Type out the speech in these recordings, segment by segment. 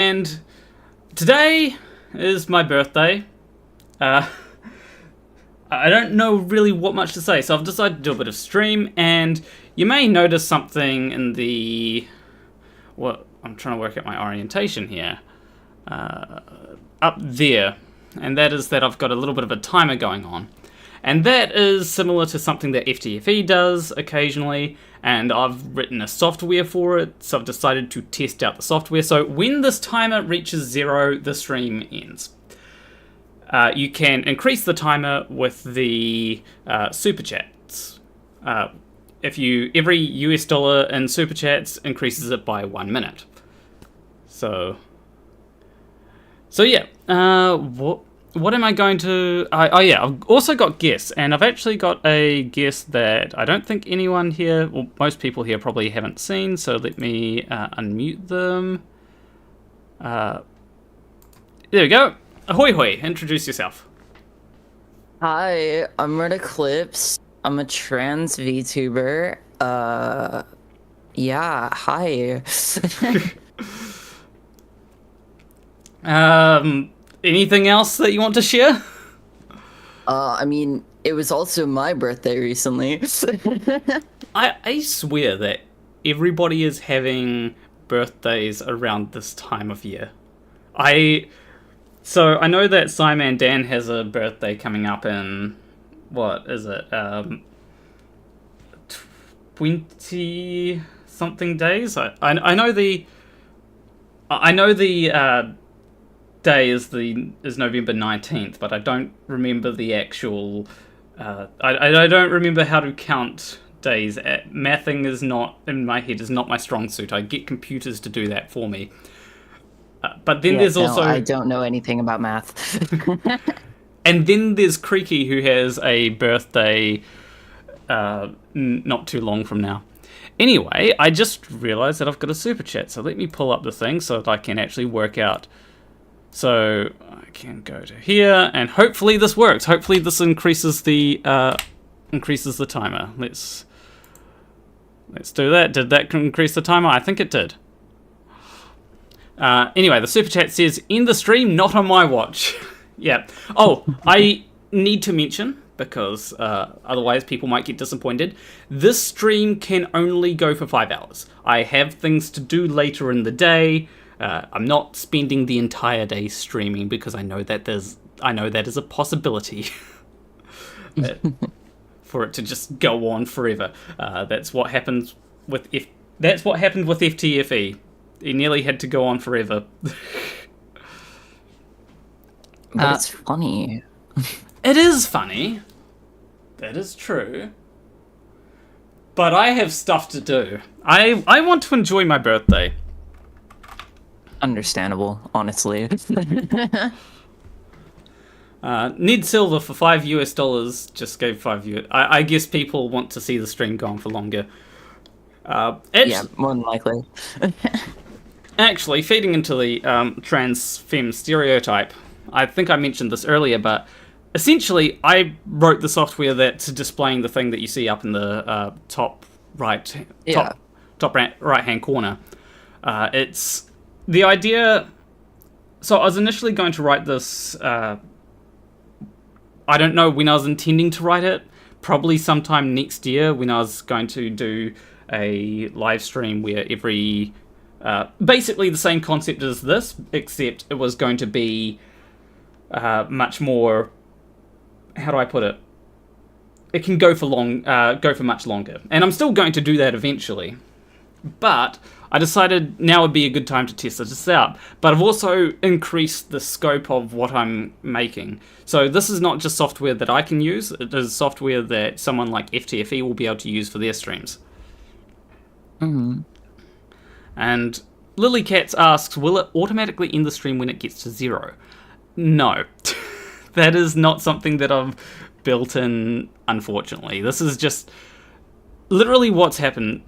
And today is my birthday. I don't know really what much to say, so I've decided to do a bit of stream, and you may notice something in the... Well, I'm trying to work out my orientation here. Up there, and that is that I've got a little bit of a timer going on. And that is similar to something that FTFE does occasionally, and I've written a software for it, so I've decided to test out the software. So when this timer reaches 0, the stream ends. You can increase the timer with the super chats. Every US dollar in super chats increases it by 1 minute. So yeah, what am I going to... yeah, I've also got guests, and I've actually got a guest that I don't think anyone here, well, most people here probably haven't seen, so let me unmute them. There we go. Ahoy hoy, introduce yourself. Hi, I'm Red Eclipse. I'm a trans VTuber. Yeah, hi. Anything else that you want to share? I mean, it was also my birthday recently. I swear that everybody is having birthdays around this time of year. So I know that Simon Dan has a birthday coming up in, what is it, 20 something days? I know the day is November 19th, but I don't remember the actual... I don't remember how to count days. Mathing is not, in my head, is not my strong suit. I get computers to do that for me. But then there's also... I don't know anything about math. And then there's Creaky, who has a birthday not too long from now. Anyway, I just realized that I've got a super chat, so let me pull up the thing so that I can actually work out. So I can go to here, and hopefully this works. Hopefully this increases the timer. Let's do that. Did that increase the timer? I think it did. Anyway, the super chat says, "End the stream, not on my watch." Yeah. Oh, I need to mention, because otherwise people might get disappointed, this stream can only go for 5 hours. I have things to do later in the day. I'm not spending the entire day streaming because I know that is a possibility for it to just go on forever. That's what happens with that's what happened with FTFE. It nearly had to go on forever. But it's funny. It is funny. That is true. But I have stuff to do. I want to enjoy my birthday. Understandable, honestly. Ned Silver for $5 just gave $5. I guess people want to see the stream go on for longer. Yeah, more than likely. Actually, feeding into the trans femme stereotype, I think I mentioned this earlier, but essentially I wrote the software that's displaying the thing that you see up in the top right-hand corner. It's the idea... So I was initially going to write this... I don't know when I was intending to write it. Probably sometime next year when I was going to do a live stream where every... basically the same concept as this, except it was going to be much more... How do I put it? It can go for much longer. And I'm still going to do that eventually. But I decided now would be a good time to test this out. But I've also increased the scope of what I'm making. So this is not just software that I can use. It is software that someone like FTFE will be able to use for their streams. Mm-hmm. And Lilycats asks, will it automatically end the stream when it gets to 0? No. That is not something that I've built in, unfortunately. This is just literally what's happened,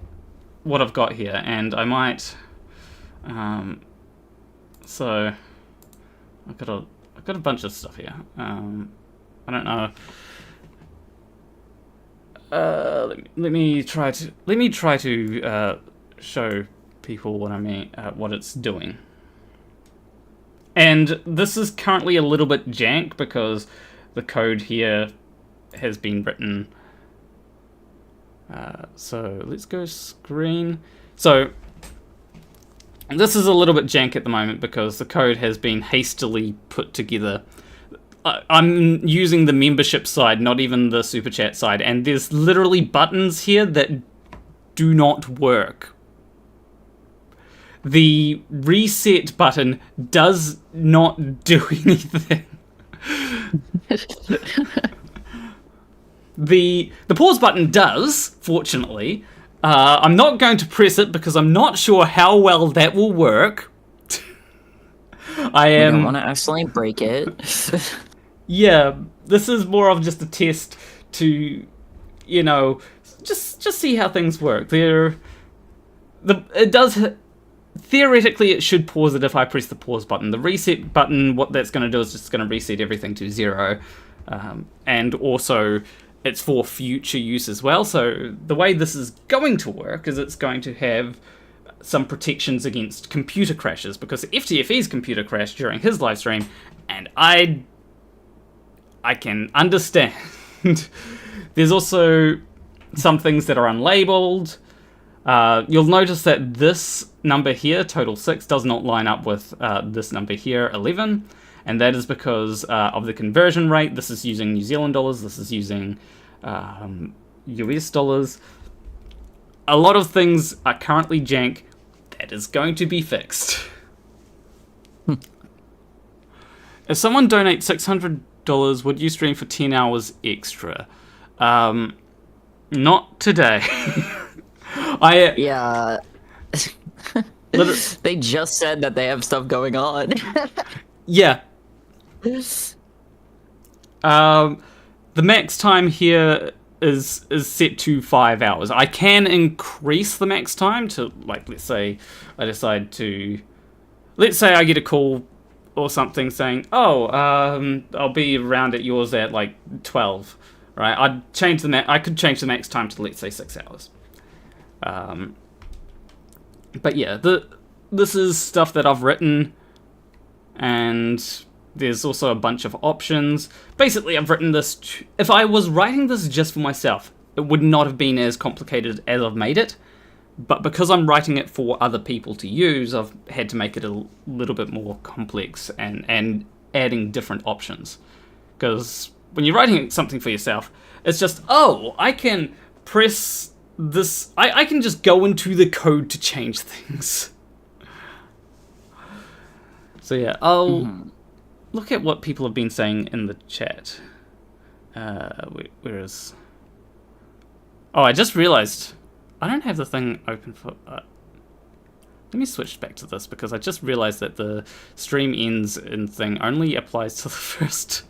what I've got here, and I might... so, I've got a bunch of stuff here. I don't know. Let me try to show people what I mean, what it's doing. And this is currently a little bit jank because the code here has been written. So let's go screen. So this is a little bit jank at the moment because the code has been hastily put together. I'm using the membership side, not even the super chat side, and there's literally buttons here that do not work. The reset button does not do anything. The pause button does, fortunately. I'm not going to press it because I'm not sure how well that will work. I don't want to accidentally break it. Yeah, this is more of just a test to, just see how things work. Theoretically, it should pause it if I press the pause button. The reset button, what that's going to do is just going to reset everything to 0. And also, it's for future use as well. So the way this is going to work is it's going to have some protections against computer crashes, because FTFE's computer crashed during his live stream, and I can understand. There's also some things that are unlabeled. You'll notice that this number here, total 6, does not line up with this number here, 11. And that is because of the conversion rate. This is using New Zealand dollars. This is using US dollars. A lot of things are currently jank. That is going to be fixed. If someone donates $600, would you stream for 10 hours extra? Not today. Yeah. They just said that they have stuff going on. Yeah. The max time here is set to 5 hours. I can increase the max time to, like, let's say I get a call or something saying, I'll be around at yours at like 12, right? I could change the max time to, let's say, 6 hours. But yeah, this is stuff that I've written, and there's also a bunch of options. Basically, I've written this. If I was writing this just for myself, it would not have been as complicated as I've made it. But because I'm writing it for other people to use, I've had to make it a little bit more complex and adding different options. Because when you're writing something for yourself, it's just, I can press this. I can just go into the code to change things. So yeah, I'll look at what people have been saying in the chat. Where is... I just realized I don't have the thing open for... let me switch back to this, because I just realized that the stream ends in thing only applies to the first.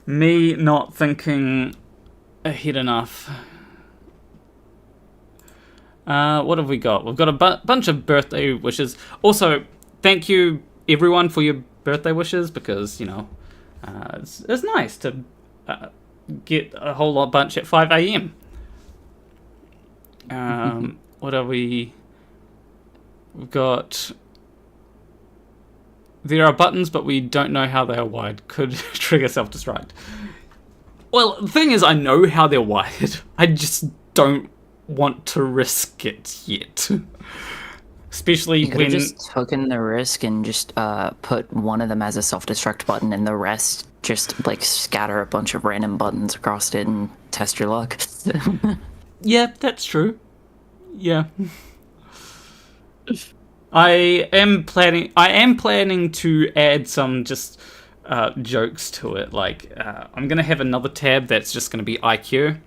Me not thinking ahead enough. What have we got? We've got a bunch of birthday wishes. Also, thank you everyone for your birthday wishes, because, it's nice to get a whole bunch at 5 a.m. What are we... We've got... There are buttons, but we don't know how they are wired. Could trigger self-destruct. Well, the thing is, I know how they're wired. I just don't want to risk it yet. Especially you when... just taken the risk and just put one of them as a self-destruct button, and the rest just, like, scatter a bunch of random buttons across it and test your luck. Yeah, that's true. Yeah. I am planning to add some just jokes to it. Like, I'm going to have another tab that's just going to be IQ.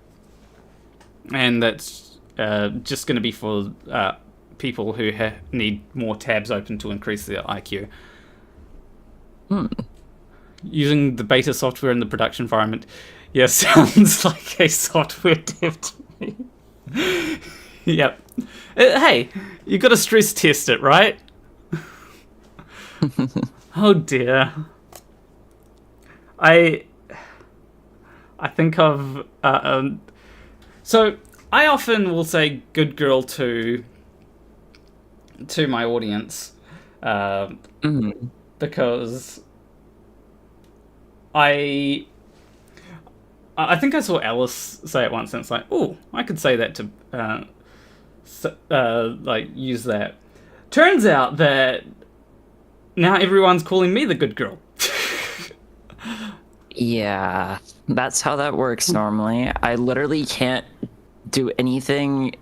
And that's just going to be for people who need more tabs open to increase their IQ. Using the beta software in the production environment. Yeah, sounds like a software dev to me. Yep. Hey, you got to stress test it, right? Oh dear. I think of so I often will say "good girl" to my audience, because I think I saw Alice say it once, and it's like, oh, I could say that to like use that. Turns out that now everyone's calling me the good girl. Yeah, that's how that works normally. I literally can't do anything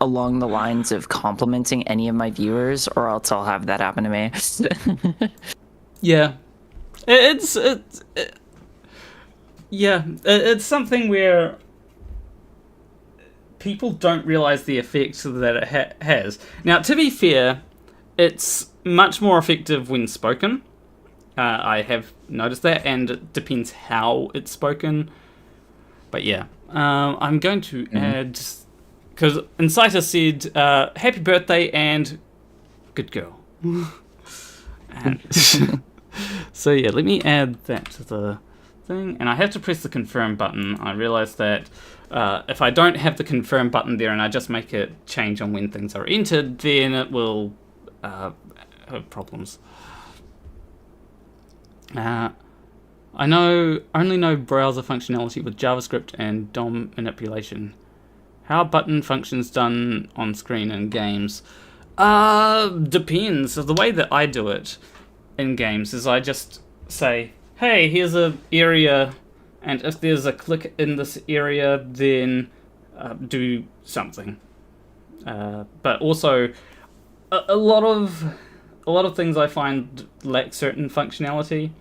along the lines of complimenting any of my viewers, or else I'll have that happen to me. Yeah, it's something where people don't realize the effect that it has. Now, to be fair, it's much more effective when spoken. I have noticed that, and it depends how it's spoken. But yeah, I'm going to add, because Inciter said, happy birthday and good girl. So yeah, let me add that to the thing, and I have to press the confirm button. I realize that if I don't have the confirm button there and I just make it change on when things are entered, then it will have problems. I only know browser functionality with JavaScript and DOM manipulation. How are button functions done on screen in games? Depends. So the way that I do it in games is I just say, hey, here's an area, and if there's a click in this area, then do something. But also, a lot of things I find lack certain functionality.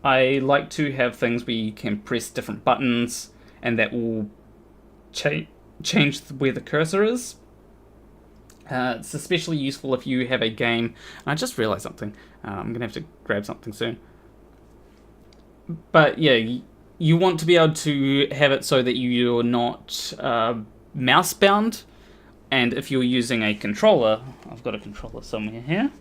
I like to have things where you can press different buttons, and that will change where the cursor is. It's especially useful if you have a game. I just realized something. I'm going to have to grab something soon. But yeah, you want to be able to have it so that you're not mouse bound. And if you're using a controller, I've got a controller somewhere here.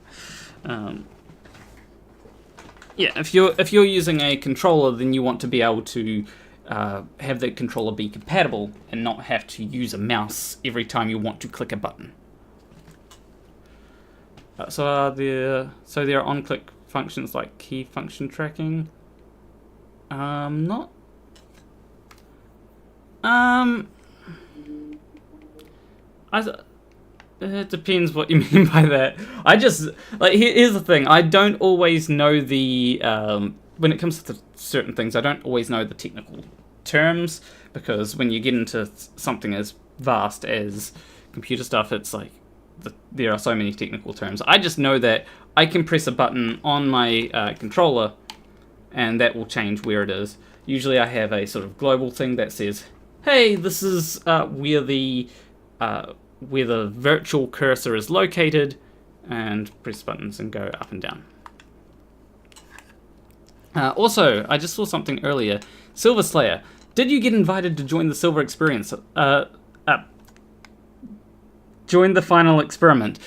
Yeah, if you're using a controller, then you want to be able to have the controller be compatible and not have to use a mouse every time you want to click a button. So there are on-click functions like key function tracking. It depends what you mean by that. I just, like, here's the thing. I don't always know the, when it comes to certain things, I don't always know the technical terms, because when you get into something as vast as computer stuff, it's like, there are so many technical terms. I just know that I can press a button on my controller, and that will change where it is. Usually I have a sort of global thing that says, hey, this is where the virtual cursor is located, and press buttons and go up and down. Also, I just saw something earlier. Silver Slayer, did you get invited to join the Silver Experience? Join the final experiment.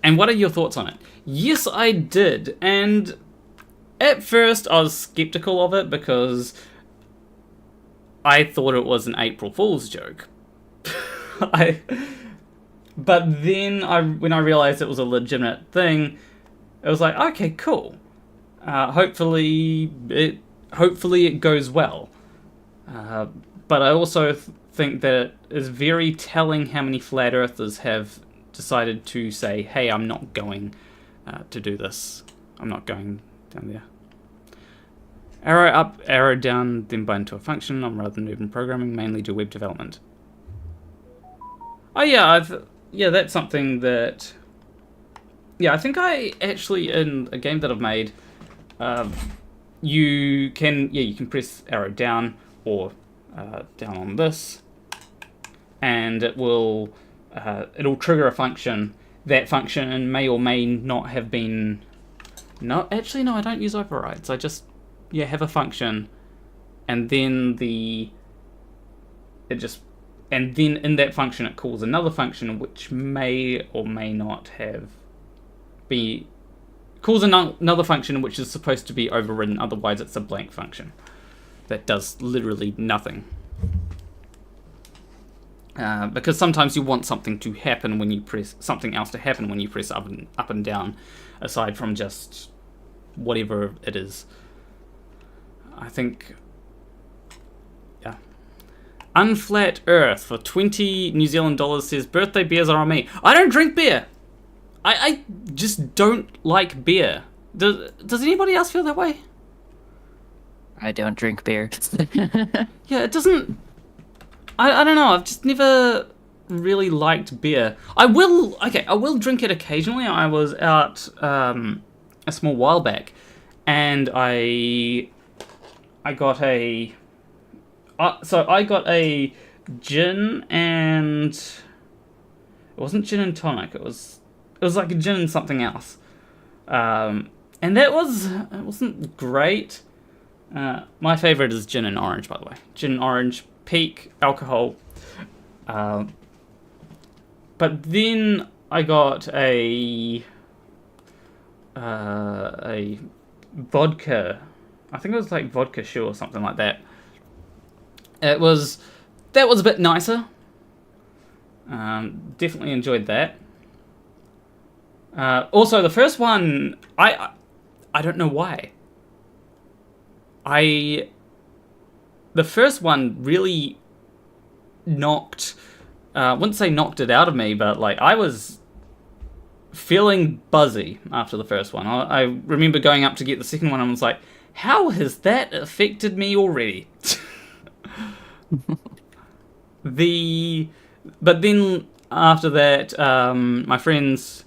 And what are your thoughts on it? Yes, I did. And at first I was skeptical of it because I thought it was an April Fool's joke. But then when I realized it was a legitimate thing, it was like, okay, cool. Hopefully it goes well. But I also think that it is very telling how many flat earthers have decided to say, hey, I'm not going to do this. I'm not going down there. Arrow up, arrow down, then bind to a function. I'm rather noob in programming, mainly do web development. Oh yeah, that's something that... Yeah, I think I actually, in a game that I've made, you can press arrow down or down on this, and it'll trigger a function. That function may or may not have been... No, actually, no, I don't use overrides. I just, have a function, and then and then in that function it calls another function which may or may not have calls another function which is supposed to be overridden, otherwise it's a blank function that does literally nothing. Because sometimes you want something to happen when you press something else to happen when you press up and down, aside from just whatever it is. I think, yeah. Unflat Earth for 20 New Zealand dollars says birthday beers are on me. I don't drink beer. I just don't like beer. Does anybody else feel that way? I don't drink beer. Yeah, it doesn't. I don't know. I've just never really liked beer. I will drink it occasionally. I was out a small while back, and I got a. So I got a gin and it wasn't gin and tonic. It was like a gin and something else, and it wasn't great. My favorite is gin and orange, by the way. Gin and orange, peak alcohol. But then I got a vodka. I think it was like vodka shoe or something like that. That was a bit nicer. Definitely enjoyed that. Also, the first one, I don't know why. The first one really knocked, I wouldn't say knocked it out of me, but like I was feeling buzzy after the first one. I remember going up to get the second one and was like, how has that affected me already? But then after that, my friends,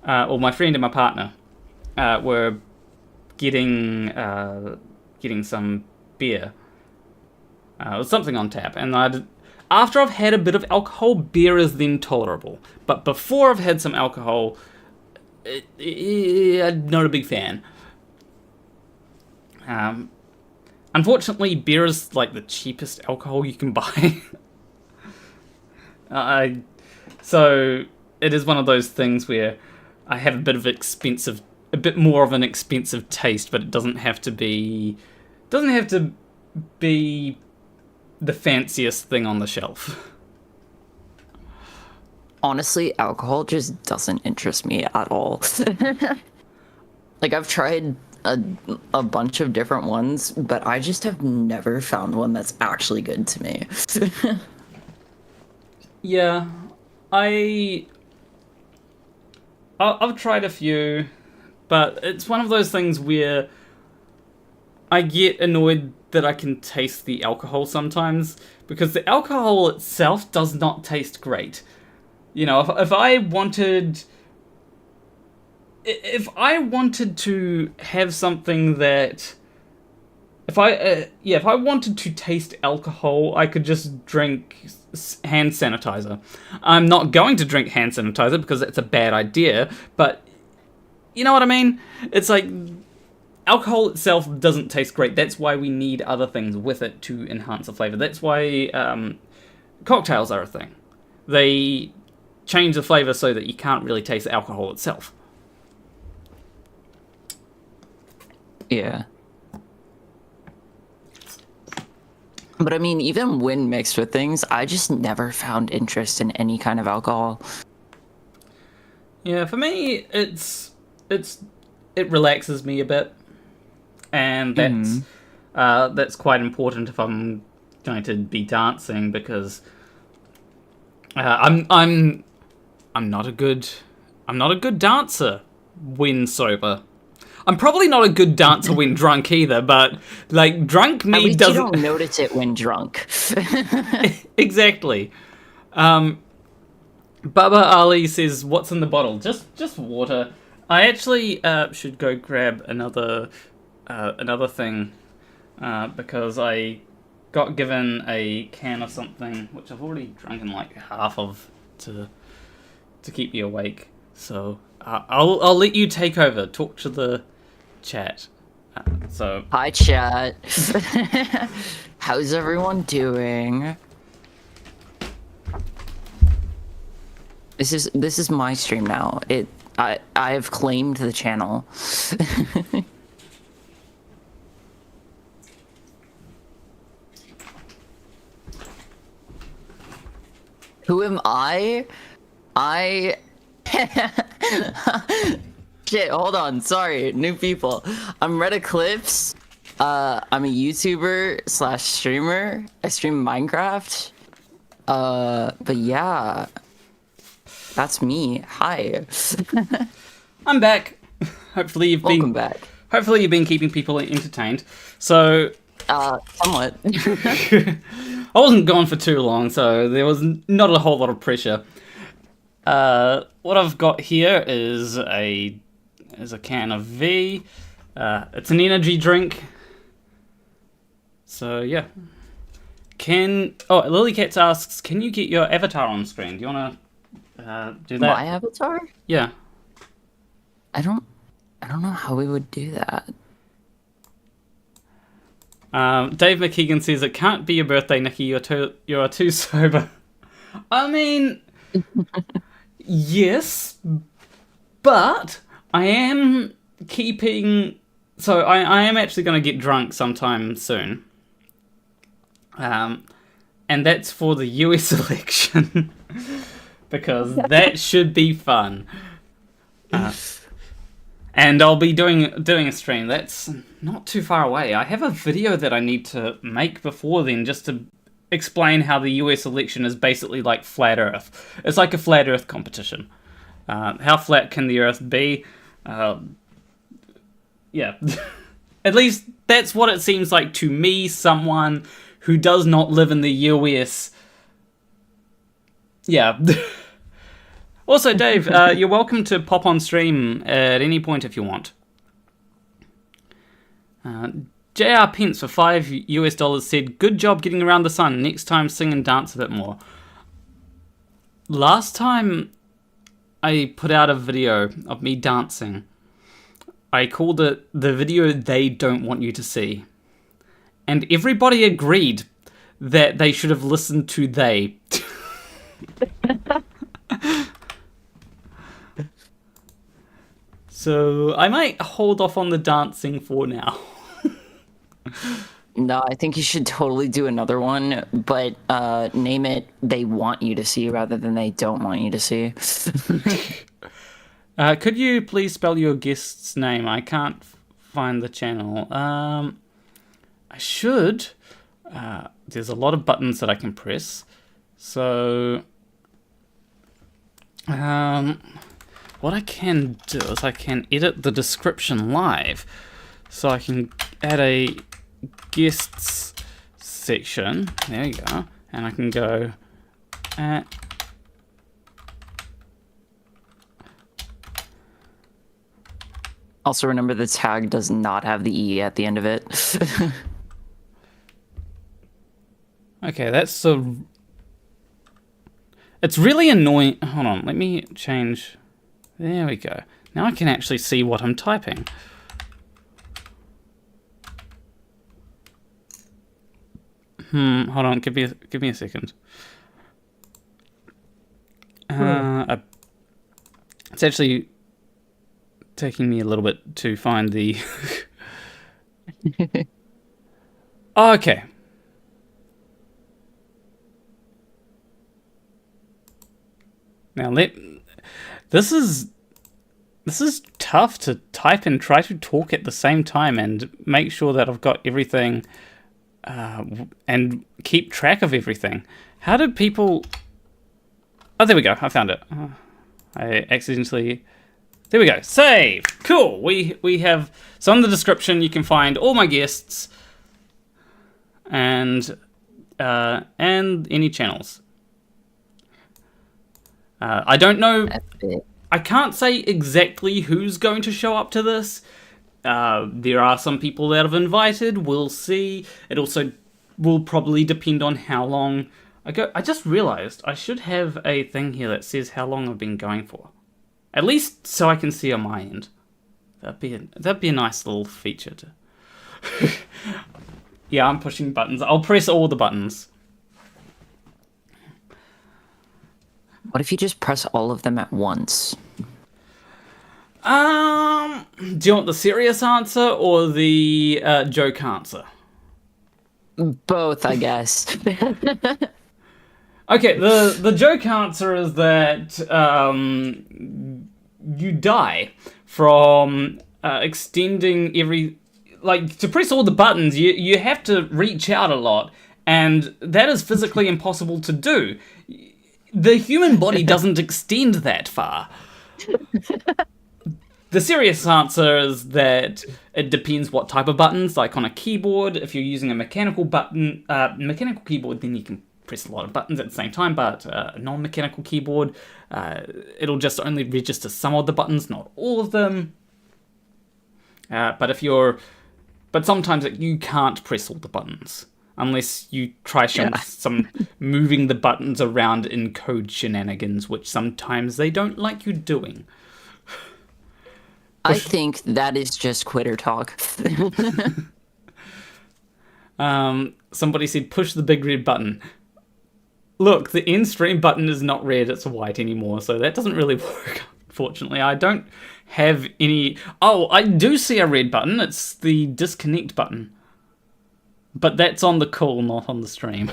or my friend and my partner, were getting some beer. It was something on tap, and after I've had a bit of alcohol, beer is then tolerable. But before I've had some alcohol, I'm not a big fan. Unfortunately, beer is like the cheapest alcohol you can buy. So it is one of those things where I have a bit more of an expensive taste, but it doesn't have to be the fanciest thing on the shelf. Honestly, alcohol just doesn't interest me at all. Like, I've tried a bunch of different ones, but I just have never found one that's actually good to me. Yeah, I've tried a few, but it's one of those things where I get annoyed that I can taste the alcohol sometimes, because the alcohol itself does not taste great. You know, if I wanted to have something that, if I wanted to taste alcohol, I could just drink hand sanitizer. I'm not going to drink hand sanitizer because it's a bad idea, but you know what I mean? It's like, alcohol itself doesn't taste great. That's why we need other things with it to enhance the flavor. That's why cocktails are a thing. They change the flavor so that you can't really taste the alcohol itself. Yeah. But I mean, even when mixed with things, I just never found interest in any kind of alcohol. Yeah, for me, it relaxes me a bit, and that's quite important if I'm going to be dancing, because I'm not a good dancer when sober. I'm probably not a good dancer when drunk either, but like drunk me At least doesn't. you don't notice it when drunk. Exactly. Baba Ali says, "What's in the bottle?" Just water. I actually should go grab another thing because I got given a can of something which I've already drunken like half of to keep me awake. So I'll let you take over. Talk to the chat. Hi, chat. How's everyone doing? This is my stream now. I have claimed the channel. Who am I? I... Shit, hold on. Sorry, new people. I'm Red Eclipse. I'm a YouTuber / streamer. I stream Minecraft. But yeah. That's me. Hi. I'm back. Hopefully you've Welcome back. Hopefully you've been keeping people entertained. So... somewhat. I wasn't gone for too long, so there was not a whole lot of pressure. What I've got here is a can of V. It's an energy drink. So yeah. Lilycats asks, can you get your avatar on screen? Do you want to do that? My avatar? Yeah. I don't know how we would do that. Dave McKeegan says it can't be your birthday, Nikki. You're too sober. I mean, yes, but I am keeping. So I am actually going to get drunk sometime soon. And that's for the US election because that should be fun. And I'll be doing a stream. That's not too far away. I have a video that I need to make before then just to explain how the US election is basically like flat Earth. It's like a flat Earth competition. How flat can the Earth be? Yeah. At least that's what it seems like to me, someone who does not live in the US. Yeah. Also, Dave, you're welcome to pop on stream at any point if you want. JR Pence for $5 said, good job getting around the sun. Next time sing and dance a bit more. Last time I put out a video of me dancing, I called it the video they don't want you to see. And everybody agreed that they should have listened to they. So I might hold off on the dancing for now. No, I think you should totally do another one, but name it They Want You to See rather than They Don't Want You to See. Could you please spell your guest's name? I can't find the channel. I should. There's a lot of buttons that I can press. So... what I can do is I can edit the description live. So I can add a guests section. There you go. And I can go at... Also remember the tag does not have the E at the end of it. Okay, that's so... It's really annoying. Hold on, let me change... There we go. Now I can actually see what I'm typing. Hold on, give me a second. It's actually taking me a little bit to find the... Okay. Now this is tough to type and try to talk at the same time and make sure that I've got everything and keep track of everything. How did people... Oh, there we go. I found it. I accidentally... There we go. Save! Cool! We have... So in the description you can find all my guests and any channels. I don't know... I can't say exactly who's going to show up to this. There are some people that I've invited. We'll see. It also will probably depend on how long I go. I just realized I should have a thing here that says how long I've been going for. At least so I can see on my end. That'd be a nice little feature to... Yeah, I'm pushing buttons. I'll press all the buttons. What if you just press all of them at once? Do you want the serious answer or the joke answer? Both, I guess. Okay, the joke answer is that you die from extending every... Like, to press all the buttons, you have to reach out a lot, and that is physically impossible to do. The human body doesn't extend that far. The serious answer is that it depends what type of buttons. Like on a keyboard, if you're using a mechanical keyboard, then you can press a lot of buttons at the same time, but a non-mechanical keyboard, it'll just only register some of the buttons, not all of them. But sometimes you can't press all the buttons unless you try some moving the buttons around in code shenanigans, which sometimes they don't like you doing. I think that is just quitter talk. Somebody said push the big red button. Look, the end stream button is not red, it's white anymore, so that doesn't really work, unfortunately. I don't have any... Oh, I do see a red button. It's the disconnect button. But that's on the call, not on the stream.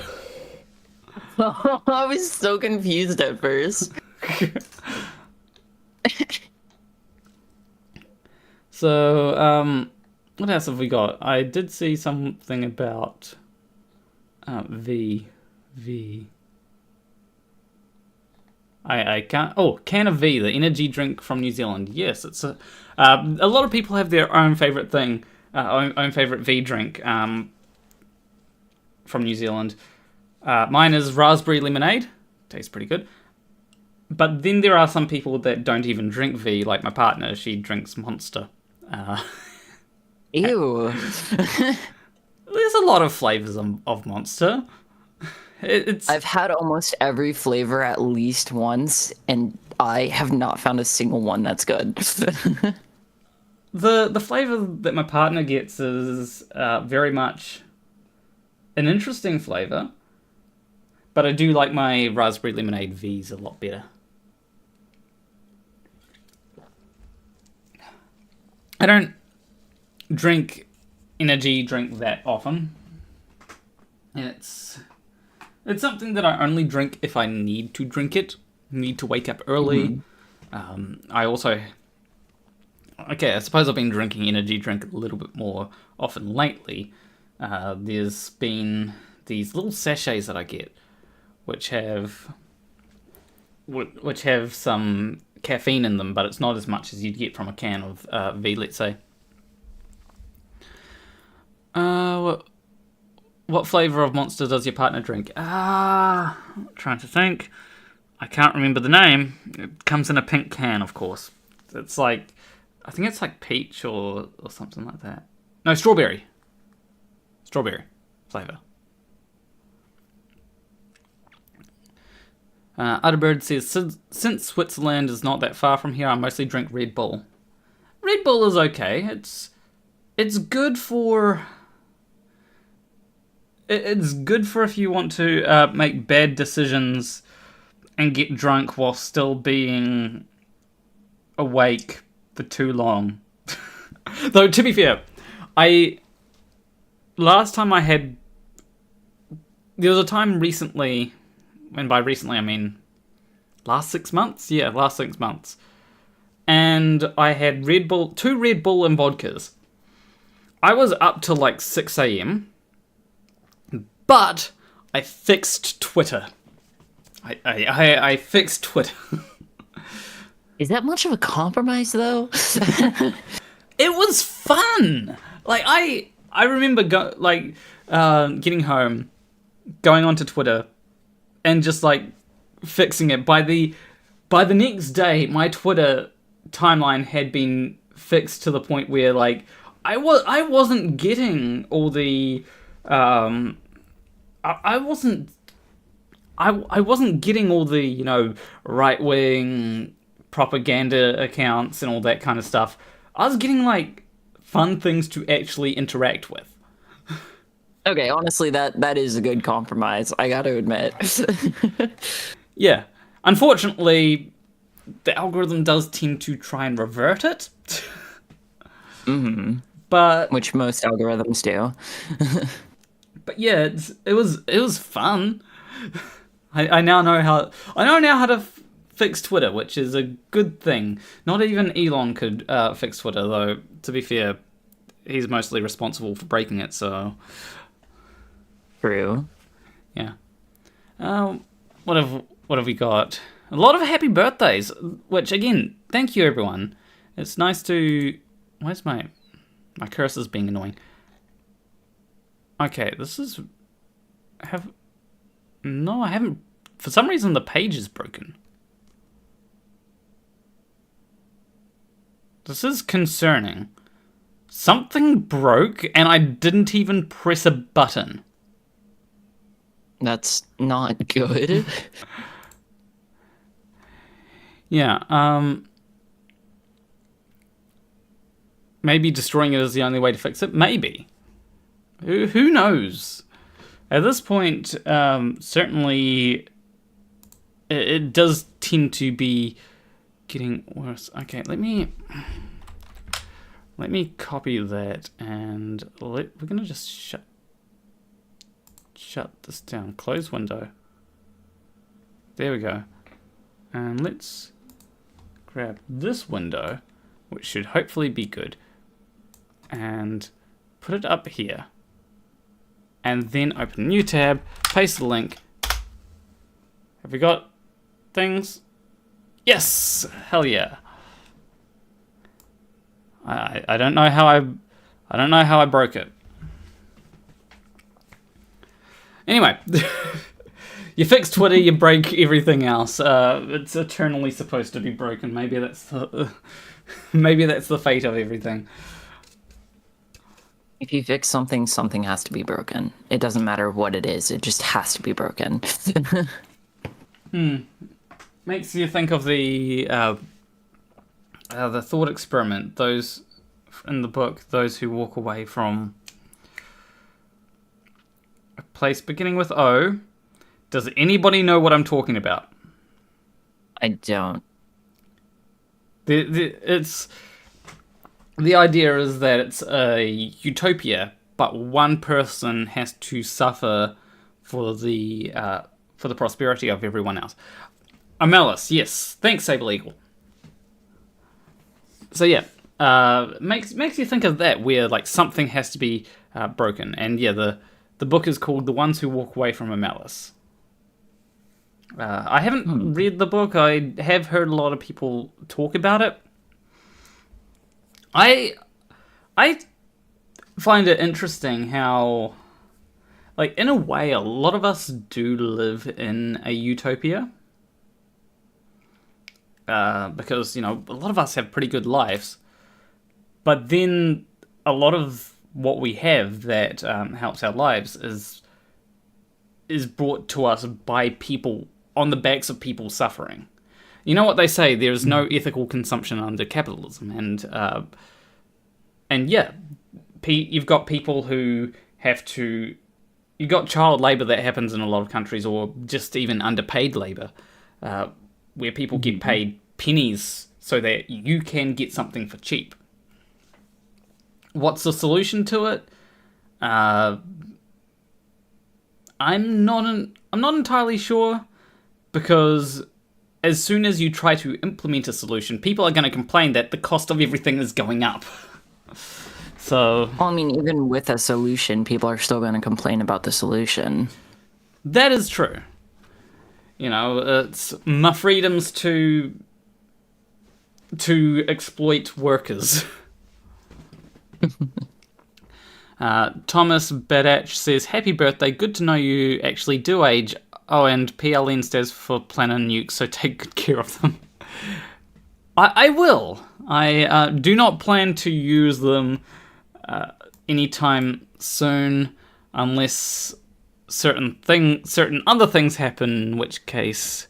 I was so confused at first. So, what else have we got? I did see something about V. I can't... Oh, Can of V, the energy drink from New Zealand. Yes, it's a lot of people have their own favourite thing, own favourite V drink from New Zealand. Mine is raspberry lemonade. Tastes pretty good. But then there are some people that don't even drink V, like my partner. She drinks Monster. Ew. There's a lot of flavours of Monster. I've had almost every flavor at least once, and I have not found a single one that's good. The flavour that my partner gets is very much an interesting flavour, but I do like my raspberry lemonade V's a lot better. I don't drink energy drink that often. And it's something that I only drink if I need to drink it. Need to wake up early. I also... Okay, I suppose I've been drinking energy drink a little bit more often lately. There's been these little sachets that I get, which have some caffeine in them, but it's not as much as you'd get from a can of V, let's say. What flavour of Monster does your partner drink? Trying to think. I can't remember the name. It comes in a pink can, of course. It's like... I think it's like peach or something like that. No, strawberry. Strawberry flavour. Utterbird says, since Switzerland is not that far from here, I mostly drink Red Bull. Red Bull is okay. It's good for... It's good for if you want to make bad decisions and get drunk while still being awake for too long. Though, to be fair, last time I had... There was a time recently, and by recently I mean last 6 months? Yeah, last 6 months. And I had 2 Red Bull and vodkas. I was up till like 6 a.m, but I fixed Twitter. I fixed Twitter. Is that much of a compromise, though? It was fun. Like I remember getting home, going onto Twitter, and just like fixing it. By the next day, my Twitter timeline had been fixed to the point where like I wasn't getting all the I wasn't getting all the right-wing propaganda accounts and all that kind of stuff. I was getting like fun things to actually interact with. Okay, honestly, that is a good compromise, I gotta admit. Yeah. Unfortunately, the algorithm does tend to try and revert it. But which most algorithms do. But yeah, it was fun. I now know how to fix Twitter, which is a good thing. Not even Elon could fix Twitter, though. To be fair, he's mostly responsible for breaking it. So True. yeah. What have we got? A lot of happy birthdays, which again, thank you everyone. It's nice to. Where's my cursor's being annoying? Okay, this is. No, I haven't. For some reason, the page is broken. This is concerning. Something broke, and I didn't even press a button. That's not good. Yeah, maybe destroying it is the only way to fix it? Maybe. Who knows? At this point, certainly, it does tend to be getting worse. Okay, let me copy that, and we're gonna just shut this down. Close window. There we go. And let's grab this window, which should hopefully be good, and put it up here. And then open a new tab, paste the link. Have we got things? Yes! Hell yeah. I don't know how I broke it. Anyway, you fix Twitter, you break everything else. It's eternally supposed to be broken. Maybe that's the fate of everything. If you fix something, something has to be broken. It doesn't matter what it is. It just has to be broken. Makes you think of the thought experiment. Those in the book, those who walk away from a place beginning with O. Does anybody know what I'm talking about? I don't. The idea is that it's a utopia, but one person has to suffer for the prosperity of everyone else. Amelis, yes. Thanks, Sable Eagle. So yeah, makes you think of that, where like something has to be broken, and yeah, the book is called The Ones Who Walk Away from Amelis. I haven't read the book. I have heard a lot of people talk about it. I find it interesting how, like, in a way, a lot of us do live in a utopia. Because, you know, a lot of us have pretty good lives. But then a lot of what we have that helps our lives is brought to us by people, on the backs of people suffering. You know what they say, there's no ethical consumption under capitalism, and yeah, you've got people who you've got child labour that happens in a lot of countries, or just even underpaid labour, where people get paid pennies so that you can get something for cheap. What's the solution to it? I'm not entirely sure, because as soon as you try to implement a solution, people are going to complain that the cost of everything is going up. So, Well, I mean, even with a solution, people are still going to complain about the solution. that is true. You know, it's my freedoms to exploit workers. Thomas Badach says, "Happy birthday, good to know you actually do age. Oh, and PLN stands for Planet Nuke, so take good care of them." I will. I do not plan to use them anytime soon, unless certain other things happen, in which case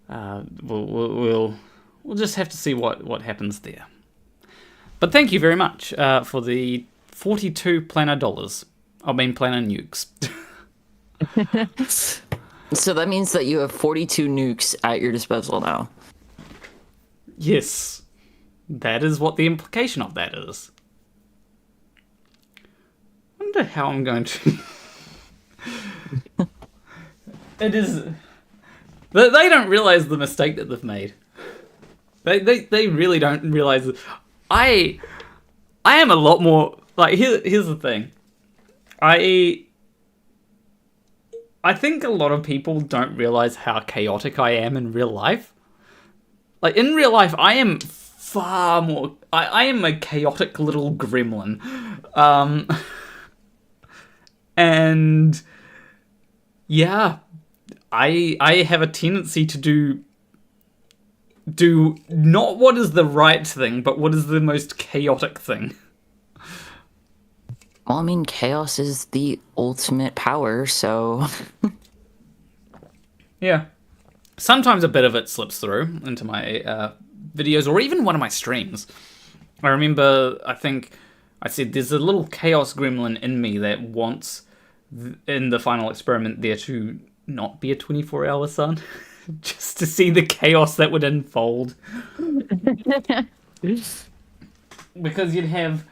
we'll just have to see what happens there. But thank you very much for the 42 Planet Dollars. I mean Planet Nukes. So that means that you have 42 nukes at your disposal now. Yes. That is what the implication of that is. I wonder how I'm going to... It is. They don't realize the mistake that they've made. They really don't realize that. I am a lot more like here's the thing. I think a lot of people don't realize how chaotic I am in real life. Like in real life, I am far more. I am a chaotic little gremlin, and yeah, I have a tendency to do not what is the right thing, but what is the most chaotic thing. Well, I mean, chaos is the ultimate power, so... Yeah. Sometimes a bit of it slips through into my videos, or even one of my streams. I remember, I think I said there's a little chaos gremlin in me that wants, in the final experiment, there to not be a 24-hour sun. Just to see the chaos that would unfold. Because you'd have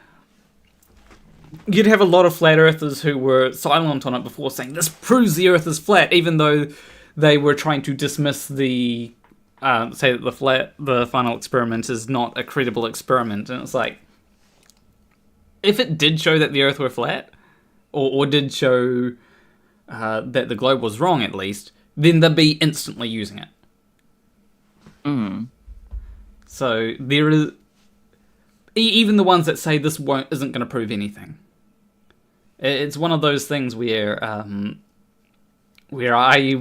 a lot of flat earthers who were silent on it before, saying this proves the earth is flat, even though they were trying to dismiss the say that the final experiment is not a credible experiment. And it's like, if it did show that the earth were flat, or did show that the globe was wrong at least, then they'd be instantly using it. So there is even the ones that say this isn't going to prove anything. It's one of those things where I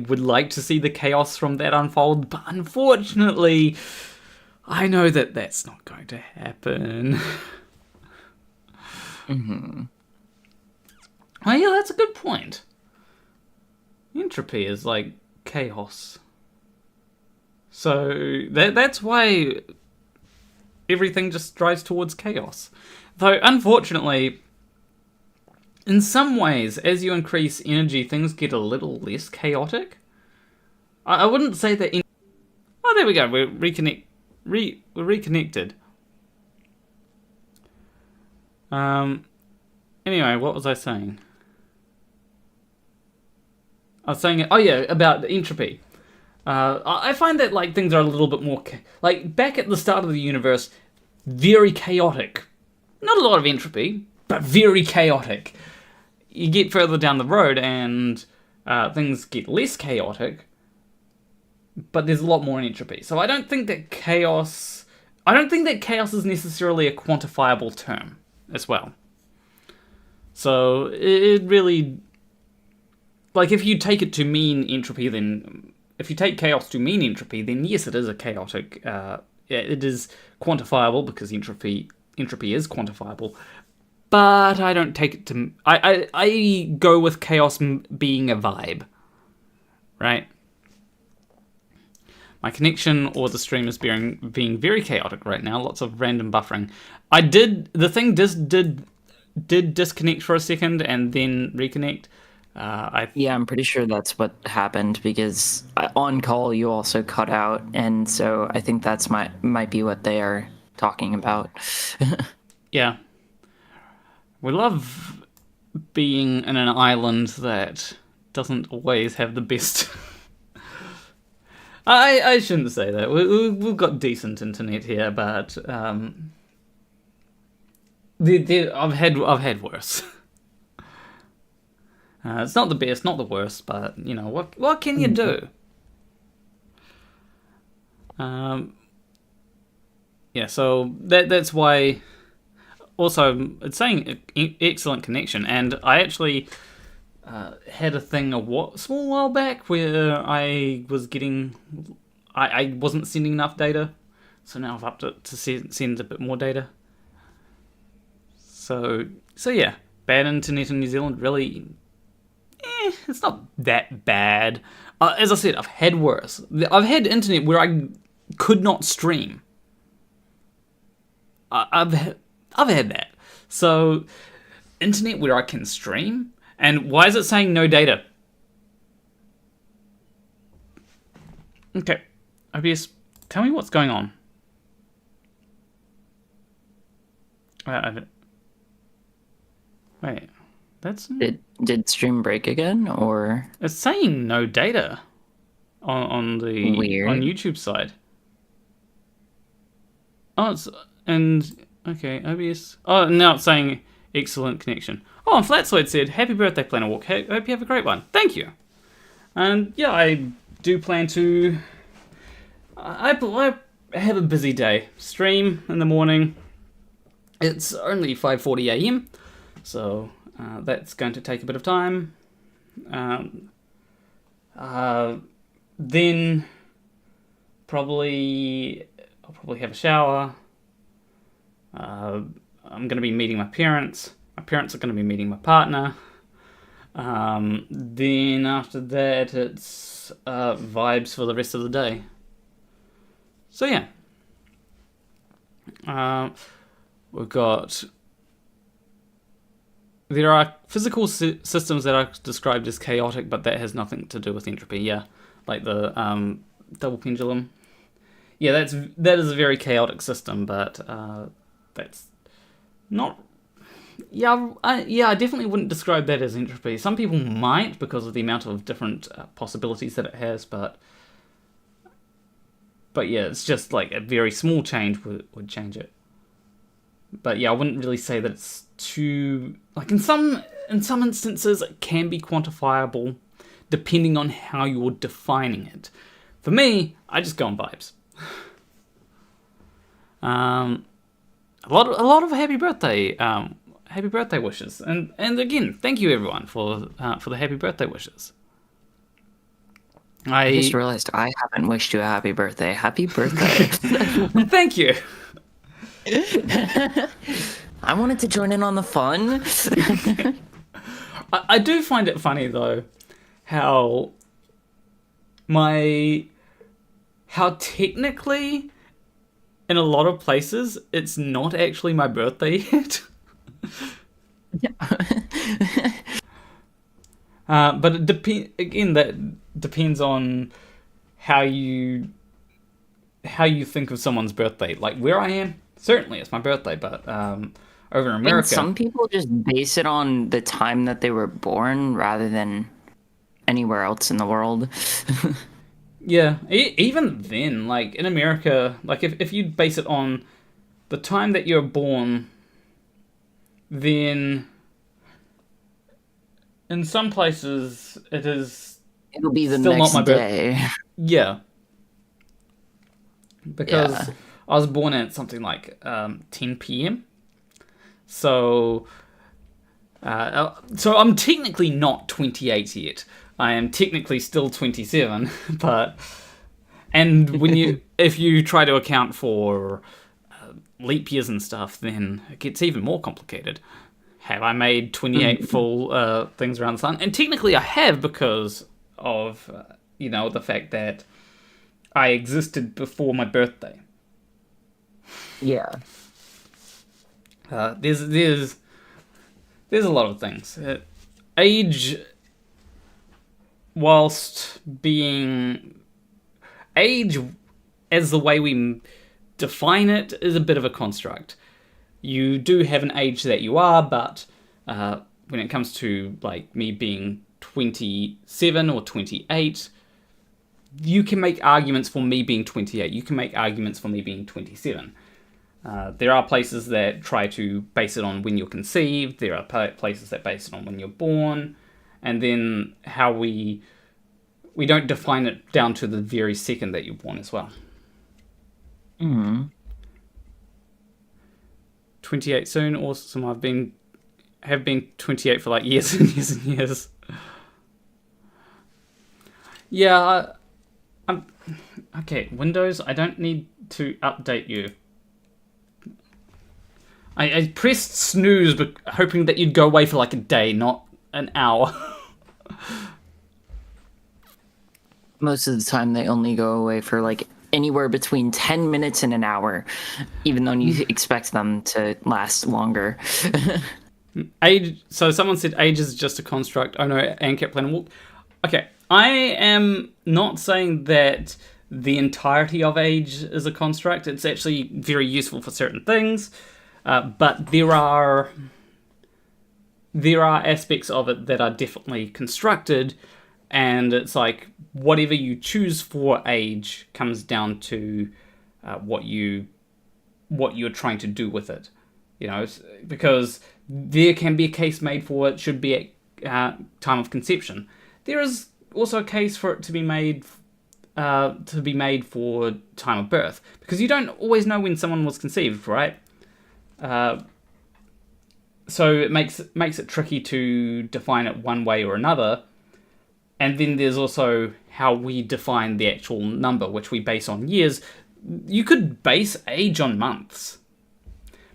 would like to see the chaos from that unfold, but unfortunately, I know that that's not going to happen. Oh yeah, that's a good point. Entropy is like chaos. So that's why everything just drives towards chaos. Though, unfortunately, in some ways, as you increase energy, things get a little less chaotic. I wouldn't say that... Oh, there we go. We're we're reconnected. Anyway, what was I saying? I was saying, oh yeah, about entropy. I find that like things are a little bit more like back at the start of the universe, very chaotic. Not a lot of entropy, but very chaotic. You get further down the road and things get less chaotic, but there's a lot more entropy. So I don't think that chaos is necessarily a quantifiable term as well. So it really, like, if you take it to mean entropy, then if you take chaos to mean entropy, then yes, it is a chaotic. It is quantifiable because entropy is quantifiable. But I don't take it to. I go with chaos being a vibe, right? My connection or the stream is being very chaotic right now. Lots of random buffering. The thing did disconnect for a second and then reconnect. Yeah, I'm pretty sure that's what happened because on call you also cut out, and so I think that's might be what they are talking about. Yeah. We love being in an island that doesn't always have the best. I shouldn't say that. We've got decent internet here, but I've had worse. It's not the best, not the worst, but you know what can you do? Yeah, so that's why. Also, it's saying excellent connection, and I actually had a thing a small while back where I was getting, I wasn't sending enough data, so now I've upped it to send a bit more data. So yeah, bad internet in New Zealand, really, it's not that bad. As I said, I've had worse. I've had internet where I could not stream. I've had that. So, internet where I can stream? And why is it saying no data? Okay. OBS, tell me what's going on. Wait. That's Did stream break again, or it's saying no data on the Weird. on YouTube side. Oh, it's and okay, OBS. Oh, now it's saying excellent connection. Oh, and Flatsoid said, "Happy birthday, Planner Walk. Hope you have a great one." Thank you. And yeah, I do plan to. I have a busy day. Stream in the morning. It's only 5:40 a.m. So that's going to take a bit of time. Then I'll probably have a shower. I'm going to be meeting my parents. My parents are going to be meeting my partner. Then after that, it's vibes for the rest of the day. So yeah. We've got... There are physical systems that are described as chaotic, but that has nothing to do with entropy. Yeah, like the double pendulum. Yeah, that is a very chaotic system, but that's not... Yeah, I definitely wouldn't describe that as entropy. Some people might because of the amount of different possibilities that it has, but yeah, it's just like a very small change would change it. But yeah, I wouldn't really say that it's too... Like in some instances, it can be quantifiable depending on how you're defining it. For me, I just go on vibes. A lot of happy birthday wishes, and again, thank you everyone for the happy birthday wishes. I just realized I haven't wished you a happy birthday. Happy birthday! Thank you. I wanted to join in on the fun. I do find it funny though, how technically, in a lot of places, it's not actually my birthday yet. But it that depends on how you think of someone's birthday. Like where I am, certainly it's my birthday, but over in America, some people just base it on the time that they were born rather than anywhere else in the world. Yeah, even then, like in America, like if you base it on the time that you're born, then in some places it'll be the still next not my day. Yeah, because I was born at something like 10 p.m. So I'm technically not 28 yet. I am technically still 27, but if you try to account for leap years and stuff, then it gets even more complicated. Have I made 28 full things around the sun? And technically I have, because of the fact that I existed before my birthday. Yeah. There's a lot of things. Age, whilst being age as the way we define it, is a bit of a construct. You do have an age that you are, but when it comes to like me being 27 or 28, you can make arguments for me being 28. You can make arguments for me being 27. There are places that try to base it on when you're conceived. There are places that base it on when you're born. And then how we don't define it down to the very second that you're born as well. 28 soon, awesome. Have been 28 for like years and years and years. Yeah, I'm okay. Windows, I don't need to update you. I pressed snooze, but hoping that you'd go away for like a day, not an hour. Most of the time, they only go away for like anywhere between 10 minutes and an hour, even though you expect them to last longer. Age. So someone said age is just a construct. Oh no, ANCAP plan. Well, okay, I am not saying that the entirety of age is a construct. It's actually very useful for certain things. But there are there are aspects of it that are definitely constructed, and it's like whatever you choose for age comes down to what you're trying to do with it. Because there can be a case made for it should be at time of conception. There is also a case for it to be made for time of birth, because you don't always know when someone was conceived, right? So it makes it tricky to define it one way or another. And then there's also how we define the actual number, which we base on years. You could base age on months,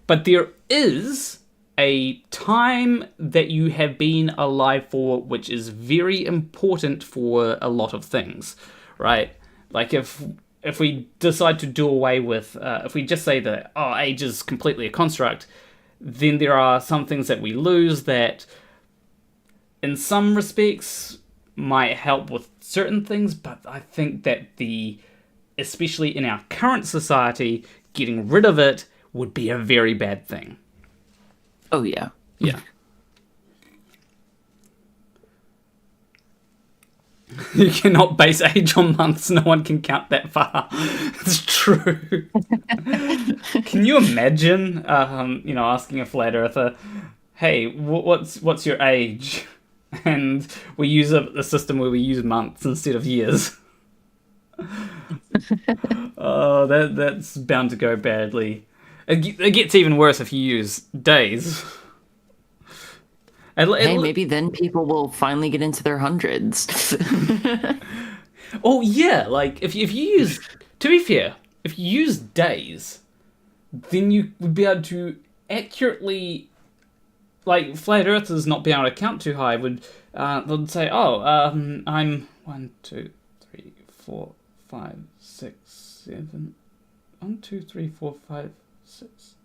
but there is a time that you have been alive for, which is very important for a lot of things, right? Like if we decide to do away with, if we just say that age is completely a construct, then there are some things that we lose that, in some respects, might help with certain things, but I think that especially in our current society, getting rid of it would be a very bad thing. Oh, yeah. Yeah. You cannot base age on months. No one can count that far. It's true. Can you imagine, asking a flat earther, hey, what's your age? And we use a system where we use months instead of years. Oh, that's bound to go badly. It gets even worse if you use days. Maybe then people will finally get into their hundreds. Oh yeah, like if you use, to be fair, if you use days, then you would be able to accurately, like flat earthers not being able to count too high would they'd say, I'm 1, 2, 3, 4, 5, 6, 7, 1, 2, 3, 4, 5, 6.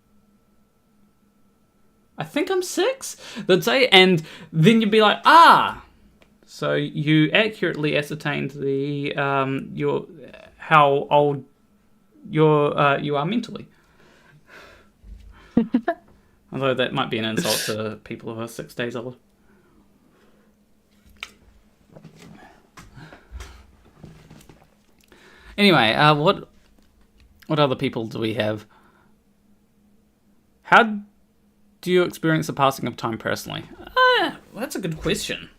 I think I'm 6, they'd say, and then you'd be like, so you accurately ascertained the how old you are mentally. Although that might be an insult to people who are 6 days old. Anyway, what other people do we have? How do you experience the passing of time personally? That's a good question.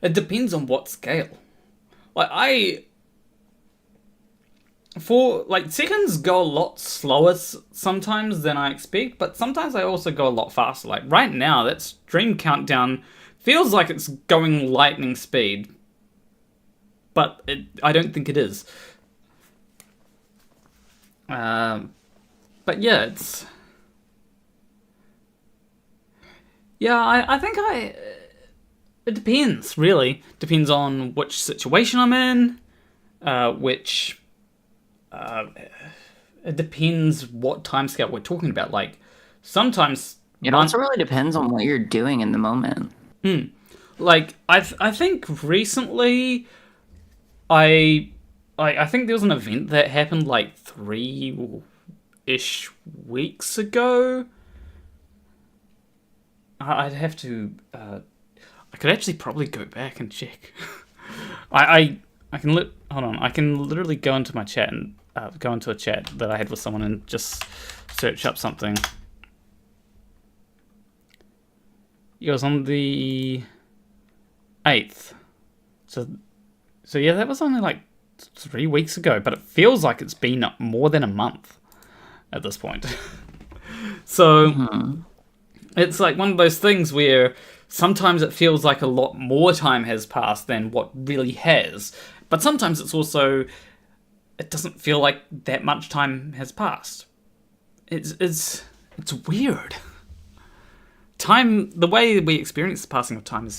It depends on what scale. Seconds go a lot slower sometimes than I expect, but sometimes I also go a lot faster. Like right now, that stream countdown feels like it's going lightning speed, but I don't think it is. But yeah, I think it depends, really. Depends on which situation I'm in, it depends what timescale we're talking about. Like, sometimes... It also really depends on what you're doing in the moment. Like, I think recently, I think there was an event that happened like 3-ish weeks ago. I'd have to... I could actually probably go back and check. I can hold on. I can literally go into my chat and go into a chat that I had with someone and just search up something. It was on the 8th. So yeah, that was only like 3 weeks ago, but it feels like it's been more than a month at this point. So it's like one of those things where sometimes it feels like a lot more time has passed than what really has. But sometimes it's also, it doesn't feel like that much time has passed. It's weird. Time, the way we experience the passing of time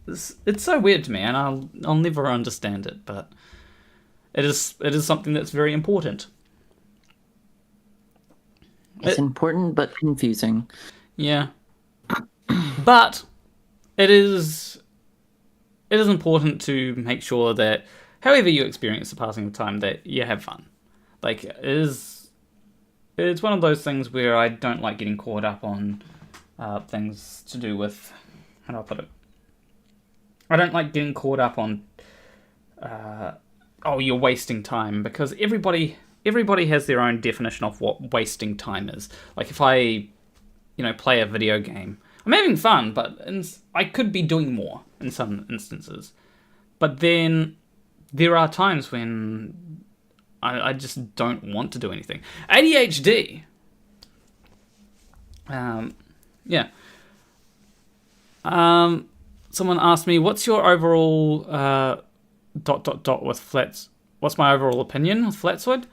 it's so weird to me, and I'll never understand it. But it is something that's very important. It's important but confusing. Yeah, but it is important to make sure that however you experience the passing of time, that you have fun. Like, it it's one of those things where I don't like getting caught up on things to do with, how do I put it? I don't like getting caught up on, oh, you're wasting time, because everybody has their own definition of what wasting time is. Like if I, play a video game, I'm having fun, but I could be doing more in some instances. But then there are times when I just don't want to do anything. ADHD. Yeah. Someone asked me, what's your overall with flats? What's my overall opinion with FlatSword?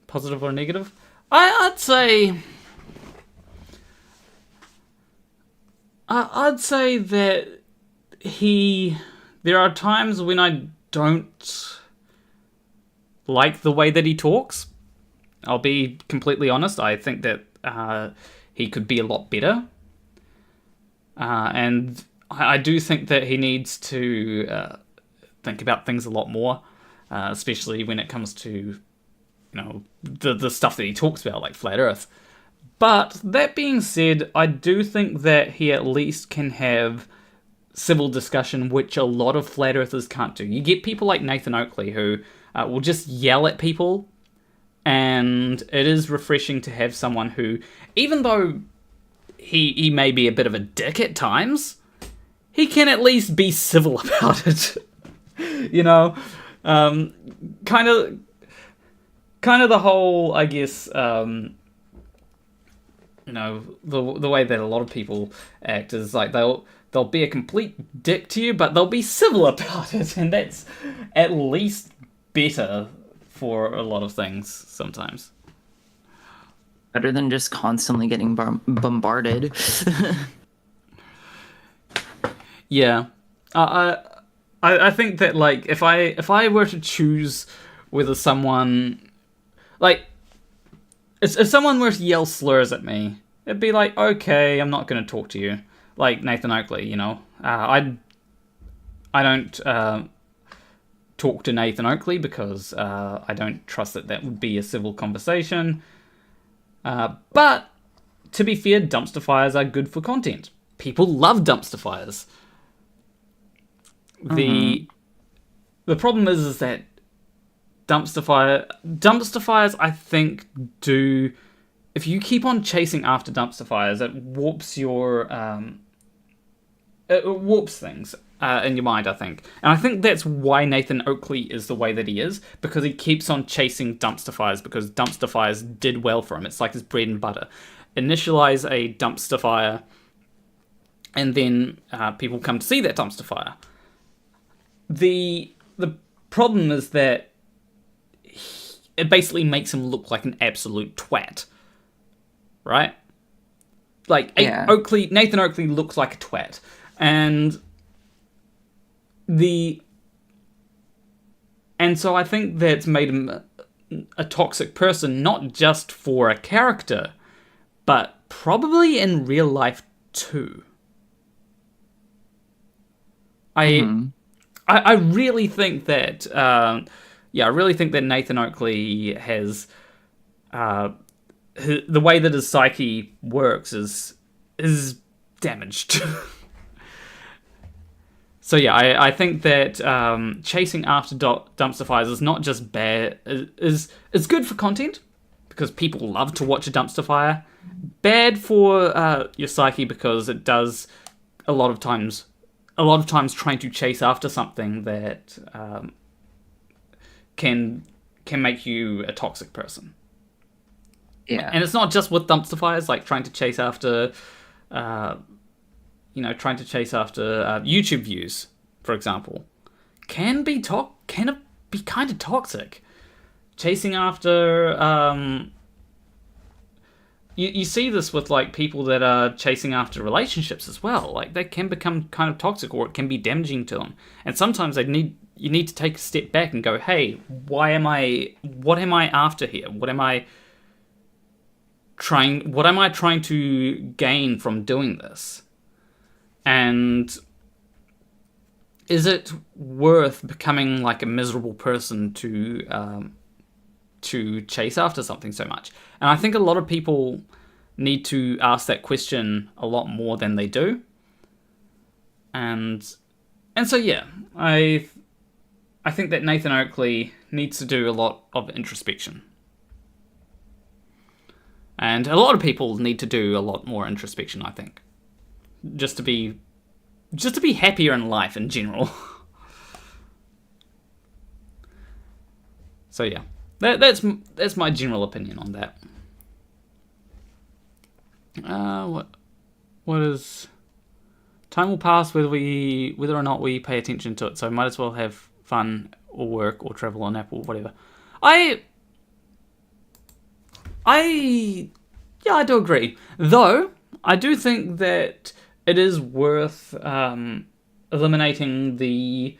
Positive or negative? I'd say that there are times when I don't like the way that he talks. I'll be completely honest. I think that he could be a lot better. And I do think that he needs to think about things a lot more, especially when it comes to, the stuff that he talks about, like Flat Earth. But that being said, I do think that he at least can have civil discussion, which a lot of Flat Earthers can't do. You get people like Nathan Oakley who will just yell at people, and it is refreshing to have someone who, even though he may be a bit of a dick at times, he can at least be civil about it. Kind of the whole, I guess, the way that a lot of people act is like they'll be a complete dick to you, but they'll be civil about it, and that's at least better for a lot of things sometimes. Better than just constantly getting bombarded. Yeah. I think that, like, if I were to choose whether someone, like, if someone were to yell slurs at me, it'd be like, okay, I'm not going to talk to you. Like Nathan Oakley, I don't talk to Nathan Oakley because I don't trust that would be a civil conversation. But to be fair, dumpster fires are good for content. People love dumpster fires. The problem is that dumpster fires, I think, do, if you keep on chasing after dumpster fires, it warps things in your mind, I think. And I think that's why Nathan Oakley is the way that he is, because he keeps on chasing dumpster fires, because dumpster fires did well for him. It's like his bread and butter. Initialize a dumpster fire, and then people come to see that dumpster fire. The problem is that it basically makes him look like an absolute twat, right? Like, yeah. Nathan Oakley looks like a twat, and so I think that's made him a toxic person, not just for a character, but probably in real life too. I really think that, I really think that Nathan Oakley has, the way that his psyche works is damaged. So yeah, I think that chasing after dumpster fires is not just bad, it's good for content, because people love to watch a dumpster fire. Bad for your psyche, because it does a lot of times trying to chase after something that can make you a toxic person. Yeah. And it's not just with dumpster fires, like trying to chase after YouTube views, for example, can be kind of toxic. Chasing after you see this with, like, people that are chasing after relationships as well. Like, they can become kind of toxic, or it can be damaging to them. And sometimes you need to take a step back and go, hey, what am I after here? What am I trying to gain from doing this? And is it worth becoming like a miserable person to to chase after something so much? And I think a lot of people need to ask that question a lot more than they do. And so yeah, I think that Nathan Oakley needs to do a lot of introspection. And a lot of people need to do a lot more introspection, I think. Just to be happier in life in general. So yeah, that's my general opinion on that. What is... Time will pass whether or not we pay attention to it, so might as well have fun or work or travel or nap or whatever. Yeah, I do agree. Though, I do think that it is worth eliminating the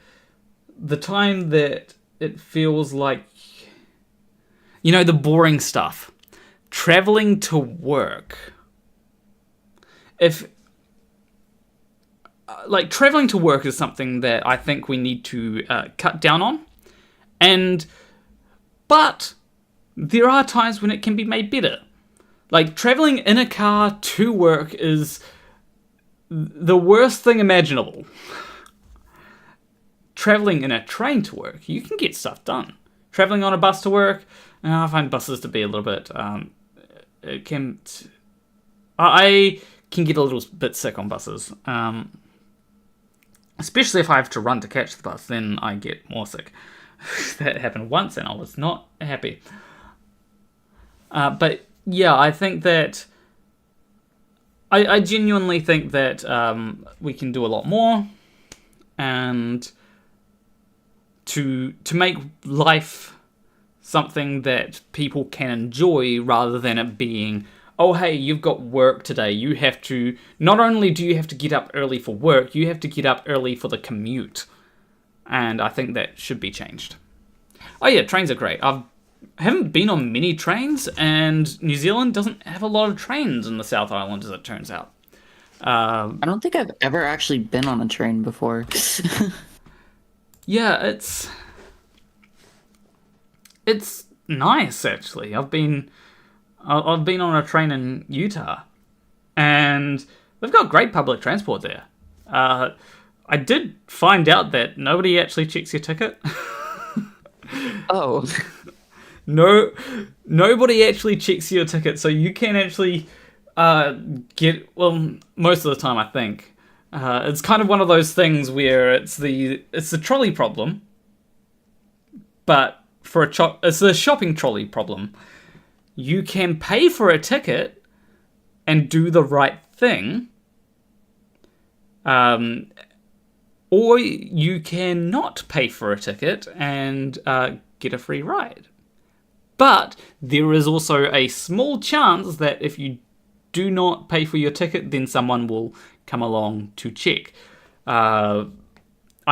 time that it feels like, the boring stuff. Traveling to work. Traveling to work is something that I think we need to cut down on. But there are times when it can be made better. Like, traveling in a car to work is the worst thing imaginable. Traveling in a train to work, you can get stuff done. Traveling on a bus to work, I find buses to be a little bit... I can get a little bit sick on buses. Especially if I have to run to catch the bus, then I get more sick. That happened once and I was not happy. But yeah, I think that... I genuinely think that we can do a lot more. And to make life something that people can enjoy rather than it being... oh, hey, you've got work today. You have to... Not only do you have to get up early for work, you have to get up early for the commute. And I think that should be changed. Oh yeah, trains are great. I haven't been on many trains, and New Zealand doesn't have a lot of trains in the South Island, as it turns out. I don't think I've ever actually been on a train before. Yeah, it's nice, actually. I've been on a train in Utah, and they've got great public transport there. I did find out that nobody actually checks your ticket. Oh. No, nobody actually checks your ticket, so you can actually most of the time, I think. It's kind of one of those things where it's the trolley problem, but it's the shopping trolley problem. You can pay for a ticket and do the right thing, or you can not pay for a ticket and get a free ride. But there is also a small chance that if you do not pay for your ticket, then someone will come along to check. I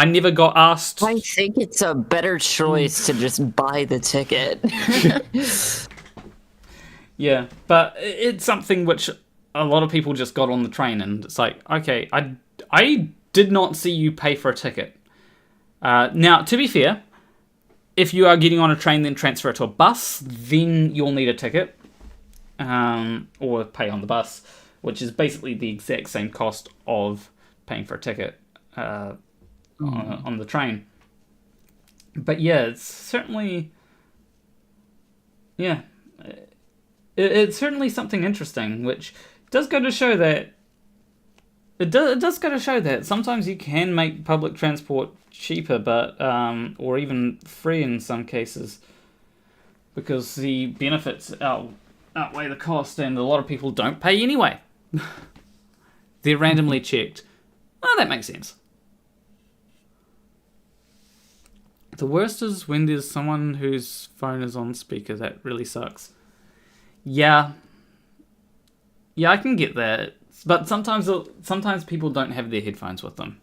never got asked... I think it's a better choice to just buy the ticket. Yeah, but it's something which a lot of people just got on the train, and it's like, okay, I did not see you pay for a ticket. Now, to be fair, if you are getting on a train, then transfer to a bus, then you'll need a ticket, or pay on the bus, which is basically the exact same cost of paying for a ticket on the train. But yeah, it's certainly... Yeah... It's certainly something interesting, which does go to show that... It does go to show that sometimes you can make public transport cheaper, but or even free in some cases, because the benefits outweigh the cost, and a lot of people don't pay anyway. They're randomly checked. Oh, that makes sense. The worst is when there's someone whose phone is on speaker. That really sucks. Yeah, I can get that, but sometimes people don't have their headphones with them.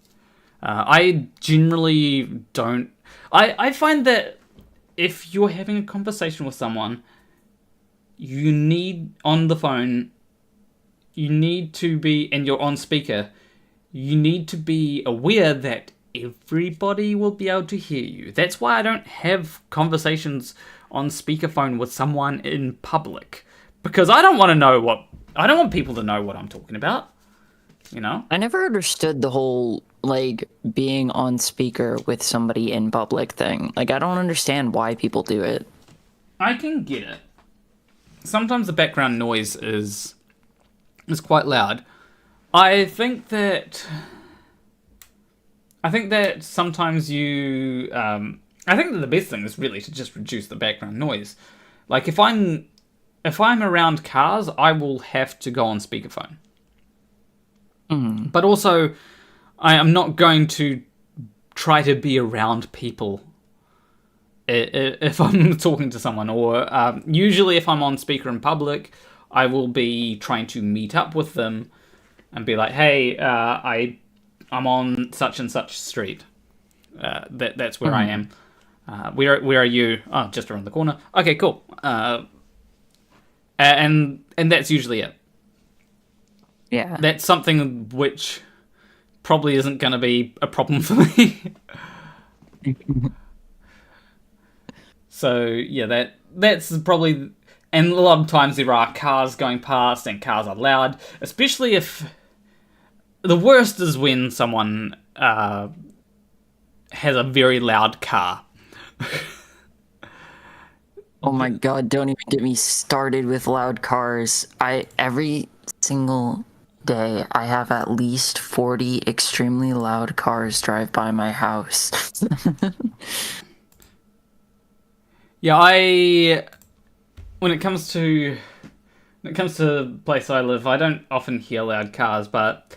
I generally don't. I find that if you're having a conversation with someone, you need on the phone, you need to be, and you're on speaker, you need to be aware that everybody will be able to hear you. That's why I don't have conversations on speakerphone with someone in public, because I don't want people to know what I'm talking about. You know? I never understood the whole, like, being on speaker with somebody in public thing. Like, I don't understand why people do it. I can get it. Sometimes the background noise is quite loud. I think that sometimes you... I think that the best thing is really to just reduce the background noise. Like, if I'm around cars, I will have to go on speakerphone. But also, I am not going to try to be around people if I'm talking to someone. Or usually if I'm on speaker in public, I will be trying to meet up with them and be like, hey, I'm on such and such street. That's where I am. Where are you? Oh, just around the corner. Okay, cool. And that's usually it. Yeah. That's something which probably isn't going to be a problem for me. So, yeah, that's probably... And a lot of times there are cars going past and cars are loud, especially if... The worst is when someone has a very loud car. Oh my god, don't even get me started with loud cars. Every single day, I have at least 40 extremely loud cars drive by my house. Yeah, when it comes to the place I live, I don't often hear loud cars, but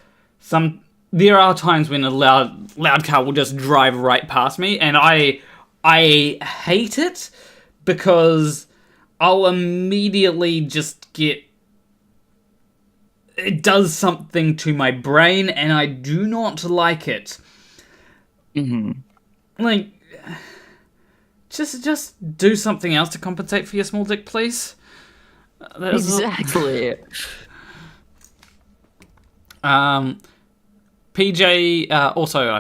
there are times when a loud car will just drive right past me, and I hate it because I'll immediately just get... It does something to my brain, and I do not like it. Like, just do something else to compensate for your small dick, please. Exactly. PJ, also, I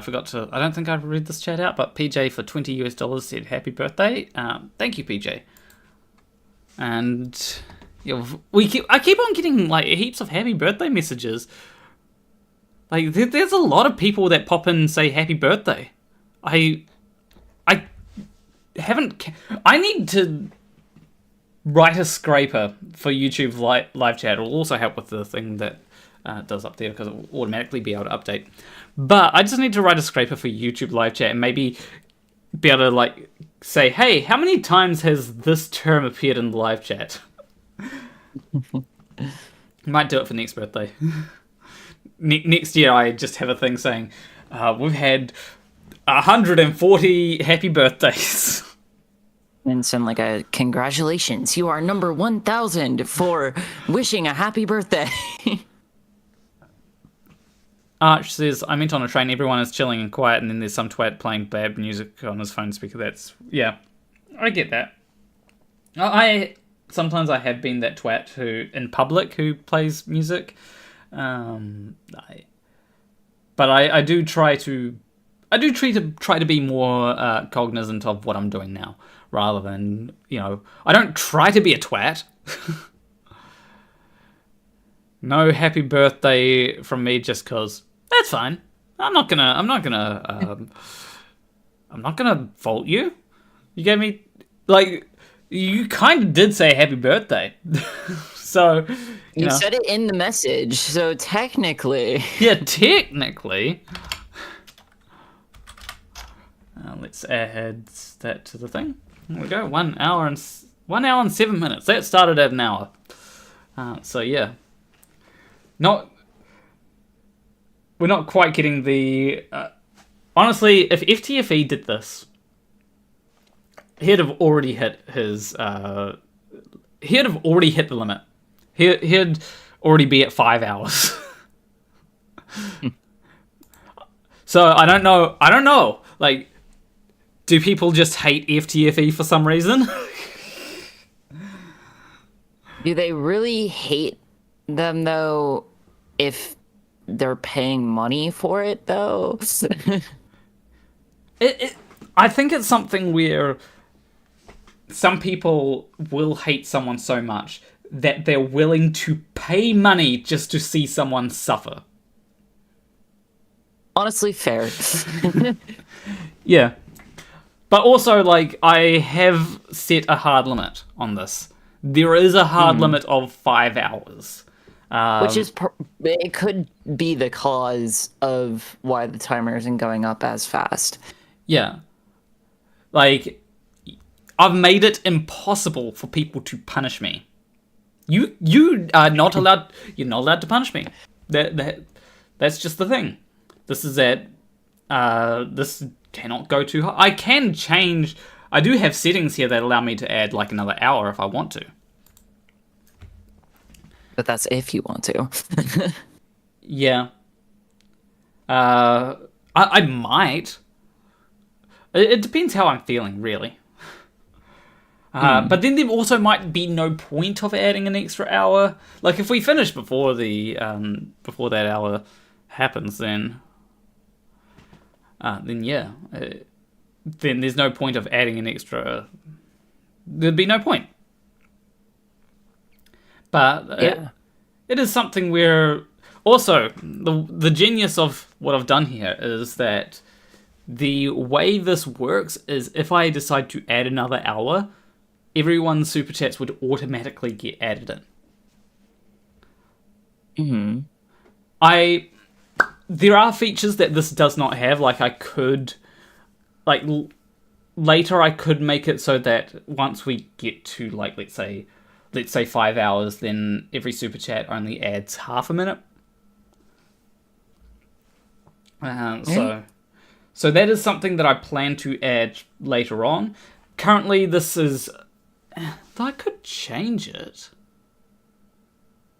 don't think I've read this chat out, but PJ for $20 said happy birthday. Thank you, PJ. And I keep on getting like heaps of happy birthday messages. Like, there's a lot of people that pop in and say happy birthday. I need to write a scraper for YouTube live chat. It'll also help with the thing that does up there, because it will automatically be able to update. But I just need to write a scraper for YouTube live chat and maybe be able to like say, hey, how many times has this term appeared in the live chat? Might do it for next birthday. Next year I just have a thing saying, we've had 140 happy birthdays. And send like a congratulations, you are number 1000 for wishing a happy birthday. Arch says, I meant on a train, everyone is chilling and quiet, and then there's some twat playing bad music on his phone speaker. Yeah, I get that. Sometimes I have been that twat who, in public, who plays music. But I do try to be more cognizant of what I'm doing now, rather than, I don't try to be a twat. No happy birthday from me just cause. That's fine. I'm not gonna fault you. You gave me, like, you kind of did say happy birthday. So, you said it in the message, so technically. Yeah, technically. Let's add that to the thing. There we go. 1 hour and 7 minutes. That started at an hour. So yeah. We're not quite getting the... honestly, if FTFE did this, he'd have already hit his... he'd have already hit the limit. He'd already be at 5 hours. So, I don't know. Like, do people just hate FTFE for some reason? Do they really hate them, though, if they're paying money for it, though? I think it's something where some people will hate someone so much that they're willing to pay money just to see someone suffer. Honestly, fair. Yeah. But also, like, I have set a hard limit on this. There is a hard limit of 5 hours. Which is, it could be the cause of why the timer isn't going up as fast. Yeah. Like, I've made it impossible for people to punish me. You are not allowed. You're not allowed to punish me. That's just the thing. This is it. This cannot go too high. I can change. I do have settings here that allow me to add like another hour if I want to. But that's if you want to. Yeah. I might. It depends how I'm feeling, really. But then there also might be no point of adding an extra hour. Like if we finish before before that hour happens, then yeah, then there's no point of adding an extra. There'd be no point. But it is something where also the genius of what I've done here is that the way this works is if I decide to add another hour, everyone's super chats would automatically get added in. There are features that this does not have. Like I could, later I could make it so that once we get to like let's say 5 hours, then every super chat only adds half a minute. So that is something that I plan to add later on. Currently, this is. I could change it.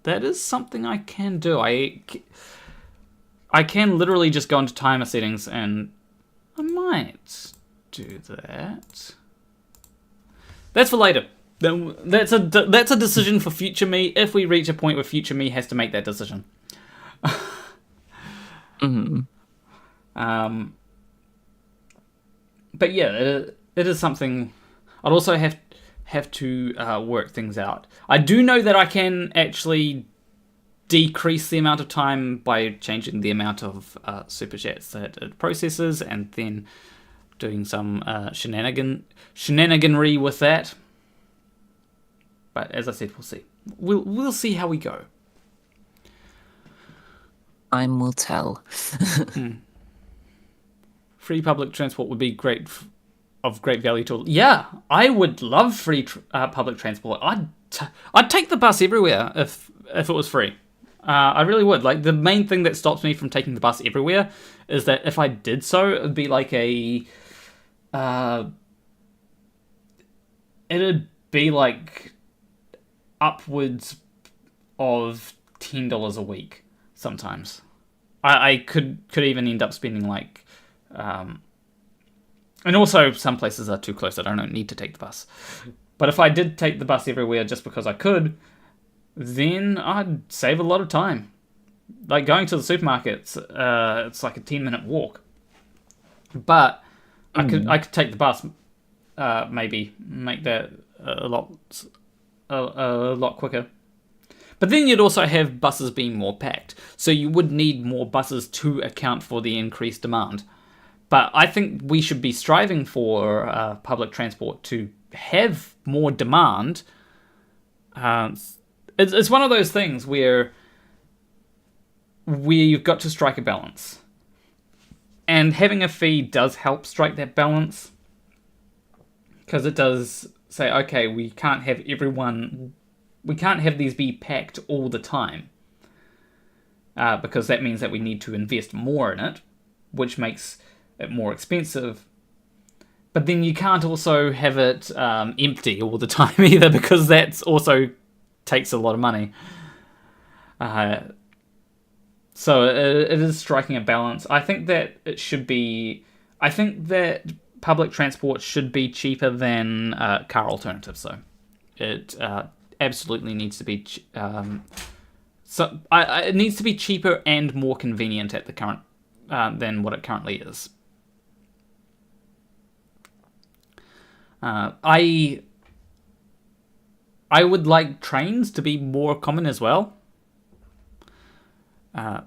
That is something I can do. I can literally just go into timer settings and I might do that. That's for later. That's a decision for future me. If we reach a point where future me has to make that decision. But yeah, it is something. I'd also have to work things out. I do know that I can actually decrease the amount of time by changing the amount of super chats that it processes, and then doing some shenaniganry with that. But as I said, we'll see. We'll see how we go. Time will tell. Free public transport would be of great value to all. Yeah, I would love free public transport. I'd take the bus everywhere if it was free. I really would. Like the main thing that stops me from taking the bus everywhere is that if I did so, it would be like it'd be like upwards of $10 a week sometimes. I could even end up spending like. And also, some places are too close. I don't need to take the bus. But if I did take the bus everywhere just because I could, then I'd save a lot of time. Like going to the supermarkets, it's like a 10-minute walk. But I could take the bus, maybe make that a lot quicker. But then you'd also have buses being more packed, so you would need more buses to account for the increased demand. But I think we should be striving for public transport to have more demand. It's one of those things where you've got to strike a balance. And having a fee does help strike that balance. Because it does say, okay, we can't have these be packed all the time. Because that means that we need to invest more in it, which makes it more expensive. But then you can't also have it empty all the time either, because that's also takes a lot of money. So it is striking a balance. I think that public transport should be cheaper than car alternatives, though. It absolutely needs to be. It needs to be cheaper and more convenient at the current than what it currently is. I I would like trains to be more common as well.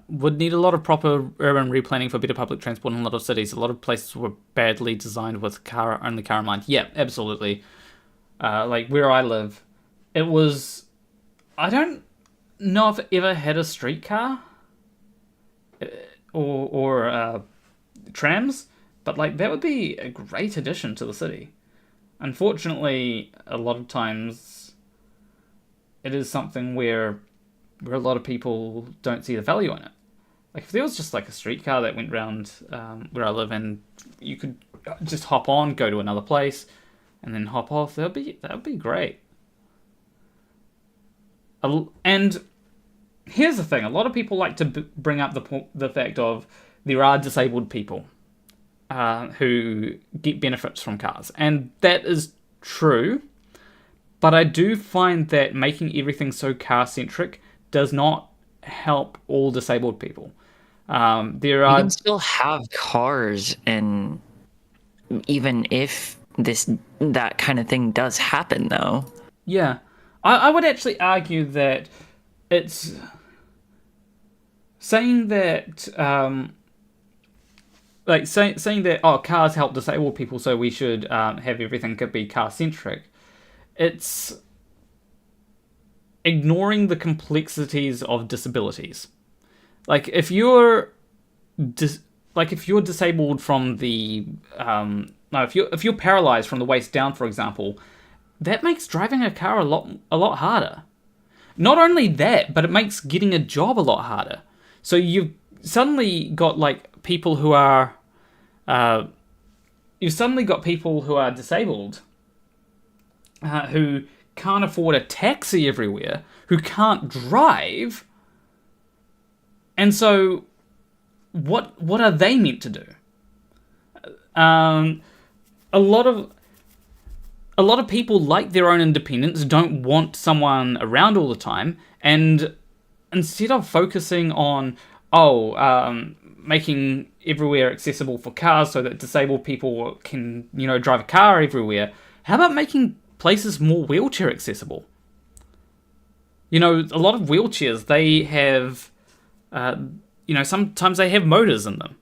Would need a lot of proper urban replanning for better public transport in a lot of cities. A lot of places were badly designed with only car in mind. Yeah, absolutely. Like where I live, it was... I don't know if it ever had a streetcar or trams, but like that would be a great addition to the city. Unfortunately, a lot of times it is something where a lot of people don't see the value in it. Like if there was just like a streetcar that went around where I live, and you could just hop on, go to another place, and then hop off, that would be great. And here's the thing: a lot of people like to bring up the fact of there are disabled people who get benefits from cars, and that is true. But I do find that making everything so car-centric does not help all disabled people. There are... You can still have cars, and even if that kind of thing does happen, though. Yeah. I would actually argue that it's saying that saying that cars help disabled people, so we should have everything could be car-centric. It's ignoring the complexities of disabilities. Like if you're disabled from the if you're paralyzed from the waist down, for example, that makes driving a car a lot harder. Not only that, but it makes getting a job a lot harder. So you've suddenly got like people who are disabled who can't afford a taxi everywhere, who can't drive, and so what are they meant to do? A lot of people like their own independence, don't want someone around all the time, and instead of focusing on making everywhere accessible for cars so that disabled people can drive a car everywhere, how about making places more wheelchair accessible? A lot of wheelchairs, they have sometimes they have motors in them.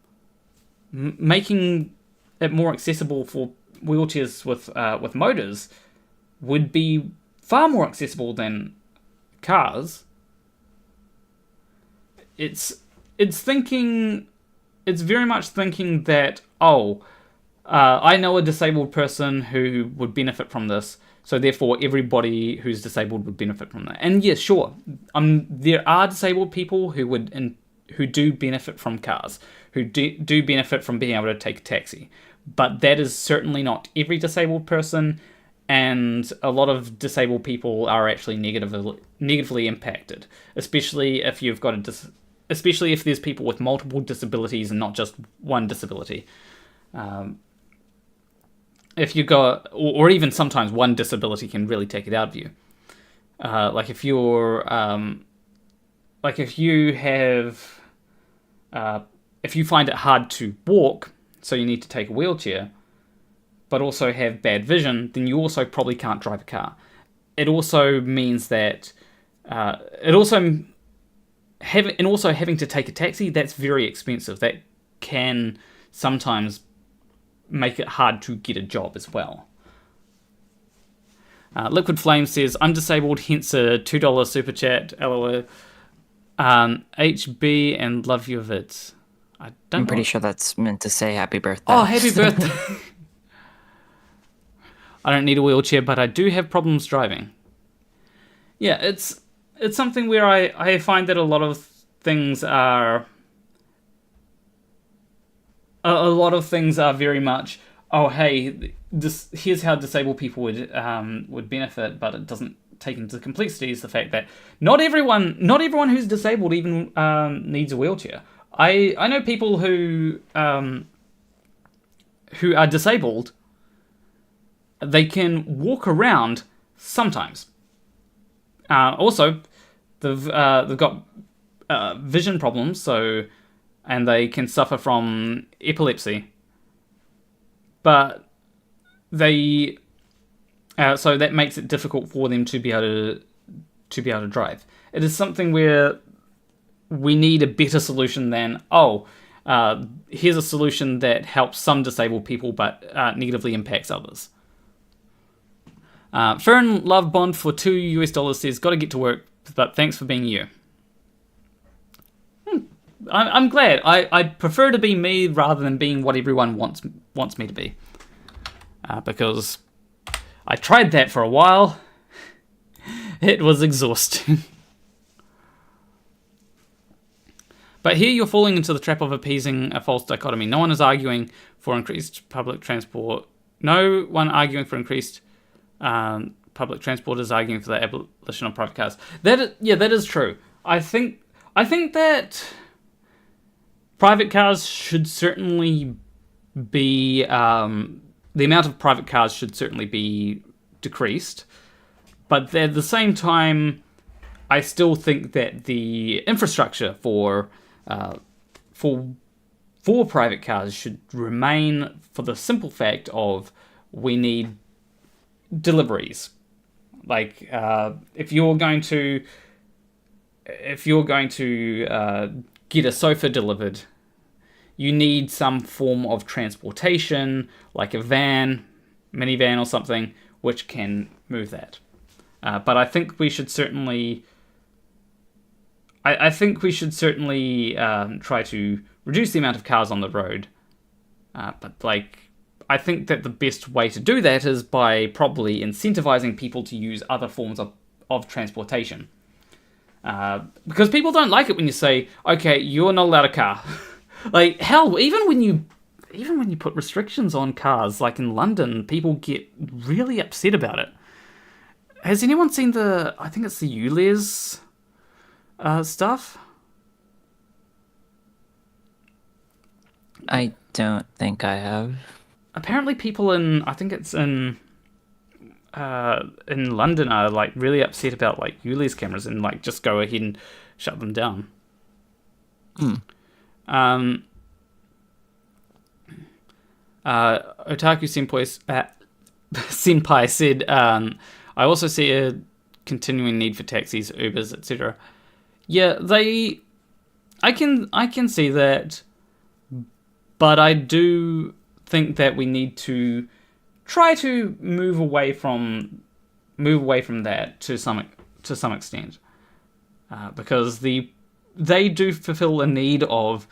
Making it more accessible for wheelchairs with motors would be far more accessible than cars. It's very much thinking that I know a disabled person who would benefit from this, so therefore everybody who's disabled would benefit from that. And yes, sure, there are disabled people who do benefit from cars, who do benefit from being able to take a taxi. But that is certainly not every disabled person, and a lot of disabled people are actually negatively impacted, especially if you've got especially if there's people with multiple disabilities and not just one disability. If you got, or even sometimes one disability can really take it out of you. If you find it hard to walk, so you need to take a wheelchair, but also have bad vision, then you also probably can't drive a car. It also means that having to take a taxi, that's very expensive. That can sometimes make it hard to get a job as well. Liquid Flame says, I'm disabled, hence a $2 super chat, LOL. HB and love your vids. I'm pretty sure that's meant to say happy birthday. Oh, happy birthday. I don't need a wheelchair, but I do have problems driving. Yeah, it's something where I find that a lot of things are very much, hey, here's how disabled people would benefit, but it doesn't take into the complexities the fact that not everyone who's disabled even needs a wheelchair. I know people who are disabled. They can walk around sometimes. Also, they've got vision problems, and they can suffer from epilepsy. But they So that makes it difficult for them to be able to drive. It is something where we need a better solution than, here's a solution that helps some disabled people but negatively impacts others. Fern Love Bond for $2 says, "Gotta get to work, but thanks for being you." I'm glad. I prefer to be me rather than being what everyone wants me to be. Because I tried that for a while. It was exhausting. But here you're falling into the trap of appeasing a false dichotomy. No one is arguing for increased public transport. No one arguing for increased public transport is arguing for the abolition of private cars. That is true. I think that private cars should certainly be the amount of private cars should certainly be decreased, but at the same time, I still think that the infrastructure for private cars should remain, for the simple fact of we need deliveries. Like if you're going to get a sofa delivered, you need some form of transportation, like a van, minivan or something, which can move that. But I think we should certainly try to reduce the amount of cars on the road. But I think that the best way to do that is by probably incentivizing people to use other forms of transportation. Because people don't like it when you say, okay, you're not allowed a car. Like, hell, even when you put restrictions on cars, like in London, people get really upset about it. Has anyone seen I think it's the ULEZ stuff? I don't think I have. Apparently people I think it's in London are like really upset about like ULEZ cameras and like just go ahead and shut them down. Otaku Senpai said, I also see a continuing need for taxis, Ubers, etc. Yeah, I can see that, but I do think that we need to try to move away from that to some extent, because they do fulfill a need of,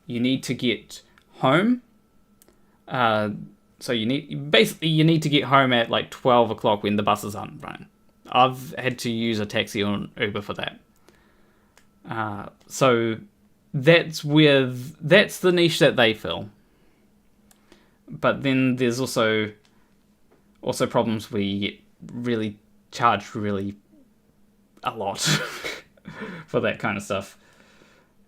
you need to get home. So you need to get home at like 12 o'clock when the buses aren't running. I've had to use a taxi or an Uber for that. So that's the niche that they fill. But then there's also problems where you get really charged really a lot for that kind of stuff.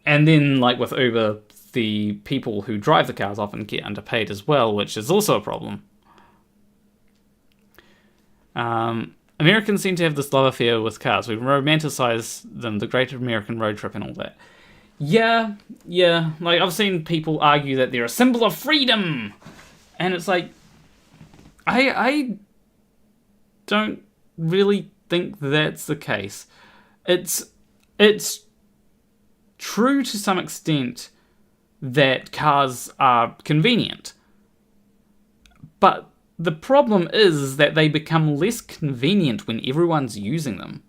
And then like with Uber, the people who drive the cars often get underpaid as well, which is also a problem. Americans seem to have this love affair with cars. We romanticize them, the Great American Road Trip and all that. Yeah. Like, I've seen people argue that they're a symbol of freedom. And it's like, I don't really think that's the case. It's true to some extent that cars are convenient. But the problem is that they become less convenient when everyone's using them.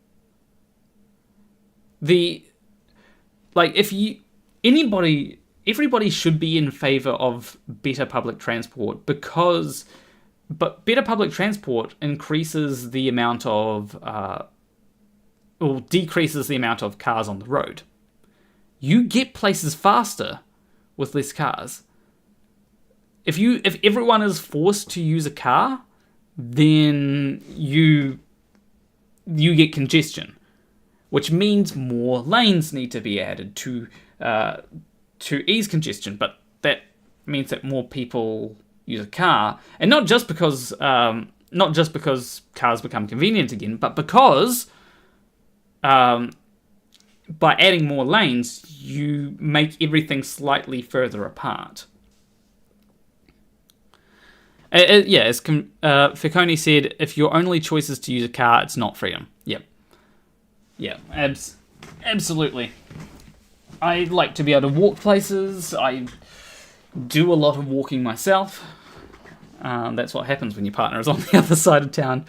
Everybody should be in favor of better public transport, but better public transport increases the amount of, or decreases the amount of cars on the road. You get places faster with less cars. If everyone is forced to use a car, then you get congestion, which means more lanes need to be added to ease congestion. But that means that more people use a car, and not just because cars become convenient again, but because by adding more lanes, you make everything slightly further apart. Yeah, as Ficoni said, if your only choice is to use a car, it's not freedom. Yep. Yeah, absolutely. I like to be able to walk places. I do a lot of walking myself. That's what happens when your partner is on the other side of town.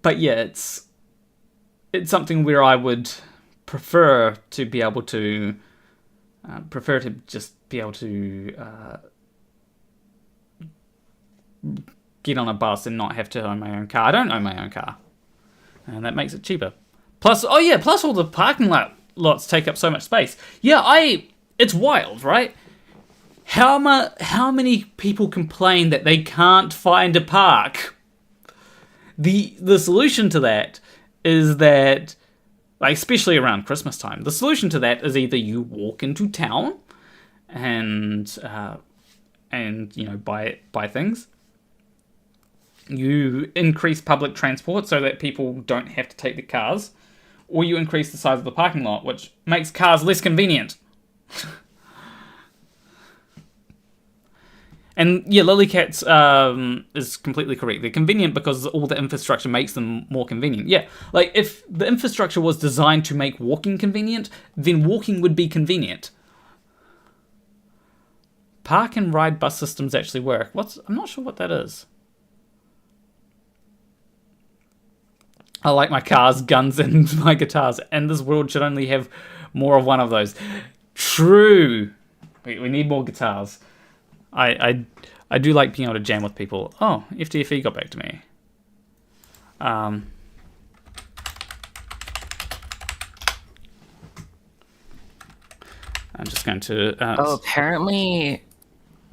But yeah, it's something where I would prefer to be able to just be able to get on a bus and not have to own my own car. I don't own my own car, and that makes it cheaper. Plus all the parking lots take up so much space. Yeah, it's wild, right? How many people complain that they can't find a park? The solution to that is that, like, especially around Christmas time, the solution to that is either you walk into town and buy things. You increase public transport so that people don't have to take the cars, or you increase the size of the parking lot, which makes cars less convenient. And yeah, Lilycats is completely correct. They're convenient because all the infrastructure makes them more convenient. Yeah, like if the infrastructure was designed to make walking convenient, then walking would be convenient. Park and ride bus systems actually work. I'm not sure what that is. I like my cars, guns, and my guitars, and this world should only have more of one of those. True. We need more guitars. I do like being able to jam with people. Oh, FTFE got back to me. I'm just going to... apparently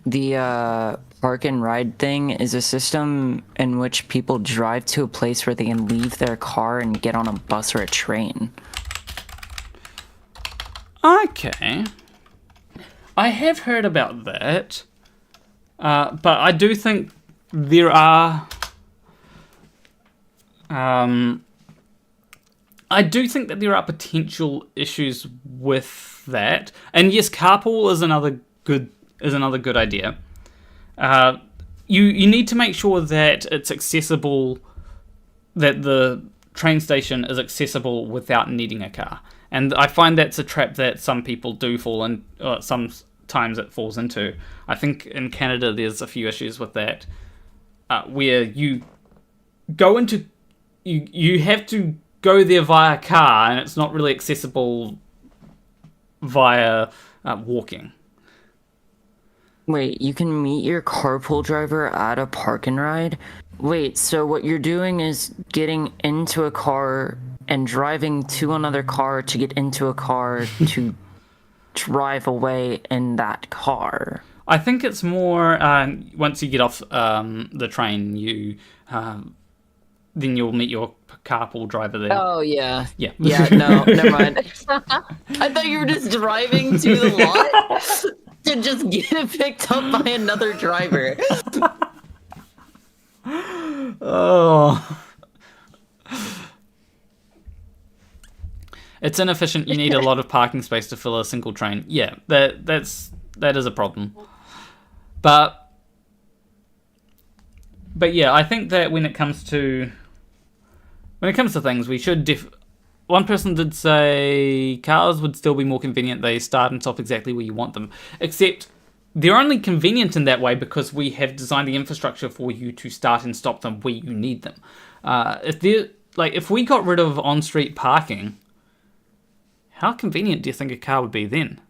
the park and ride thing is a system in which people drive to a place where they can leave their car and get on a bus or a train. Okay. I have heard about that. But I do think there are... I do think that there are potential issues with that. And yes, carpool is another good idea. You need to make sure that it's accessible, that the train station is accessible without needing a car. And I find that's a trap that some people do fall in, sometimes it falls into. I think in Canada there's a few issues with that, where you go into... You have to go there via car, and it's not really accessible via walking. Wait, you can meet your carpool driver at a park and ride? Wait, so what you're doing is getting into a car and driving to another car to get into a car to drive away in that car? I think it's more once you get off the train, then you'll meet your carpool driver there. Oh, yeah. Yeah. Yeah, no, never mind. I thought you were just driving to the lot to just get picked up by another driver. Oh. It's inefficient. You need a lot of parking space to fill a single train. Yeah, that is a problem. But yeah, I think that when it comes to things, we should one person did say cars would still be more convenient. They start and stop exactly where you want them. Except they're only convenient in that way because we have designed the infrastructure for you to start and stop them where you need them. If we got rid of on-street parking, how convenient do you think a car would be then?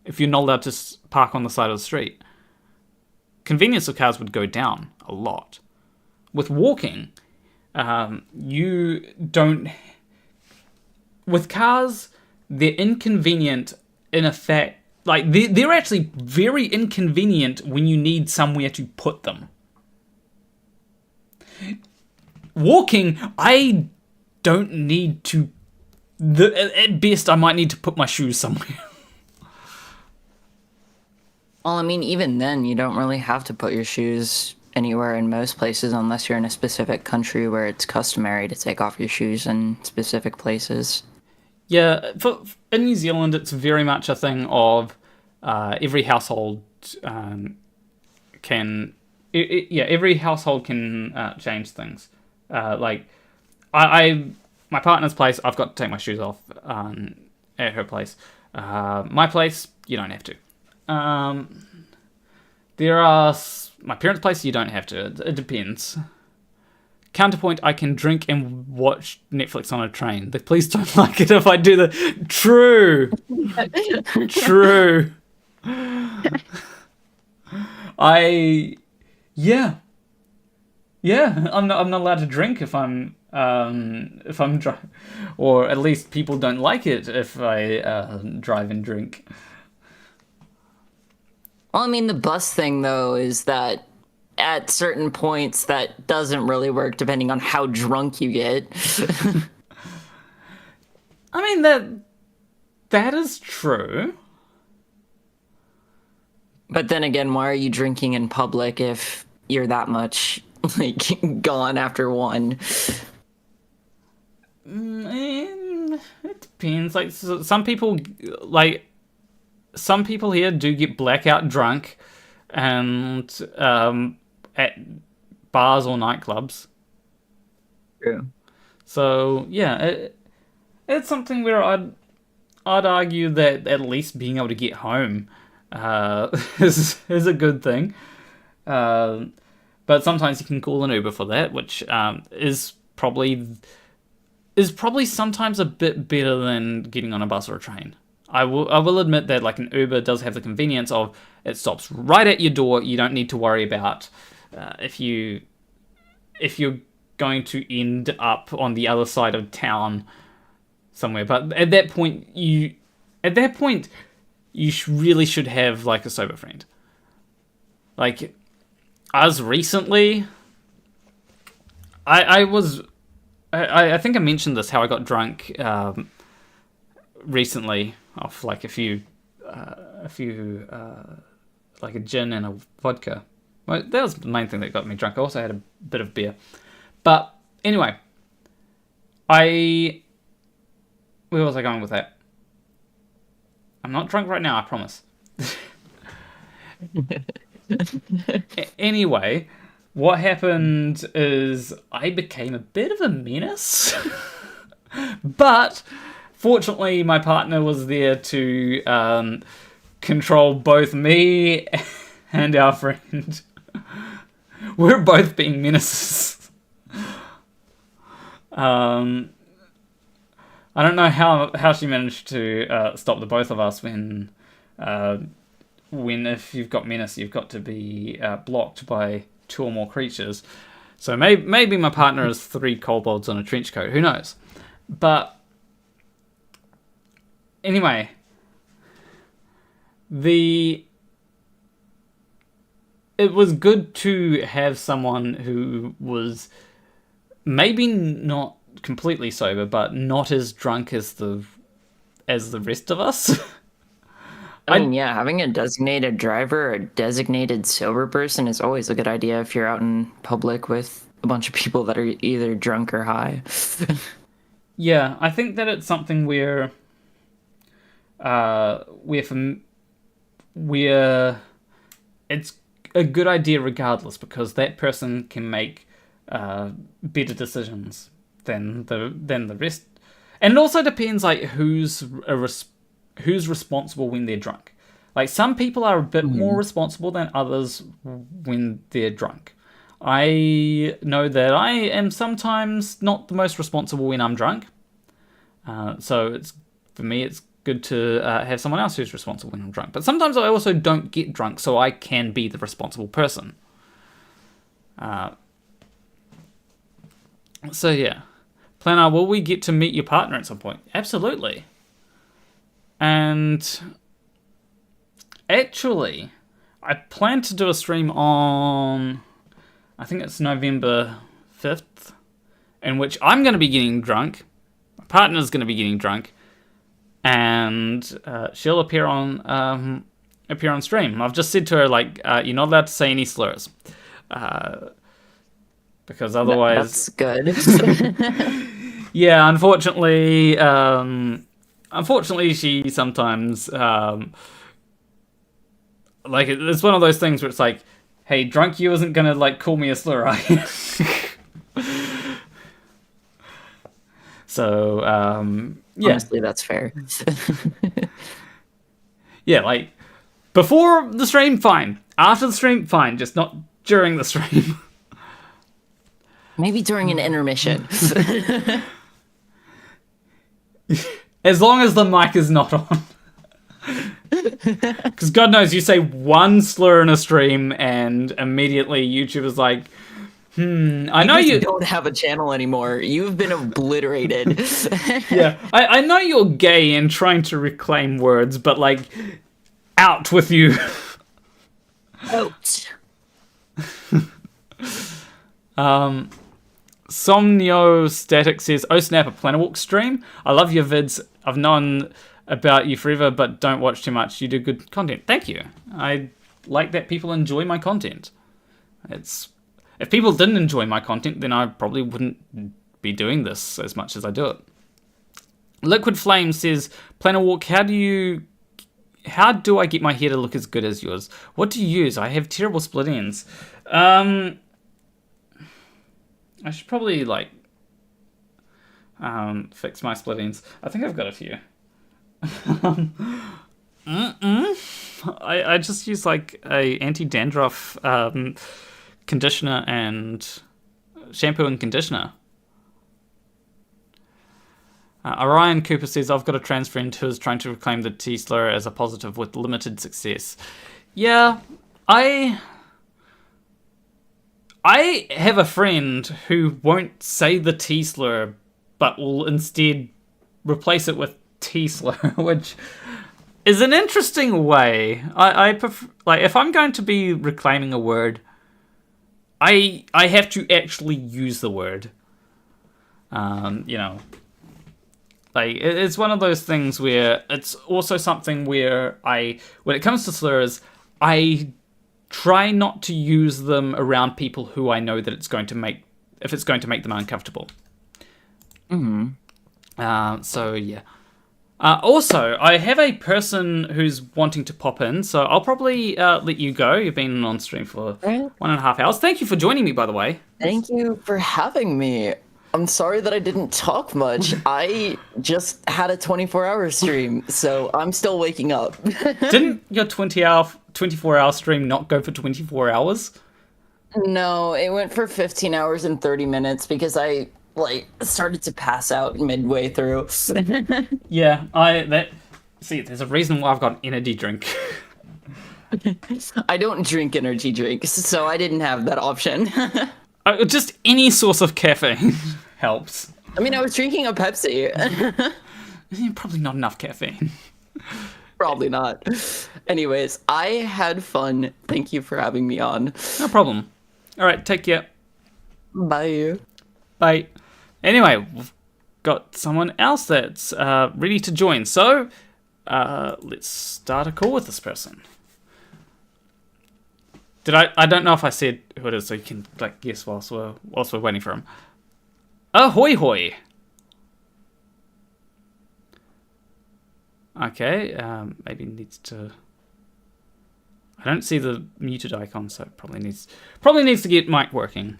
If you're not allowed to park on the side of the street, convenience of cars would go down a lot. With walking, you don't... With cars, they're inconvenient in effect. Like, they're actually very inconvenient when you need somewhere to put them. Walking, I don't need to... At best, I might need to put my shoes somewhere. Well, I mean, even then, you don't really have to put your shoes anywhere in most places unless you're in a specific country where it's customary to take off your shoes in specific places. Yeah, in New Zealand, it's very much a thing of every household every household can change things. Like, my partner's place, I've got to take my shoes off at her place. My place, you don't have to. My parents' place, you don't have to. It depends. Counterpoint, I can drink and watch Netflix on a train. The police don't like it if I do the... True! True. I'm not allowed to drink if I'm driving, or at least people don't like it if I drive and drink. Well, I mean, the bus thing, though, is that at certain points that doesn't really work depending on how drunk you get. I mean, that is true. But then again, why are you drinking in public if you're that much, like, gone after one? It depends. Like, some people here do get blackout drunk and at bars or nightclubs. True. So yeah, it's something where I'd argue that at least being able to get home is a good thing. But sometimes you can call an Uber for that, which is probably sometimes a bit better than getting on a bus or a train. I will admit that, like, an Uber does have the convenience of it stops right at your door. You don't need to worry about if you're going to end up on the other side of town somewhere. But at that point, you really should have, like, a sober friend. Like, as recently, I think I mentioned this, how I got drunk recently off, like, a few like a gin and a vodka. Well, that was the main thing that got me drunk. I also had a bit of beer. But anyway, where was I going with that? I'm not drunk right now, I promise. Anyway, what happened is I became a bit of a menace. But fortunately, my partner was there to control both me and our friend. We're both being menaces. I don't know how she managed to stop the both of us when if you've got menace, you've got to be blocked by 2 or more creatures. So maybe my partner is 3 kobolds on a trench coat. Who knows? But anyway, it was good to have someone who was maybe not completely sober, but not as drunk as the rest of us. I mean, yeah, having a designated driver or a designated sober person is always a good idea if you're out in public with a bunch of people that are either drunk or high. Yeah, I think that it's something where it's a good idea regardless, because that person can make better decisions than the rest, and it also depends, like, who's responsible when they're drunk. Like, some people are a bit more responsible than others when they're drunk. I know that I am sometimes not the most responsible when I'm drunk. So for me, it's good to have someone else who's responsible when I'm drunk. But sometimes I also don't get drunk, so I can be the responsible person. So yeah. Planner, will we get to meet your partner at some point? Absolutely. And actually, I plan to do a stream on, I think it's November 5th, in which I'm going to be getting drunk, my partner's going to be getting drunk, and she'll appear on stream. I've just said to her, like, you're not allowed to say any slurs, because otherwise... That's good. Yeah, unfortunately, she sometimes like, it's one of those things where it's like, hey, drunk you isn't gonna, like, call me a slur, are you? So, yeah. Honestly, that's fair. Yeah, like, before the stream, fine. After the stream, fine. Just not during the stream. Maybe during an intermission. As long as the mic is not on. Because God knows, you say one slur in a stream and immediately YouTube is like, I know you don't have a channel anymore. You've been obliterated. Yeah, I know you're gay and trying to reclaim words, but, like, out with you. Out. Somnio Static says, "Oh snap, a Planet Walk stream. I love your vids. I've known about you forever, but don't watch too much. You do good content." Thank you. I like that people enjoy my content. If people didn't enjoy my content, then I probably wouldn't be doing this as much as I do it. Liquid Flame says, "Planet Walk, how do I get my hair to look as good as yours? What do you use? I have terrible split ends." I should probably, like, fix my split ends. I think I've got a few. I just use, like, a anti-dandruff conditioner and shampoo and conditioner. Orion Cooper says, "I've got a trans friend who is trying to reclaim the T-slur as a positive with limited success." Yeah, I have a friend who won't say the T-slur, but will instead replace it with T-slur, which is an interesting way. I prefer, like, if I'm going to be reclaiming a word, I have to actually use the word. You know, like, it's one of those things where it's also something where when it comes to slurs, I try not to use them around people who I know that it's going to make them uncomfortable. So yeah. Also, I have a person who's wanting to pop in, so I'll probably let you go. You've been on stream for 1.5 hours. Thank you for joining me, by the way. Thank you for having me. I'm sorry that I didn't talk much. I just had a 24-hour stream, so I'm still waking up. Didn't your 24-hour stream not go for 24 hours? No, it went for 15 hours and 30 minutes because I, like, started to pass out midway through. Yeah, there's a reason why I've got an energy drink. I don't drink energy drinks, so I didn't have that option. Just any source of caffeine helps. I mean, I was drinking a Pepsi. Probably not enough caffeine. Probably not. Anyways, I had fun. Thank you for having me on. No problem. All right, take care. Bye. Bye. Anyway, we've got someone else that's ready to join. So, let's start a call with this person. I don't know if I said who it is, so you can, like, guess whilst we're waiting for him. Ahoy hoy. Okay, maybe needs to. I don't see the muted icon, so it probably needs to get mic working.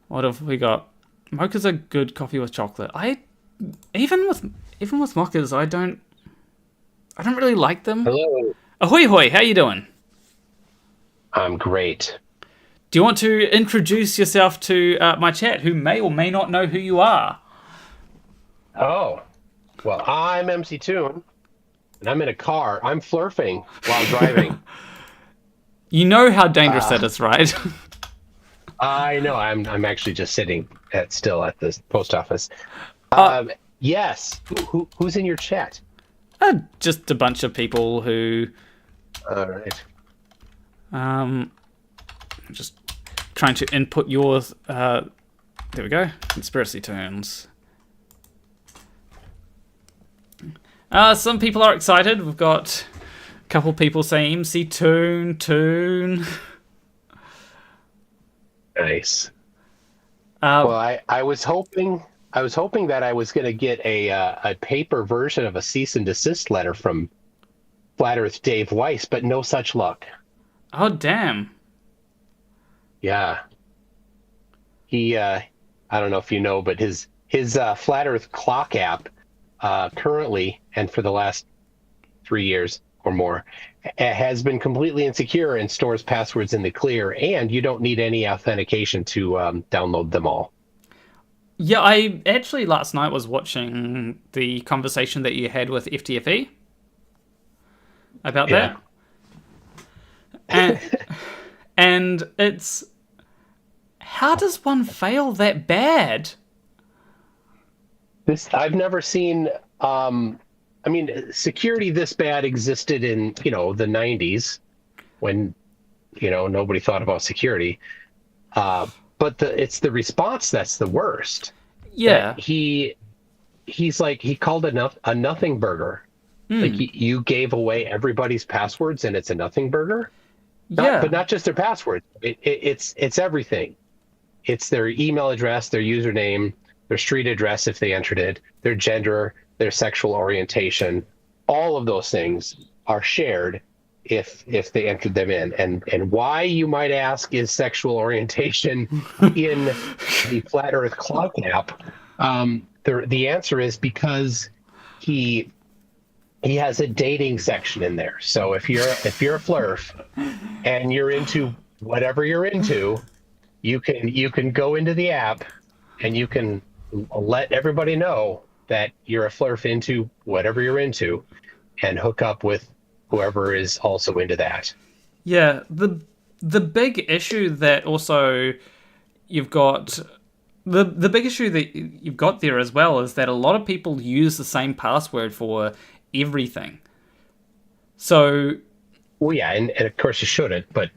What have we got? Mocha's a good coffee with chocolate. Even with mochas, I don't really like them. Hello. Ahoy hoy, how you doing? I'm great. Do you want to introduce yourself to my chat, who may or may not know who you are? Oh, well, I'm MCToon, and I'm in a car. I'm flurfing while driving. You know how dangerous that is, right? I know. I'm actually just sitting still at the post office. Yes. Who's in your chat? Just a bunch of people who. All right. Just trying to input yours. There we go. Conspiracy tunes. Some people are excited. We've got a couple people saying MCToon. Nice. Well, I was hoping that I was going to get a paper version of a cease and desist letter from Flat Earth Dave Weiss, but no such luck. Oh, damn. Yeah. He, I don't know if you know, but his Flat Earth Clock app currently, and for the last 3 years or more, has been completely insecure and stores passwords in the clear, and you don't need any authentication to download them all. Yeah, I actually last night was watching the conversation that you had with FTFE about that. And it's... How does one fail that bad? I've never seen... I mean, security this bad existed in, the 90s when, nobody thought about security. But it's the response that's the worst. Yeah. That he's like, he called it a nothing burger. Like, you gave away everybody's passwords and it's a nothing burger? But not just their passwords. It's everything. It's their email address, their username, their street address if they entered it, their gender, their sexual orientation. All of those things are shared if they entered them in. And why, you might ask, is sexual orientation in the Flat Earth Clock app? The answer is because he has a dating section in there. So if you're a flirf and you're into whatever you're into, you can go into the app and you can let everybody know that you're a flirf into whatever you're into and hook up with whoever is also into that. Yeah, the big issue that also you've got... The big issue that you've got there as well is that a lot of people use the same password for everything. So... Well, yeah, and of course you shouldn't, but...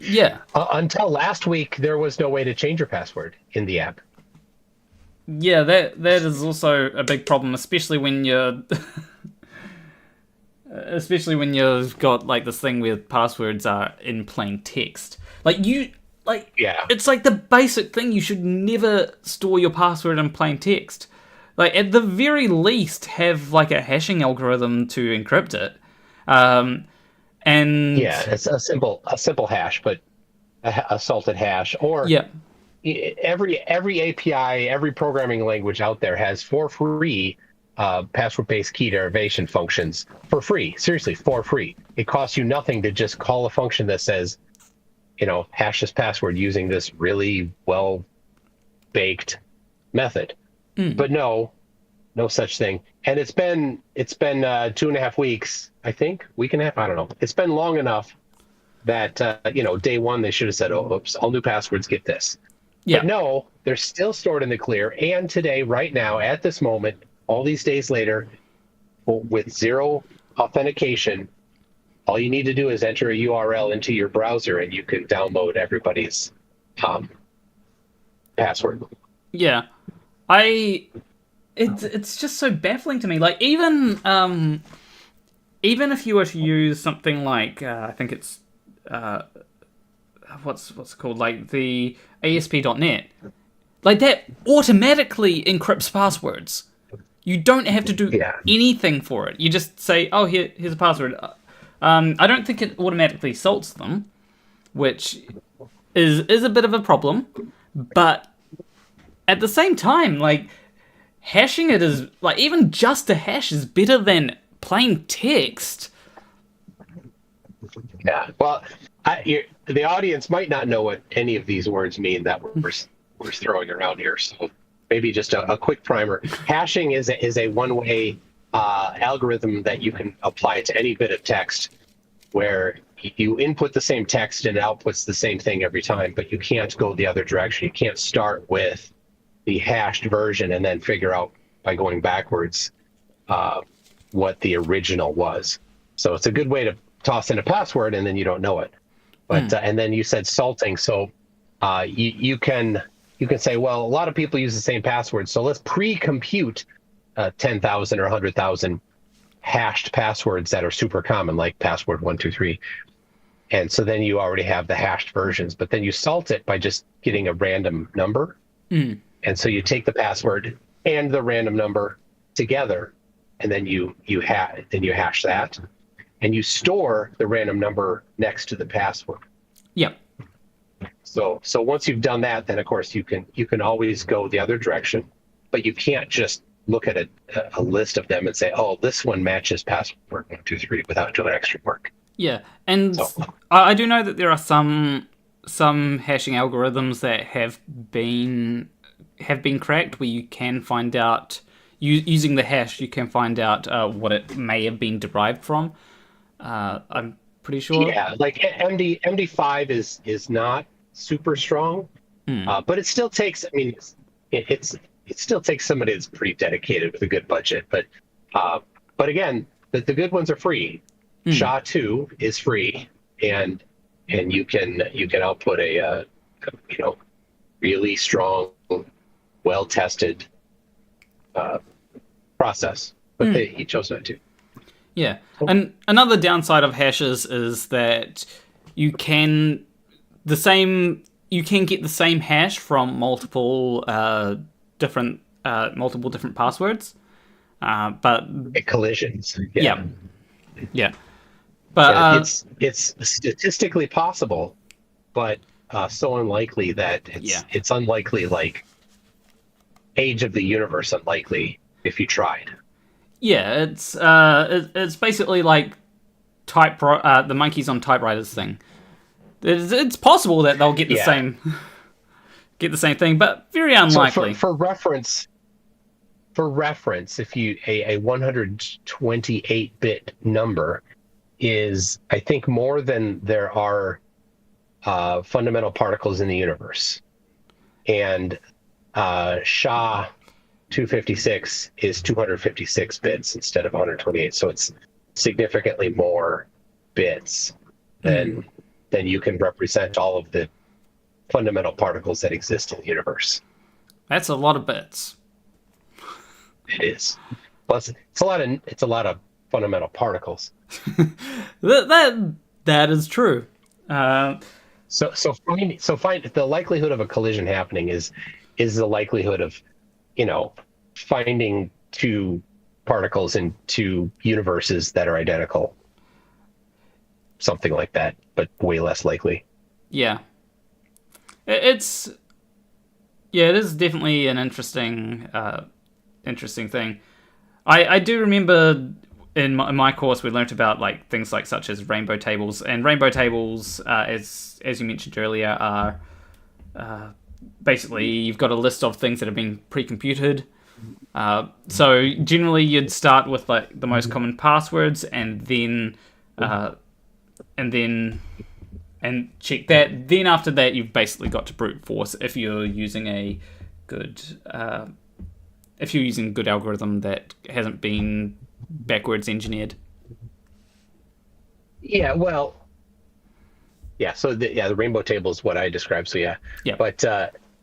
Yeah. Until last week, there was no way to change your password in the app. Yeah, that is also a big problem, especially when you're... especially when you've got, like, this thing where passwords are in plain text. Yeah. It's like the basic thing. You should never store your password in plain text. Like, at the very least, have, like, a hashing algorithm to encrypt it. And... Yeah, it's a simple hash, but a salted hash. Or... Yeah. Every API, every programming language out there has for free password-based key derivation functions for free. Seriously, for free. It costs you nothing to just call a function that says, hash this password using this really well-baked method. But no such thing. And it's been 2.5 weeks, I think, week and a half. I don't know. It's been long enough that day one they should have said, "Oh, oops, all new passwords get this." Yeah. But no, they're still stored in the clear. And today, right now, at this moment, all these days later, with zero authentication, all you need to do is enter a URL into your browser and you can download everybody's password. Yeah. It's just so baffling to me. Like, even if you were to use something like, I think it's... what's it called, like the ASP.NET, like that automatically encrypts passwords. You don't have to do anything for it. You just say, "Oh, here's a password." I don't think it automatically salts them, which is a bit of a problem. But at the same time, like, hashing it is, like, even just a hash is better than plain text. Yeah. Well, the audience might not know what any of these words mean that we're throwing around here, so maybe just a quick primer. Hashing is a one-way algorithm that you can apply to any bit of text, where you input the same text and it outputs the same thing every time, but you can't go the other direction. You can't start with the hashed version and then figure out by going backwards what the original was. So it's a good way to toss in a password and then you don't know it. But and then you said salting, so you can say, well, a lot of people use the same password, so let's pre-compute 10,000 or 100,000 hashed passwords that are super common, like password 123. And so then you already have the hashed versions, but then you salt it by just getting a random number. And so you take the password and the random number together, and then you hash that, and you store the random number next to the password. Yep. So once you've done that, then of course you can always go the other direction, but you can't just look at a list of them and say, oh, this one matches password 123 without doing extra work. Yeah, and I do know that there are some hashing algorithms that have been cracked where you can find out using the hash you can find out what it may have been derived from. I'm pretty sure. Yeah, like MD5 is not super strong, but it still takes. I mean, it still takes somebody that's pretty dedicated with a good budget. But again, the good ones are free. SHA-2 is free, and you can output a really strong, well tested process. But he chose not to. Yeah, and another downside of hashes is that you can get the same hash from multiple different passwords, but it collisions. Yeah. But it's statistically possible, but so unlikely that it's unlikely, like age of the universe unlikely if you tried. Yeah, it's basically like the monkeys on typewriters thing. It's possible that they'll get the same thing, but very unlikely. So for reference, if you a 128-bit number is, I think, more than there are fundamental particles in the universe, and SHA-256 is 256 bits instead of 128, so it's significantly more bits than you can represent all of the fundamental particles that exist in the universe. That's a lot of bits. It is. Plus, it's a lot of fundamental particles. that is true. So find the likelihood of a collision happening is the likelihood of, finding two particles in two universes that are identical. Something like that, but way less likely. Yeah. It is definitely an interesting thing. I do remember in my course we learnt about like things like such as rainbow tables, and rainbow tables, as you mentioned earlier, are basically you've got a list of things that have been pre-computed. So generally you'd start with like the most common passwords and then check that. Then after that you've basically got to brute force if you're using a good algorithm that hasn't been backwards engineered. Yeah, well, yeah. So the rainbow table is what I described. So yeah. But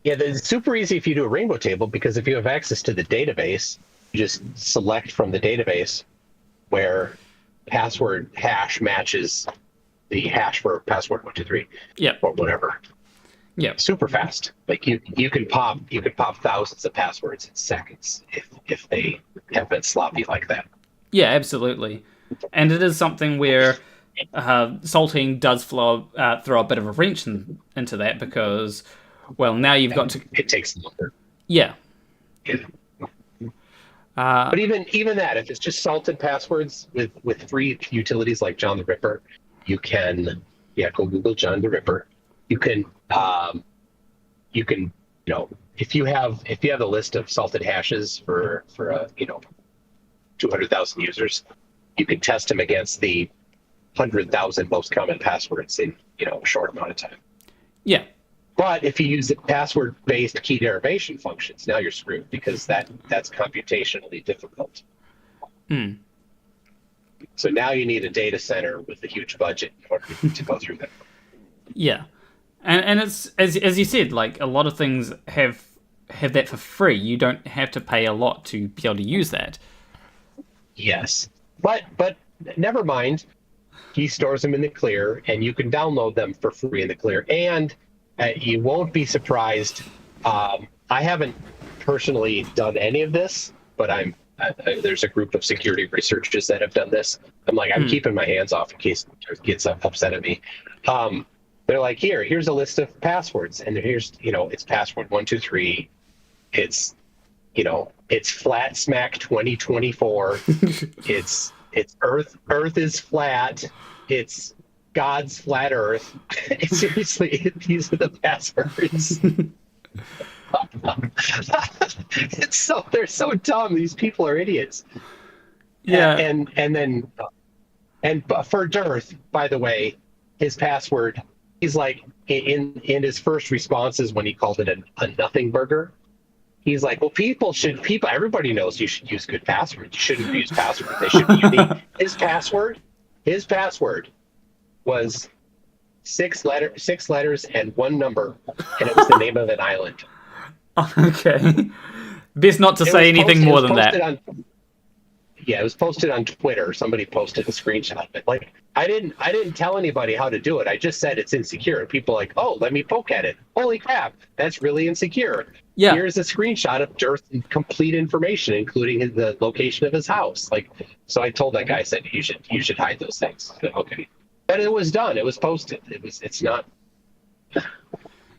it's super easy if you do a rainbow table, because if you have access to the database, you just select from the database where password hash matches the hash for password 123. Yeah. Or whatever. Yeah. Super fast. Like you can pop thousands of passwords in seconds if they have been sloppy like that. Yeah, absolutely. And it is something where salting does throw a bit of a wrench into that, because, well, now you've got to... It takes longer. Yeah. But even that, if it's just salted passwords with free utilities like John the Ripper, you can go Google John the Ripper. You can if you have a list of salted hashes for 200,000 users, you can test them against the 100,000 most common passwords in a short amount of time. Yeah. But if you use the password-based key derivation functions, now you're screwed, because that's computationally difficult. So now you need a data center with a huge budget in order to go through that. Yeah. And it's, as you said, like, a lot of things have that for free. You don't have to pay a lot to be able to use that. Yes. But never mind. He stores them in the clear, and you can download them for free in the clear. And you won't be surprised. I haven't personally done any of this, but I'm there's a group of security researchers that have done this. I'm like, I'm keeping my hands off in case it gets upset at me. They're like, here's a list of passwords, and here's, it's password 123. It's, it's flat smack 2024. it's Earth is flat. It's God's flat Earth. Seriously, these are the passwords. They're so dumb. These people are idiots. Yeah. And for Dearth, by the way, his password, he's like, in his first responses when he called it a nothing burger, he's like, well, everybody knows you should use good passwords. You shouldn't use passwords. They should be unique. His password was six letters and one number, and it was the name of an island. Okay. Best not to say anything more than that. It was posted on Twitter. Somebody posted a screenshot of it. Like, I didn't tell anybody how to do it. I just said it's insecure. And people are like, oh, let me poke at it. Holy crap, that's really insecure. Yeah. Here's a screenshot of Dearth's complete information, including the location of his house. Like, so I told that guy, I said, you should hide those things. Said, okay. But it was done. It was posted. It's not.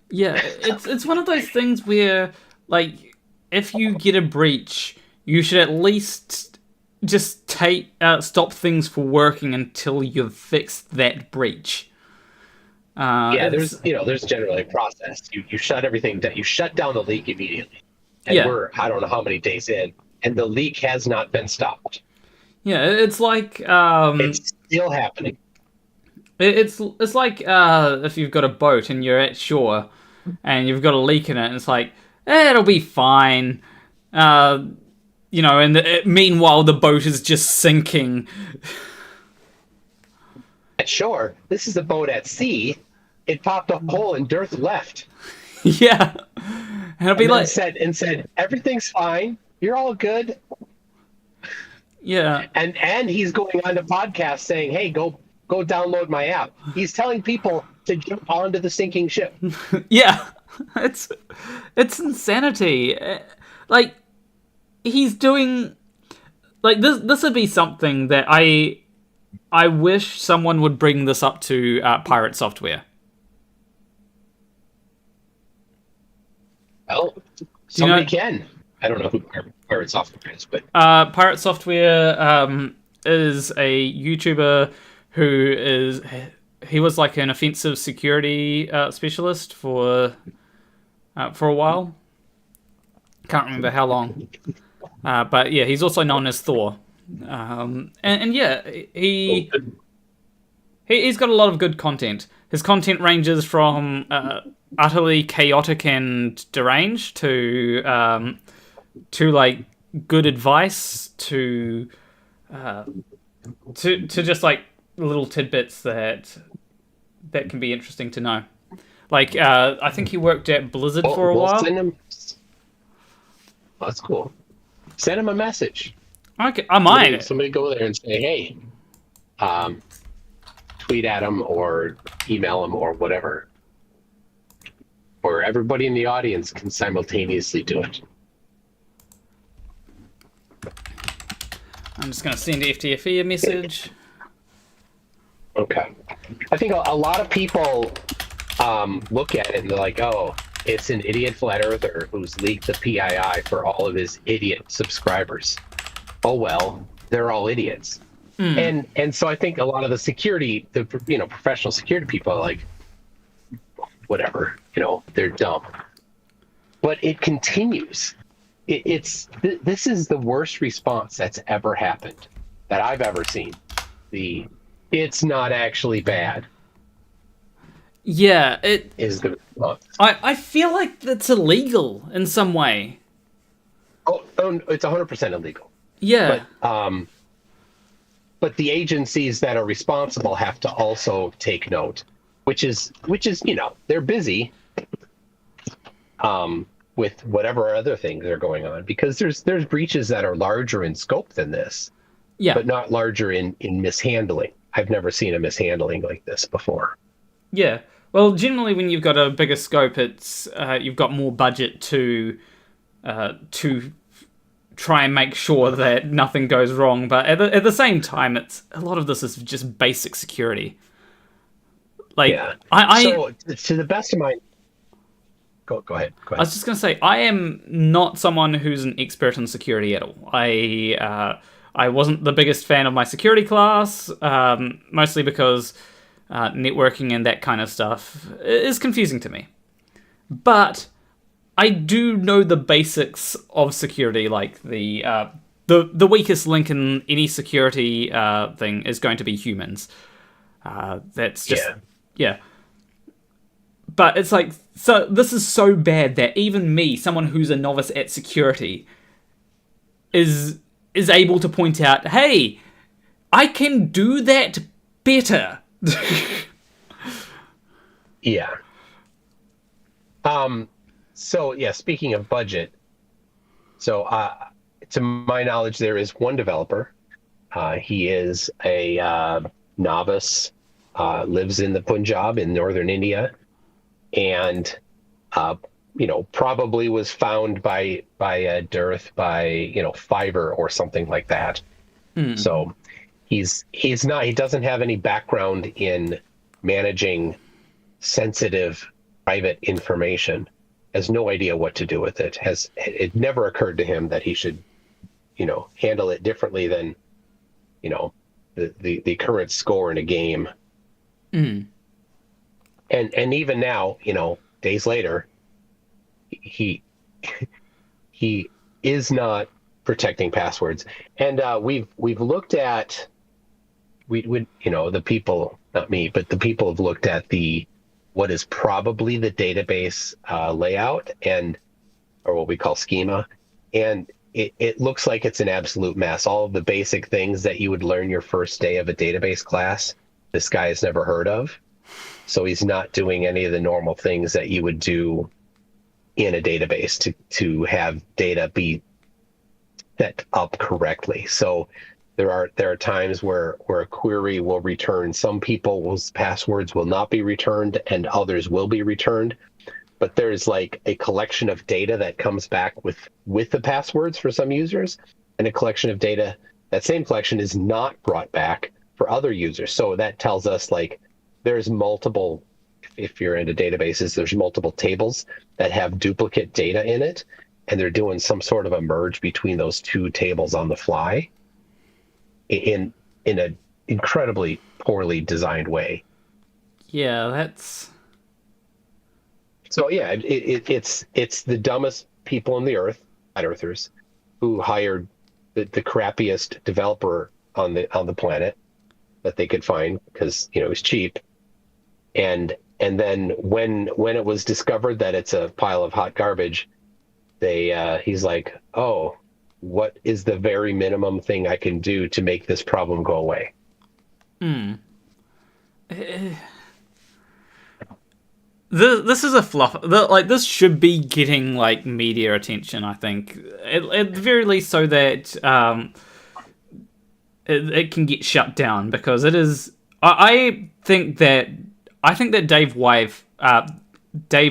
Yeah, it's one of those things where, like, if you get a breach, you should at least just stop things from working until you've fixed that breach. There's generally a process. You shut everything down. You shut down the leak immediately. And we're, I don't know how many days in, and the leak has not been stopped. Yeah, it's like it's still happening. It's like if you've got a boat and you're at shore and you've got a leak in it, and it's like, it'll be fine. Meanwhile the boat is just sinking. At shore, this is a boat at sea. It popped a hole and Dearth left. Yeah, and it'll be like said everything's fine. You're all good. Yeah, and he's going on to podcast saying, "Hey, go download my app." He's telling people to jump onto the sinking ship. Yeah, it's insanity. Like, he's doing, like, this would be something that I wish someone would bring this up to Pirate Software. Well, somebody can. I don't know who Pirate Software is, but Pirate Software is a YouTuber who was like an offensive security specialist for a while. Can't remember how long, but yeah, he's also known as Thor. And yeah, he's got a lot of good content. His content ranges from utterly chaotic and deranged to like good advice to just like little tidbits that can be interesting to know. Like I think he worked at Blizzard for a while. That's cool. Send him a message. Okay, I might. Somebody go there and say, hey, tweet at him or email him or whatever. Or everybody in the audience can simultaneously do it. I'm just going to send FTFE a message. Okay. I think a lot of people look at it and they're like, oh, it's an idiot flat earther who's leaked the PII for all of his idiot subscribers. Oh, well, they're all idiots. And so I think a lot of the security, professional security people are like, whatever, they're dumb. But it continues. This is the worst response that's ever happened that I've ever seen. It's not actually bad. Yeah, it is the response. I feel like that's illegal in some way. Oh, it's 100% illegal. Yeah. But the agencies that are responsible have to also take note, which is they're busy with whatever other things are going on, because there's breaches that are larger in scope than this. Yeah. But not larger in mishandling. I've never seen a mishandling like this before. Yeah. Well, generally when you've got a bigger scope, it's you've got more budget to try and make sure that nothing goes wrong. But at the same time, it's a lot of this is just basic security. Like, Yeah. I So, to the best of my... Go ahead. I was just going to say, I am not someone who's an expert in security at all. I wasn't the biggest fan of my security class, mostly because networking and that kind of stuff is confusing to me. But I do know the basics of security, like the weakest link in any security thing is going to be humans. That's just... Yeah. But it's like, so this is so bad that even me, someone who's a novice at security, is able to point out, hey, I can do that better. Yeah. So, yeah, speaking of budget, so to my knowledge, there is one developer. He is a novice, lives in the Punjab in northern India, and probably was found by dearth by Fiverr or something like that. So he doesn't have any background in managing sensitive private information, has no idea what to do with it. It never occurred to him that he should handle it differently than the current score in a game. And even now, days later, he is not protecting passwords. And we've looked at the people, not me, but the people have looked at what is probably the database layout or what we call schema, and it looks like it's an absolute mess. All of the basic things that you would learn your first day of a database class, this guy has never heard of. So he's not doing any of the normal things that you would do in a database to have data be set up correctly. So there are times where a query will return some people's passwords will not be returned and others will be returned. But there's like a collection of data that comes back with the passwords for some users, and a collection of data, that same collection is not brought back for other users. So that tells us like there's multiple, if you're into databases, there's multiple tables that have duplicate data in it, and they're doing some sort of a merge between those two tables on the fly in an incredibly poorly designed way. Yeah, that's... So yeah, it's the dumbest people on the earth, flat earthers, who hired the crappiest developer on the planet that they could find because it was cheap. And then when it was discovered that it's a pile of hot garbage, he's like, oh, what is the very minimum thing I can do to make this problem go away? This is a fluff. This should be getting like media attention, I think, at the very least, so that it can get shut down, because it is. I think that Dave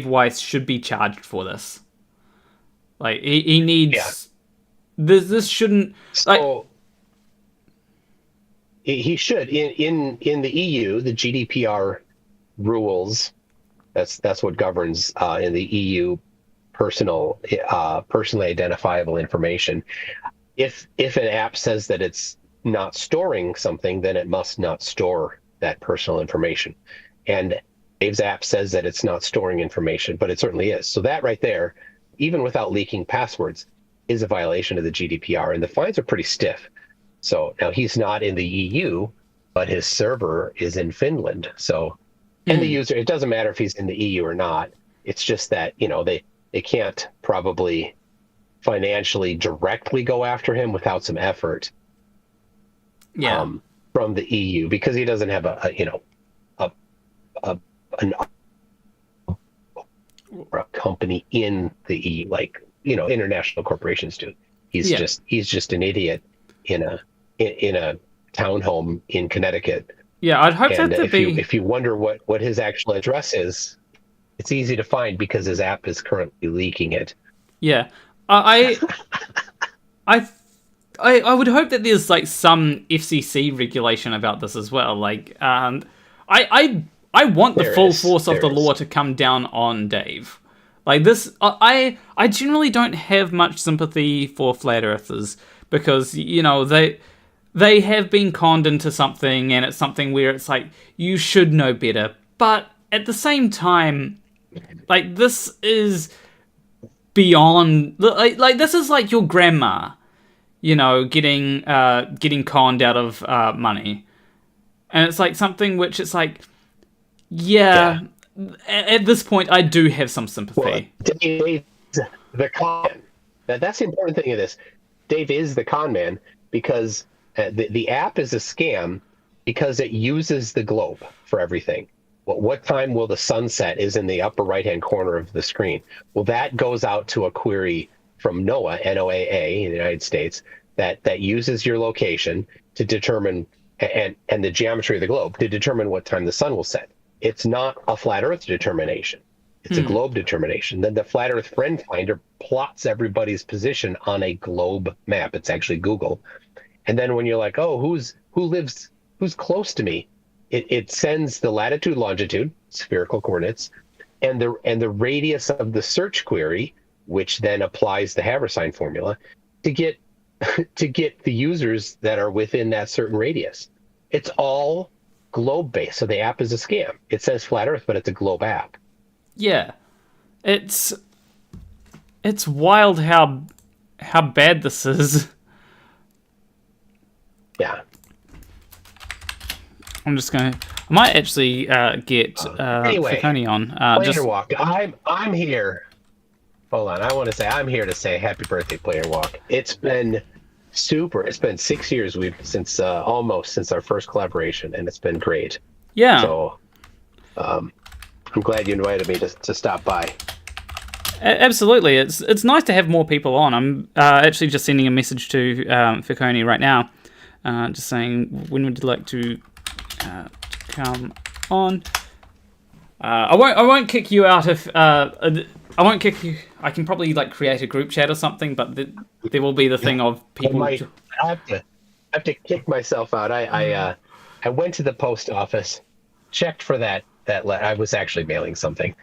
Weiss should be charged for this. Like he needs. Yeah. This shouldn't. So he should in the EU, the GDPR rules. That's what governs in the EU personally identifiable information. If an app says that it's not storing something, then it must not store that personal information. And Dave's app says that it's not storing information, but it certainly is. So that right there, even without leaking passwords, is a violation of the GDPR, and the fines are pretty stiff. So now he's not in the EU, but his server is in Finland. So, and the user, it doesn't matter if he's in the EU or not. It's just that, they can't probably financially directly go after him without some effort. Yeah. From the EU, because he doesn't have a company in the EU, like international corporations do. He's just an idiot in a townhome in Connecticut. Yeah, I'd hope and that if you wonder what his actual address is, it's easy to find because his app is currently leaking it. Yeah, I I would hope that there's like some FCC regulation about this as well. Like, I want the full force of the law to come down on Dave. Like this, I generally don't have much sympathy for flat earthers because they have been conned into something, and it's something where it's like you should know better. But at the same time, like this is beyond. Like this is like your grandma, getting conned out of money, and it's like something which it's like, yeah. At this point, I do have some sympathy. Well, Dave is the con man. That's the important thing of this. Dave is the con man because the app is a scam because it uses the globe for everything. What time will the sun set is in the upper right-hand corner of the screen. Well, that goes out to a query from NOAA, N-O-A-A, in the United States, that uses your location to determine, and the geometry of the globe, to determine what time the sun will set. It's not a flat Earth determination. It's a globe determination. Then the Flat Earth Friend Finder plots everybody's position on a globe map. It's actually Google. And then when you're like, oh, who's close to me? It sends the latitude, longitude, spherical coordinates, and the radius of the search query, which then applies the Haversine formula to get the users that are within that certain radius. It's all globe based, so the app is a scam. It says flat Earth, but it's a globe app. Yeah, it's wild how bad this is. Yeah, I'm just gonna. I might actually get anyway, Ficoni on. Player Walk. I'm here. Hold on, I want to say I'm here to say happy birthday, Player Walk. It's been super. It's been 6 years since our first collaboration, and it's been great. Yeah. So, I'm glad you invited me to stop by. Absolutely, it's nice to have more people on. I'm actually just sending a message to Ficoni right now, just saying when would you like to come on. I won't kick you out if I won't kick you. I can probably like create a group chat or something, but there will be the thing of people. I have to kick myself out. I went to the post office, checked for that I was actually mailing something.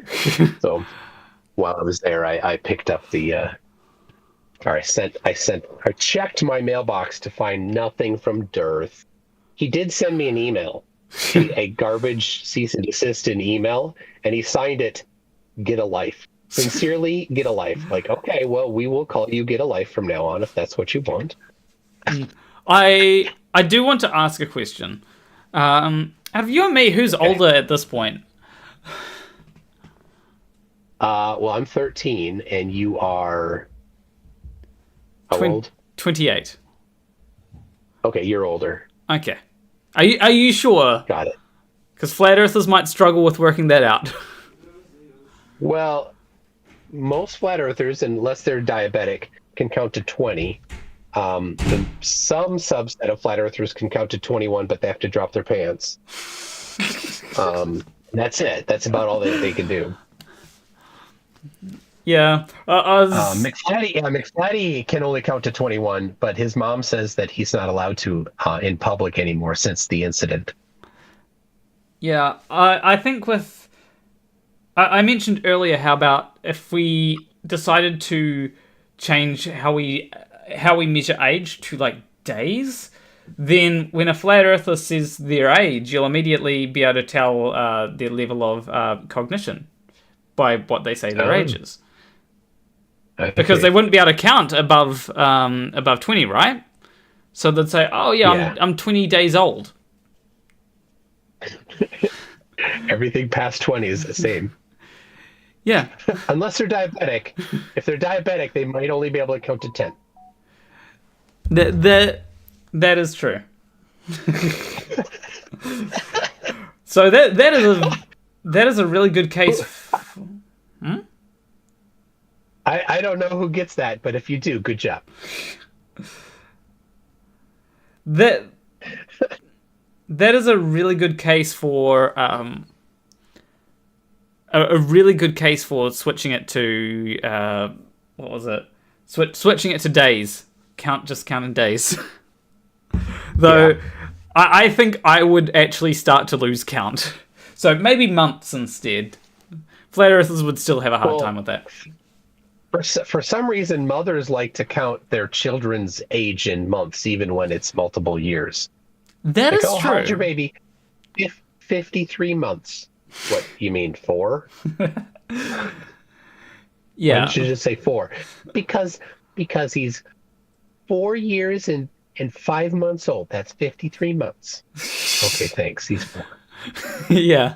So while I was there, I picked up I checked my mailbox to find nothing from Dearth. He did send me an email, a garbage cease and desist in email, and he signed it, "Get a life." Sincerely, get a life. Like, okay, well, we will call you Get a Life from now on if that's what you want. I do want to ask a question. Out of you and me, who's older at this point? Well, I'm 13, and you are how old? 28. Okay, you're older. Okay. Are you sure? Got it. Because flat earthers might struggle with working that out. Well, most flat earthers, unless they're diabetic, can count to 20. Some subset of flat earthers can count to 21, but they have to drop their pants. That's it. That's about all they can do. Yeah. McFlatty can only count to 21, but his mom says that he's not allowed to in public anymore since the incident. Yeah, I think I mentioned earlier how about if we decided to change how we measure age to like days, then when a flat earther says their age, you'll immediately be able to tell their level of cognition by what they say their age is. Because they wouldn't be able to count above 20, right? So they'd say, "Oh yeah. I'm 20 days old." Everything past 20 is the same. Yeah. Unless they're diabetic. If they're diabetic, they might only be able to count to 10. That is true. So that is a really good case. I don't know who gets that, but if you do, good job. That is a really good case for a really good case for switching it to what was it? Switching it to days, counting days. Though, yeah. I think I would actually start to lose count. So maybe months instead. Flat Earthers would still have a hard time with that. For some reason, mothers like to count their children's age in months, even when it's multiple years. That is true. How old's your baby? 53 months. What, you mean 4? Yeah. Why did you just say 4? Because he's 4 years and 5 months old. That's 53 months. Okay, thanks. He's 4. Yeah.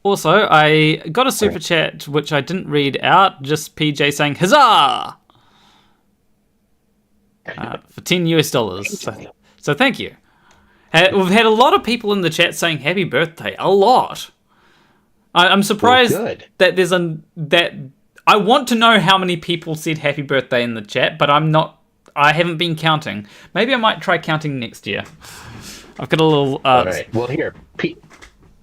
Also, I got a super chat which I didn't read out, just PJ saying huzzah for $10. So thank you. We've had a lot of people in the chat saying happy birthday. A lot. I'm surprised that there's that. I want to know how many people said happy birthday in the chat, but I haven't been counting. Maybe I might try counting next year. I've got a little. All right. Well, here,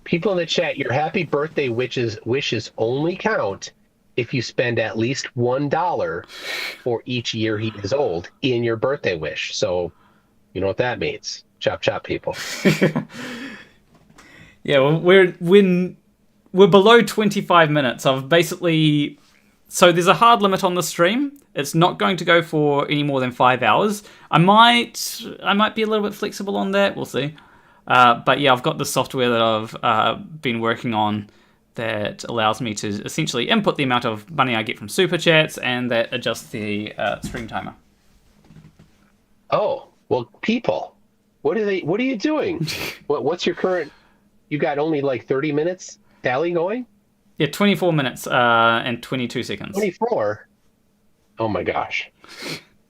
people in the chat, your happy birthday wishes only count if you spend at least $1 for each year he is old in your birthday wish. So, you know what that means. Chop chop, people. Yeah, well, we're below 25 minutes. I've basically. So there's a hard limit on the stream. It's not going to go for any more than 5 hours. I might be a little bit flexible on that. We'll see. But yeah, I've got the software that I've been working on that allows me to essentially input the amount of money I get from super chats, and that adjusts the stream timer. Oh, well, people, what are you doing? What's your current? You got only like 30 minutes tally going? Yeah, 24 minutes and 22 seconds. 24? Oh my gosh.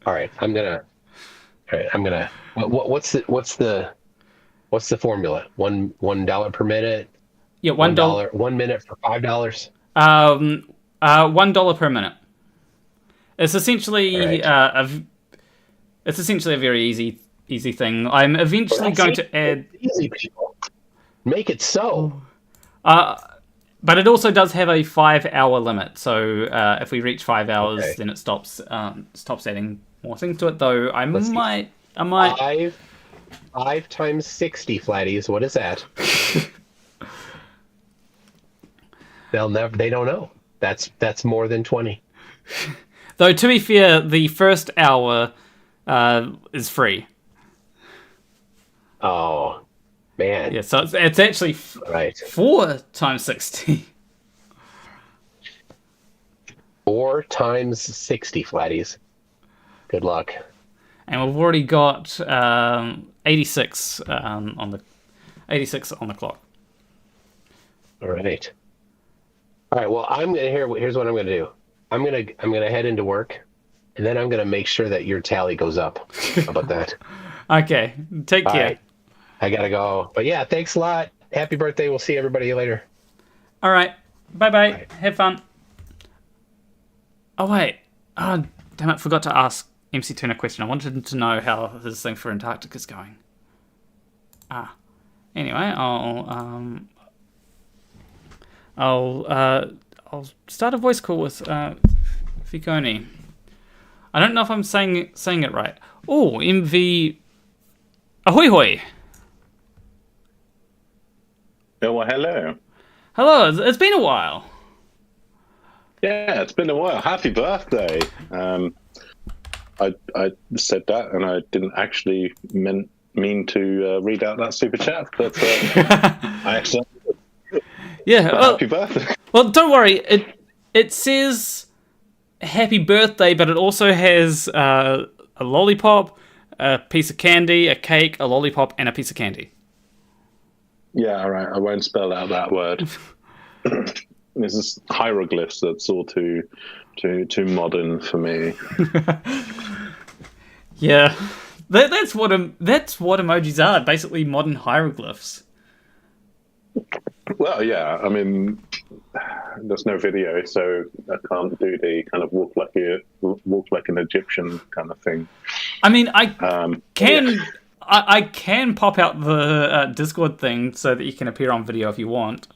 All right, I'm gonna. What's the formula? $1 per minute? Yeah, $1. 1 minute for $5. $1 per minute. It's essentially it's essentially a very easy thing. I'm eventually going to add. Easy, people. Make it so. But it also does have a 5-hour limit. So if we reach 5 hours, then it stops adding more things to it. Though I might. 5 times 60 flatties. What is that? They don't know. That's more than 20. Though to be fair, the first hour is free. Oh man. Yeah, so it's actually 4 times 60. 4 times 60 flatties. Good luck. And we've already got 86 on the clock. All right. Well, here's what I'm gonna do. I'm gonna head into work, and then I'm gonna make sure that your tally goes up. How about that? Okay. Take care. Right. I gotta go. But yeah, thanks a lot. Happy birthday. We'll see everybody later. All right. Bye-bye. Bye. Have fun. Oh wait. Oh damn it! Forgot to ask MCToon a question. I wanted to know how his thing for Antarctica is going. Anyway, I'll start a voice call with Ficoni. I don't know if I'm saying it right. Oh, MV. Ahoy hoy. Oh, well, hello. Hello. It's been a while. Yeah, it's been a while. Happy birthday. I said that, and I didn't actually mean to read out that super chat, but I actually. Yeah. Happy birthday. Well, don't worry. It says happy birthday, but it also has a lollipop, a piece of candy, a cake, a lollipop, and a piece of candy. Yeah, all right. I won't spell out that word. This is hieroglyphs. That's all too modern for me. Yeah, that's what emojis are. Basically, modern hieroglyphs. Well, yeah. I mean, there's no video, so I can't do the kind of walk like an Egyptian kind of thing. I mean, I can pop out the Discord thing so that you can appear on video if you want.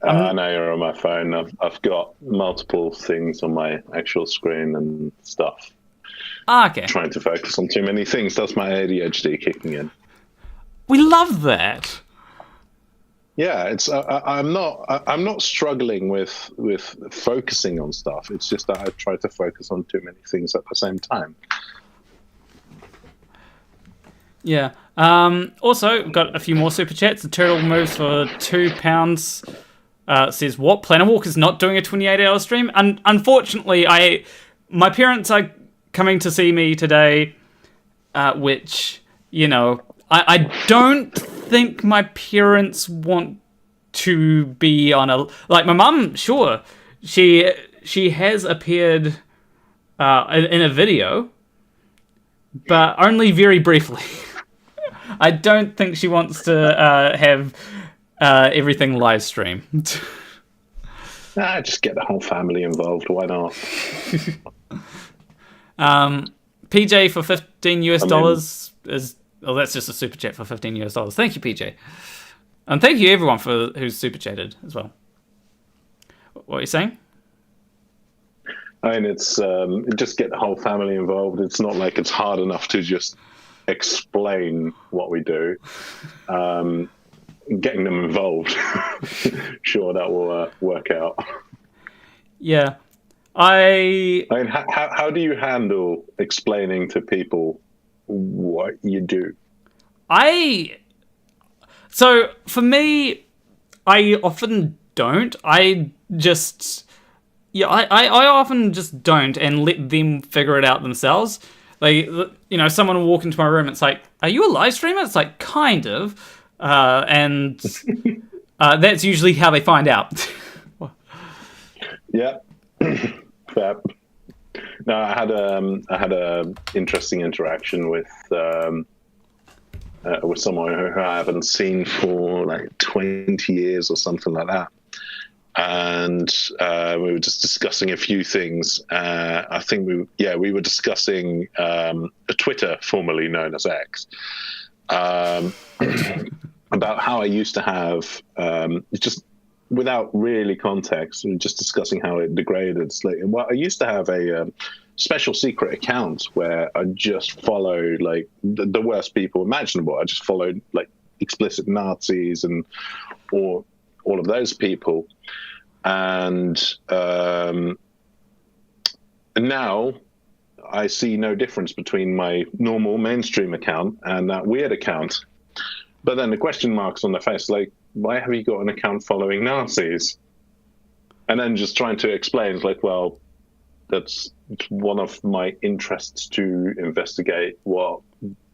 I know you're on my phone. I've got multiple things on my actual screen and stuff. Okay. Trying to focus on too many things. That's my ADHD kicking in. We love that. Yeah, it's. I'm not struggling with focusing on stuff. It's just that I try to focus on too many things at the same time. Yeah. Also, got a few more super chats. The turtle moves for £2. Says, what? Planet Walk is not doing a 28-hour stream? Unfortunately, my parents are coming to see me today, which, you know, I don't think my parents want to be on a... Like, my mum, sure, she has appeared in a video, but only very briefly. I don't think she wants to have everything live streamed. Just get the whole family involved. Why not? PJ for $15 is... Oh, that's just a super chat for $15. Thank you, PJ. And thank you, everyone, who's super chatted as well. What are you saying? I mean, it's just get the whole family involved. It's not like it's hard enough to just explain what we do. Getting them involved, sure, that will work out. Yeah, I mean, how do you handle explaining to people what you do? So for me, I often don't. I often just don't and let them figure it out themselves. Like, you know, someone will walk into my room and it's like, are you a live streamer? It's like, kind of. And that's usually how they find out. Yeah. Fair. No, I had a interesting interaction with someone who I haven't seen for like 20 years or something like that. And we were just discussing a few things. I think we were discussing Twitter, formerly known as X, about how I used to have, just without really context, we were just discussing how it degraded. Well, I used to have a special secret account where I just followed like the worst people imaginable. I just followed like explicit Nazis or all of those people. And now I see no difference between my normal mainstream account and that weird account. But then the question marks on their face, like, why have you got an account following Nazis? And then just trying to explain, like, well, that's one of my interests to investigate what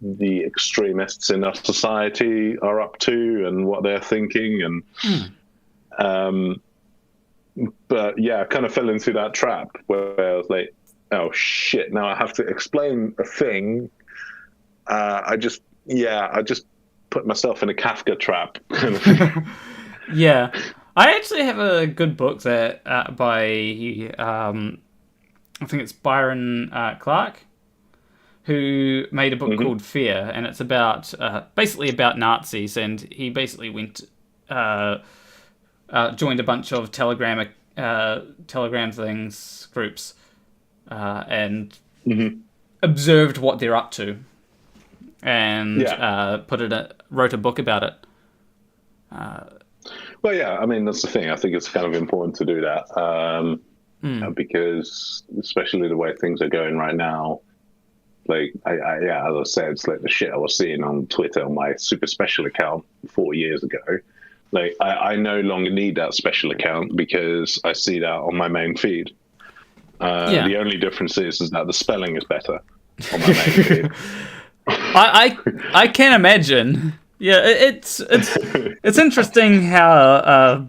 the extremists in our society are up to and what they're thinking. And but yeah, I kind of fell into that trap where I was like, oh shit, now I have to explain a thing. I just put myself in a Kafka trap. Yeah. I actually have a good book that by I think it's Byron Clark, who made a book called Fear, and it's about basically about Nazis, and he basically went joined a bunch of Telegram groups and observed what they're up to, and wrote a book about it. Well, yeah, I mean, that's the thing. I think it's kind of important to do that because, especially the way things are going right now, like, as I said, it's like the shit I was seeing on Twitter on my super special account 4 years ago. Like, I no longer need that special account because I see that on my main feed. The only difference is that the spelling is better on my main feed. I can imagine. Yeah, it's interesting how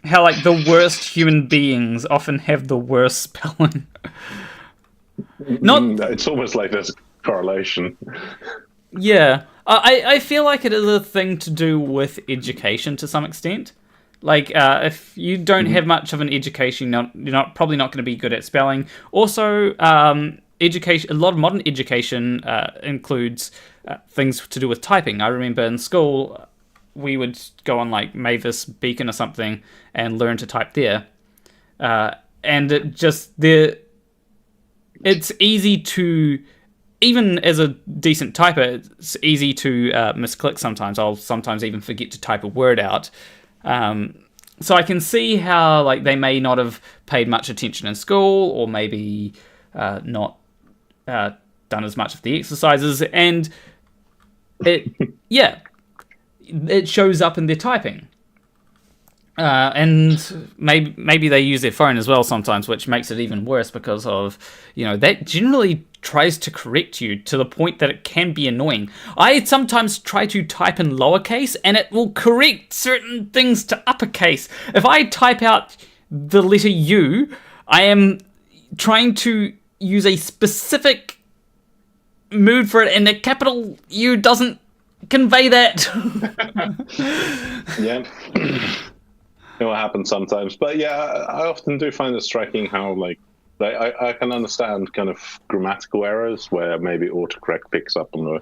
like the worst human beings often have the worst spelling. It's almost like there's a correlation. Yeah, I feel like it is a thing to do with education to some extent. Like, if you don't have much of an education, you're probably not going to be good at spelling. Also, education. A lot of modern education includes things to do with typing. I remember in school, we would go on like Mavis Beacon or something and learn to type there. And it's easy to, even as a decent typer, it's easy to misclick sometimes. I'll sometimes even forget to type a word out. So I can see how like they may not have paid much attention in school, or maybe not done as much of the exercises, and it shows up in their typing. And maybe they use their phone as well sometimes, which makes it even worse because of, that generally tries to correct you to the point that it can be annoying. I sometimes try to type in lowercase and it will correct certain things to uppercase. If I type out the letter U, I am trying to use a specific mood for it, and the capital U doesn't convey that. Yeah. It will happen sometimes, but yeah, I often do find it striking how I can understand kind of grammatical errors where maybe autocorrect picks up on the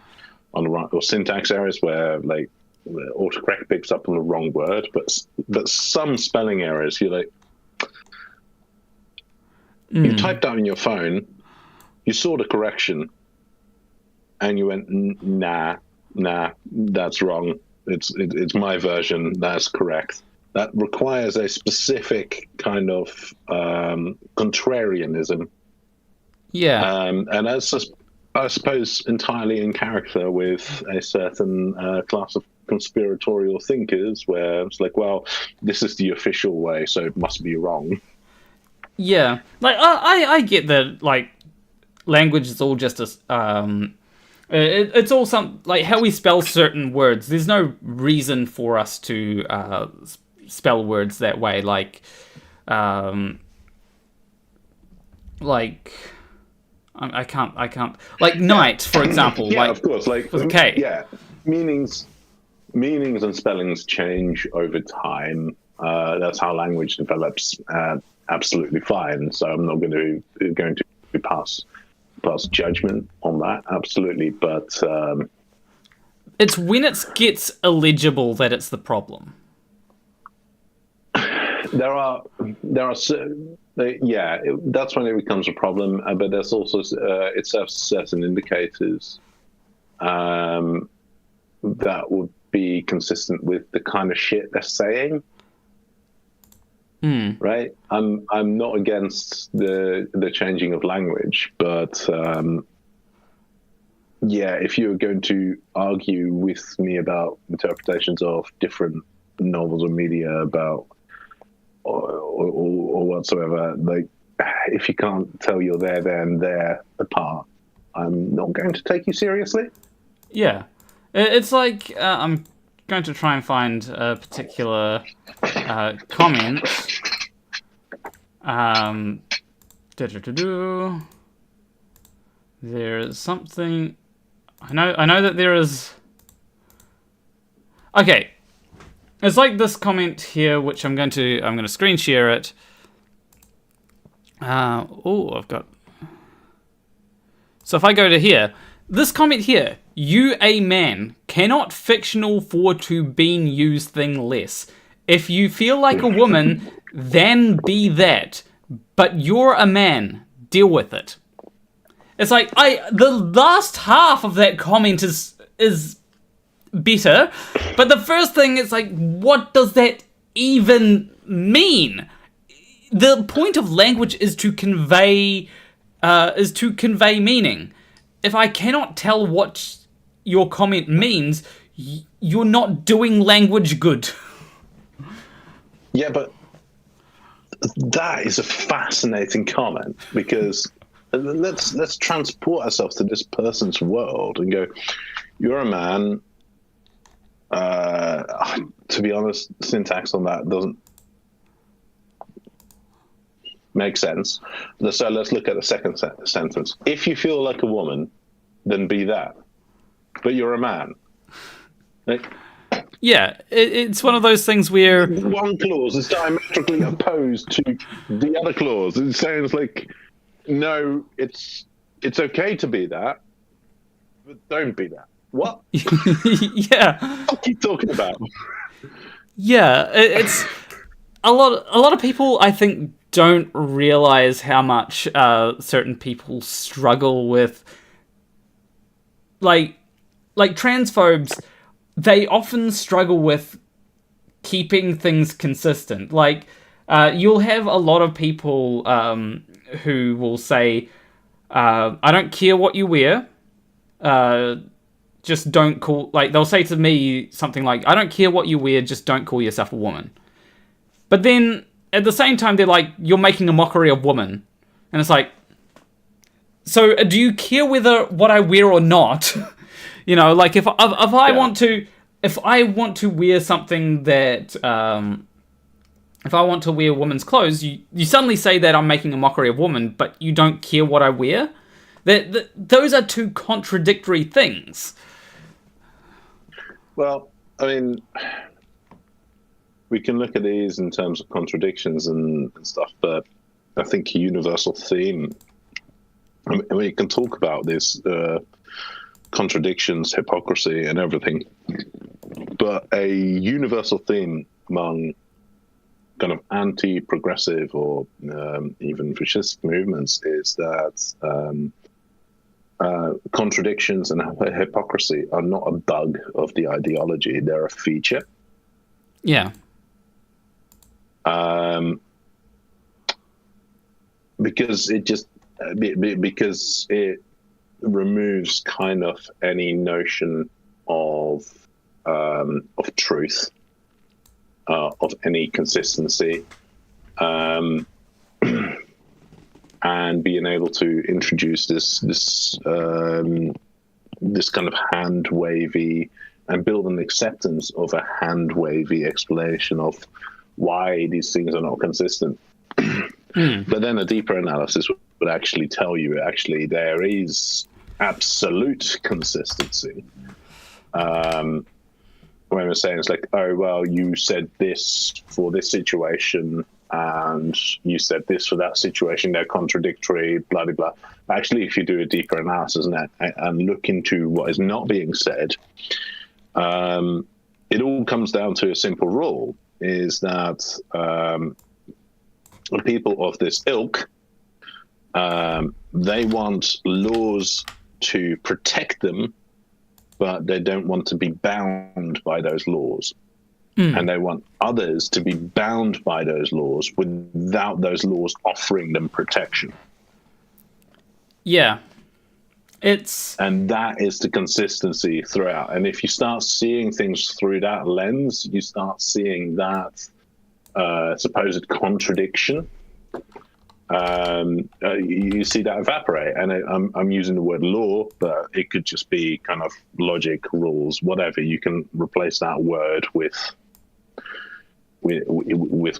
wrong, or syntax errors where like autocorrect picks up on the wrong word, but some spelling errors you typed out in your phone, you saw the correction, and you went nah, that's wrong. It's my version. That's correct. That requires a specific kind of contrarianism. Yeah. And that's, I suppose, entirely in character with a certain class of conspiratorial thinkers, where it's like, well, this is the official way, so it must be wrong. Yeah. Like, I get that, like, language is all just a... it's all like how we spell certain words. There's no reason for us to spell words that way. Like I can't. Like night, for example. Yeah, like, of course. Like with a K. Yeah, meanings and spellings change over time. That's how language develops. Absolutely fine. So I'm not going to pass judgment on that, absolutely, but it's when it gets illegible that it's the problem. There are that's when it becomes a problem, but there's also it serves certain indicators that would be consistent with the kind of shit they're saying. Right? I'm not against the changing of language, but if you're going to argue with me about interpretations of different novels or media about or whatsoever, like if you can't tell you're there and there apart, I'm not going to take you seriously. Yeah, it's like I'm going to try and find a particular comment. There is something. I know that there is. Okay, it's like this comment here, which I'm going to screen share it. I've got. So if I go to here, this comment here, you a man cannot fictional for to been used thing less. If you feel like a woman, then be that. But you're a man. Deal with it. It's like the last half of that comment is better, but the first thing is like, what does that even mean? The point of language is to convey meaning. If I cannot tell what your comment means, you're not doing language good. Yeah, but that is a fascinating comment, because let's transport ourselves to this person's world and go, you're a man. To be honest, syntax on that doesn't make sense. So let's look at the second sentence. If you feel like a woman, then be that. But you're a man. Like, yeah, it's one of those things where one clause is diametrically opposed to the other clause. It sounds like, no, it's okay to be that, but don't be that. What? Yeah. What are you talking about? Yeah, it's a lot of people, I think, don't realize how much certain people struggle with, like transphobes. They often struggle with keeping things consistent. Like, you'll have a lot of people who will say, I don't care what you wear, just don't call... Like, they'll say to me something like, I don't care what you wear, just don't call yourself a woman. But then, at the same time, they're like, you're making a mockery of women. And it's like, so do you care whether what I wear or not? You know, like, if I want to wear something that... if I want to wear women's clothes, you suddenly say that I'm making a mockery of women, but you don't care what I wear? Those are two contradictory things. Well, I mean, we can look at these in terms of contradictions and stuff, but I think a universal theme, I mean, we can talk about this contradictions, hypocrisy, and everything, but a universal theme among kind of anti-progressive or even fascist movements is that contradictions and hypocrisy are not a bug of the ideology; they're a feature. Yeah. Because it removes kind of any notion of truth, of any consistency, and being able to introduce this kind of hand wavy and build an acceptance of a hand wavy explanation of why these things are not consistent. But then a deeper analysis would actually tell you actually there is absolute consistency. When we're saying it's like, oh, well, you said this for this situation and you said this for that situation, they're contradictory, blah, blah, blah. Actually, if you do a deeper analysis and look into what is not being said, it all comes down to a simple rule, is that people of this ilk, they want laws to protect them, but they don't want to be bound by those laws. And they want others to be bound by those laws without those laws offering them protection. Yeah. And that is the consistency throughout. And if you start seeing things through that lens, you start seeing that supposed contradiction. You see that evaporate. And I'm using the word law, but it could just be kind of logic, rules, whatever. You can replace that word with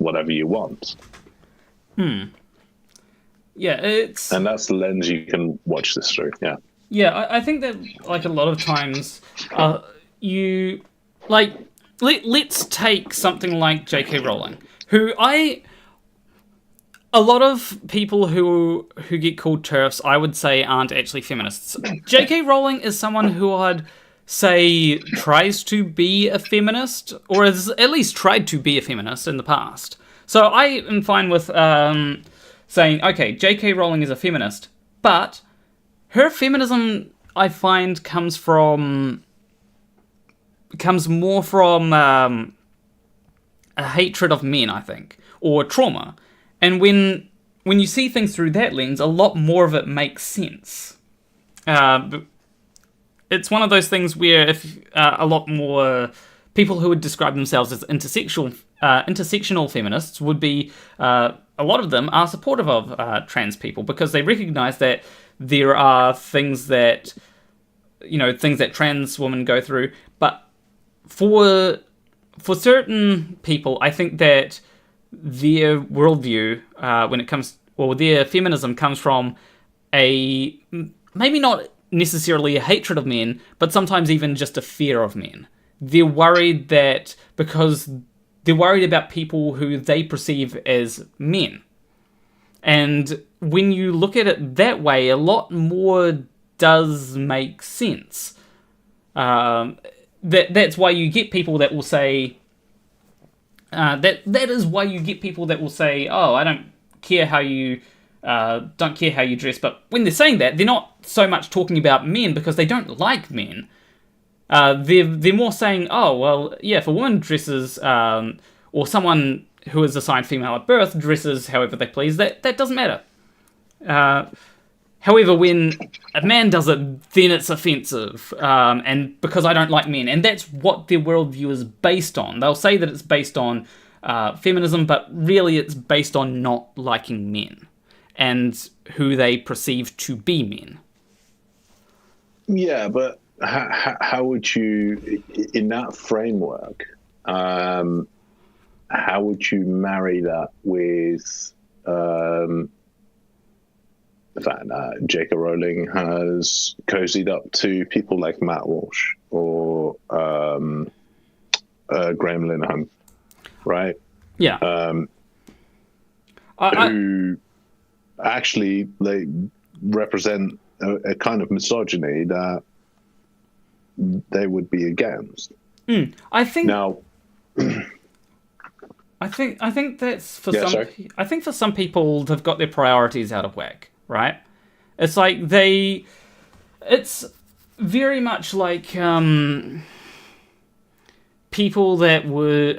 whatever you want. Yeah, and that's the lens you can watch this through. Yeah, I think that, like, a lot of times you, like, let's take something like J.K. Rowling, who a lot of people who get called TERFs, I would say, aren't actually feminists. J.K. Rowling is someone who I'd say tries to be a feminist, or has at least tried to be a feminist in the past. So I am fine with saying, okay, J.K. Rowling is a feminist, but her feminism, I find, comes more from a hatred of men, I think, or trauma. And when you see things through that lens, a lot more of it makes sense. It's one of those things where if a lot more people who would describe themselves as intersectional feminists would be, a lot of them are supportive of trans people, because they recognize that there are things that trans women go through. But for certain people, I think that their worldview, their feminism comes from a, maybe not necessarily a hatred of men, but sometimes even just a fear of men. They're worried about people who they perceive as men. And when you look at it that way, a lot more does make sense. That's why you get people that will say that is why you get people that will say, "Oh, I don't care how you dress." But when they're saying that, they're not so much talking about men because they don't like men. They're more saying, "Oh, well, yeah, if a woman dresses, or someone who is assigned female at birth dresses however they please, that doesn't matter." However, when a man does it, then it's offensive, and because I don't like men. And that's what their worldview is based on. They'll say that it's based on feminism, but really it's based on not liking men and who they perceive to be men. Yeah, but how would you, in that framework, how would you marry that with... the fact that J.K. Rowling has cozied up to people like Matt Walsh or Graham Linehan, right? Yeah. Who actually represent a kind of misogyny that they would be against. I think now. I think that's for Yeah, some. I think for some people they've got their priorities out of whack. Right? It's like it's very much like people that would,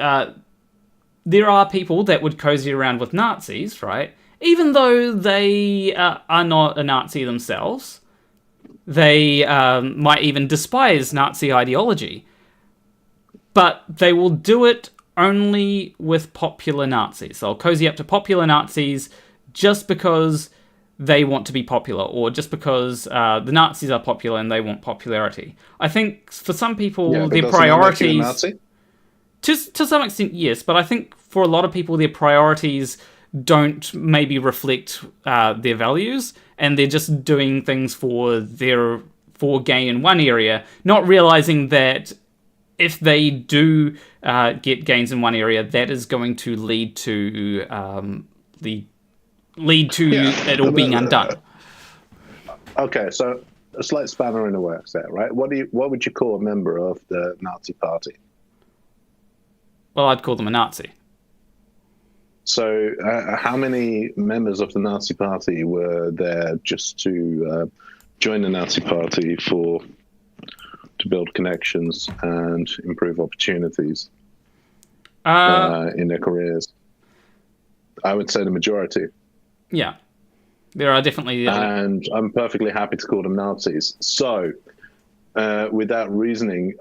there are people that would cozy around with Nazis, right? Even though they are not a Nazi themselves, they might even despise Nazi ideology, but they will do it only with popular Nazis. They'll cozy up to popular Nazis just because they want to be popular, or just because the Nazis are popular and they want popularity. I think for some people, their priorities... To some extent, yes, but I think for a lot of people, their priorities don't maybe reflect their values, and they're just doing things for gain in one area, not realizing that if they do get gains in one area, that is going to lead to it all being undone. Okay, so a slight spanner in the works there, right? What would you call a member of the Nazi Party? Well, I'd call them a Nazi. So, how many members of the Nazi Party were there just to join the Nazi Party to build connections and improve opportunities in their careers? I would say the majority. Yeah, there are definitely... And I'm perfectly happy to call them Nazis. So, with that reasoning,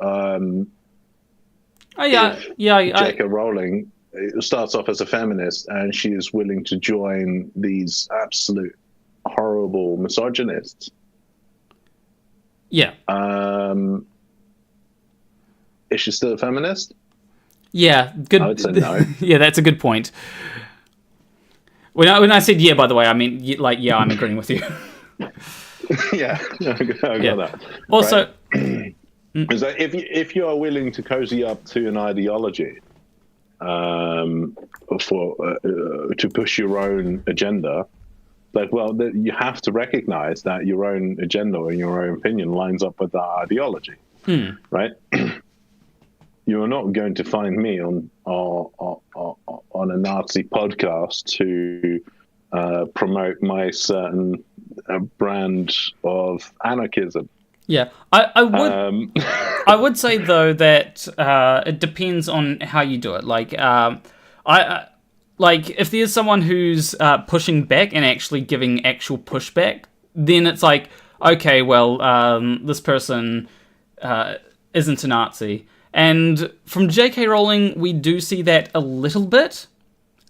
J.K. Rowling starts off as a feminist, and she is willing to join these absolute horrible misogynists. Yeah. Is she still a feminist? Yeah, good. I would say no. Yeah, that's a good point. When I said yeah, by the way, I mean I'm agreeing with you. Yeah, I got that. Also, right? Is that if you are willing to cozy up to an ideology to push your own agenda, you have to recognize that your own agenda and your own opinion lines up with that ideology, right? You are not going to find me on a Nazi podcast to promote my certain brand of anarchism. Yeah, I would say though that it depends on how you do it. Like if there's someone who's pushing back and actually giving actual pushback, then it's like, okay, well, this person isn't a Nazi. And from J.K. Rowling, we do see that a little bit,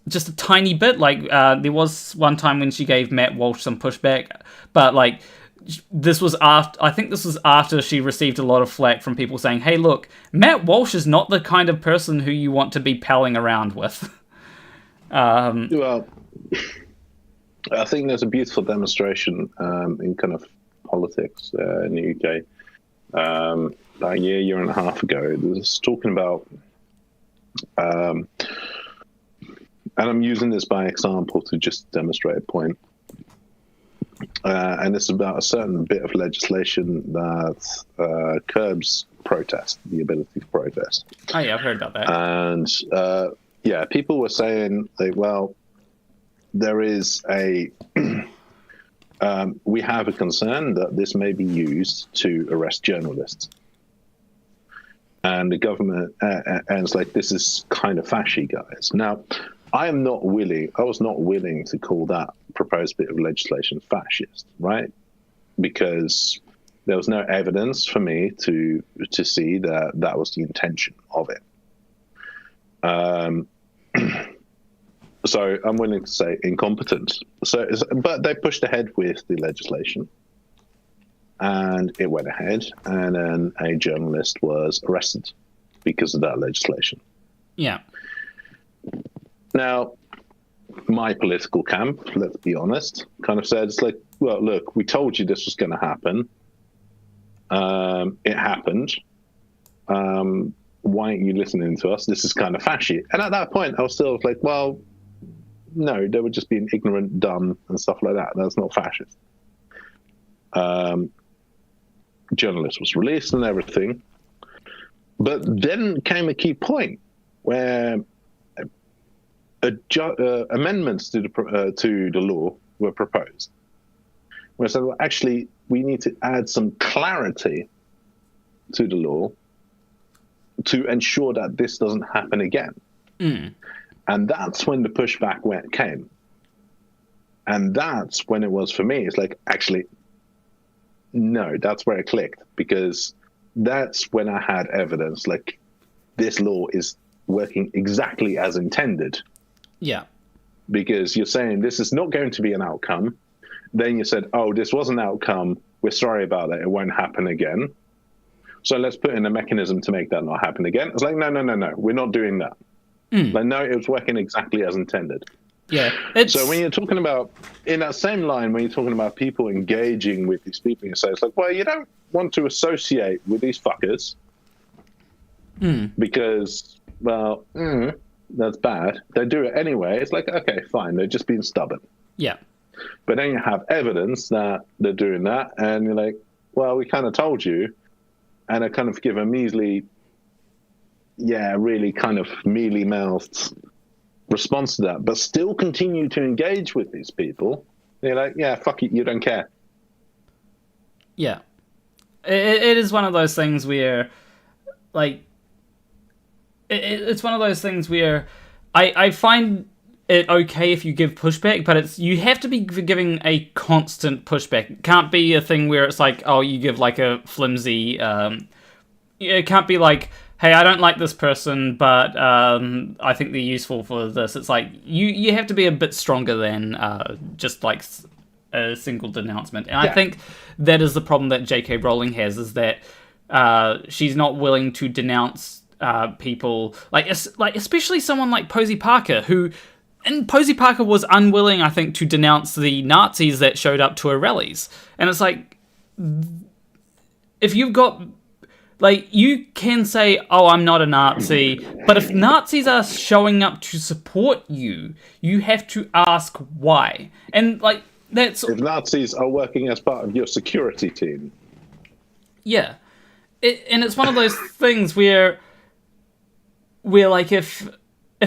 just a tiny bit. Like there was one time when she gave Matt Walsh some pushback, but like. This was after she received a lot of flack from people saying, hey, look, Matt Walsh is not the kind of person who you want to be palling around with. Well, I think there's a beautiful demonstration in kind of politics in the UK. About a year and a half ago, it was talking about, and I'm using this by example to just demonstrate a point. And it's about a certain bit of legislation that curbs protest, the ability to protest. Oh yeah, I've heard about that. And people were saying, like, well, there is a we have a concern that this may be used to arrest journalists. And the government, and it's like, this is kind of fashy, guys. Now, I was not willing to call that proposed bit of legislation fascist, right? Because there was no evidence for me to see that that was the intention of it. So I'm willing to say incompetent. But they pushed ahead with the legislation, and it went ahead, and then a journalist was arrested because of that legislation. Yeah. Now, my political camp, let's be honest, kind of said, it's like, well, look, we told you this was going to happen. It happened. Why aren't you listening to us? This is kind of fashy. And at that point, I was still like, well, no, they were just being ignorant, dumb, and stuff like that. That's not fascist. Journalist was released and everything. But then came a key point where amendments to the law were proposed. Where I said, well, actually, we need to add some clarity to the law to ensure that this doesn't happen again. Mm. And that's when the pushback came. And that's when it was for me. It's like, actually, no, that's where it clicked, because that's when I had evidence, like, this law is working exactly as intended. Yeah. Because you're saying this is not going to be an outcome. Then you said, oh, this was an outcome. We're sorry about it. It won't happen again. So let's put in a mechanism to make that not happen again. It's like, no. We're not doing that. Mm. Like, no, it was working exactly as intended. Yeah. So when you're talking about, in that same line, when you're talking about people engaging with these people, you say, it's like, well, you don't want to associate with these fuckers because, well, that's bad. They do it anyway. It's like, okay, fine. They're just being stubborn. Yeah. But then you have evidence that they're doing that, and you're like, well, we kind of told you, and I kind of give a measly, really kind of mealy-mouthed response to that, but still continue to engage with these people. You're like, yeah, fuck it, you don't care. Yeah. It is one of those things where, like, it's one of those things where I find it okay if you give pushback, but you have to be giving a constant pushback. It can't be a thing where it's like, oh, you give like a flimsy, it can't be like, hey, I don't like this person, but I think they're useful for this. It's like, you have to be a bit stronger than just like a single denouncement. And I think that is the problem that J.K. Rowling has, is that she's not willing to denounce people, like especially someone like Posey Parker, and Posey Parker was unwilling, I think, to denounce the Nazis that showed up to her rallies. And it's like, if you've got, like, you can say, oh, I'm not a Nazi, but if Nazis are showing up to support you, you have to ask why. And, like, that's... If Nazis are working as part of your security team. Yeah. And it's one of those things where like, if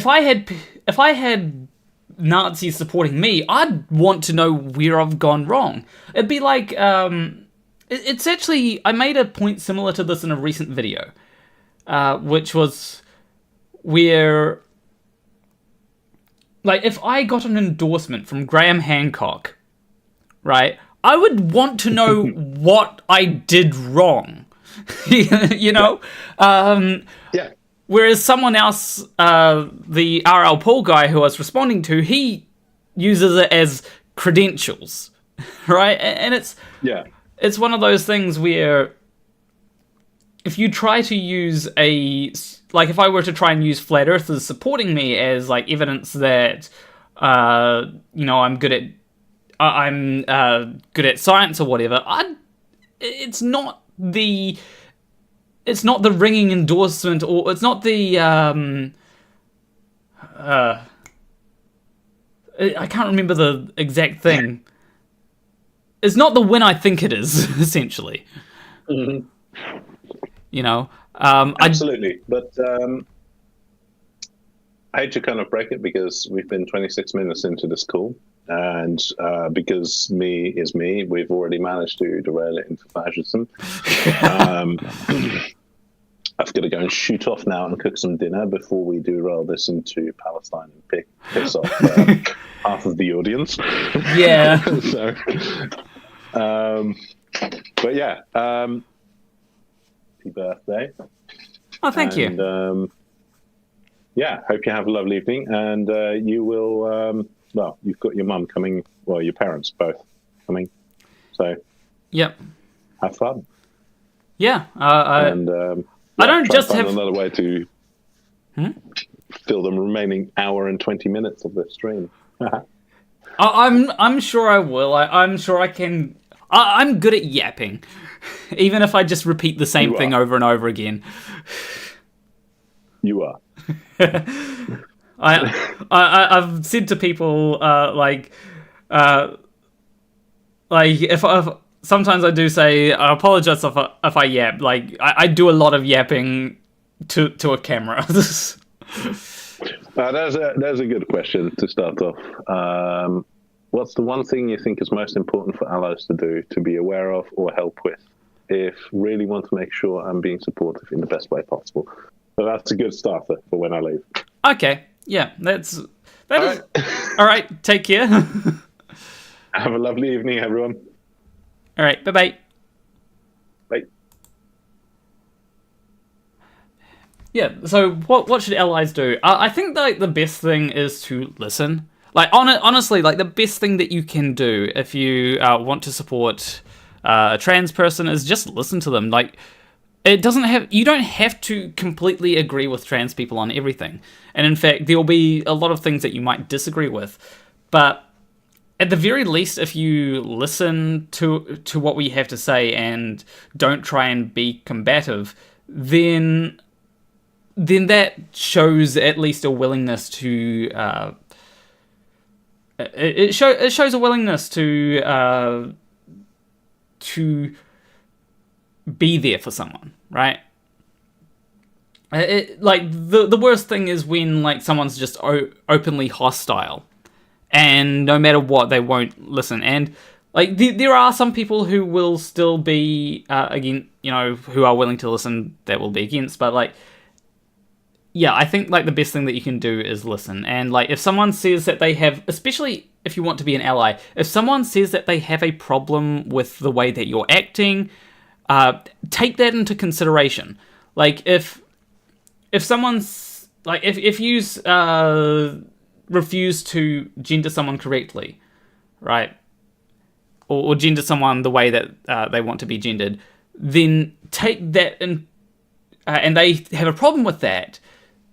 I had Nazis supporting me, I'd want to know where I've gone wrong. It'd be like, it's actually, I made a point similar to this in a recent video, which was where, like, if I got an endorsement from Graham Hancock, right, I would want to know what I did wrong, you know? Yeah. Whereas someone else, the RL Paul guy who I was responding to, he uses it as credentials, right? And it's one of those things where if you try to use if I were to try and use flat earthers supporting me as like evidence that I'm good at science or whatever, it's not the ringing endorsement, or it's not the I can't remember the exact thing. It's not the win I think it is, essentially. Mm-hmm. you know. Absolutely, but I hate to kind of break it because we've been 26 minutes into this call, and because me is me, we've already managed to derail it into fascism. I've got to go and shoot off now and cook some dinner before we derail this into Palestine and piss off half of the audience. Yeah. So, but yeah, happy birthday. Oh, thank you. And yeah, hope you have a lovely evening, and you will. Well, you've got your mum coming. Well, your parents both coming. So, yep. Have fun. Yeah. I don't just have another way to fill the remaining hour and 20 minutes of this stream. I'm sure I will. I'm sure I can. I'm good at yapping, even if I just repeat the same thing over and over again. You are. I've said to people like if sometimes I do say I apologize if I yap. Like I do a lot of yapping to a camera. There's a good question to start off. What's the one thing you think is most important for allies to do, to be aware of, or help with, if really want to make sure I'm being supportive in the best way possible? So that's a good starter for when I leave. Okay. Yeah, that is all right. Take care. Have a lovely evening, everyone. All right. Bye-bye. Bye. Yeah. So what should allies do? I think like the best thing is to listen. Like honestly, like the best thing that you can do if you want to support a trans person is just listen to them. Like. You don't have to completely agree with trans people on everything. And in fact, there'll be a lot of things that you might disagree with. But at the very least, if you listen to what we have to say and don't try and be combative, then that shows at least a willingness to... It shows a willingness to be there for someone, right? Like the worst thing is when like someone's just openly hostile, and no matter what, they won't listen. And like there are some people who will still be again, who are willing to listen. That will be against, but like, yeah, I think like the best thing that you can do is listen. And like if someone says that they have, especially if you want to be an ally, if someone says that they have a problem with the way that you're acting. Take that into consideration. Like if someone's like if you refuse to gender someone correctly, right, or gender someone the way that they want to be gendered, then take that in, and they have a problem with that.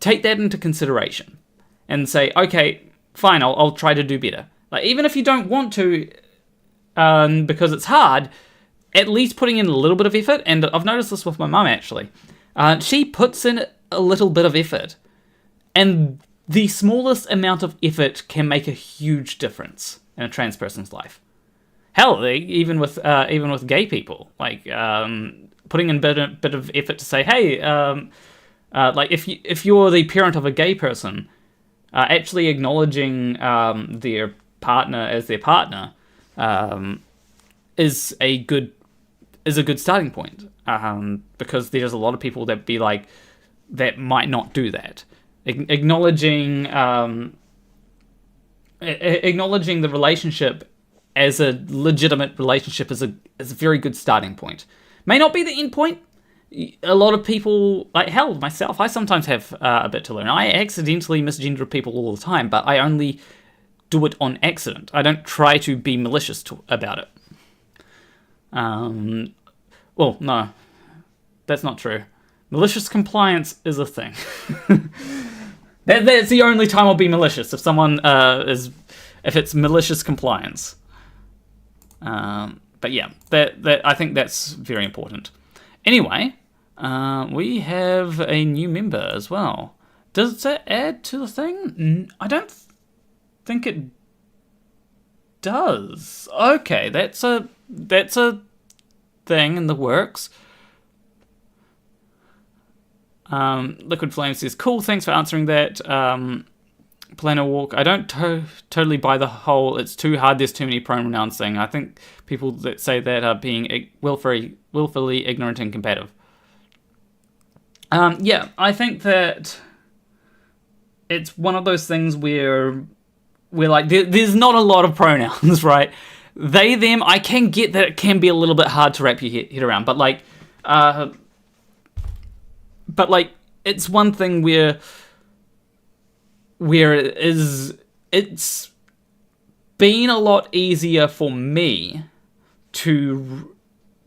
Take that into consideration, and say, okay, fine, I'll try to do better. Like even if you don't want to, because it's hard. At least putting in a little bit of effort, and I've noticed this with my mum actually. She puts in a little bit of effort, and the smallest amount of effort can make a huge difference in a trans person's life. Hell, even with gay people, like putting in a bit of effort to say, hey, like if you're the parent of a gay person, actually acknowledging their partner as their partner is a good starting point, because there's a lot of people that might not do that. Acknowledging the relationship as a legitimate relationship is a very good starting point. May not be the end point. A lot of people, like hell, myself, I sometimes have a bit to learn. I accidentally misgender people all the time, but I only do it on accident. I don't try to be malicious about it. Well, no, that's not true. Malicious compliance is a thing. That's the only time I'll be malicious, if someone if it's malicious compliance. But yeah, that I think that's very important. Anyway, we have a new member as well. Does it add to the thing? I don't think it does. Okay, that's a thing in the works. Liquid Flame says, cool, thanks for answering that. Planner Walk, I don't totally buy the whole it's too hard, there's too many pronouns thing. I think people that say that are being willfully ignorant and combative. Yeah, I think that it's one of those things where we're like, there's not a lot of pronouns, right? They, them, I can get that it can be a little bit hard to wrap your head around, but like, it's one thing where it's been a lot easier for me to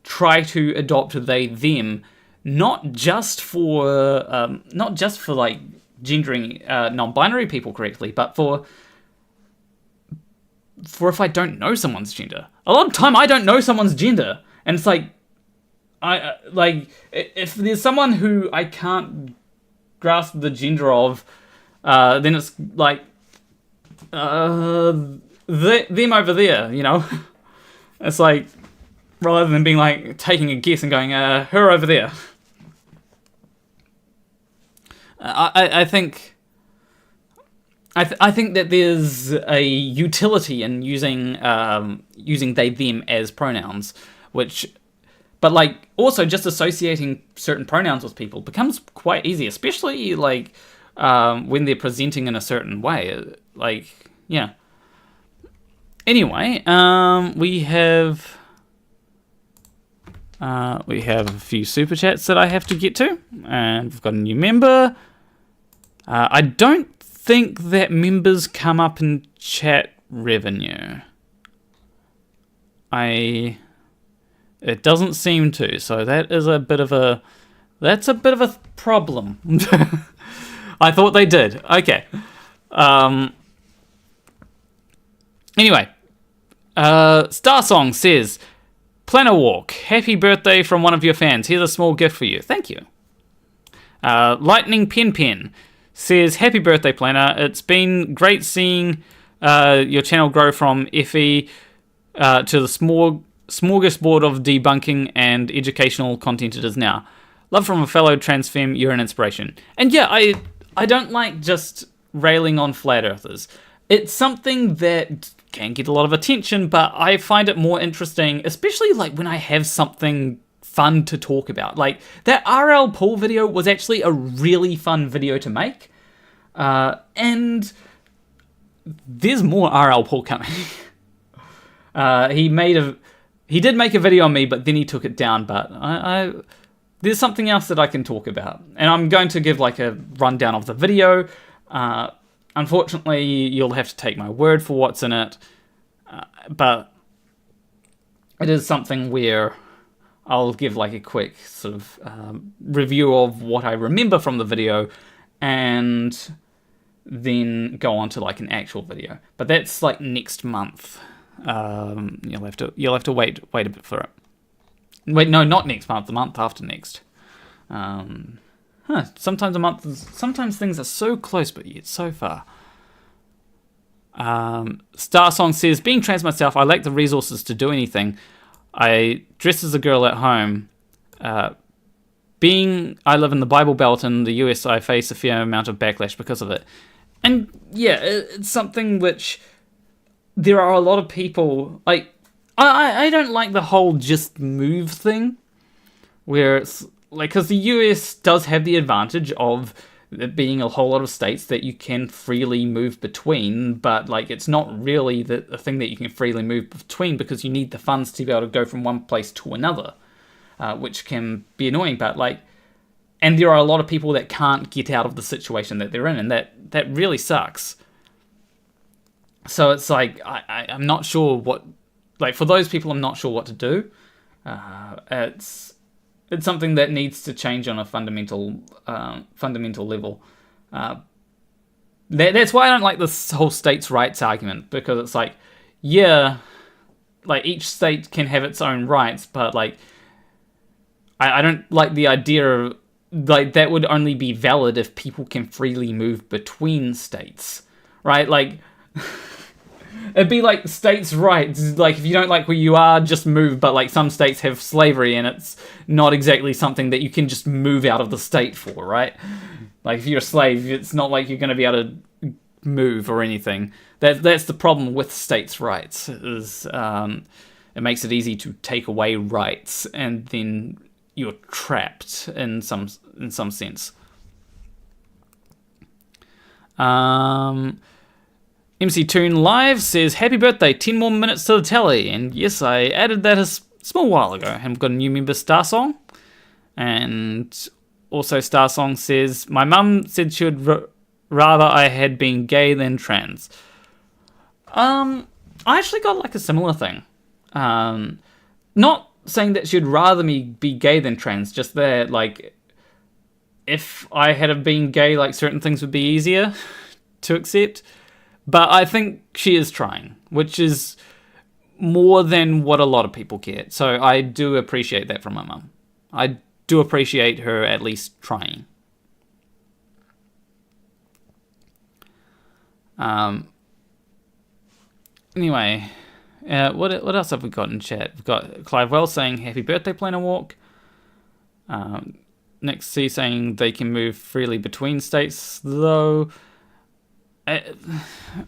try to adopt they, them, not just for like gendering non-binary people correctly, but for if I don't know someone's gender. A lot of time I don't know someone's gender, and it's like if there's someone who I can't grasp the gender of, then it's like them over there, you know. It's like, rather than being like taking a guess and going her over there. I think that there's a utility in using they, them as pronouns, but like also just associating certain pronouns with people becomes quite easy, especially like when they're presenting in a certain way. Like, yeah. Anyway, we have a few super chats that I have to get to, and we've got a new member. I don't think that members come up in chat revenue. It doesn't seem to, so that's a bit of a problem. I thought they did. Okay. Anyway, Starsong says, Planner Walk, happy birthday from one of your fans. Here's a small gift for you. Thank you. Lightning Pen says, happy birthday, Planner. It's been great seeing your channel grow from FE to the smorgasbord of debunking and educational content it is now. Love from a fellow trans femme, you're an inspiration. And yeah, I don't like just railing on flat earthers. It's something that can get a lot of attention, but I find it more interesting, especially like when I have something fun to talk about. Like that RL Paul video was actually a really fun video to make, and there's more RL Paul coming. He did make a video on me, but then he took it down. But there's something else that I can talk about, and I'm going to give like a rundown of the video. Unfortunately, you'll have to take my word for what's in it, but it is something where I'll give like a quick sort of review of what I remember from the video, and then go on to like an actual video. But that's like next month. You'll have to wait a bit for it. Wait, no, not next month. The month after next. Sometimes things are so close, but yet so far. Starsong says, being trans myself, I lack the resources to do anything. I dress as a girl at home. I live in the Bible Belt in the US, I face a fair amount of backlash because of it. And yeah, it's something which there are a lot of people, like, I don't like the whole just move thing, where it's like, because the US does have the advantage of it being a whole lot of states that you can freely move between, but like it's not really the thing that you can freely move between, because you need the funds to be able to go from one place to another, which can be annoying. But like, and there are a lot of people that can't get out of the situation that they're in, and that really sucks. So it's like, I'm not sure what, like for those people, I'm not sure what to do. It's something that needs to change on a fundamental level. That's why I don't like this whole states' rights argument, because it's like, yeah, like each state can have its own rights, but like, I don't like the idea of, like, that would only be valid if people can freely move between states, right? Like, it'd be like states' rights. Like, if you don't like where you are, just move. But like some states have slavery, and it's not exactly something that you can just move out of the state for, right? Like, if you're a slave, it's not like you're going to be able to move or anything. That's the problem with states' rights. Is it makes it easy to take away rights, and then you're trapped in some sense. MCToon Live says, happy birthday, 10 more minutes to the tally. And yes, I added that a small while ago. And we've got a new member, Starsong. And also Starsong says, my mum said she would rather I had been gay than trans. I actually got like a similar thing. Not saying that she'd rather me be gay than trans, just that, like, if I had have been gay, like, certain things would be easier to accept. But I think she is trying, which is more than what a lot of people get. So I do appreciate that from my mum. I do appreciate her at least trying. Anyway, what else have we got in chat? We've got Clive Wells saying, happy birthday, Planar Walk. Nick C saying they can move freely between states, though.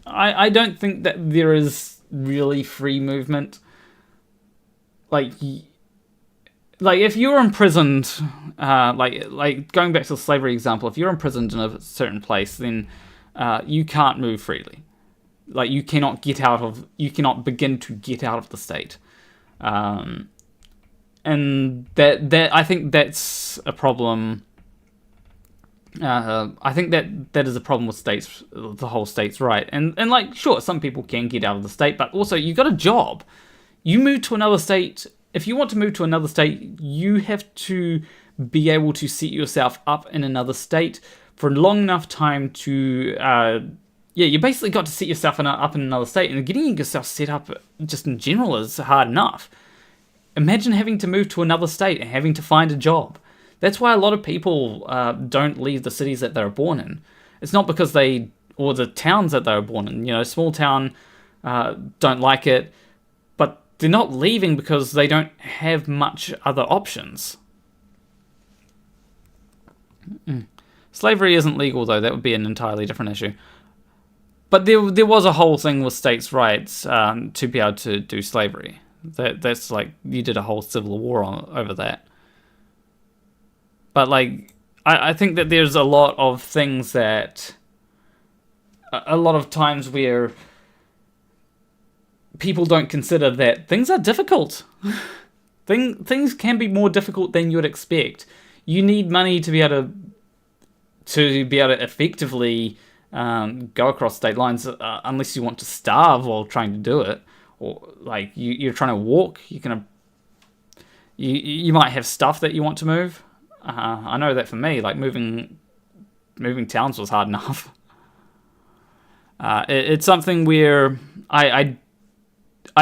I don't think that there is really free movement. Like if you're imprisoned, like going back to the slavery example, if you're imprisoned in a certain place, then you can't move freely. Like, you cannot begin to get out of the state. And that I think that's a problem. I think that is a problem with states, the whole states' right. And like, sure, some people can get out of the state, but also you got a job. You move to another state. If you want to move to another state, you have to be able to set yourself up in another state for a long enough time to, you basically got to set yourself up in another state, and getting yourself set up just in general is hard enough. Imagine having to move to another state and having to find a job. That's why a lot of people don't leave the cities that they were born in. It's not because or the towns that they were born in. You know, small town don't like it, but they're not leaving because they don't have much other options. Slavery isn't legal, though. That would be an entirely different issue. But there was a whole thing with states' rights to be able to do slavery. That's like, you did a whole civil war over that. But like, I think that there's a lot of things that, a lot of times where people don't consider that things are difficult. Things can be more difficult than you would expect. You need money to be able to effectively go across state lines, unless you want to starve while trying to do it, or like you're trying to walk. You might have stuff that you want to move. I know that for me, like moving towns was hard enough. It's something where I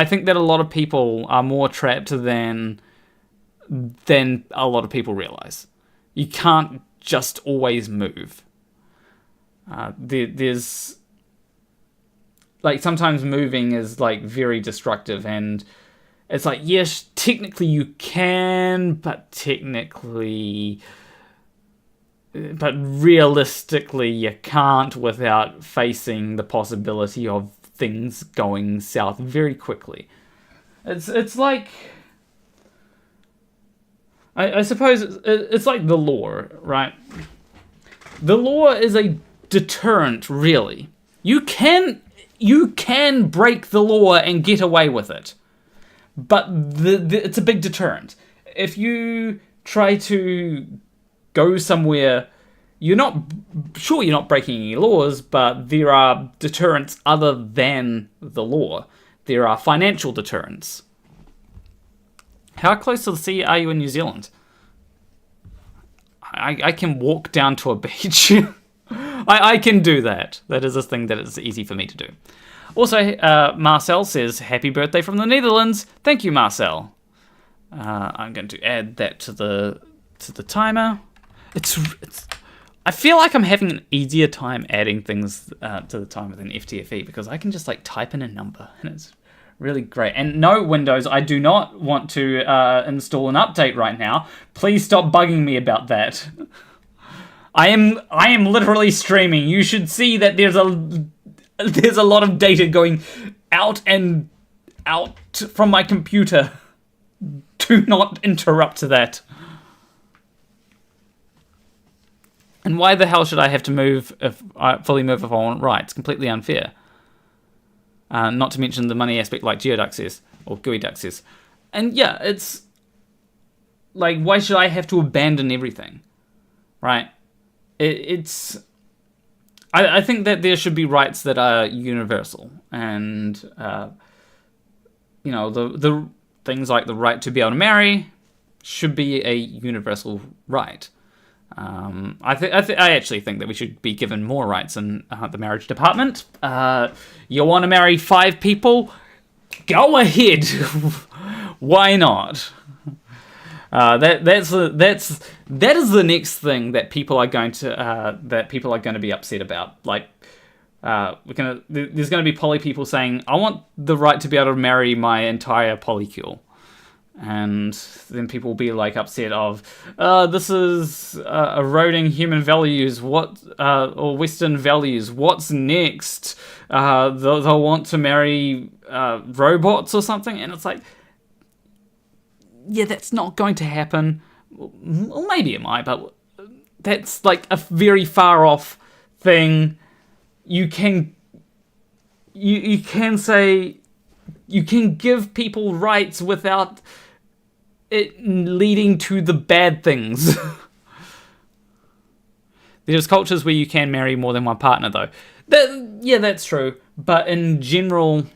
think that a lot of people are more trapped than a lot of people realize. You can't just always move. There's like, sometimes moving is like very destructive, and it's like, yes, technically you can, but realistically you can't without facing the possibility of things going south very quickly. It's like, I suppose it's like the law, right? The law is a deterrent, really. You can break the law and get away with it, but it's a big deterrent. If you try to go somewhere, you're not breaking any laws, but there are deterrents other than the law. There are financial deterrents. How close to the sea are you in New Zealand? I can walk down to a beach. I can do that. That is a thing that is easy for me to do. Also, Marcel says, happy birthday from the Netherlands. Thank you, Marcel. I'm going to add that to the timer. I feel like I'm having an easier time adding things to the timer than FTFE because I can just like type in a number and it's really great. And no, Windows, I do not want to install an update right now. Please stop bugging me about that. I am literally streaming. You should see that there's a lot of data going out and out from my computer. Do not interrupt that. And why the hell should I have to move if I fully move if I want right? It's completely unfair. Not to mention the money aspect like Geoduck says, or GUIDuck says. And yeah, it's like, why should I have to abandon everything? Right? I think that there should be rights that are universal. And, the things like the right to be able to marry should be a universal right. I actually think that we should be given more rights in the marriage department. You want to marry 5 people? Go ahead. Why not? That is the next thing that people are going to be upset about. Like, there's going to be poly people saying, "I want the right to be able to marry my entire polycule." And then people will be like upset of, this is eroding human values. Or Western values? What's next? They'll want to marry robots or something, and it's like, yeah, that's not going to happen. Well, maybe it might, but that's like a very far off thing. You can say you can give people rights without it leading to the bad things. There's cultures where you can marry more than one partner, though. That's true. But in general,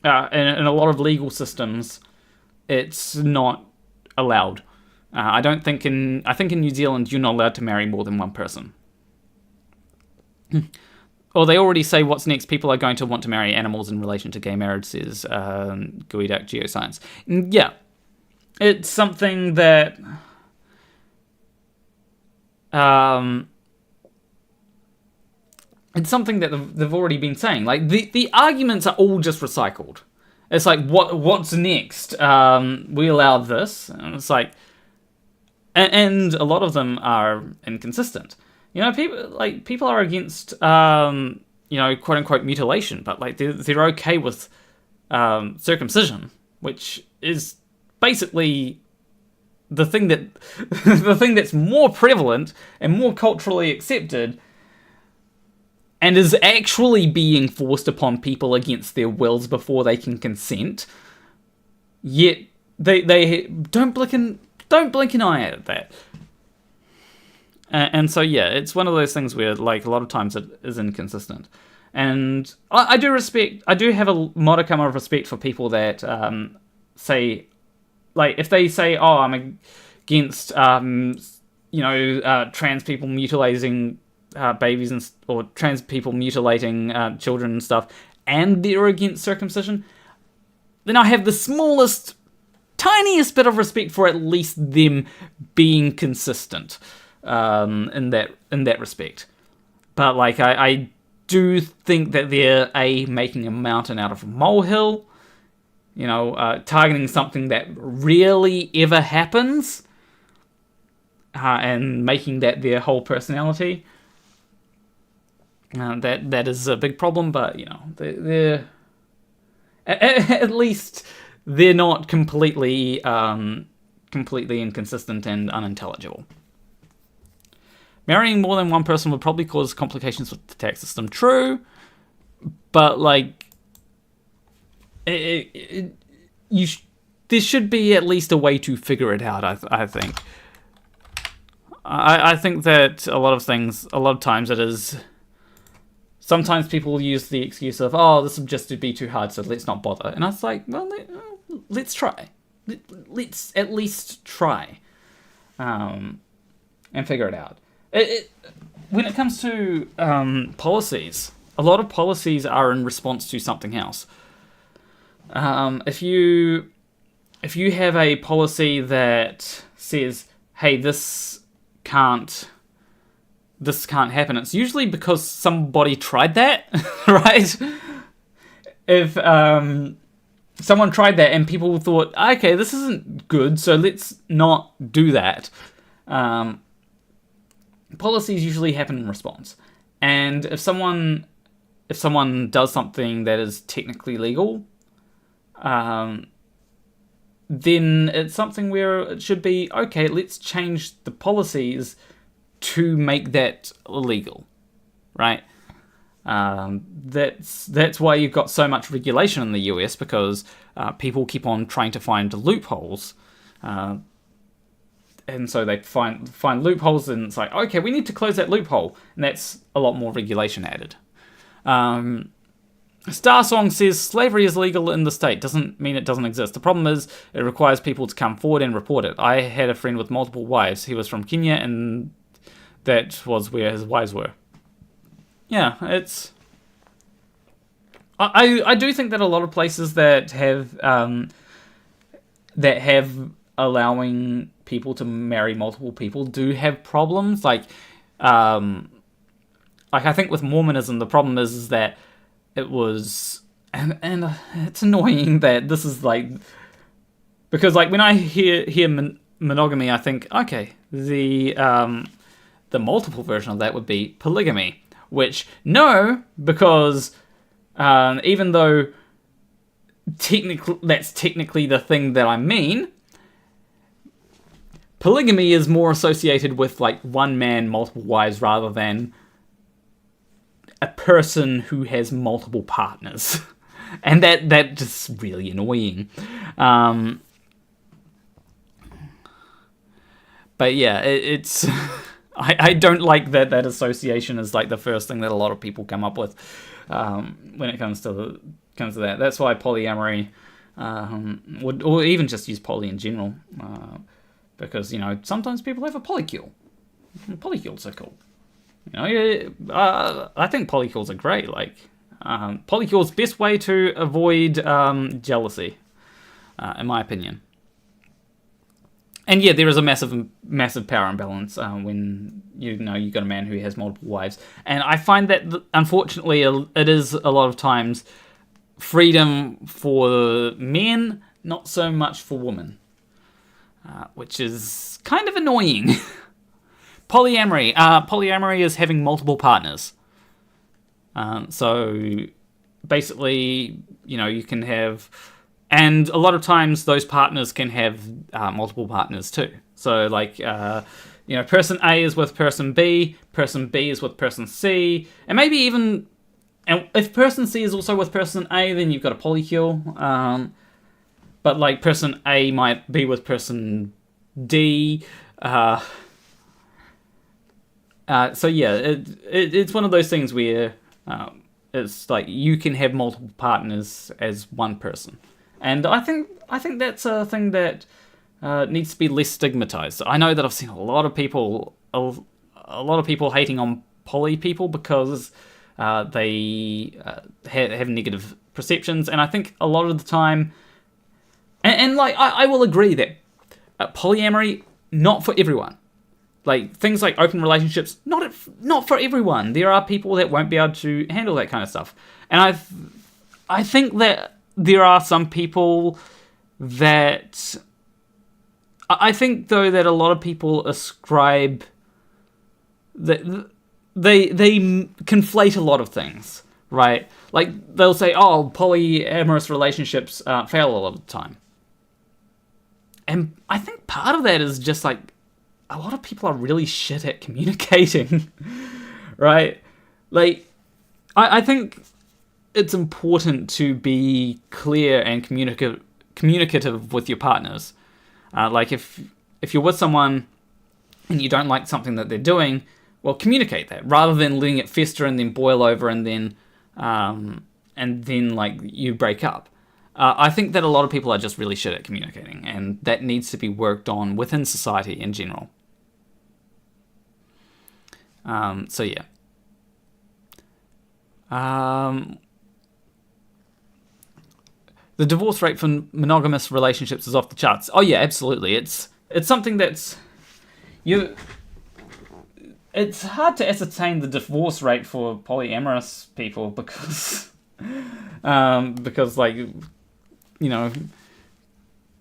in a lot of legal systems, it's not allowed. I think in New Zealand, you're not allowed to marry more than one person. Or they already say what's next. People are going to want to marry animals in relation to gay marriage, says GUIDuck Geoscience. Yeah, it's something that they've already been saying. Like the arguments are all just recycled. It's like what's next? We allowed this, and it's like, and a lot of them are inconsistent. People are against, quote unquote mutilation, but like they're okay with circumcision, which is basically the thing that's more prevalent and more culturally accepted, and is actually being forced upon people against their wills before they can consent. Yet they don't blink an eye at that. And so, yeah, it's one of those things where, like, a lot of times it is inconsistent. And I do have a modicum of respect for people that say, like, if they say, oh, I'm against, trans people mutilating babies or trans people mutilating children and stuff, and they're against circumcision, then I have the tiniest bit of respect for at least them being consistent. In that respect. But like I do think that they're making a mountain out of a molehill, targeting something that rarely ever happens, and making that their whole personality. That is a big problem, but they're at least they're not completely inconsistent and unintelligible. Marrying more than one person would probably cause complications with the tax system. True, but like, there should be at least a way to figure it out. I think. I think that a lot of times it is. Sometimes people use the excuse of, "Oh, this would just be too hard, so let's not bother." And I was like, "Well, let's try. Let's at least try, and figure it out." When it comes to policies, a lot of policies are in response to something else. If you have a policy that says, "Hey, this can't this can't happen, it's usually because somebody tried that, right? If someone tried that and people thought, okay, this isn't good, so let's not do that. Policies usually happen in response. And if someone does something that is technically legal, then it's something where it should be, okay, let's change the policies to make that illegal, right? That's why you've got so much regulation in the US, because people keep on trying to find loopholes, and so they find loopholes, and it's like, okay, we need to close that loophole, and that's a lot more regulation added. Star Song says slavery is legal in the state. Doesn't mean it doesn't exist. The problem is it requires people to come forward and report it. I had a friend with multiple wives. He was from Kenya, and that was where his wives were. Yeah, it's... I do think that a lot of places that have allowing people to marry multiple people do have problems. Like I think with Mormonism, the problem is that it was, and it's annoying that this is like, because like when I hear monogamy, I think, okay, the multiple version of that would be polygamy, which no, because even though that's technically the thing that I mean, polygamy is more associated with like one man, multiple wives, rather than a person who has multiple partners. And that just really annoying. But yeah, it's I don't like that association is like the first thing that a lot of people come up with when it comes to that. That's why polyamory or even just use poly in general, because sometimes people have a polycule. Polycules are cool. I think polycules are great. Like polycules, best way to avoid jealousy, in my opinion. And yeah, there is a massive power imbalance when you got a man who has multiple wives, and I find that unfortunately it is a lot of times freedom for men, not so much for women, which is kind of annoying. Polyamory is having multiple partners. So basically, you can have, and a lot of times those partners can have multiple partners too. So like, person A is with person B is with person C, and maybe even, and if person C is also with person A, then you've got a polycule. But like person A might be with person D. So yeah, it's one of those things where it's like you can have multiple partners as one person, and I think that's a thing that needs to be less stigmatized. I know that I've seen a lot of people hating on poly people because they have negative perceptions, and I think a lot of the time, and like I will agree that polyamory, not for everyone. Like, things like open relationships, not for everyone. There are people that won't be able to handle that kind of stuff. And I think that there are some people that... I think, though, that a lot of people ascribe... that they conflate a lot of things, right? Like, they'll say, oh, polyamorous relationships fail a lot of the time. And I think part of that is just, like, a lot of people are really shit at communicating, right? Like, I think it's important to be clear and communicative with your partners. Like, if you're with someone and you don't like something that they're doing, well, communicate that, rather than letting it fester and then boil over and then like, you break up. I think that a lot of people are just really shit at communicating, and that needs to be worked on within society in general. So yeah. The divorce rate for monogamous relationships is off the charts. Oh yeah, absolutely. It's something that's it's hard to ascertain the divorce rate for polyamorous people because like, you know,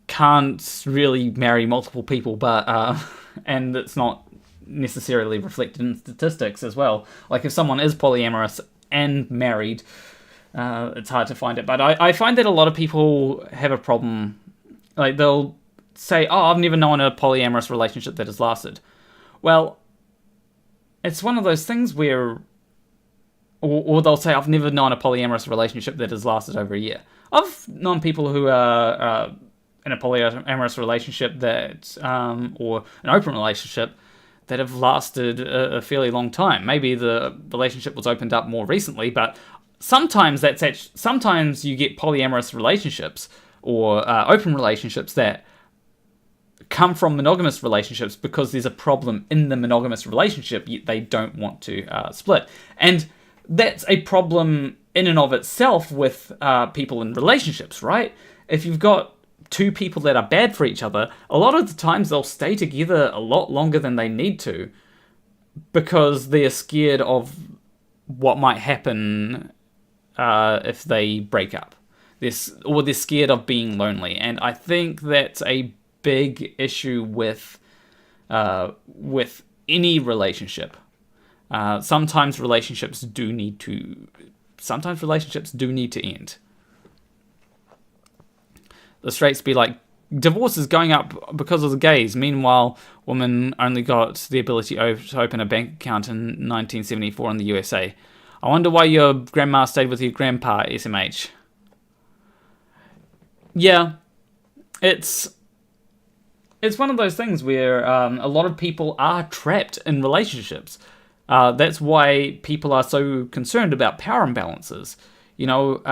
can't really marry multiple people, but and it's not necessarily reflected in statistics as well. Like if someone is polyamorous and married, it's hard to find it. But I find that a lot of people have a problem. Like they'll say, "Oh, I've never known a polyamorous relationship that has lasted." Well, it's one of those things where, or they'll say, "I've never known a polyamorous relationship that has lasted over a year." I've known people who are in a polyamorous relationship that, or an open relationship that have lasted a fairly long time. Maybe the relationship was opened up more recently, but sometimes sometimes you get polyamorous relationships or open relationships that come from monogamous relationships because there's a problem in the monogamous relationship, yet they don't want to split. And that's a problem in and of itself with people in relationships, right? If you've got two people that are bad for each other, a lot of the times they'll stay together a lot longer than they need to because they're scared of what might happen if they break up. They're scared of being lonely. And I think that's a big issue with any relationship. Sometimes relationships do need to end. The straights be like, divorce is going up because of the gays. Meanwhile, women only got the ability to open a bank account in 1974 in the USA. I wonder why your grandma stayed with your grandpa, SMH. Yeah, it's one of those things where a lot of people are trapped in relationships. That's why people are so concerned about power imbalances. You know,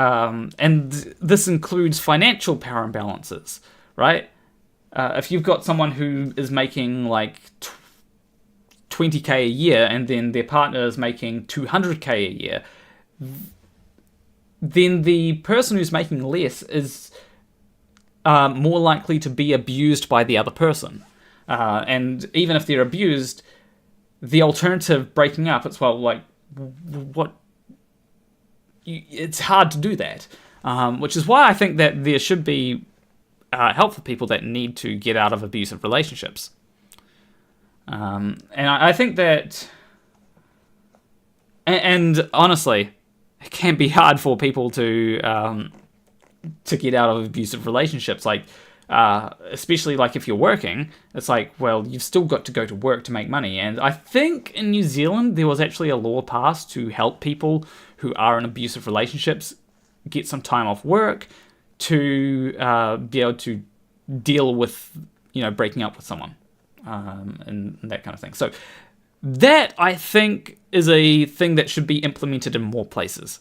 and this includes financial power imbalances, right? If you've got someone who is making like 20k a year and then their partner is making 200k a year, then the person who's making less is more likely to be abused by the other person. And even if they're abused, the alternative breaking up, it's it's hard to do that, which is why I think that there should be help for people that need to get out of abusive relationships. And I think that, and honestly, it can be hard for people to get out of abusive relationships. Like, especially like if you're working, it's like, well, you've still got to go to work to make money. And I think in New Zealand there was actually a law passed to help people who are in abusive relationships get some time off work to be able to deal with, breaking up with someone, and that kind of thing. So that, I think, is a thing that should be implemented in more places.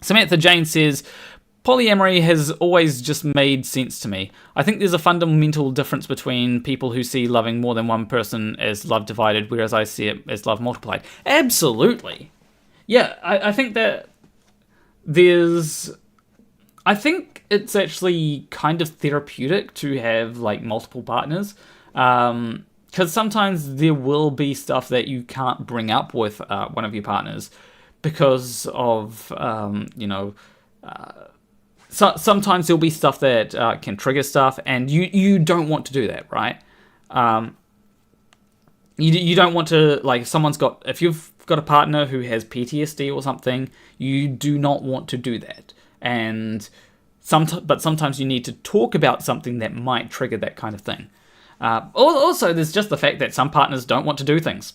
Samantha Jane says, polyamory has always just made sense to me. I think there's a fundamental difference between people who see loving more than one person as love divided, whereas I see it as love multiplied. Absolutely. Yeah, I think that I think it's actually kind of therapeutic to have, like, multiple partners. Because sometimes there will be stuff that you can't bring up with one of your partners because of, sometimes there'll be stuff that can trigger stuff, and you don't want to do that, right? You don't want to, like, if you've got a partner who has PTSD or something, you do not want to do that. And but sometimes you need to talk about something that might trigger that kind of thing. Also, there's just the fact that some partners don't want to do things.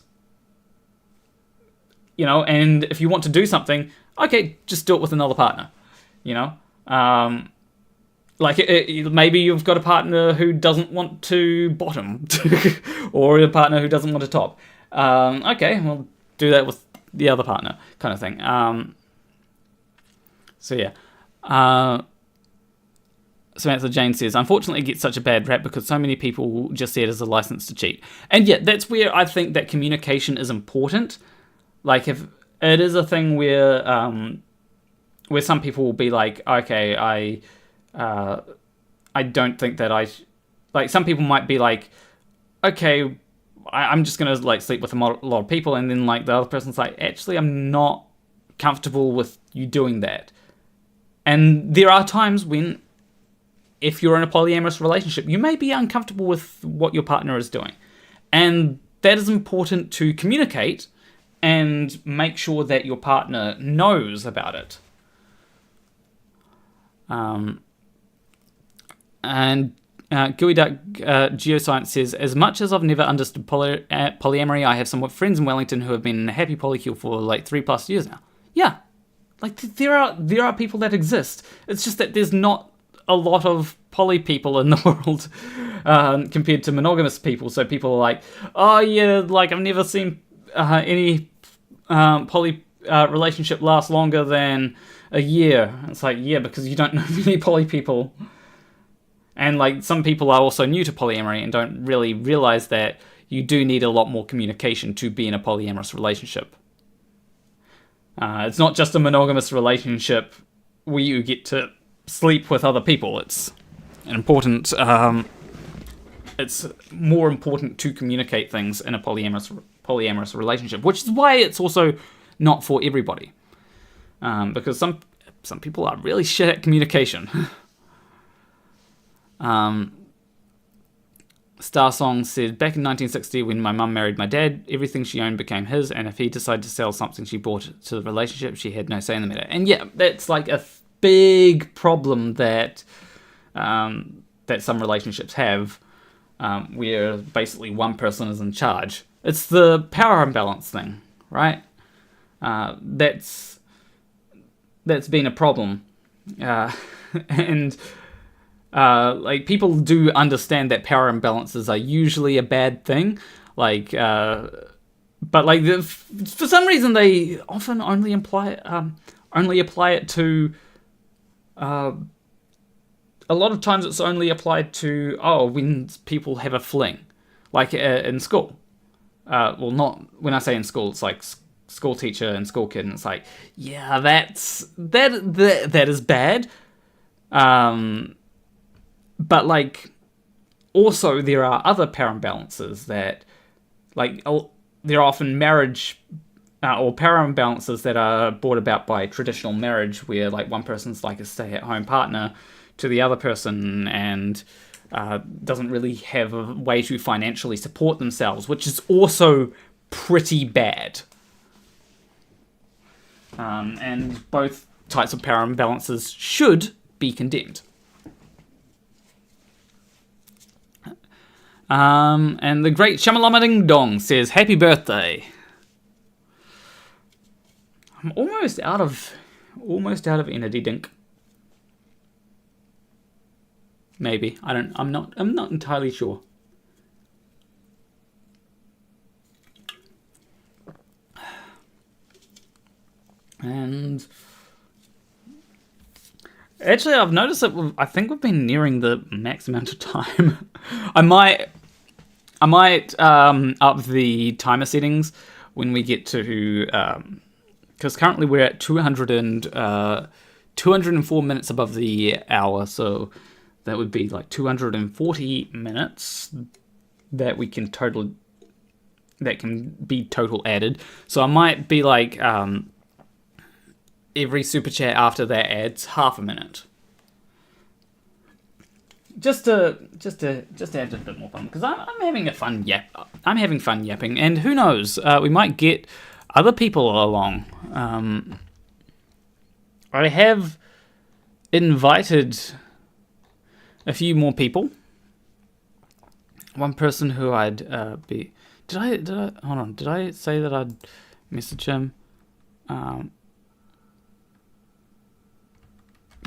And if you want to do something, okay, just do it with another partner. Maybe you've got a partner who doesn't want to bottom, or a partner who doesn't want to top. Okay, well, do that with the other partner, kind of thing. Samantha Jane says, unfortunately it gets such a bad rap because so many people just see it as a license to cheat. And yeah, that's where I think that communication is important. Like, if it is a thing where some people will be like, okay, I don't think that like, some people might be like, okay, I'm just gonna like sleep with a lot of people, and then like the other person's like, actually, I'm not comfortable with you doing that. And there are times when, if you're in a polyamorous relationship, you may be uncomfortable with what your partner is doing, and that is important to communicate and make sure that your partner knows about it. And Gooey Duck Geoscience says, as much as I've never understood polyamory, I have some friends in Wellington who have been in a happy polycule for like 3+ years now. Yeah, like there are people that exist. It's just that there's not a lot of poly people in the world compared to monogamous people. So people are like, oh yeah, like I've never seen any poly relationship last longer than a year. It's like, yeah, because you don't know many poly people. And like some people are also new to polyamory and don't really realize that you do need a lot more communication to be in a polyamorous relationship. It's not just a monogamous relationship where you get to sleep with other people. It's an important. It's more important to communicate things in a polyamorous relationship, which is why it's also not for everybody. Because some people are really shit at communication. Starsong said, back in 1960 when my mum married my dad, everything she owned became his, and if he decided to sell something she brought to the relationship, she had no say in the matter. And yeah, that's like a big problem that that some relationships have, where basically one person is in charge. It's the power imbalance thing, right? That's been a problem. And like people do understand that power imbalances are usually a bad thing, like, but like for some reason they often only apply it to. A lot of times it's only applied to when people have a fling, like in school. Well, not when I say in school, it's like school teacher and school kid, and it's like, yeah, that is bad. But like, also there are other power imbalances that, like, there are often marriage or power imbalances that are brought about by traditional marriage, where like one person's like a stay-at-home partner to the other person and doesn't really have a way to financially support themselves, which is also pretty bad. And both types of power imbalances should be condemned. And the great Shamalama Ding Dong says, happy birthday. I'm almost out of energy dink. Maybe. I'm not entirely sure. And actually, I've noticed that I think we've been nearing the max amount of time. I might up the timer settings when we get to, because currently we're at 204 minutes above the hour, so that would be like 240 minutes that can be total added. So I might be like, every super chat after that adds half a minute. Just to add a bit more fun, because I'm having I'm having fun yapping, and who knows, we might get other people along. I have invited a few more people. One person who I'd be. Did I hold on? Did I say that I'd message him?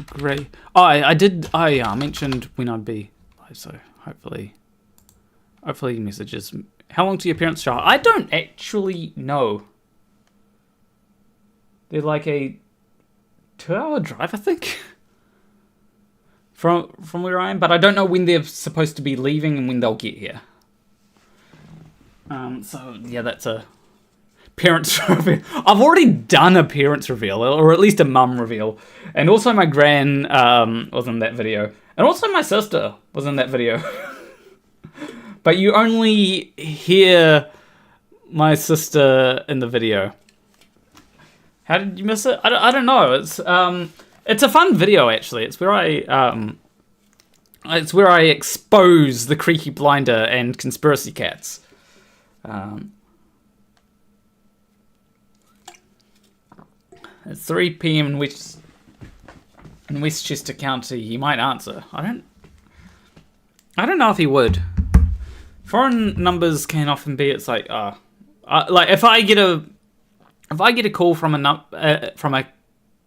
Great. Oh, I did. I mentioned when I'd be live, so hopefully he messages. How long to your parents' shower? I don't actually know. They're like a 2-hour drive, I think, from where I am, but I don't know when they're supposed to be leaving and when they'll get here. So yeah, that's a parents reveal. I've already done a parents reveal, or at least a mum reveal, and also my gran was in that video, and also my sister was in that video. but you only hear my sister in the video. How did you miss it? I don't know. It's a fun video actually. It's where I expose the Creaky Blinder and conspiracy cats. It's 3 p.m. in Westchester County. He might answer. I don't know if he would. Foreign numbers can often be. It's like like if I get a call from a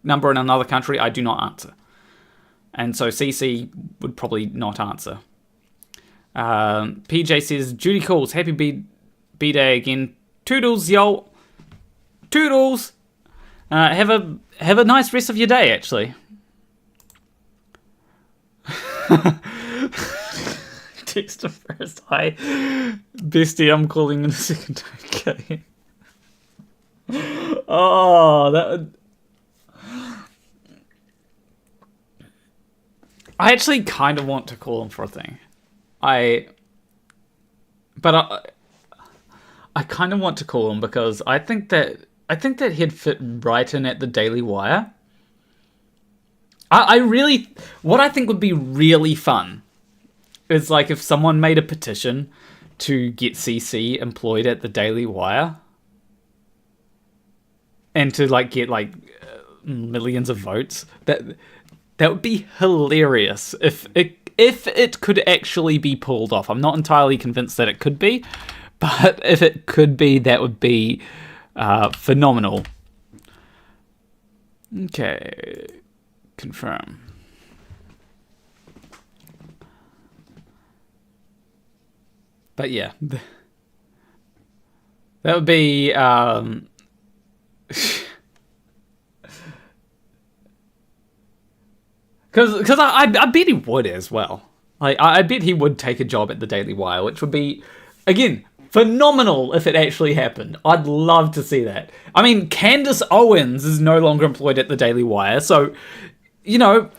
number in another country, I do not answer, and so CC would probably not answer. PJ says Judy calls. Happy B-Day again. Toodles, yo. Toodles. Have a nice rest of your day, actually. Text her first. Hi, bestie. I'm calling in a second. Okay. Oh, that. I actually kind of want to call him for a thing. I kind of want to call him because I think that he'd fit right in at the Daily Wire. What I think would be really fun is like if someone made a petition to get CC employed at the Daily Wire and to like get like millions of votes. That would be hilarious if it could actually be pulled off. I'm not entirely convinced that it could be, but if it could be, that would be phenomenal. Okay, confirm. But yeah, that would be because I bet he would as well. Like I bet he would take a job at the Daily Wire, which would be again phenomenal if it actually happened. I'd love to see that. I mean, Candace Owens is no longer employed at the Daily Wire, so you know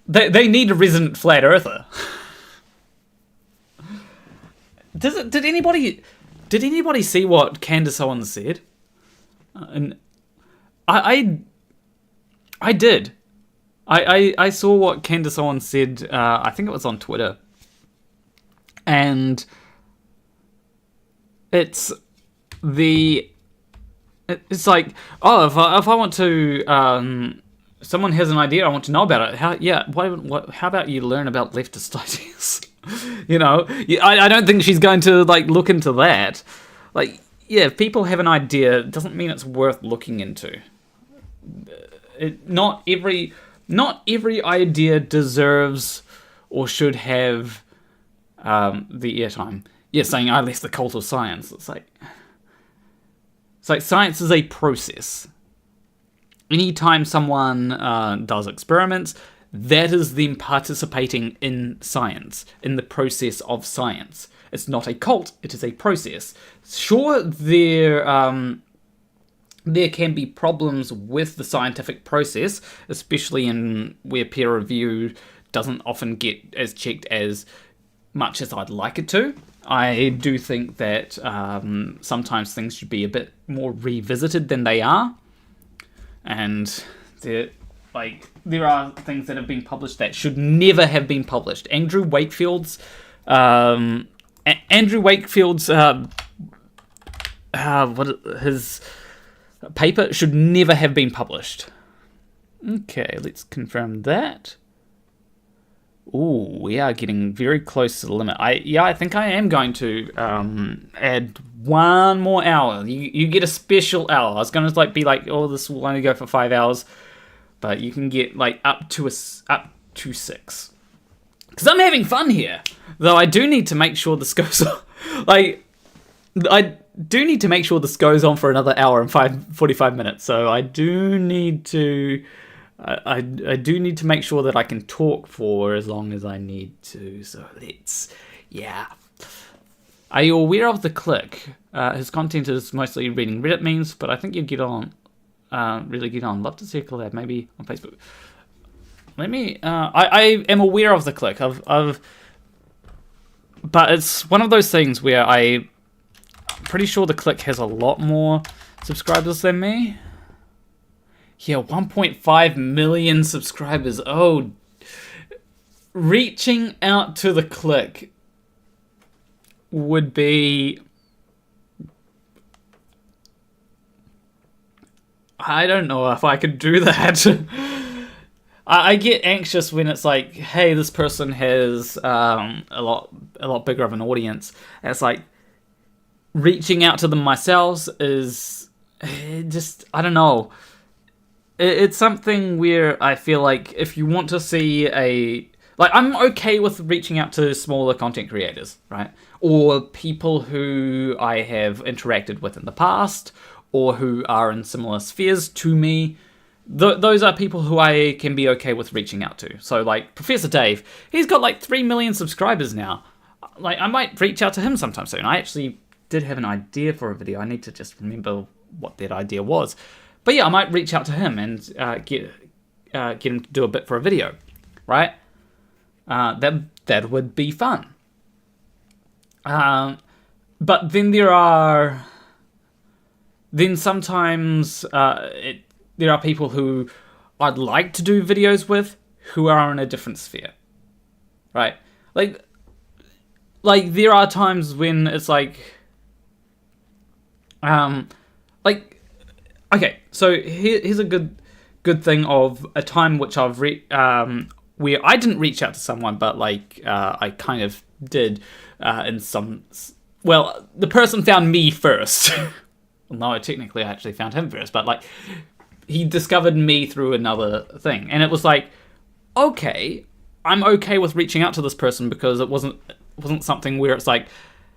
they need a resident flat earther. Did anybody see what Candace Owens said? And I did. I saw what Candace Owens said. I think it was on Twitter, and it's like, oh, if I want to, someone has an idea, I want to know about it. How about you learn about leftist ideas? You know, I don't think she's going to like look into that. Like, yeah, if people have an idea, it doesn't mean it's worth looking into. Not every idea deserves or should have the airtime. Yeah, saying I left the cult of science. It's like science is a process. Anytime someone does experiments, that is them participating in science, in the process of science. It's not a cult, it is a process. Sure, there can be problems with the scientific process, especially in where peer review doesn't often get as checked as much as I'd like it to. I do think that sometimes things should be a bit more revisited than they are. And there are things that have been published that should never have been published. Andrew Wakefield's his paper should never have been published. Okay, let's confirm that. Ooh, we are getting very close to the limit. I think I am going to add one more hour. You get a special hour. I was going to be like, oh, this will only go for 5 hours, but you can get like up to 6. Because I'm having fun here. Though I do need to make sure this goes on. I do need to make sure this goes on for another hour and 45 minutes. So I do need to. I do need to make sure that I can talk for as long as I need to. So yeah. Are you aware of the Click? His content is mostly reading Reddit memes, but I think you'd get on, really get on. Love to see a collab, maybe on Facebook. Let me. I am aware of the Click. But it's one of those things where I'm pretty sure the Click has a lot more subscribers than me. Yeah, 1.5 million subscribers. Oh, reaching out to the Click would be... I don't know if I could do that. I get anxious when it's like, hey, this person has a lot bigger of an audience. And it's like, reaching out to them myself is just, I don't know. It's something where I feel like if you want to see like, I'm okay with reaching out to smaller content creators, right? Or people who I have interacted with in the past, or who are in similar spheres to me. Those are people who I can be okay with reaching out to. So, like, Professor Dave, he's got like 3 million subscribers now. Like, I might reach out to him sometime soon. I actually did have an idea for a video. I need to just remember what that idea was. But yeah, I might reach out to him and get him to do a bit for a video, right? That would be fun. But then sometimes there are people who I'd like to do videos with who are in a different sphere, right? Like there are times when it's like, okay, so here's a good thing of a time which I've where I didn't reach out to someone, but like I kind of did in some. Well, the person found me first. Well, no, technically I actually found him first, but like he discovered me through another thing, and it was like, okay, I'm okay with reaching out to this person because it wasn't something where it's like,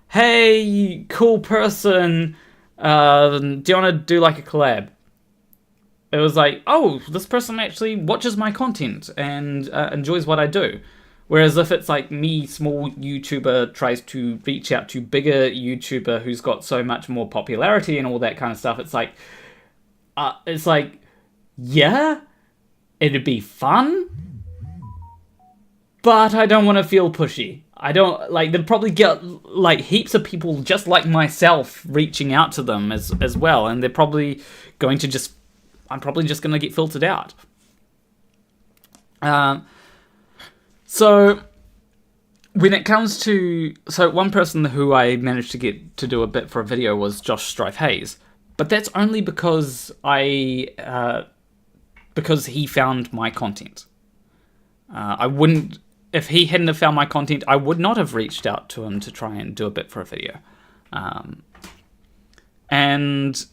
hey, cool person, do you want to do like a collab? It was like, oh, this person actually watches my content and enjoys what I do. Whereas if it's like me, small YouTuber, tries to reach out to bigger YouTuber who's got so much more popularity and all that kind of stuff, it's like, yeah, it'd be fun, but I don't want to feel pushy. I don't, like, they'd probably get, like, heaps of people just like myself reaching out to them as well, and they're probably going to just, I'm probably just going to get filtered out. So, when it comes to... So, one person who I managed to get to do a bit for a video was Josh Strife Hayes. But that's only because because he found my content. I wouldn't... If he hadn't have found my content, I would not have reached out to him to try and do a bit for a video. And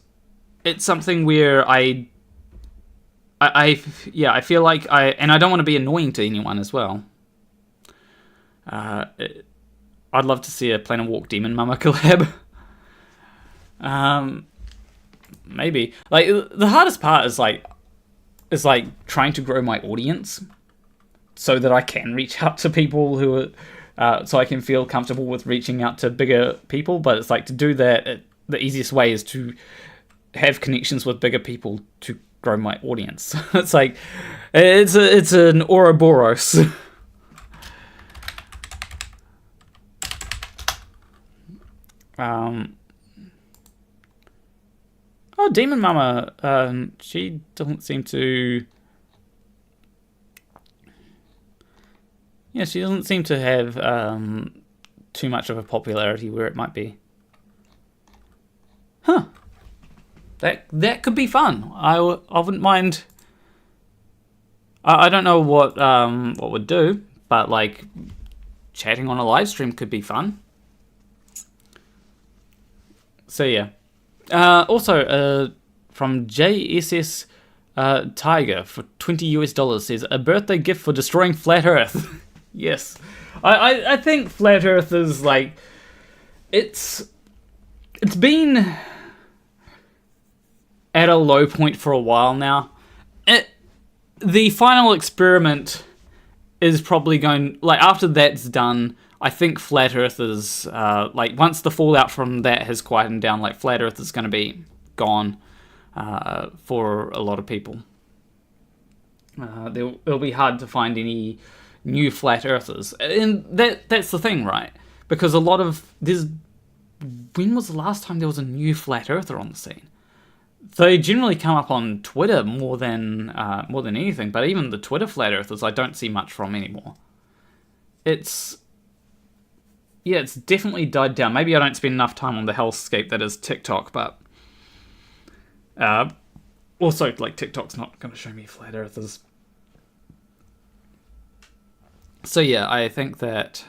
it's something where I feel like and I don't want to be annoying to anyone as well. I'd love to see a Planet Walk Demon Mama collab. Maybe. Like, the hardest part is trying to grow my audience so that I can reach out to people who are, so I can feel comfortable with reaching out to bigger people. But it's like, to do that, the easiest way is to have connections with bigger people to grow my audience. It's like, it's an Ouroboros. Oh, Demon Mama, she doesn't seem to... Yeah, she doesn't seem to have too much of a popularity where it might be. Huh. That could be fun. I wouldn't mind... I don't know what would do, but like chatting on a live stream could be fun. So yeah. Also, from JSS Tiger for $20 says, a birthday gift for destroying Flat Earth. Yes. I think Flat Earth is like, it's been at a low point for a while now. The final experiment is probably going, like, after that's done, I think Flat Earth is, like, once the fallout from that has quietened down, like, Flat Earth is going to be gone for a lot of people. It'll be hard to find any new Flat Earthers. And that's the thing, right? because a lot of when was the last time there was a new flat earther on the scene? They generally come up on Twitter more than anything, but even the Twitter flat earthers I don't see much from anymore. It's definitely died down. Maybe I don't spend enough time on the hellscape that is TikTok, but also, like, TikTok's not going to show me flat earthers. So yeah, I think that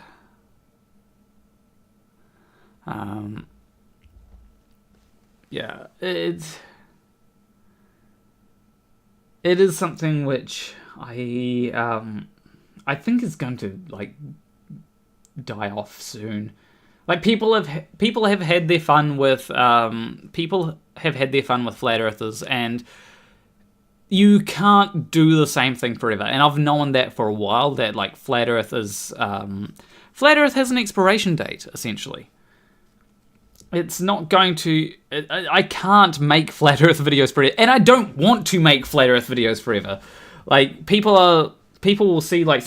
it is something which I think is going to, like, die off soon. Like, people have had their fun with flat earthers, and you can't do the same thing forever. And I've known that for a while, that, like, flat Earth has an expiration date, essentially. It's not going to... I can't make flat Earth videos forever, and I don't want to make flat Earth videos forever. Like, people will see, like,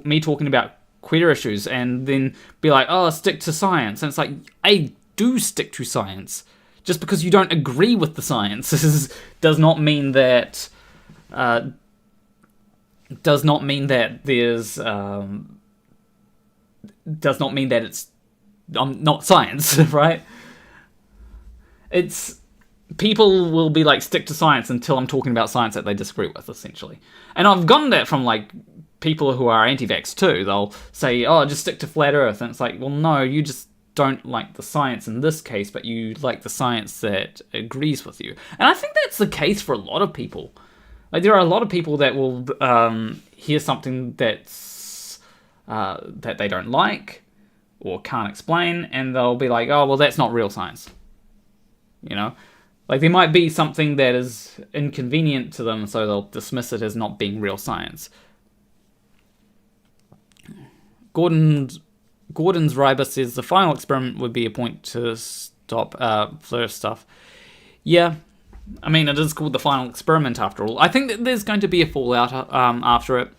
me talking about queer issues, and then be like, oh, stick to science. And it's like, I do stick to science. Just because you don't agree with the science does not mean that it's not science, right? It's people will be like, stick to science until I'm talking about science that they disagree with, essentially. And I've gotten that from, like, people who are anti-vax too. They'll say, oh, just stick to flat Earth, and it's like, well, no, you just don't like the science in this case, but you like the science that agrees with you. And I think that's the case for a lot of people. Like, there are a lot of people that will hear something that's that they don't like or can't explain, and they'll be like, oh, well, that's not real science. You know? Like, there might be something that is inconvenient to them, so they'll dismiss it as not being real science. Gordon's Reinbach says the final experiment would be a point to stop Fleur stuff. Yeah, I mean, it is called the final experiment after all. I think that there's going to be a fallout after it.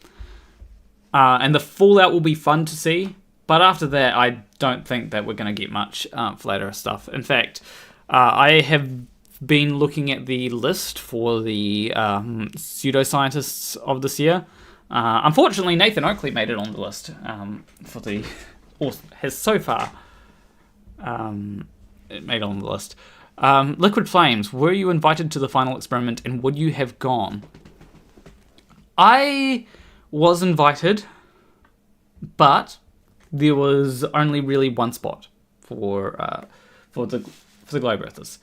And the fallout will be fun to see. But after that, I don't think that we're going to get much flat Earth stuff. In fact, I have been looking at the list for the pseudoscientists of this year. Unfortunately, Nathan Oakley made it on the list has so far it made it on the list. Liquid Flames, were you invited to the final experiment, and would you have gone? I was invited, but there was only really one spot for the Globe Earthers.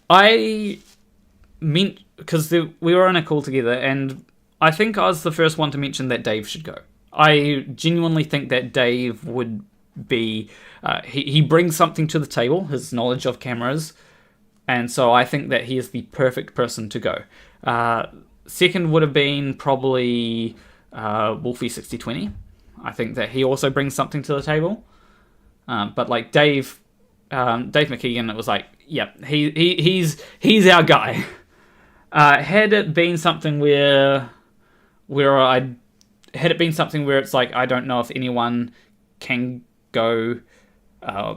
I meant, because we were on a call together, and I think I was the first one to mention that Dave should go. I genuinely think that Dave would be... he brings something to the table, his knowledge of cameras, and so I think that he is the perfect person to go. Second would have been probably Wolfie 6020. I think that he also brings something to the table. But like Dave McKeegan, it was like, yeah, he's our guy. Had it been something where it's like, I don't know if anyone can go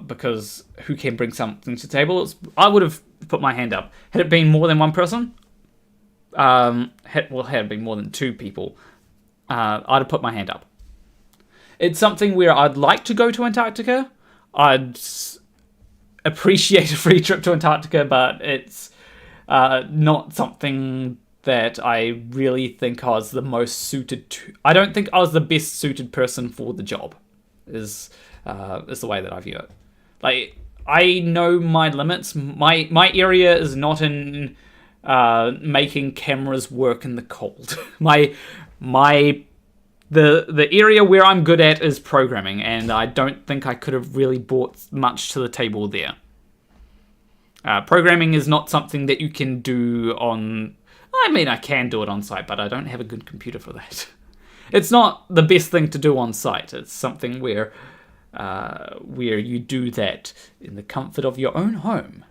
because who can bring something to the table, I would have put my hand up. Had it been more than one person, had it been more than two people, I'd have put my hand up. It's something where I'd like to go to Antarctica. I'd appreciate a free trip to Antarctica, but it's not something that I really think I was the most suited to. I don't think I was the best suited person for the job, is the way that I view it. Like, I know my limits. My area is not in making cameras work in the cold. The area where I'm good at is programming, and I don't think I could have really brought much to the table there. Programming is not something that you can do on... I mean, I can do it on site, but I don't have a good computer for that. It's not the best thing to do on site. It's something where you do that in the comfort of your own home.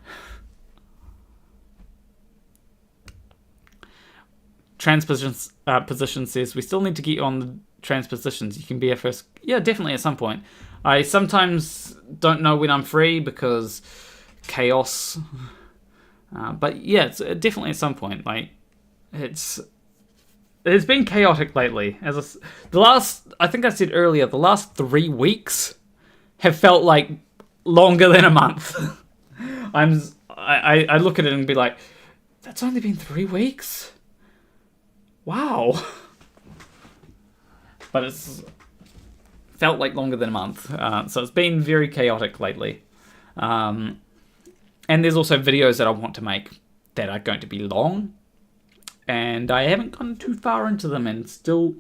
Transposition says, we still need to get you on the transpositions. You can be a first... Yeah, definitely at some point. I sometimes don't know when I'm free because chaos. But yeah, it's definitely at some point. Like, it's been chaotic lately. I think I said earlier, the last 3 weeks have felt like longer than a month. I look at it and be like, that's only been 3 weeks? Wow. But it's felt like longer than a month. So it's been very chaotic lately. And there's also videos that I want to make that are going to be long. And I haven't gone too far into them and still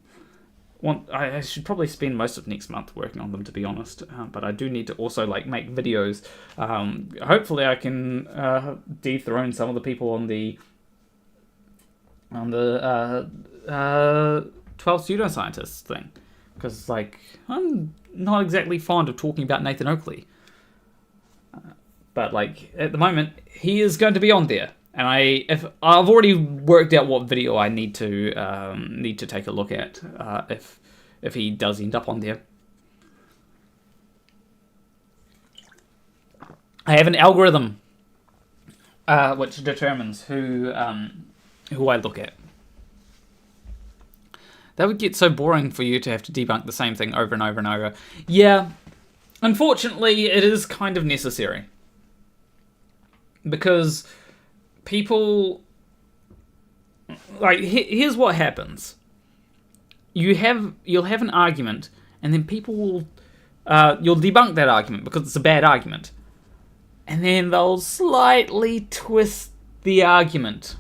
I should probably spend most of next month working on them, to be honest. But I do need to also make videos. Hopefully I can dethrone some of the people on the 12 pseudoscientists thing. Because, I'm not exactly fond of talking about Nathan Oakley. But, at the moment, he is going to be on there. And I've already worked out what video I need to take a look at if he does end up on there. I have an algorithm which determines who I look at. That would get so boring for you to have to debunk the same thing over and over and over. Yeah, unfortunately, it is kind of necessary. Because people... here's what happens. You'll have an argument, and then people will... you'll debunk that argument because it's a bad argument. And then they'll slightly twist the argument.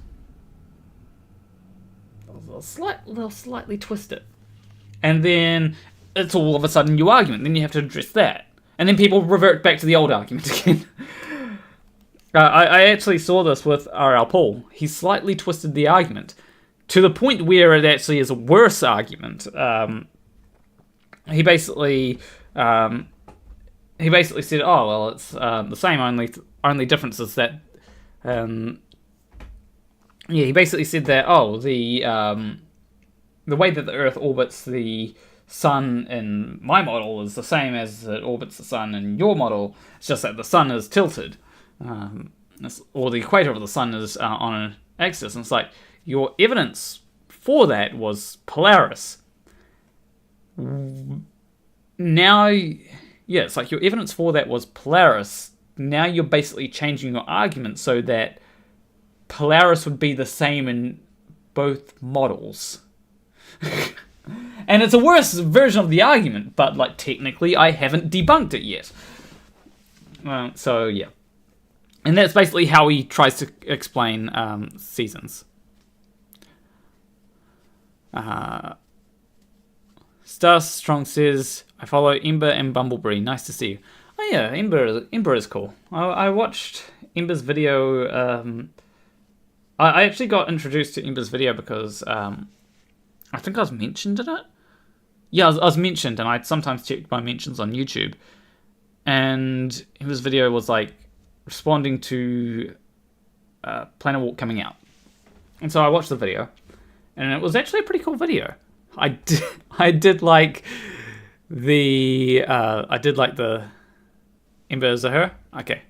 They'll slightly twist it. And then it's all of a sudden your argument. Then you have to address that. And then people revert back to the old argument again. I actually saw this with R.L. Paul. He slightly twisted the argument to the point where it actually is a worse argument. He basically said, "Oh well, it's the same. Only difference is that." He basically said that the way that the Earth orbits the Sun in my model is the same as it orbits the Sun in your model. It's just that the Sun is tilted. Or the equator of the Sun is on an axis. And it's like, your evidence for that was Polaris. Now, it's like your evidence for that was Polaris. Now you're basically changing your argument so that Polaris would be the same in both models. And it's a worse version of the argument, but technically I haven't debunked it yet. So, yeah. And that's basically how he tries to explain seasons. Star Strong says, I follow Ember and Bumblebee. Nice to see you. Oh yeah, Ember is cool. I watched Ember's video. I actually got introduced to Ember's video because I think I was mentioned in it. Yeah, I was mentioned, and I'd sometimes check my mentions on YouTube. And Ember's video was responding to Planet Walk coming out. And so I watched the video, and it was actually a pretty cool video. I did like the Ember, is it her? Okay.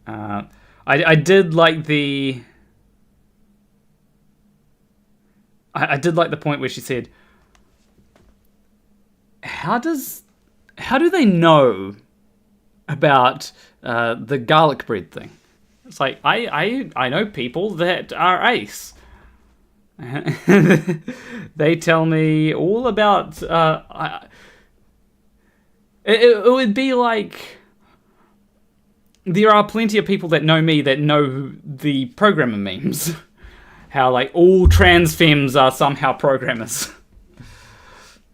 I did like the point where she said, how do they know about the garlic bread thing? It's like, I know people that are ace. They tell me all about it would be like, there are plenty of people that know me that know the programmer memes. How all trans femmes are somehow programmers.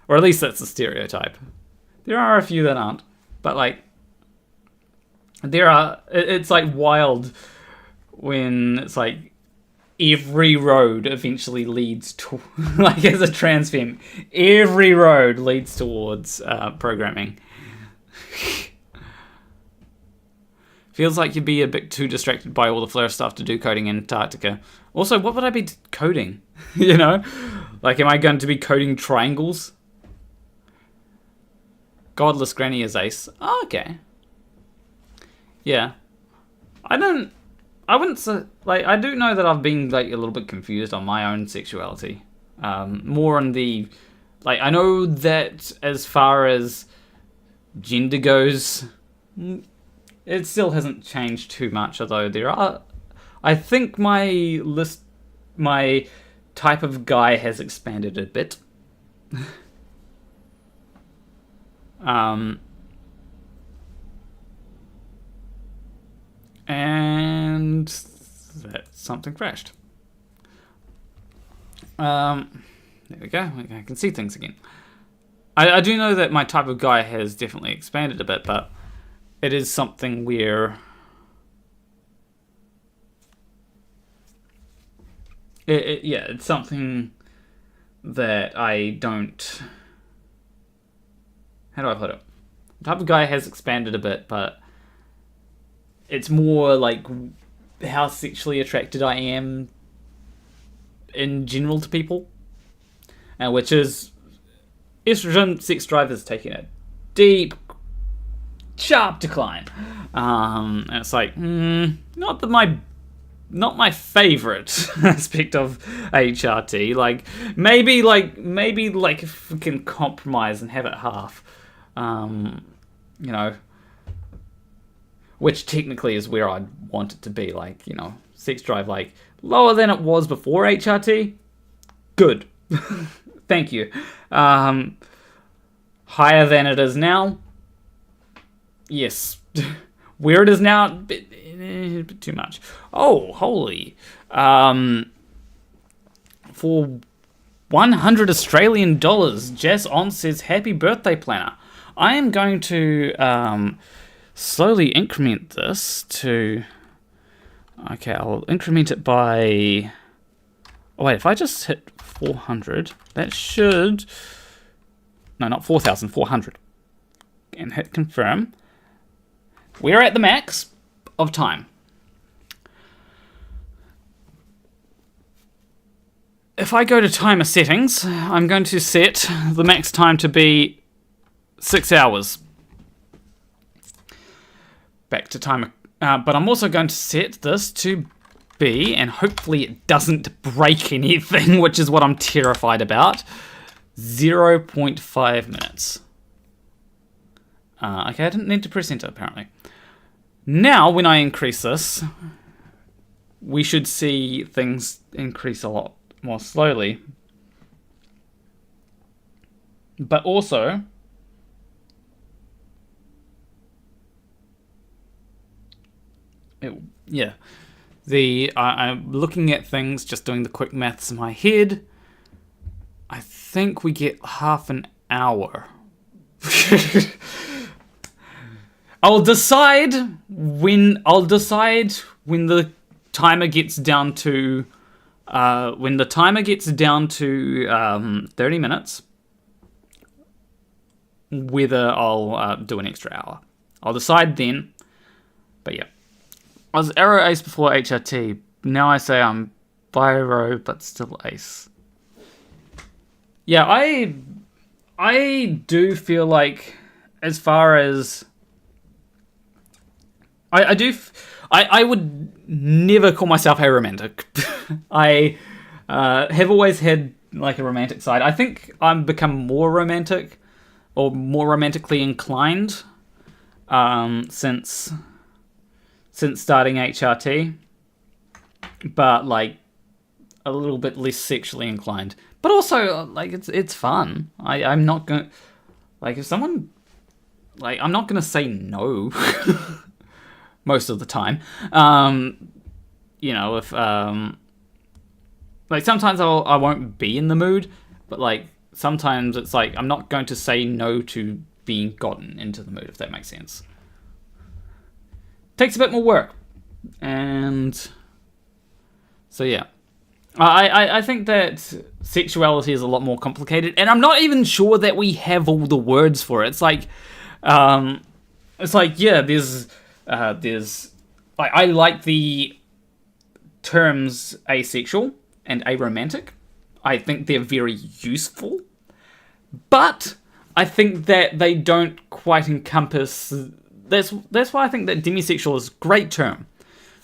Or at least that's the stereotype. There are a few that aren't. But it's wild when it's every road eventually leads to, as a trans femme, every road leads towards programming. Feels like you'd be a bit too distracted by all the flare stuff to do coding in Antarctica. Also, what would I be coding? Like, am I going to be coding triangles? Godless Granny is ace. Oh, okay. Yeah. I wouldn't say, like, I do know that I've been, like, a little bit confused on my own sexuality. More on the, like, I know that as far as gender goes, it still hasn't changed too much, although there are, I think my type of guy has expanded a bit. And that something crashed. There we go. I can see things again. I do know that my type of guy has definitely expanded a bit, but it is something where it's something that I don't. How do I put it? The type of guy has expanded a bit, but it's more like how sexually attracted I am in general to people, which is estrogen sex drive is taking a deep, sharp decline. And it's like not my favorite aspect of HRT. Like maybe if we can compromise and have it half, you know. Which technically is where I'd want it to be, like, you know, sex drive, like, lower than it was before HRT. Good. Thank you. Higher than it is now. Yes. Where it is now, a bit too much. Oh, holy. For 100 Australian dollars, Jess On says, happy birthday planner. I am going to, slowly increment this to... Okay, I'll increment it by... Oh, wait, if I just hit 400, that should... No, not 4,000, 400. And hit confirm. We're at the max of time. If I go to timer settings, I'm going to set the max time to be 6 hours. Back to timer, but I'm also going to set this to be, and hopefully it doesn't break anything, which is what I'm terrified about, 0.5 minutes. Okay, I didn't need to press enter, apparently. Now, when I increase this, we should see things increase a lot more slowly. But also... I'm looking at things, just doing the quick maths in my head. I think we get half an hour. I'll decide when the timer gets down to 30 minutes, whether I'll do an extra hour. I'll decide then. But yeah. I was arrow ace before HRT. Now I say I'm biro, but still ace. Yeah, I do feel like, as far as I would never call myself a romantic. I have always had like a romantic side. I think I've become more romantic or more romantically inclined since starting HRT, but like a little bit less sexually inclined. But also, like, it's fun. I'm not gonna, like, if someone, like, I'm not gonna say no most of the time. You know, if like sometimes I won't be in the mood, but like sometimes it's like I'm not going to say no to being gotten into the mood, if that makes sense. Takes a bit more work, and so yeah, I think that sexuality is a lot more complicated, and I'm not even sure that we have all the words for it. It's like yeah, there's like, I like the terms asexual and aromantic. I think they're very useful, but I think that they don't quite encompass. That's why I think that demisexual is a great term.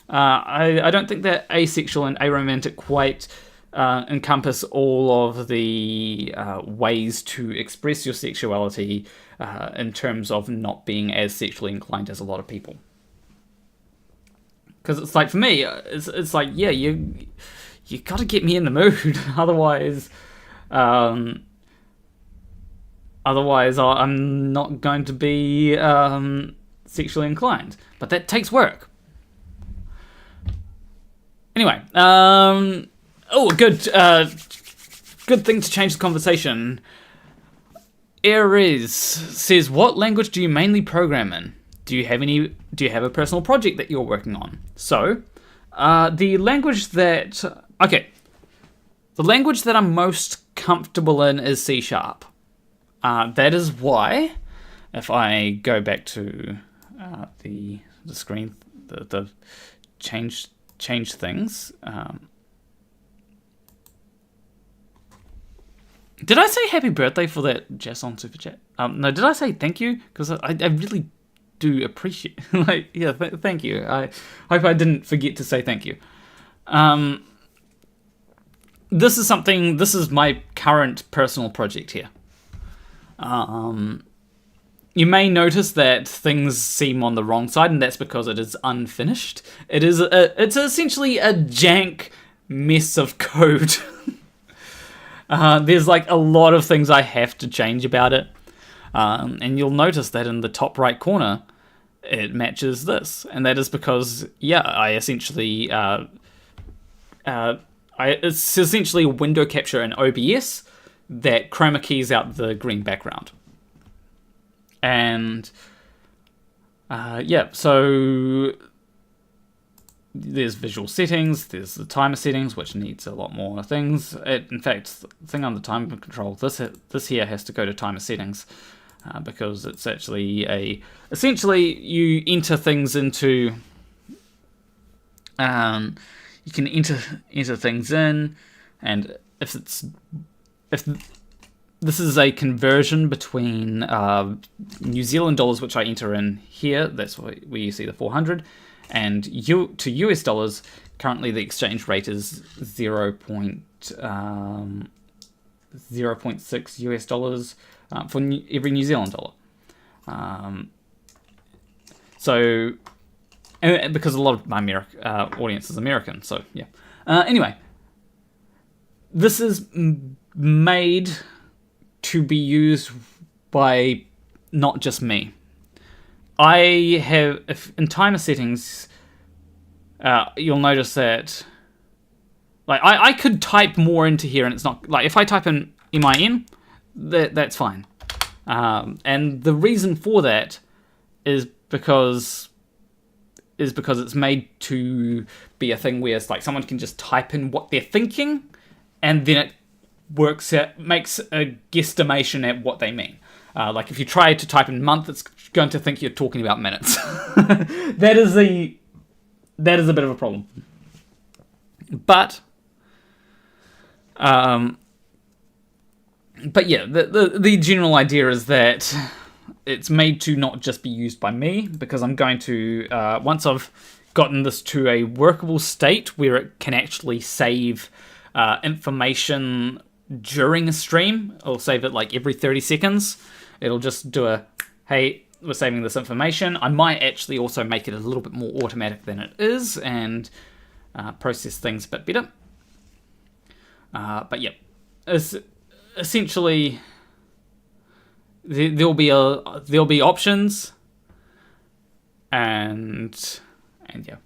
I don't think that asexual and aromantic quite encompass all of the ways to express your sexuality in terms of not being as sexually inclined as a lot of people. Because it's like, for me, it's like, yeah, you got to get me in the mood, otherwise I'm not going to be sexually inclined. But that takes work. Anyway, good thing to change the conversation. Ares says, what language do you mainly program in? Do you have a personal project that you're working on? So, the language that I'm most comfortable in is C#. That is why, if I go back to the screen, the change things. Did I say happy birthday for that Jess on Super Chat? No, did I say thank you? Because I really do appreciate, thank you. I hope I didn't forget to say thank you. This is my current personal project here. You may notice that things seem on the wrong side, and that's because it is unfinished. It's essentially a jank mess of code. There's like a lot of things I have to change about it. And you'll notice that in the top right corner, it matches this. And that is because, it's essentially a window capture in OBS that chroma keys out the green background. And, so there's visual settings, there's the timer settings, which needs a lot more things. In fact, the thing on the timer control, this here has to go to timer settings, because it's actually essentially you enter things into, you can enter things in, and if this is a conversion between New Zealand dollars, which I enter in here, that's where you see the 400, and to US dollars, currently the exchange rate is 0.6 US dollars for every New Zealand dollar. So, because a lot of my audience is American, so yeah. Anyway, this is made to be used by not just me. I have, in timer settings, you'll notice that, like, I could type more into here, and it's not, like, if I type in MIN, that's fine. And the reason for that is because it's made to be a thing where it's like someone can just type in what they're thinking, and then it works out, makes a guesstimation at what they mean. Like if you try to type in month, it's going to think you're talking about minutes. That is a bit of a problem. But yeah, the general idea is that it's made to not just be used by me, because I'm going to, once I've gotten this to a workable state where it can actually save information during a stream, I'll save it like every 30 seconds. It'll just do a, hey, we're saving this information. I might actually also make it a little bit more automatic than it is and process things a bit better. But yeah, essentially there'll be options, and yeah,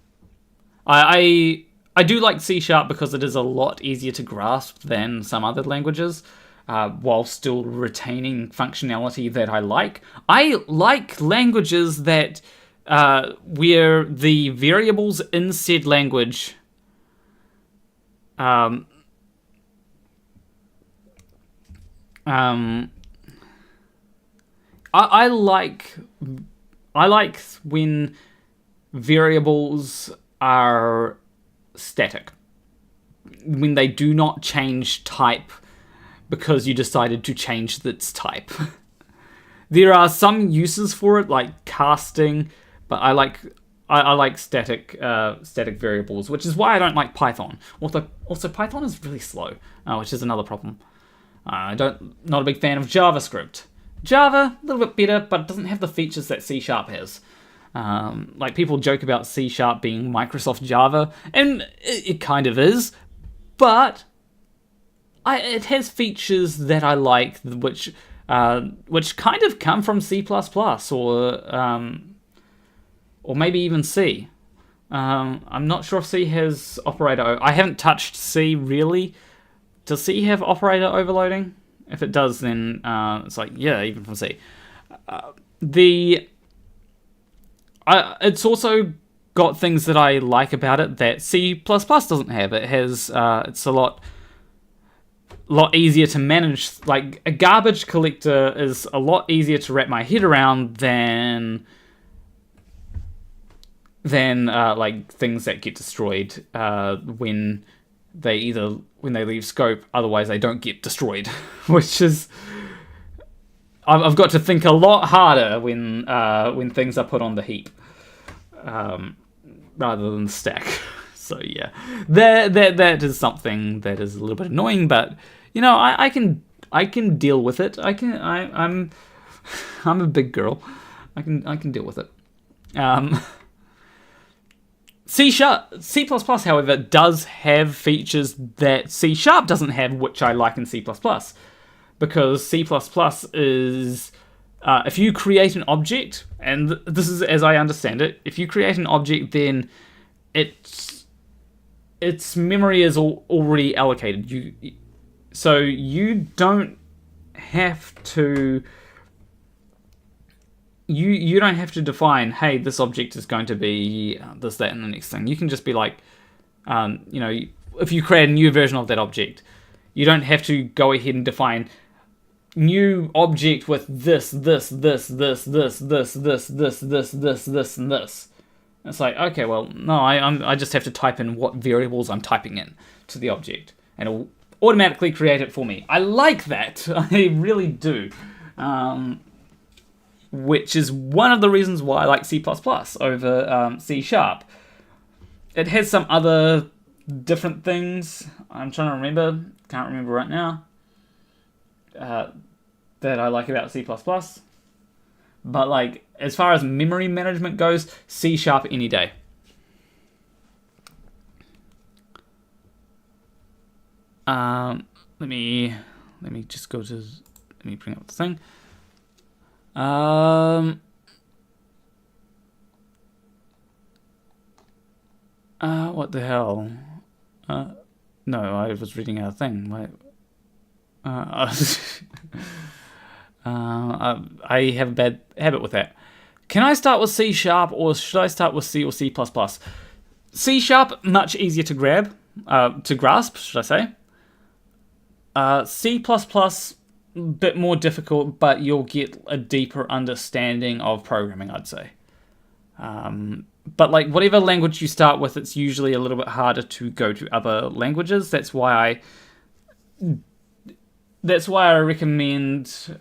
I do like C# because it is a lot easier to grasp than some other languages, while still retaining functionality that I like. I like languages that where the variables in said language I like when variables are static. do not change type because you decided to change its type. There are some uses for it, like casting, but I like static variables, which is why I don't like Python. Also Python is really slow, which is another problem. Not a big fan of JavaScript. Java, a little bit better, but it doesn't have the features that C# has. Like, people joke about C# being Microsoft Java, and it kind of is, but it has features that I like, which kind of come from C++, or maybe even C. I'm not sure if C has operator. I haven't touched C really. Does C have operator overloading? If it does, then it's like, yeah, even from C. It's also got things that I like about it that C++ doesn't have. It has it's a lot easier to manage. Like, a garbage collector is a lot easier to wrap my head around than like things that get destroyed when they leave scope. Otherwise they don't get destroyed, which is, I've got to think a lot harder when things are put on the heap rather than the stack. So yeah, that is something that is a little bit annoying, but you know, I can deal with it. I'm a big girl. I can deal with it. C++, however, does have features that C# doesn't have, which I like in C++. Because C++ is, if you create an object, and this is as I understand it, if you create an object, then its memory is already allocated. So you don't have to... You don't have to define, hey, this object is going to be this, that, and the next thing. You can just be like, you know, if you create a new version of that object, you don't have to go ahead and define new object with this, and this. It's like, okay, well, no, I just have to type in what variables I'm typing in to the object, and it'll automatically create it for me. I like that. I really do. Which is one of the reasons why I like C++ over C#. It has some other different things. I'm trying to remember. Can't remember right now. That I like about C++. But like, as far as memory management goes, C# any day. Let me just go to... Let me bring up the thing. What the hell? No, I was reading a thing. I have a bad habit with that. Can I start with C# or should I start with C or C++? C#, much easier to grasp, should I say. C++, bit more difficult, but you'll get a deeper understanding of programming, I'd say. But like, whatever language you start with, it's usually a little bit harder to go to other languages. That's why I recommend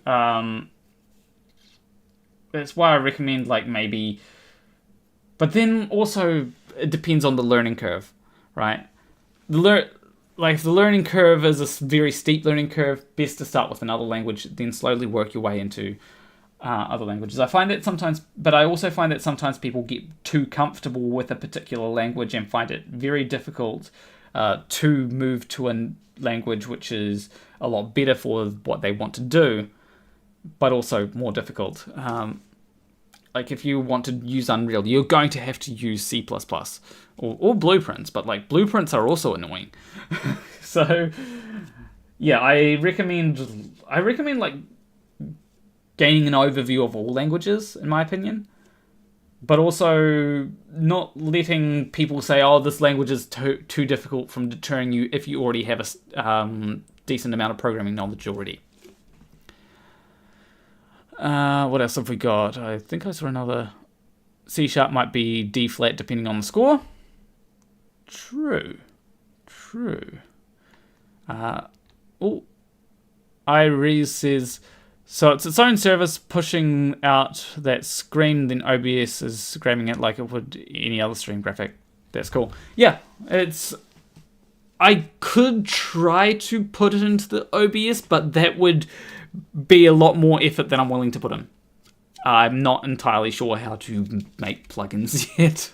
like maybe, but then also it depends on the learning curve, right? If the learning curve is a very steep learning curve, best to start with another language, then slowly work your way into other languages. I find that sometimes, but I also find that sometimes people get too comfortable with a particular language and find it very difficult to move to a language which is a lot better for what they want to do, but also more difficult. Like, if you want to use Unreal, you're going to have to use C++ or Blueprints, but like, Blueprints are also annoying. So yeah, I recommend like gaining an overview of all languages, in my opinion, but also not letting people say, oh, this language is too difficult, from deterring you if you already have a decent amount of programming knowledge already. What else have we got? I think I saw another. C# might be D flat depending on the score. True. true. Iris says, so it's its own service pushing out that screen, then OBS is grabbing it like it would any other stream graphic. That's cool. Yeah, I could try to put it into the OBS, but that would be a lot more effort than I'm willing to put in. I'm not entirely sure how to make plugins yet.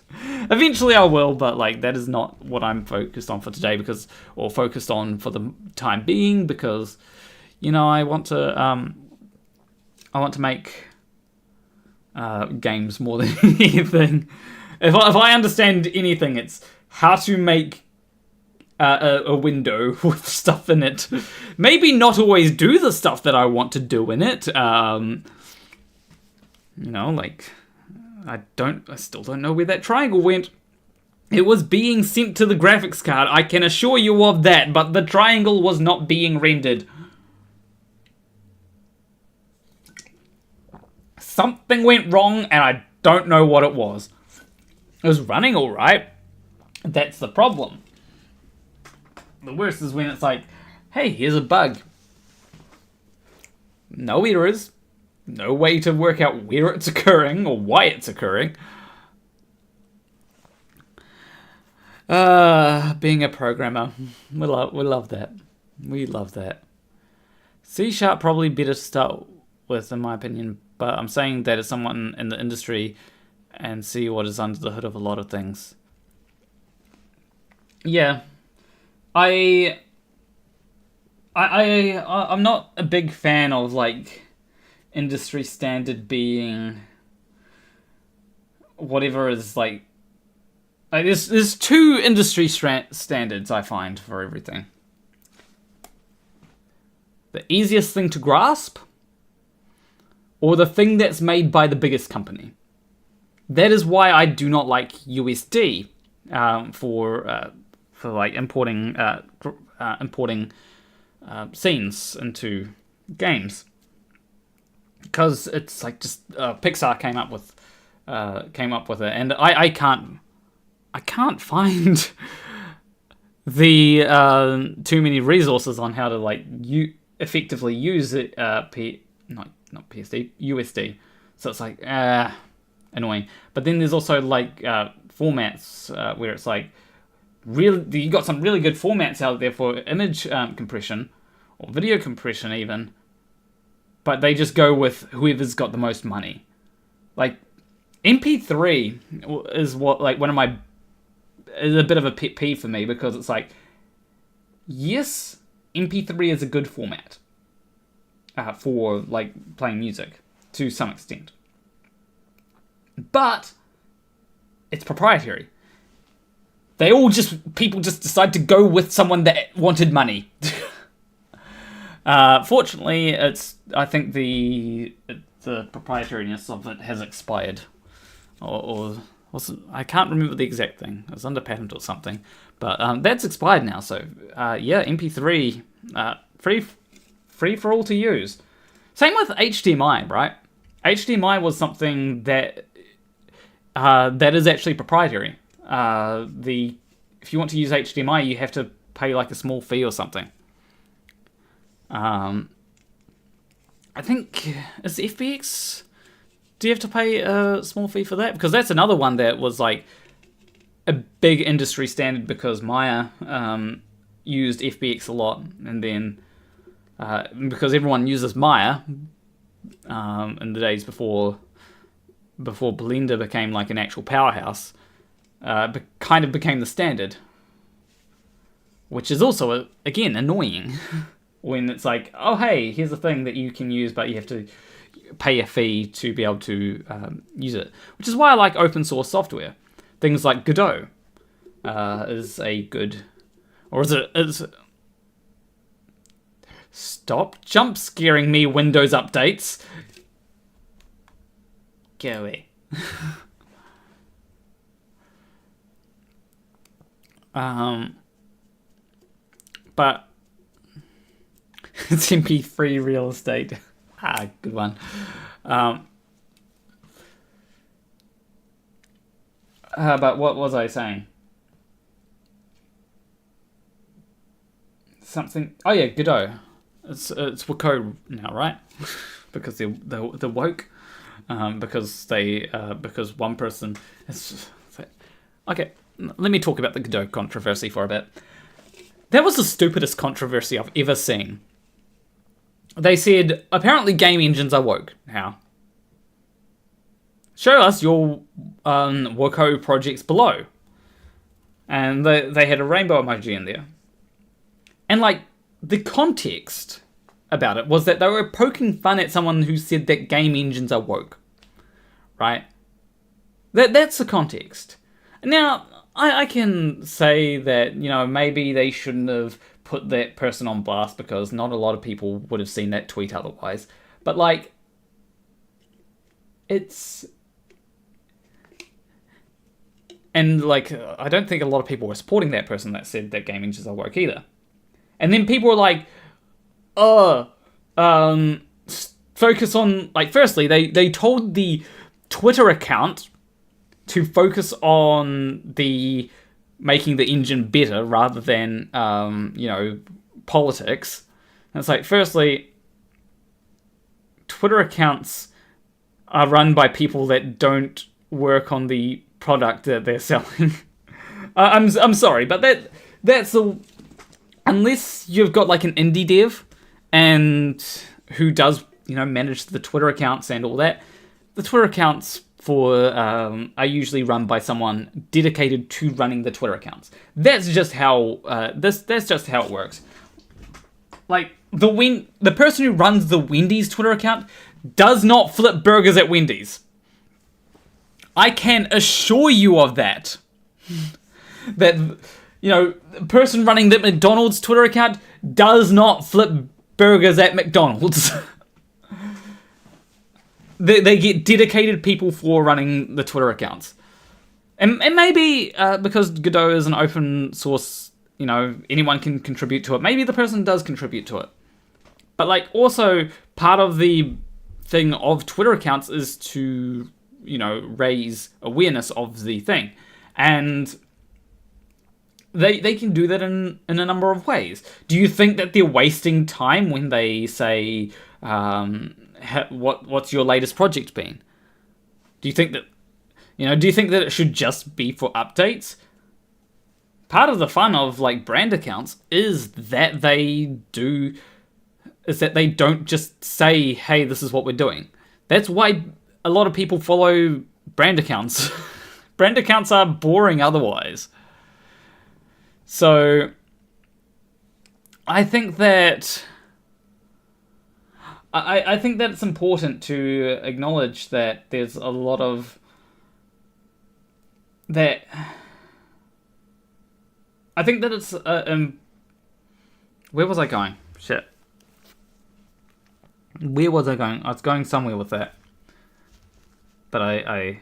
Eventually I will, but like that is not what I'm focused on for today, or focused on for the time being, because I want to make games more than anything. If I understand anything, it's how to make a window with stuff in it. Maybe not always do the stuff that I want to do in it. Like I still don't know where that triangle went. It was being sent to the graphics card, I can assure you of that, but the triangle was not being rendered. Something went wrong, and I don't know what it was. It was running alright. That's the problem. The worst is when it's like, hey, here's a bug. No errors. No way to work out where it's occurring or why it's occurring. Being a programmer. We love that. We love that. C# probably better to start with, in my opinion, but I'm saying that as someone in the industry and see what is under the hood of a lot of things. Yeah. I'm not a big fan of like industry standard being whatever is like there's two industry standards I find for everything. The easiest thing to grasp, or the thing that's made by the biggest company. That is why I do not like USD for like importing scenes into games, because it's like just Pixar came up with it, and I can't find the too many resources on how to like effectively use it not PSD, USD. So it's like annoying. But then there's also like formats where it's like really you got some really good formats out there for image compression or video compression even, but they just go with whoever's got the most money. Like MP3 is what like is a bit of a pet peeve for me, because it's like, yes, MP3 is a good format for like playing music to some extent, but it's proprietary. People just decide to go with someone that wanted money. Fortunately, I think the proprietariness of it has expired, or I can't remember the exact thing. It was under patent or something, but that's expired now. So yeah, MP3 free for all to use. Same with HDMI, right? HDMI was something that is actually proprietary. If you want to use HDMI, you have to pay like a small fee or something. I think is FBX. Do you have to pay a small fee for that? Because that's another one that was like a big industry standard, because Maya used FBX a lot, and then because everyone uses Maya in the days before Milinda became like an actual powerhouse, kind of became the standard, which is also again annoying when it's like, oh hey, here's a thing that you can use, but you have to pay a fee to be able to use it. Which is why I like open source software. Things like Godot is a good, or is it? Stop jump scaring me, Windows updates. Go away. But it's MP3 real estate. Good one. But what was I saying? something. Oh yeah, Godot. It's Wako now, right? Because they're woke. Because one person. Okay, let me talk about the Godot controversy for a bit. That was the stupidest controversy I've ever seen. They said apparently game engines are woke. How? Show us your Wako projects below. And they had a rainbow emoji in there. And like the context about it was that they were poking fun at someone who said that game engines are woke. Right? That's the context. Now, I can say that, maybe they shouldn't have put that person on blast because not a lot of people would have seen that tweet otherwise. But like, it's... And like, I don't think a lot of people were supporting that person that said that game engines are woke either. And then people were like, focus on, like, firstly, they told the Twitter account to focus on the making the engine better rather than, politics. And it's like, firstly, Twitter accounts are run by people that don't work on the product that they're selling. I'm sorry, but that's the... Unless you've got like an indie dev and who does, manage the Twitter accounts and all that, the Twitter accounts are usually run by someone dedicated to running the Twitter accounts. That's just how that's just how it works. Like the person who runs the Wendy's Twitter account does not flip burgers at Wendy's. I can assure you of that. That, the person running the McDonald's Twitter account does not flip burgers at McDonald's. They get dedicated people for running the Twitter accounts. And maybe because Godot is an open source, anyone can contribute to it. Maybe the person does contribute to it. But like also part of the thing of Twitter accounts is to, raise awareness of the thing. And they can do that in a number of ways. Do you think that they're wasting time when they say, what's your latest project been? Do you think that, it should just be for updates? Part of the fun of like brand accounts is that they don't just say, hey, this is what we're doing. That's why a lot of people follow brand accounts. Brand accounts are boring otherwise. So, I think that it's important to acknowledge that there's a lot of that. I think that it's where was I going? Shit. Where was I going? I was going somewhere with that. But I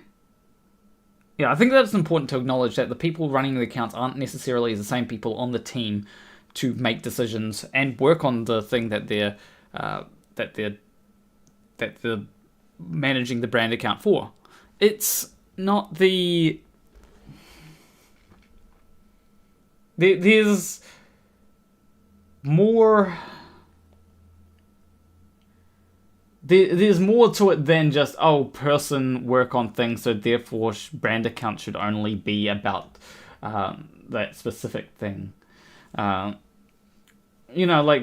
think that it's important to acknowledge that the people running the accounts aren't necessarily the same people on the team to make decisions and work on the thing that they're managing the brand account for. It's not the... There's more... There's more to it than just, person work on things, so therefore brand account should only be about that specific thing. Like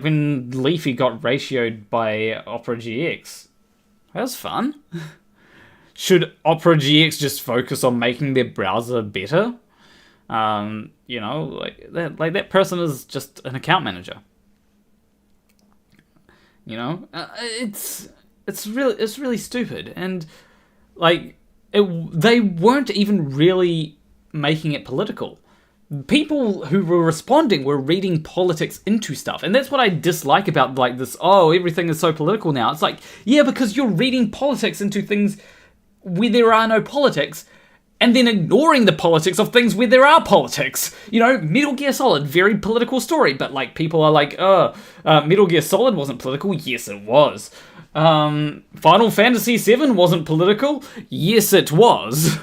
when Leafy got ratioed by Opera GX. That was fun. Should Opera GX just focus on making their browser better? That person is just an account manager. It's really stupid, and like they weren't even really making it political. People who were responding were reading politics into stuff, and that's what I dislike about like this. Oh, everything is so political now. It's like, yeah, because you're reading politics into things where there are no politics, and then ignoring the politics of things where there are politics. Metal Gear Solid, very political story, but like people are like, Metal Gear Solid wasn't political. Yes, it was. Final Fantasy VII wasn't political. Yes, it was.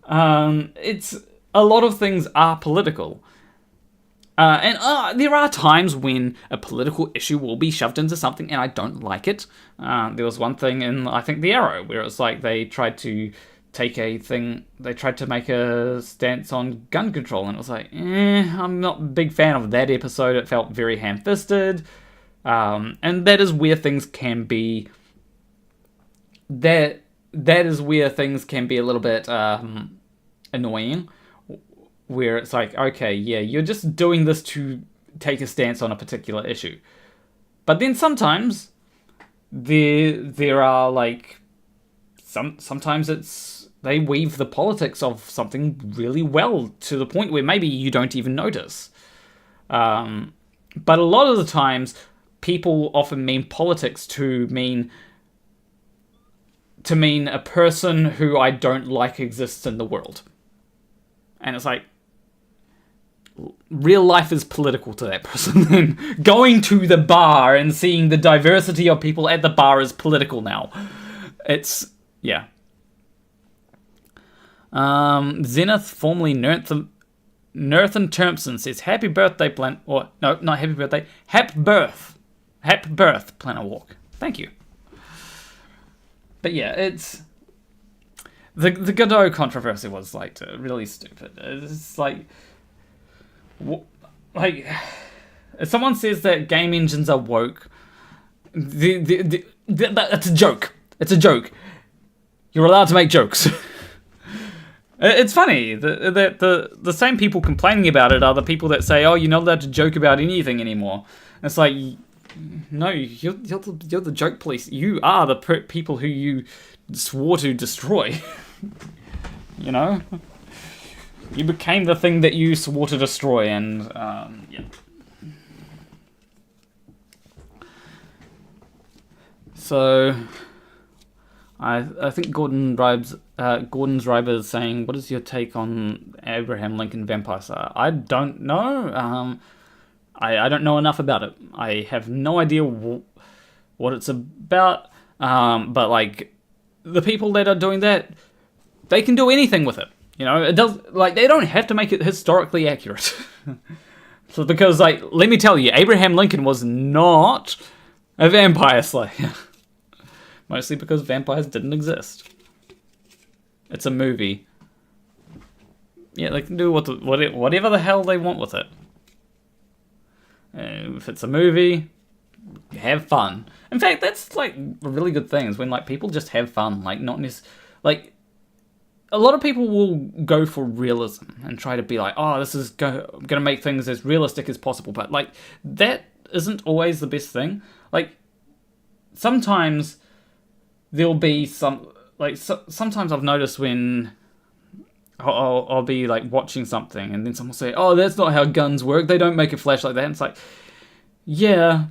It's a lot of things are political, And there are times when a political issue will be shoved into something and I don't like it. There was one thing in, I think, The Arrow, where it was like they tried to make a stance on gun control, and it was like, I'm not a big fan of that episode. It felt very ham-fisted. And that is where things can be... That is where things can be a little bit annoying, where it's like, okay, yeah, you're just doing this to take a stance on a particular issue. But then sometimes there are like sometimes they weave the politics of something really well to the point where maybe you don't even notice. But a lot of the times, people often mean politics to mean a person who I don't like exists in the world. And it's like, real life is political to that person. Then going to the bar and seeing the diversity of people at the bar is political now. It's, yeah. Zenith, formerly Nerthan Termpson, says, happy birthday, or no, not happy birthday, happy birth, Planet Walk. Thank you. But yeah, it's... The Godot controversy was, like, really stupid. It's like... if someone says that game engines are woke, that's a joke. It's a joke. You're allowed to make jokes. It's funny. The same people complaining about it are the people that say, oh, you're not allowed to joke about anything anymore. And it's like... No, you're the joke police. You are the people who you swore to destroy. You know? You became the thing that you swore to destroy, and, yeah. So, I think Gordon's Riber is saying, what is your take on Abraham Lincoln Vampire Slayer? I don't know. I don't know enough about it. I have no idea what it's about. But like the people that are doing that, they can do anything with it. You know, it does like they don't have to make it historically accurate. So because like let me tell you, Abraham Lincoln was not a vampire slayer. Mostly because vampires didn't exist. It's a movie. Yeah, they can do whatever the hell they want with it. If it's a movie, have fun. In fact, that's like a really good thing is when like people just have fun, like not like a lot of people will go for realism and try to be like, oh, this is gonna make things as realistic as possible, but like that isn't always the best thing. Like sometimes there'll be some like sometimes I've noticed when I'll be like watching something and then someone will say, oh, that's not how guns work, they don't make a flash like that, and it's like, yeah,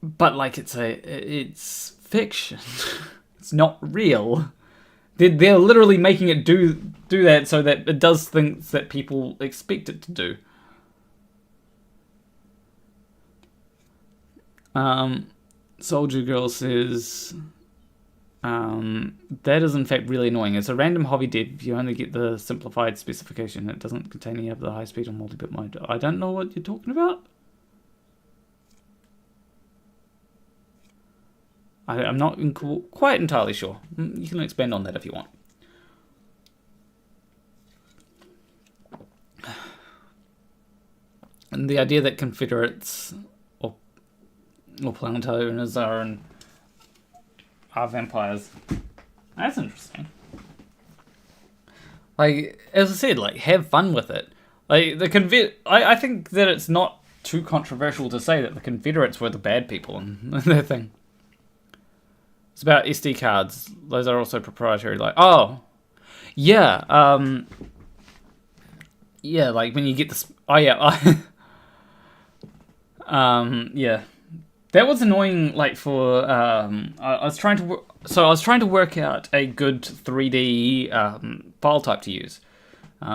but like it's fiction. It's not real. They're literally making it do that so that it does things that people expect it to do. Soldier Girl says... that is in fact really annoying. It's a random hobby dev. You only get the simplified specification. It doesn't contain any of the high speed or multi-bit mode. I don't know what you're talking about. I'm not quite entirely sure. You can expand on that if you want. And the idea that Confederates or planet owners are vampires. That's interesting. Like, as I said, like, have fun with it. Like, I think that it's not too controversial to say that the Confederates were the bad people in their thing. It's about SD cards. Those are also proprietary. Like, oh, yeah, yeah, like when you get this. Oh yeah, yeah. That was annoying. Like for I was trying to work out a good 3D file type to use,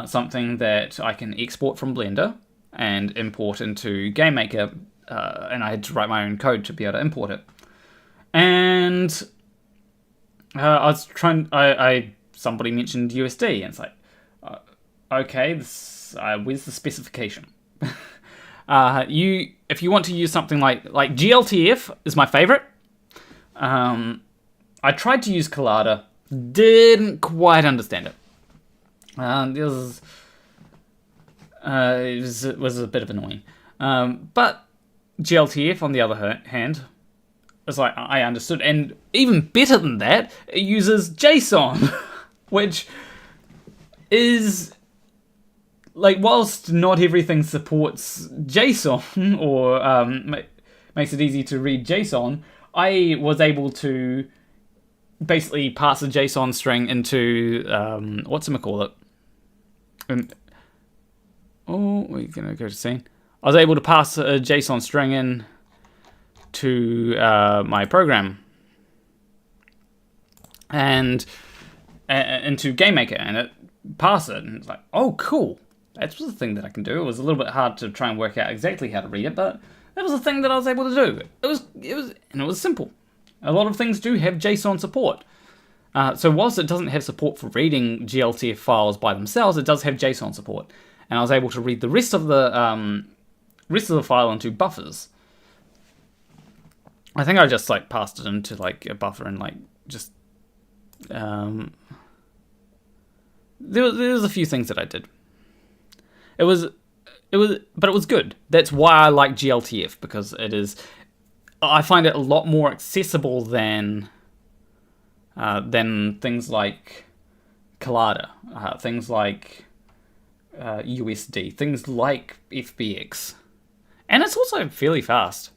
something that I can export from Blender and import into GameMaker, and I had to write my own code to be able to import it. And I was trying. Somebody mentioned USD, and it's like okay, where's the specification? If you want to use something like GLTF is my favorite. I tried to use Colada, didn't quite understand it. It was a bit of annoying. But GLTF, on the other hand, is like I understood, and even better than that, it uses JSON, which is like, whilst not everything supports JSON or makes it easy to read JSON, I was able to basically pass a JSON string into whatchamacallit. We're gonna go to scene. I was able to pass a JSON string in to my program and into GameMaker, and it passed it, and it's like, oh, cool. That's the thing that I can do. It was a little bit hard to try and work out exactly how to read it, but that was the thing that I was able to do. It was simple. A lot of things do have JSON support. So whilst it doesn't have support for reading GLTF files by themselves, it does have JSON support, and I was able to read the rest of the file into buffers. I think I just like passed it into like a buffer and like just there was a few things that I did. It was good. That's why I like GLTF, because I find it a lot more accessible than things like Colada, things like USD, things like FBX, and it's also fairly fast.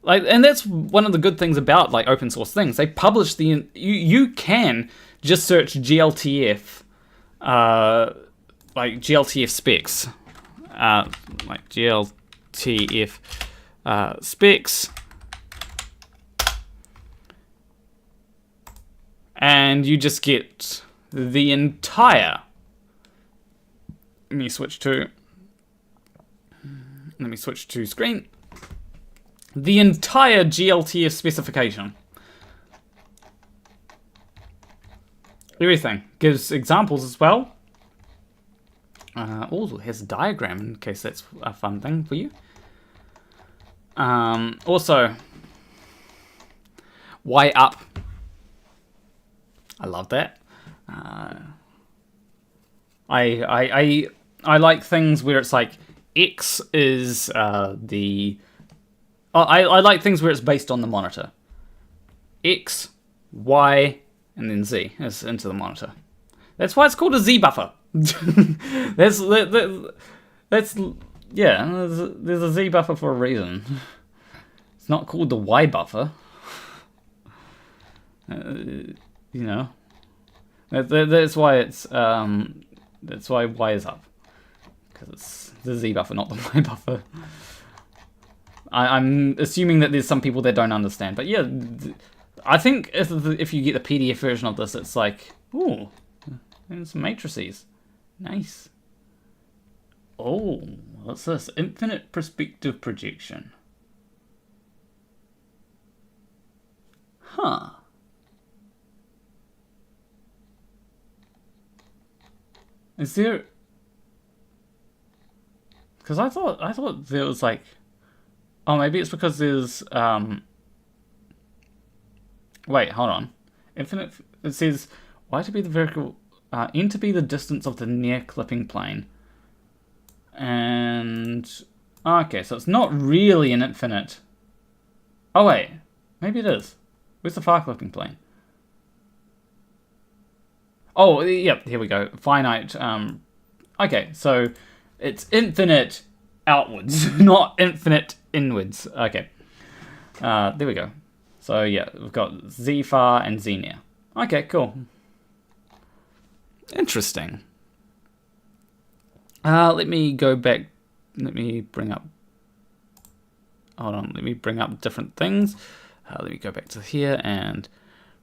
And that's one of the good things about like open source things. They publish you can just search GLTF, like GLTF specs, like GLTF specs, and you just get the entire. Let me switch to screen. The entire GLTF specification. Everything. Gives examples as well. Also has a diagram in case that's a fun thing for you. Also, Y up. I love that. I like things where it's like X is I like things where it's based on the monitor. X, Y, and then Z is into the monitor. That's why it's called a Z buffer. There's a Z buffer for a reason. It's not called the Y buffer. That's why it's that's why Y is up, because it's the Z buffer, not the Y buffer. I'm assuming that there's some people that don't understand, but yeah, I think if you get the PDF version of this, it's like, ooh, there's some matrices, nice. Oh, what's this? Infinite perspective projection. Huh. Is there? Because I thought there was like. Oh, maybe it's because there's wait, hold on. Infinite. It says y to be the vertical, n to be the distance of the near clipping plane, and okay, so it's not really an infinite. Oh wait, maybe it is. Where's the far clipping plane? Oh, yep, here we go. Finite. Okay, so it's infinite outwards, not infinite inwards. Okay. There we go. So yeah, we've got Z far and Z near. Okay, cool. Interesting. Let me go back. Let me bring up. Hold on. Let me bring up different things. Let me go back to here and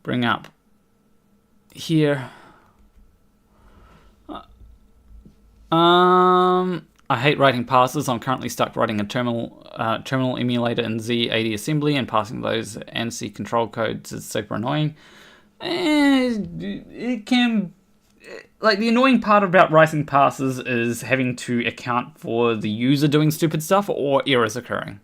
bring up here. I hate writing parsers. I'm currently stuck writing a terminal emulator in Z80 assembly, and passing those ANSI control codes is super annoying. It can, like, the annoying part about writing passes is having to account for the user doing stupid stuff or errors occurring.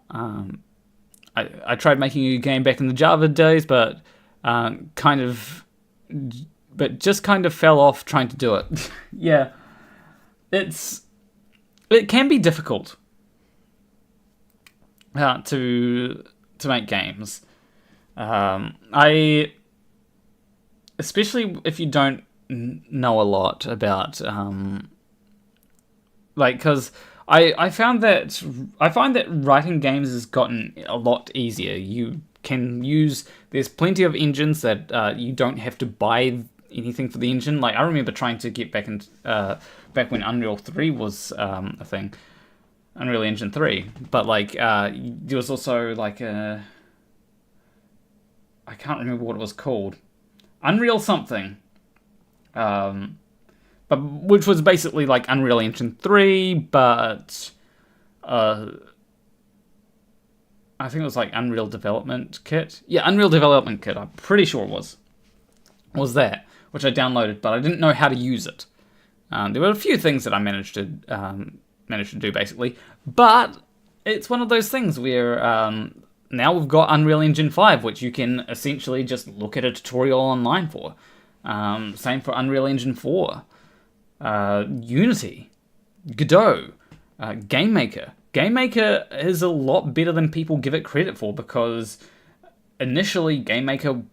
I tried making a game back in the Java days, but just kind of fell off trying to do it. Yeah, it can be difficult to make games. Especially if you don't know a lot about, because I find that writing games has gotten a lot easier. You can there's plenty of engines that you don't have to buy anything for the engine. Like, I remember trying to get back when Unreal 3 was a thing, Unreal Engine 3. But like, there was also like I can't remember what it was called, Unreal something, but which was basically like Unreal Engine 3, but I think it was like Unreal Development Kit. Yeah, Unreal Development Kit. I'm pretty sure it was that, which I downloaded, but I didn't know how to use it. There were a few things that I managed to do basically, but it's one of those things where now we've got Unreal Engine 5, which you can essentially just look at a tutorial online for. Same for Unreal Engine 4, Unity, Godot, GameMaker. GameMaker is a lot better than people give it credit for, because initially GameMaker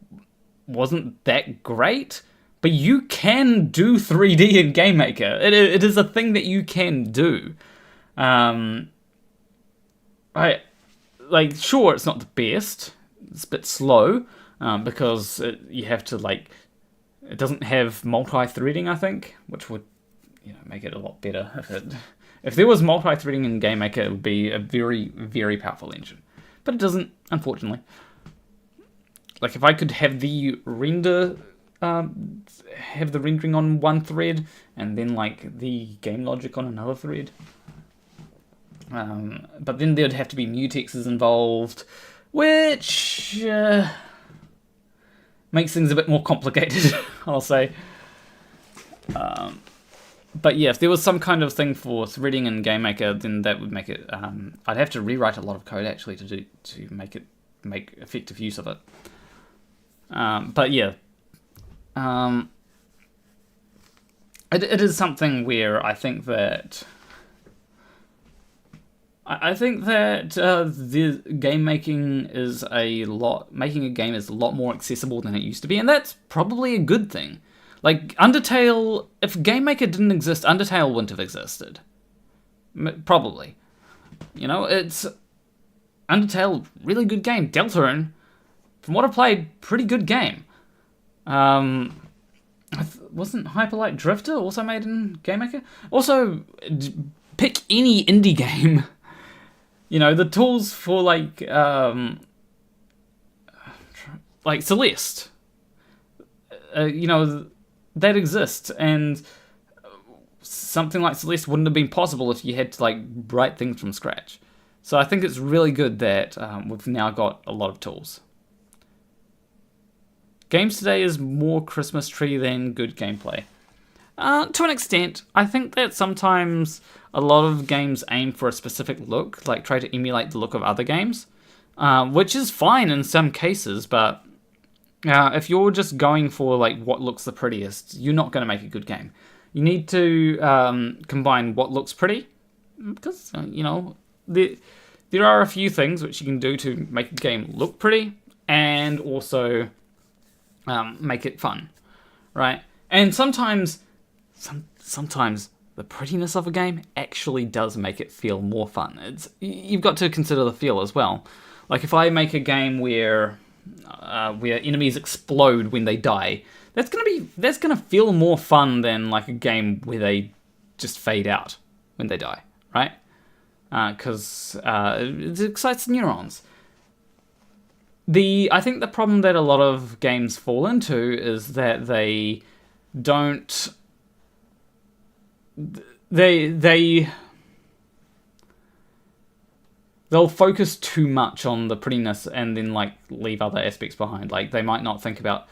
wasn't that great, but you can do 3D in GameMaker. It is a thing that you can do. Sure, it's not the best. It's a bit slow, because you have to, like, it doesn't have multi-threading, I think, which would, make it a lot better. If there was multi-threading in GameMaker, it would be a very, very powerful engine. But it doesn't, unfortunately. Like, if I could have the rendering on one thread, and then, like, the game logic on another thread. But then there'd have to be mutexes involved, which makes things a bit more complicated, I'll say. But yeah, if there was some kind of thing for threading in GameMaker, then that would make it. I'd have to rewrite a lot of code actually to make effective use of it. But yeah, it is something where I think that the game making is making a game is a lot more accessible than it used to be, and that's probably a good thing. Like, Undertale, if GameMaker didn't exist, Undertale wouldn't have existed. Probably. It's Undertale, really good game. Deltarune, from what I played, pretty good game. Wasn't Hyper Light Drifter also made in GameMaker? Also, pick any indie game. The tools for, like Celeste. That exists, and something like Celeste wouldn't have been possible if you had to, like, write things from scratch. So I think it's really good that we've now got a lot of tools. Games today is more Christmas tree than good gameplay. To an extent, I think that sometimes a lot of games aim for a specific look, like try to emulate the look of other games, which is fine in some cases, but if you're just going for, like, what looks the prettiest, you're not going to make a good game. You need to combine what looks pretty, because, there are a few things which you can do to make a game look pretty, and also make it fun, right? And sometimes the prettiness of a game actually does make it feel more fun. You've got to consider the feel as well. Like, if I make a game where enemies explode when they die, that's gonna feel more fun than, like, a game where they just fade out when they die, right? Because it excites neurons. I think the problem that a lot of games fall into is that they don't. They'll focus too much on the prettiness and then, like, leave other aspects behind. Like, they might not think about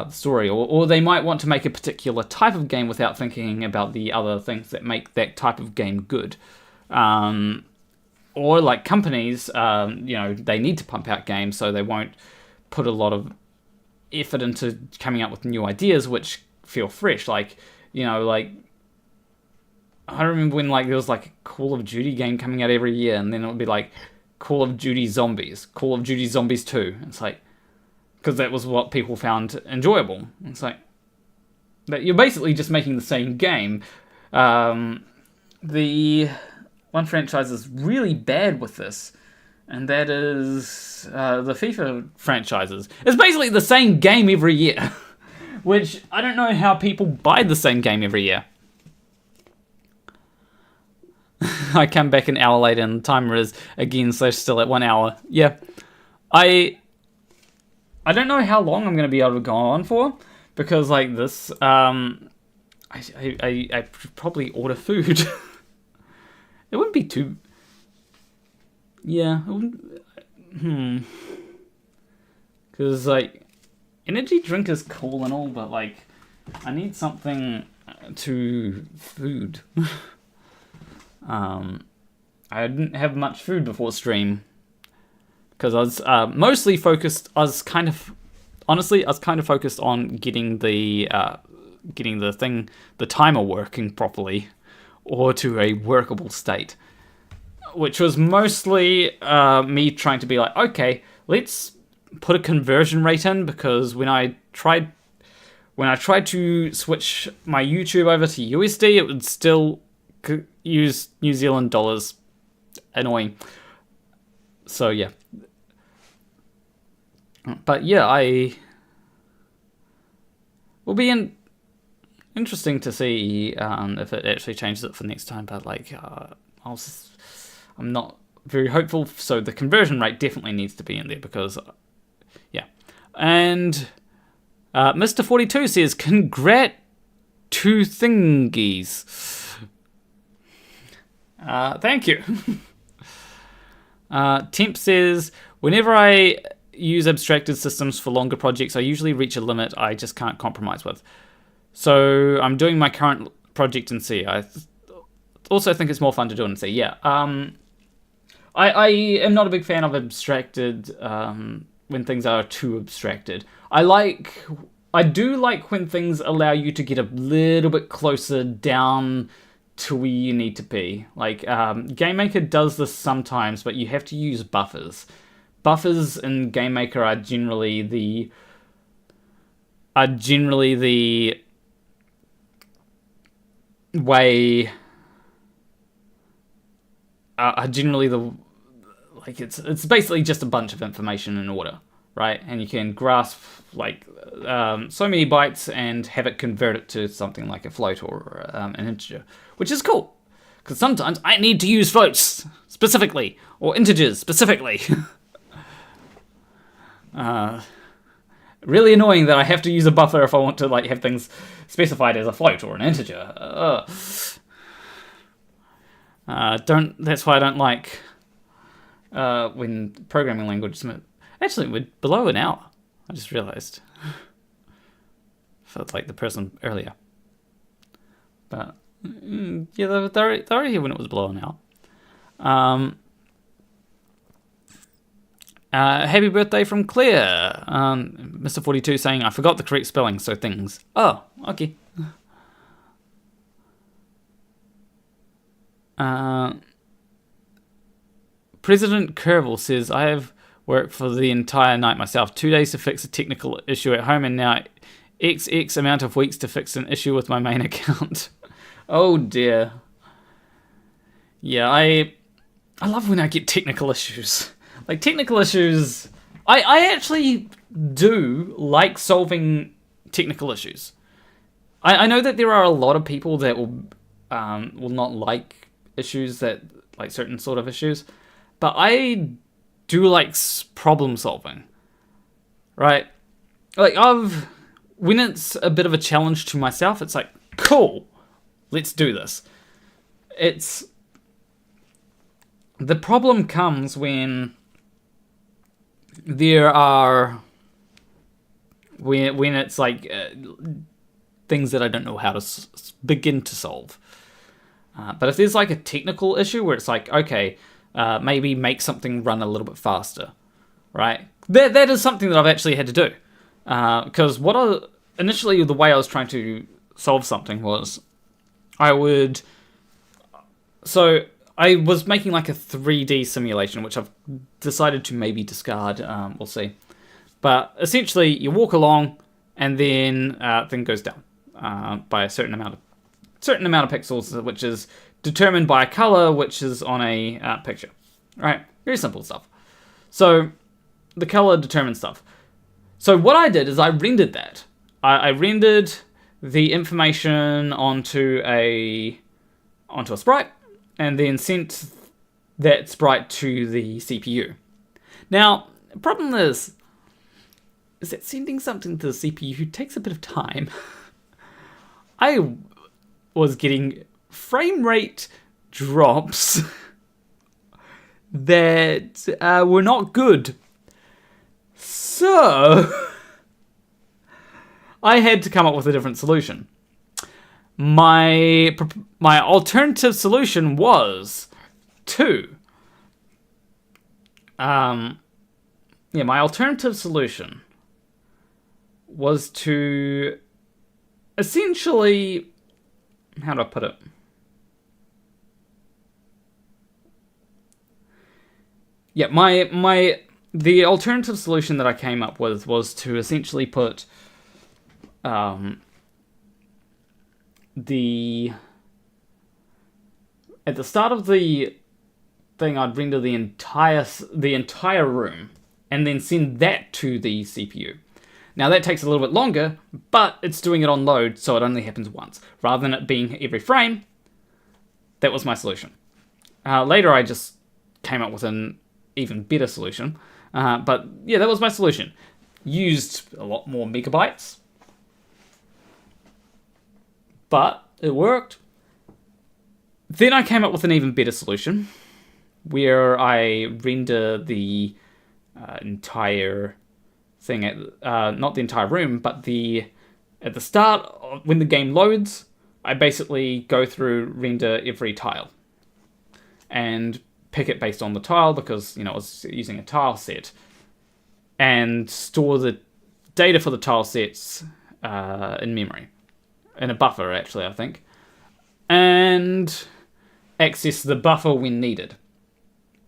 story, or they might want to make a particular type of game without thinking about the other things that make that type of game good. Or like companies, they need to pump out games, so they won't put a lot of effort into coming up with new ideas which feel fresh. Like, I remember when there was like a Call of Duty game coming out every year, and then it would be like Call of Duty Zombies, Call of Duty Zombies 2. It's like, because that was what people found enjoyable. It's like, that you're basically just making the same game. The one franchise is really bad with this, and that is the FIFA franchises. It's basically the same game every year, which I don't know how people buy the same game every year. I come back an hour later and the timer is again still at 1 hour. Yeah, I don't know how long I'm going to be able to go on for, because like this, I probably order food. It wouldn't be too... Yeah, it wouldn't... Because, like, energy drink is cool and all, but, like, I need something to food. I didn't have much food before stream, because I was mostly focused... Honestly, I was kind of focused on getting the timer working properly, or to a workable state, which was mostly me trying to be like, okay, let's put a conversion rate in, because when I tried to switch my YouTube over to USD, it would still use New Zealand dollars. Annoying. So yeah. But yeah, will be interesting to see if it actually changes it for next time, but like I'm not very hopeful, so the conversion rate definitely needs to be in there, because yeah. And Mr. 42 says, "Congrat to thingies." Thank you. Temp says, "Whenever I use abstracted systems for longer projects, I usually reach a limit I just can't compromise with. So I'm doing my current project in C. I also think it's more fun to do it in C." Yeah. I am not a big fan of abstracted when things are too abstracted. I do like when things allow you to get a little bit closer down to where you need to be. Like GameMaker does this sometimes, but you have to use buffers. Buffers in GameMaker are generally the way it's basically just a bunch of information in order, right? And you can grasp like so many bytes and have it convert it to something like a float or an integer, which is cool, because sometimes I need to use floats specifically or integers specifically. Really annoying that I have to use a buffer if I want to like have things specified as a float or an integer. That's why I don't like when programming languages. Actually, we're below an hour. I just realized. Felt like the person earlier. But yeah, they're already here when it was below an hour. Happy birthday from Claire. Mr. 42 saying, "I forgot the correct spelling, so things." Oh, okay. President Kerbal says, "I have worked for the entire night myself. 2 days to fix a technical issue at home, and now XX amount of weeks to fix an issue with my main account." Oh dear. Yeah, I love when I get technical issues. Like, technical issues... I actually do like solving technical issues. I know that there are a lot of people that will not like issues that... like, certain sort of issues. But I do like problem solving. Right? Like, when it's a bit of a challenge to myself, it's like, cool, let's do this. The problem comes when there are when it's like things that I don't know how to begin to solve. But if there's like a technical issue where it's like, okay, maybe make something run a little bit faster, right? That is something that I've actually had to do. Because initially the way I was trying to solve something was I was making like a 3D simulation, which I've decided to maybe discard. We'll see. But essentially, you walk along, and then thing goes down by a certain amount of pixels, which is determined by a color, which is on a picture. Right? Very simple stuff. So the color determines stuff. So what I did is I rendered that. I rendered the information onto a sprite, and then sent that sprite to the CPU. Now, the problem is that sending something to the CPU takes a bit of time. I was getting frame rate drops that were not good. So I had to come up with a different solution. My alternative solution was to my alternative solution was to essentially, how do I put it? Yeah, the alternative solution that I came up with was to essentially put at the start of the thing, I'd render the entire room and then send that to the CPU. Now that takes a little bit longer, but it's doing it on load, so it only happens once. Rather than it being every frame, that was my solution. Later I just came up with an even better solution. But yeah, that was my solution. Used a lot more megabytes, but it worked. Then I came up with an even better solution, where I render the entire thing not the entire room, but at the start, when the game loads, I basically go through, render every tile, and pick it based on the tile, because I was using a tile set, and store the data for the tile sets in memory, in a buffer actually, I think, and access the buffer when needed.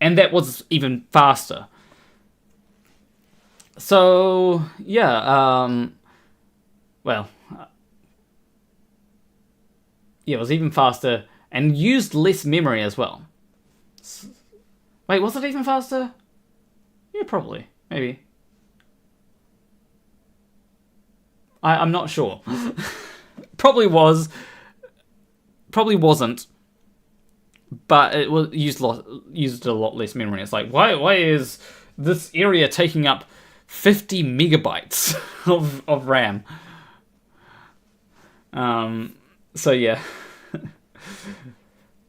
And that was even faster. So yeah, it was even faster and used less memory as well. Wait, was it even faster? Yeah, probably, maybe. I'm not sure. Probably was. Probably wasn't. But it was used a lot less memory. It's like, why is this area taking up 50 megabytes of RAM? So yeah.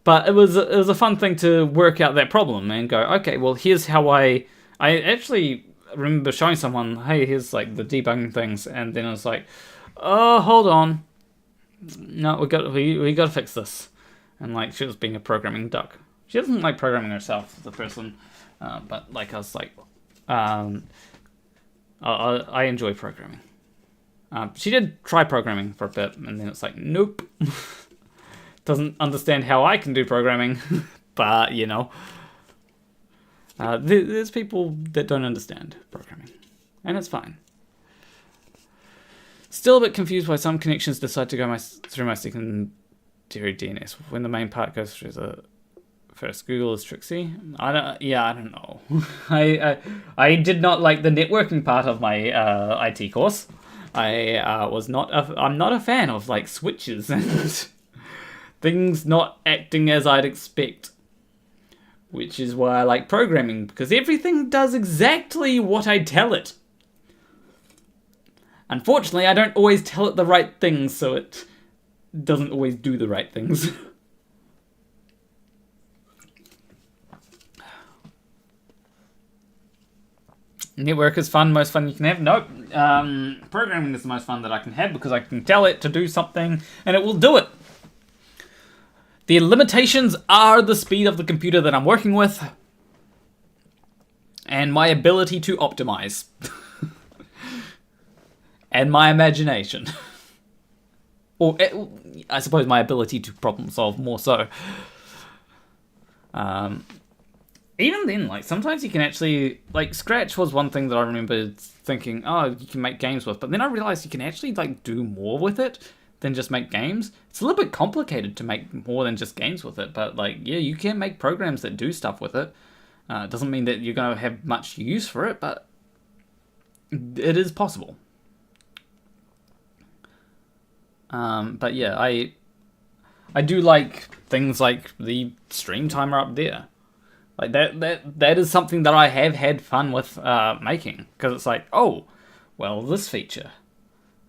But it was a fun thing to work out that problem and go, okay, well, here's how I actually remember showing someone, hey, here's like the debugging things, and then I was like, oh, hold on, no, we got to fix this. And like, she was being a programming duck. She doesn't like programming herself, the person, but like, I was like, I enjoy programming. She did try programming for a bit, and then it's like, nope. Doesn't understand how I can do programming, but there's people that don't understand programming, and it's fine. Still a bit confused why some connections decide to go through my secondary DNS when the main part goes through the first. Google is tricksy. I don't know. I did not like the networking part of my IT course. I'm not a fan of like switches and things not acting as I'd expect, which is why I like programming, because everything does exactly what I tell it. Unfortunately, I don't always tell it the right things, so it doesn't always do the right things. Network is fun, most fun you can have. Nope. Programming is the most fun that I can have because I can tell it to do something and it will do it. The limitations are the speed of the computer that I'm working with and my ability to optimize. And my imagination. Or, I suppose, my ability to problem solve more so. Even then, like, sometimes you can actually... Like, Scratch was one thing that I remember thinking, oh, you can make games with. But then I realized you can actually, like, do more with it than just make games. It's a little bit complicated to make more than just games with it. But, like, yeah, you can make programs that do stuff with it. It doesn't mean that you're going to have much use for it, but it is possible. But yeah, I do like things like the stream timer up there. Like that is something that I have had fun with making, because it's like, oh, well, this feature.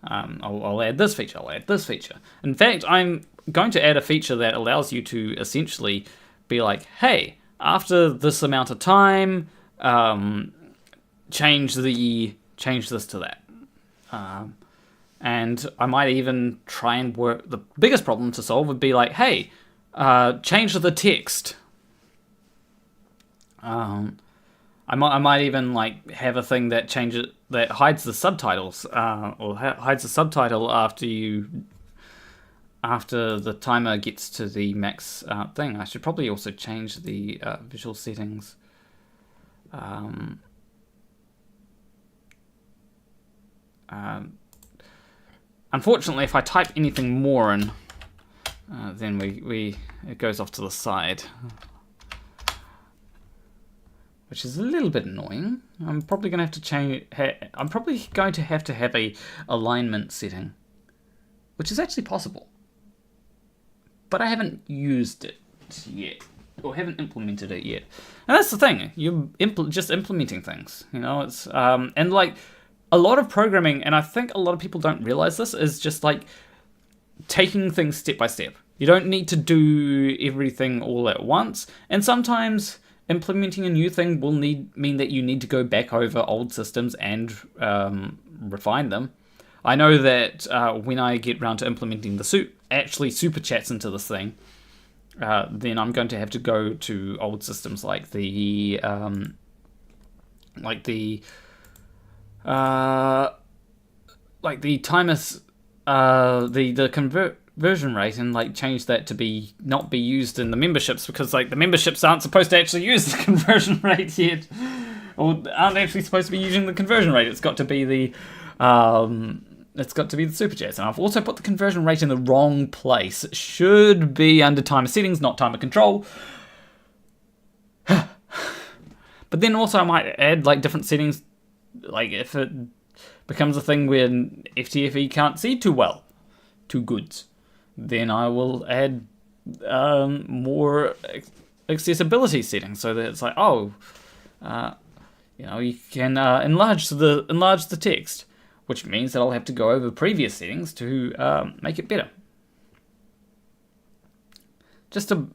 I'll add this feature. I'll add this feature. In fact, I'm going to add a feature that allows you to essentially be like, hey, after this amount of time, change this to that. And I might even try and work... The biggest problem to solve would be like, hey, change the text. I might even like have a thing that hides the subtitles, or hides the subtitle after the timer gets to the max thing. I should probably also change the visual settings. Unfortunately, if I type anything more in, then it goes off to the side, which is a little bit annoying. I'm probably going to have to change. I'm probably going to have a alignment setting, which is actually possible, but I haven't used it yet, or haven't implemented it yet. And that's the thing. You're just implementing things. You know, it's and like. A lot of programming, and I think a lot of people don't realize this, is just like taking things step by step. You don't need to do everything all at once, and sometimes implementing a new thing will mean that you need to go back over old systems and refine them. I know that when I get round to implementing the superchats into this thing, then I'm going to have to go to old systems like the timers, the conversion rate, and like change that to not be used in the memberships, because like the memberships aren't supposed to actually use the conversion rate yet, or aren't actually supposed to be using the conversion rate. It's got to be the super chats, and I've also put the conversion rate in the wrong place. It should be under timer settings, not timer control. But then also I might add like different settings. Like, if it becomes a thing where FTFE can't see too good, then I will add more accessibility settings, so that it's like, oh, you can enlarge the text, which means that I'll have to go over previous settings to make it better. Well,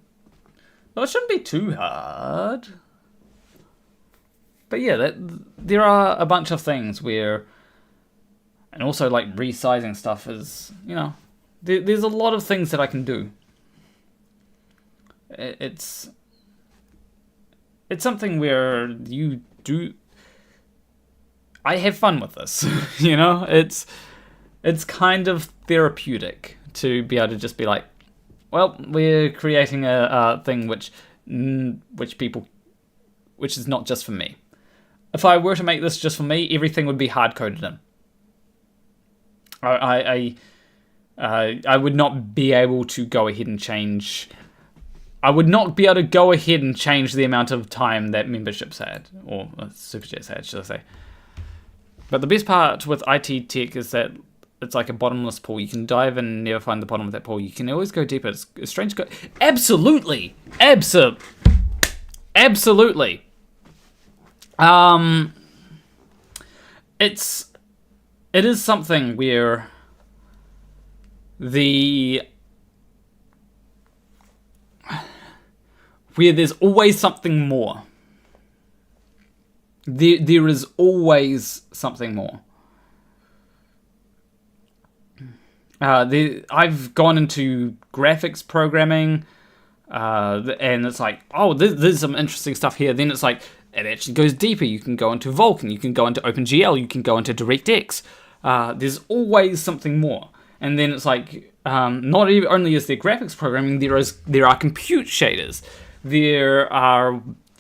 it shouldn't be too hard. But yeah, there are a bunch of things where, and also like resizing stuff is, you know, there's a lot of things that I can do. It's something where I have fun with this, you know. It's kind of therapeutic to be able to just be like, well, we're creating a thing which is not just for me. If I were to make this just for me, everything would be hard-coded in. I would not be able to go ahead and change... I would not be able to go ahead and change the amount of time that memberships had, or superchats had, should I say. But the best part with IT tech is that it's like a bottomless pool. You can dive in and never find the bottom of that pool. You can always go deeper. It's strange to go... Absolutely! Absolutely! It is something where there's always something more. there is always something more. I've gone into graphics programming, and it's like, oh, there's some interesting stuff here. Then it's like, it actually goes deeper. You can go into Vulkan, you can go into OpenGL, you can go into DirectX. There's always something more. And then it's like, not only is there graphics programming, there are compute shaders.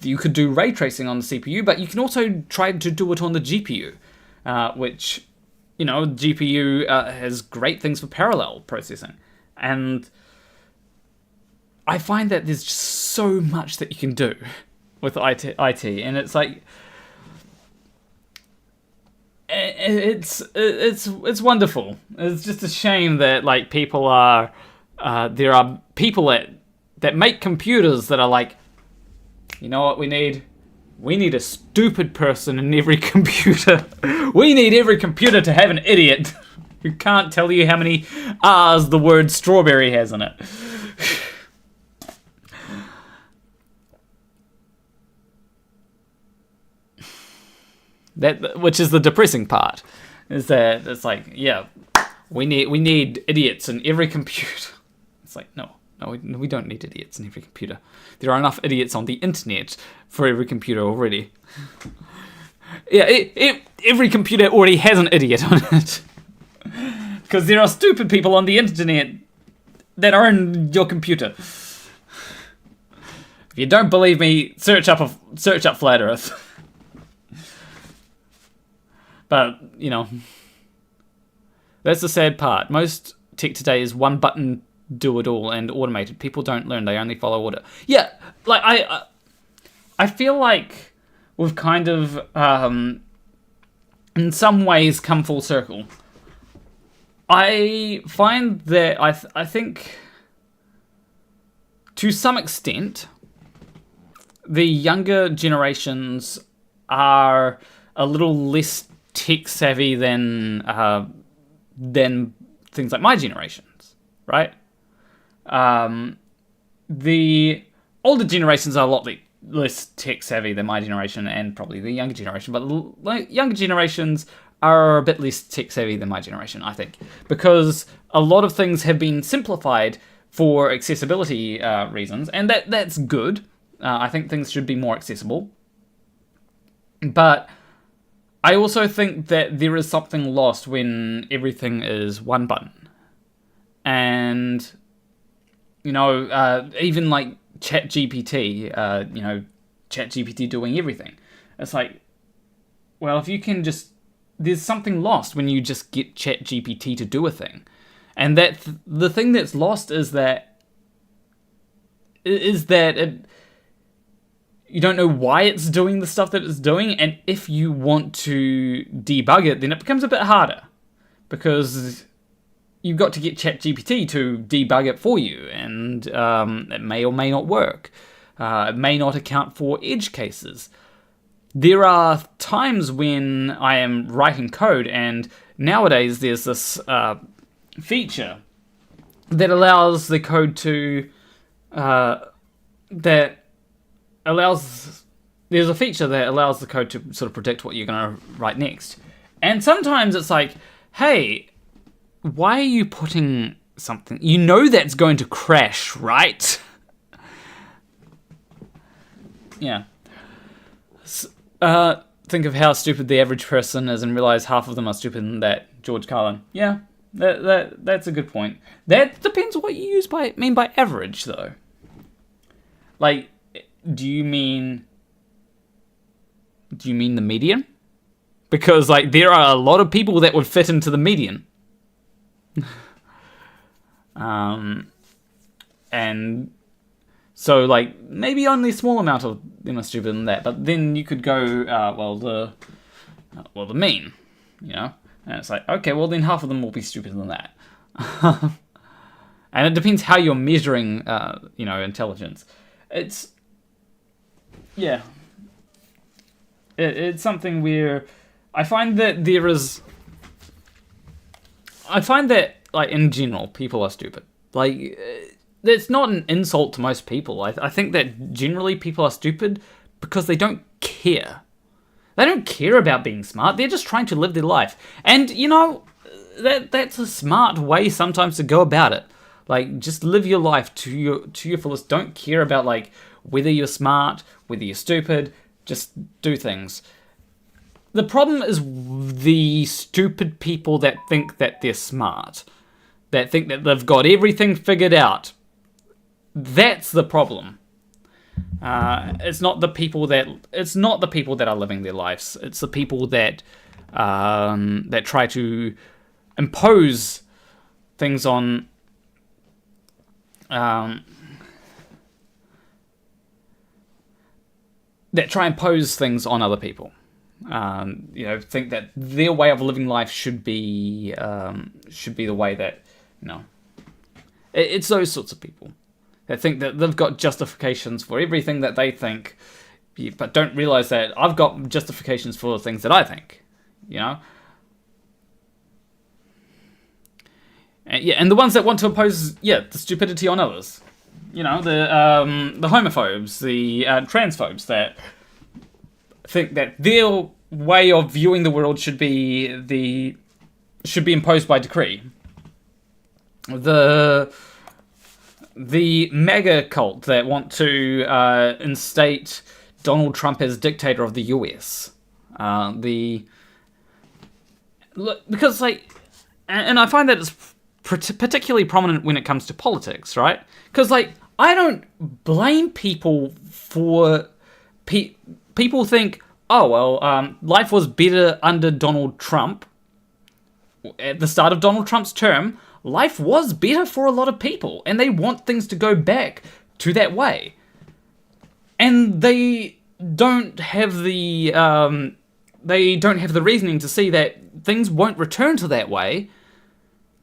You could do ray tracing on the CPU, but you can also try to do it on the GPU, which, GPU has great things for parallel processing. And I find that there's just so much that you can do with IT, and it's like, it's wonderful. It's just a shame that like there are people that make computers that are like, you know what we need? We need a stupid person in every computer. We need every computer to have an idiot who can't tell you how many R's the word strawberry has in it. Which is the depressing part, is that it's like, yeah, we need idiots in every computer. It's like, no, we don't need idiots in every computer. There are enough idiots on the internet for every computer already. Yeah, every computer already has an idiot on it. Because there are stupid people on the internet that are in your computer. If you don't believe me, search up Flat Earth. But, that's the sad part. Most tech today is one button, do it all, and automated. People don't learn, they only follow order. Yeah, like, I feel like we've kind of, in some ways, come full circle. I find that, I think, to some extent, the younger generations are a little less tech savvy than things like my generations, right? The older generations are a lot less tech savvy than my generation and probably the younger generation, but younger generations are a bit less tech savvy than my generation, I think, because a lot of things have been simplified for accessibility reasons, and that's good. I think things should be more accessible, but I also think that there is something lost when everything is one button. And, even like ChatGPT, ChatGPT doing everything. It's like, well, if you can there's something lost when you just get ChatGPT to do a thing. And the thing that's lost is that you don't know why it's doing the stuff that it's doing, and if you want to debug it, then it becomes a bit harder, because you've got to get ChatGPT to debug it for you, and it may or may not work. It may not account for edge cases. There are times when I am writing code, and nowadays there's this feature that allows the code to... there's a feature that allows the code to sort of predict what you're going to write next. And sometimes it's like, hey, why are you putting something... You know that's going to crash, right? Yeah. Think of how stupid the average person is and realize half of them are stupider than that. George Carlin. Yeah, that's a good point. That depends what you mean by average, though. Like... Do you mean the median? Because, like, there are a lot of people that would fit into the median. And so, like, maybe only a small amount of them are stupider than that. But then you could go, the mean, And it's like, okay, well, then half of them will be stupider than that. And it depends how you're measuring, intelligence. Yeah. It's something where I find that like, in general, people are stupid. Like, it's not an insult to most people. I think that generally people are stupid because they don't care. They don't care about being smart. They're just trying to live their life. And, you know, that's a smart way sometimes to go about it. Like, just live your life to your fullest. Don't care about, like, whether you're smart, whether you're stupid. Just do things. The problem is the stupid people that think that they're smart. That think that they've got everything figured out. That's the problem. It's not the people that are living their lives. It's the people that try to impose things on that try and impose things on other people. You know, think that their way of living life should be the way that, you know, it's those sorts of people that think that they've got justifications for everything that they think, but don't realize that I've got justifications for the things that I think, you know. And the ones that want to impose, the stupidity on others, you know, the homophobes, the transphobes that think that their way of viewing the world should be imposed by decree. The mega cult that want to instate Donald Trump as dictator of the US. Because, like, and I find that it's particularly prominent when it comes to politics, right? Because, like, I don't blame people for... people think, oh, well, life was better under Donald Trump. At the start of Donald Trump's term, life was better for a lot of people, and they want things to go back to that way. And they don't have the reasoning to see that things won't return to that way.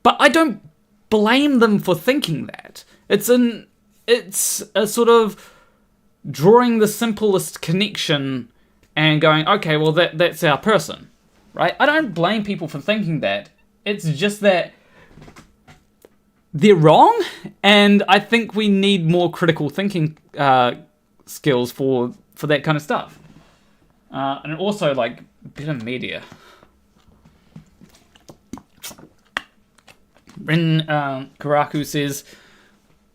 But I don't blame them for thinking that. It's a sort of drawing the simplest connection and going, okay, well, that's our person, right? I don't blame people for thinking that. It's just that they're wrong, and I think we need more critical thinking skills for that kind of stuff. And also, like, better media. Rin Karaku says,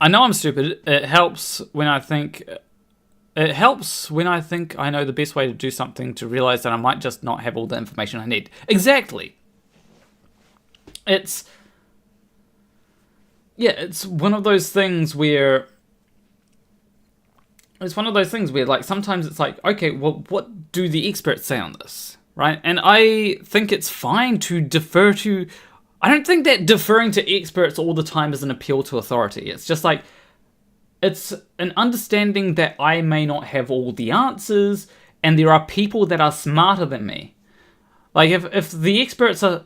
I know I'm stupid. It helps when I think I know the best way to do something to realize that I might just not have all the information I need. Exactly. It's one of those things where like sometimes it's like, okay, well, what do the experts say on this, right? And I think it's fine to defer to. I don't think that deferring to experts all the time is an appeal to authority. It's just like, it's an understanding that I may not have all the answers, and there are people that are smarter than me. Like, if the experts are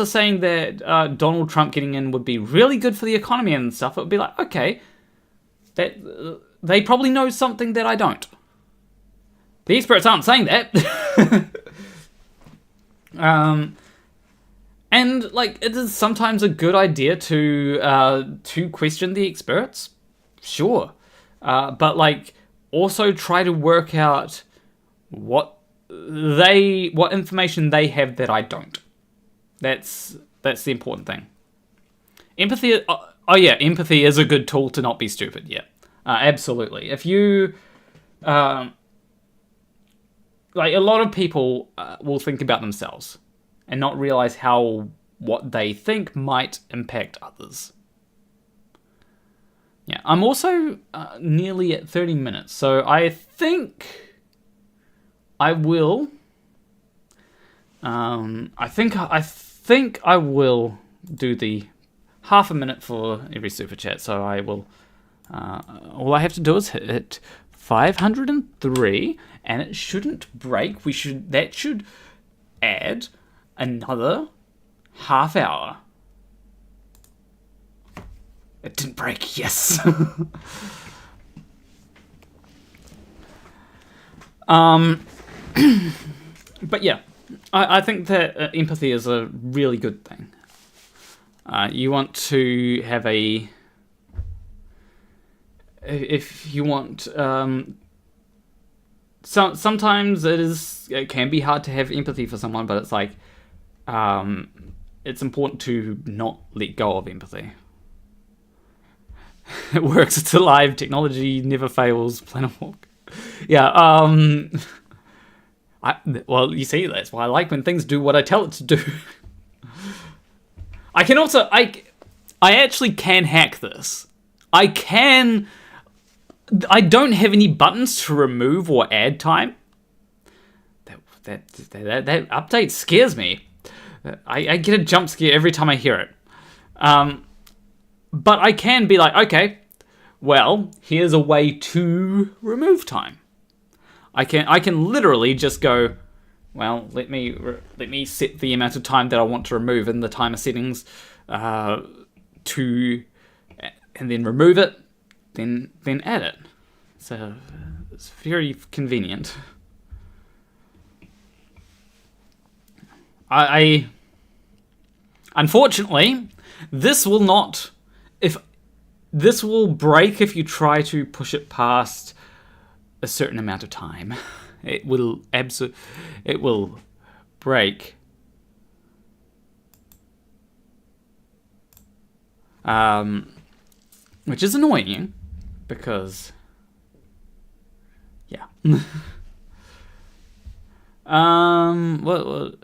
saying that Donald Trump getting in would be really good for the economy and stuff, it would be like, okay, that they probably know something that I don't. The experts aren't saying that. And, like, it is sometimes a good idea to question the experts, sure. But, like, also try to work out what information they have that I don't. That's the important thing. Empathy. Empathy is a good tool to not be stupid. Yeah, absolutely. If you, like, a lot of people will think about themselves and not realize how what they think might impact others. Yeah, I'm also nearly at 30 minutes, so I think I will. I think I will do the half a minute for every super chat. So I will. All I have to do is hit 503, and it shouldn't break. That should add another half hour. It didn't break. Yes. But yeah, I think that empathy is a really good thing. You want to have if you want sometimes it can be hard to have empathy for someone, but it's like it's important to not let go of empathy. It works. It's alive. Technology never fails. Planet Walk. Yeah. Well, you see, that's why I like when things do what I tell it to do. I can also I actually can hack this. I don't have any buttons to remove or add time. That update scares me. I get a jump scare every time I hear it. But I can be like, okay, well, here's a way to remove time. I can literally just go, well, let me set the amount of time that I want to remove in the timer settings, and then remove it, then add it. So it's very convenient. I unfortunately, this will not. This will break if you try to push it past a certain amount of time. It will break. Which is annoying because yeah. Well,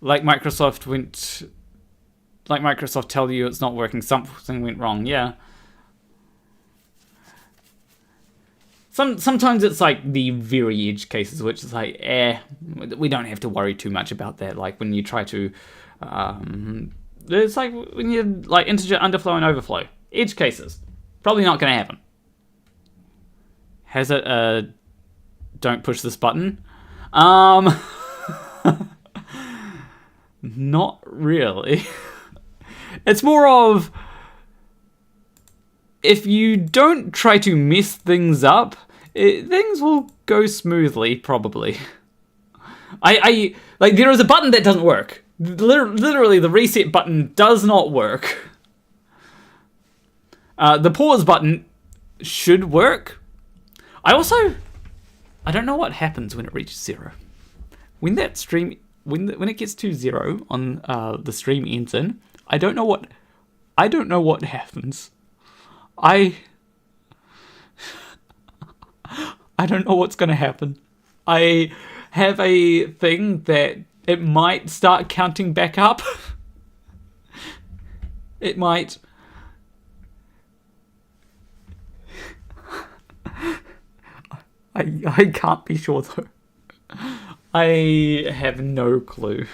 like Microsoft tell you it's not working, something went wrong. Yeah. Sometimes it's like the very edge cases, which is like, we don't have to worry too much about that. Like when you try to, it's like when you like integer underflow and overflow. Edge cases, probably not going to happen. Has it? Don't push this button. Not really. It's more of, if you don't try to mess things up, things will go smoothly, probably. I like, there is a button that doesn't work. Literally, the reset button does not work. The pause button should work. I don't know what happens when it reaches 0. When that stream, when it gets to 0 on the stream ends in, I don't know what happens. I don't know what's going to happen. I have a thing that it might start counting back up. It might. I can't be sure though. I have no clue.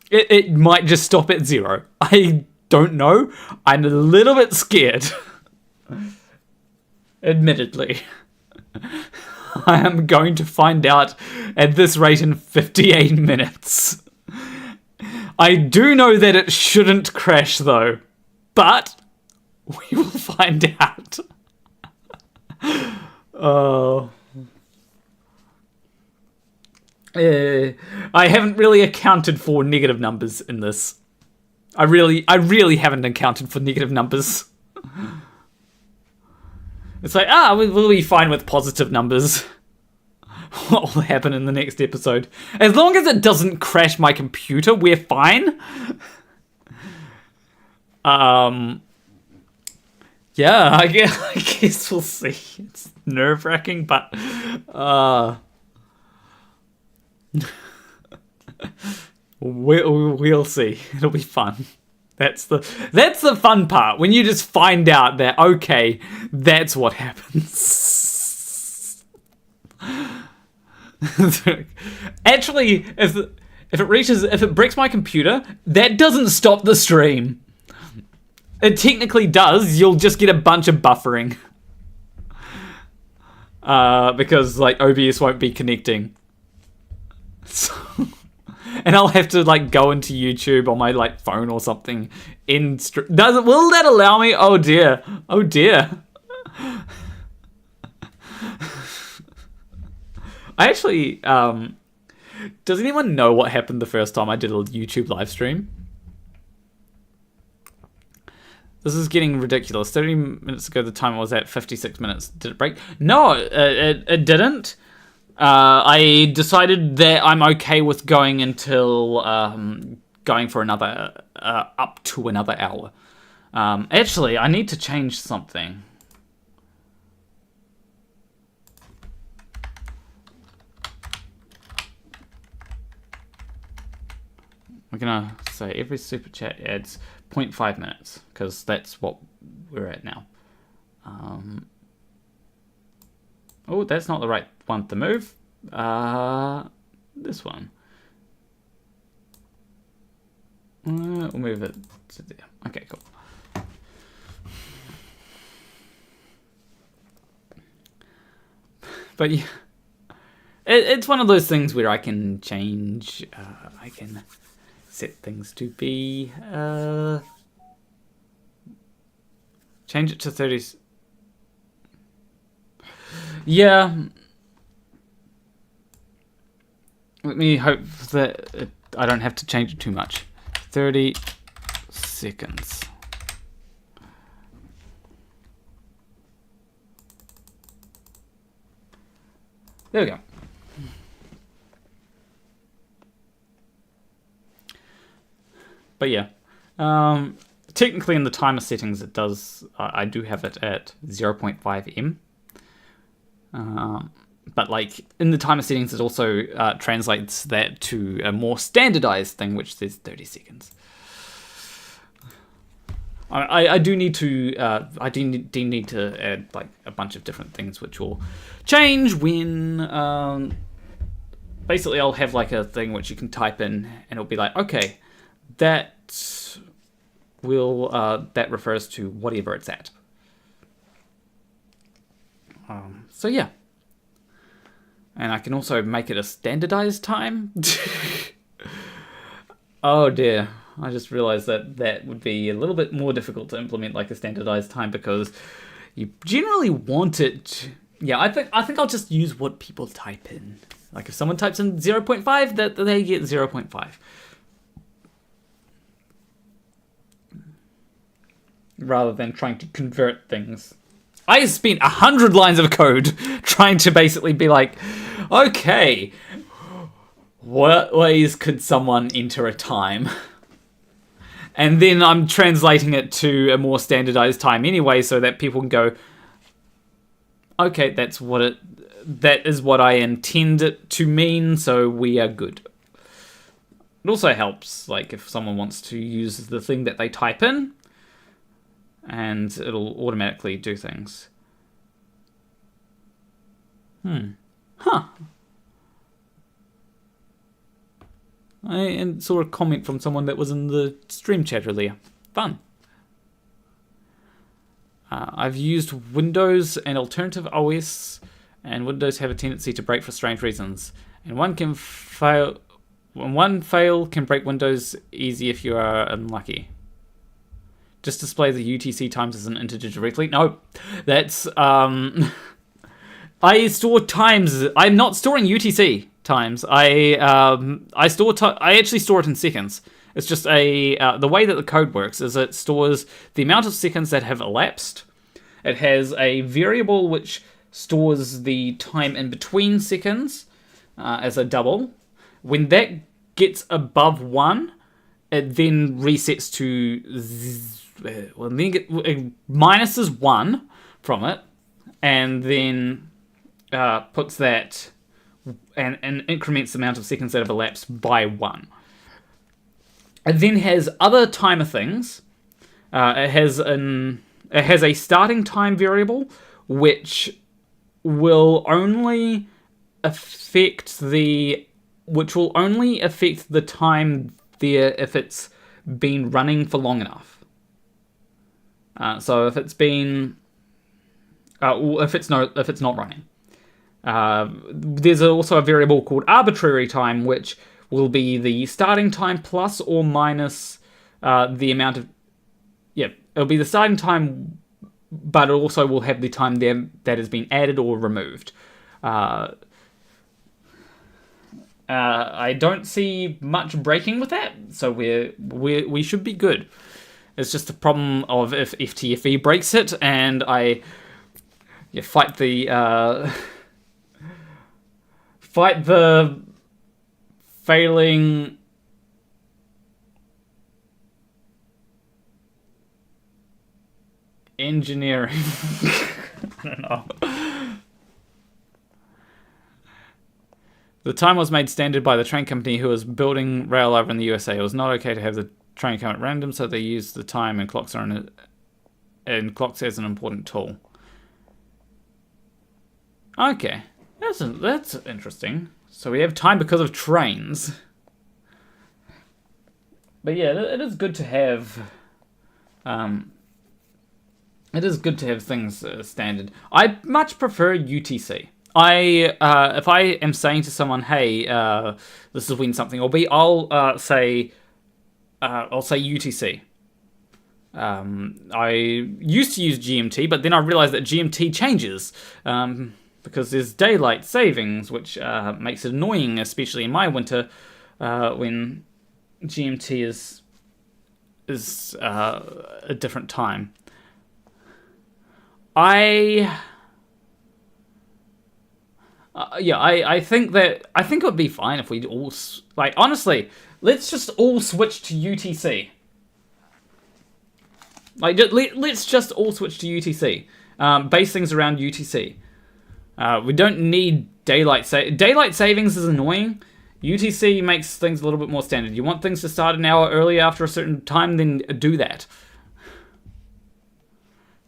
It might just stop at 0. I don't know. I'm a little bit scared. Admittedly. I am going to find out at this rate in 58 minutes. I do know that it shouldn't crash though, but we will find out. I haven't really accounted for negative numbers in this. I really haven't accounted for negative numbers. It's like, we'll be fine with positive numbers. What will happen in the next episode? As long as it doesn't crash my computer, we're fine. Yeah, I guess we'll see. It's nerve-wracking, but we'll see. It'll be fun. That's the fun part, when you just find out that, okay, that's what happens. Actually, if it breaks my computer, that doesn't stop the stream. It technically does. You'll just get a bunch of buffering. Because like OBS won't be connecting. So, and I'll have to like go into YouTube on my like phone or something. Will that allow me? Oh dear. Oh dear. I actually, does anyone know what happened the first time I did a YouTube live stream? This is getting ridiculous. 30 minutes ago, the timer was at 56 minutes. Did it break? No, it didn't. I decided that I'm okay with going until going for another up to another hour. Actually, I need to change something. We're gonna say every super chat adds 0.5 minutes because that's what we're at now. Oh, that's not the right one to move. This one. We'll move it to there. Okay, cool. But yeah, it's one of those things where I can change. I can set things to be. Change it to 30. Yeah. Let me hope that I don't have to change it too much. 30 seconds. There we go. But yeah, technically in the timer settings it does, I do have it at 0.5 M. But like in the timer settings, it also translates that to a more standardized thing, which says 30 seconds. I do need to need to add like a bunch of different things, which will change when basically I'll have like a thing which you can type in, and it'll be like, okay, that will that refers to whatever it's at. So yeah. And I can also make it a standardized time. Oh dear. I just realized that that would be a little bit more difficult to implement like a standardized time because you generally want it. Yeah, I think I'll just use what people type in. Like if someone types in 0.5, that they get 0.5. Rather than trying to convert things. I spent 100 lines of code trying to basically be like, okay, what ways could someone enter a time? And then I'm translating it to a more standardized time anyway, so that people can go, okay, that is what I intend it to mean, so we are good. It also helps, like, if someone wants to use the thing that they type in, and it'll automatically do things. Huh. I saw a comment from someone that was in the stream chat earlier. Fun. I've used Windows and alternative OS, and Windows have a tendency to break for strange reasons. And one fail can break Windows easy if you are unlucky. Just display the UTC times as an integer directly. No, that's I store times. I'm not storing UTC times. I actually store it in seconds. It's just the way that the code works is it stores the amount of seconds that have elapsed. It has a variable which stores the time in between seconds as a double. When that gets above 1, it then resets to it minuses 1 from it, and then puts that and increments the amount of seconds that have elapsed by 1. It then has other timer things. It has a starting time variable which will only affect the time there if it's been running for long enough. So if it's been, if it's not running, there's also a variable called arbitrary time, which will be the starting time plus or minus the amount of, it'll be the starting time, but it also will have the time there that has been added or removed. I don't see much breaking with that, so we should be good. It's just a problem of if FTFE breaks it, and I fight the failing engineering. I don't know. The time was made standard by the train company who was building rail over in the USA. It was not okay to have the train come at random, so they used the time and clocks as an important tool. Okay, that's interesting. So we have time because of trains. But yeah, it is good to have. It is good to have things standard. I much prefer UTC. If I am saying to someone, "Hey, this is when something will be," I'll say UTC. I used to use GMT, but then I realized that GMT changes because there's daylight savings, which makes it annoying, especially in my winter when GMT is a different time. I think it would be fine if we all honestly, let's just all switch to UTC. Let's just all switch to UTC. Base things around UTC. We don't need daylight savings is annoying. UTC makes things a little bit more standard. You want things to start an hour early after a certain time, then do that.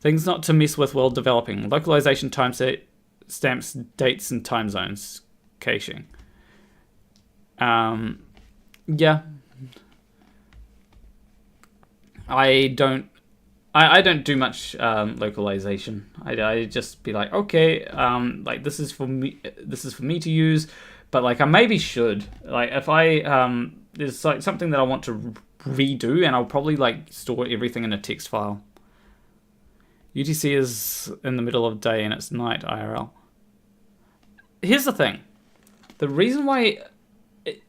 Things not to mess with while developing. Localization, stamps, dates, and time zones. Caching. Yeah. I don't do much localization. I just be like, okay, this is for me to use, but I maybe should. If I there's something that I want to redo, and I'll probably store everything in a text file. UTC is in the middle of the day and it's night IRL. Here's the thing. The reason why,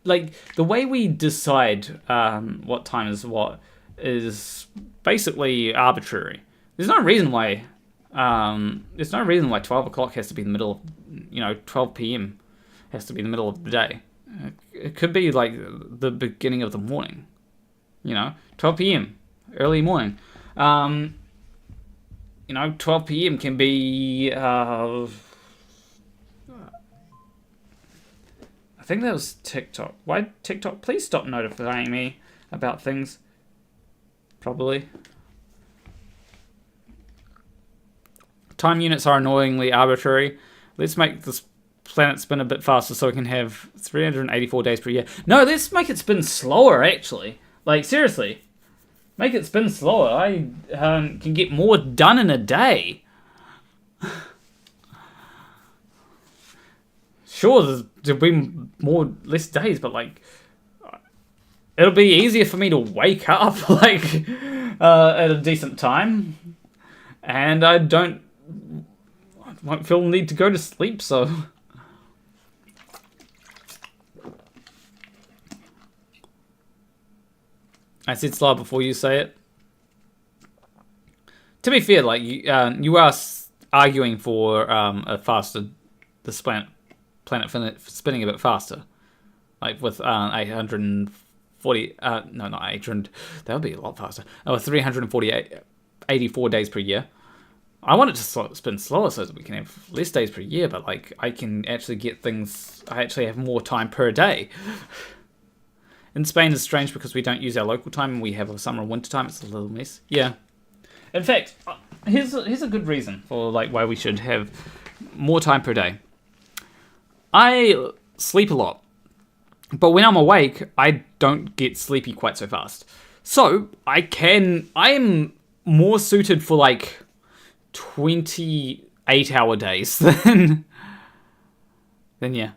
the way we decide what time is what is basically arbitrary. There's no reason why 12 o'clock has to be in the middle of, 12 p.m. has to be in the middle of the day. It could be the beginning of the morning. 12 p.m. early morning. 12 p.m. can be, I think that was TikTok. Why TikTok? Please stop notifying me about things. Probably. Time units are annoyingly arbitrary. Let's make this planet spin a bit faster so we can have 384 days per year. No, let's make it spin slower, actually. Seriously. Make it spin slower. I can get more done in a day. Sure, there'll be less days, but it'll be easier for me to wake up at a decent time, and I won't feel the need to go to sleep. So. I said slow before you say it. To be fair, you are arguing for a faster, this planet spinning a bit faster, with 840. No, not 800. That would be a lot faster. 384 days per year. I want it to spin slower so that we can have less days per year, but I can actually get things. I actually have more time per day. In Spain, it's strange because we don't use our local time and we have a summer and winter time. It's a little mess. Yeah. In fact, here's a good reason for why we should have more time per day. I sleep a lot, but when I'm awake, I don't get sleepy quite so fast. So I am more suited for 28-hour days than yeah.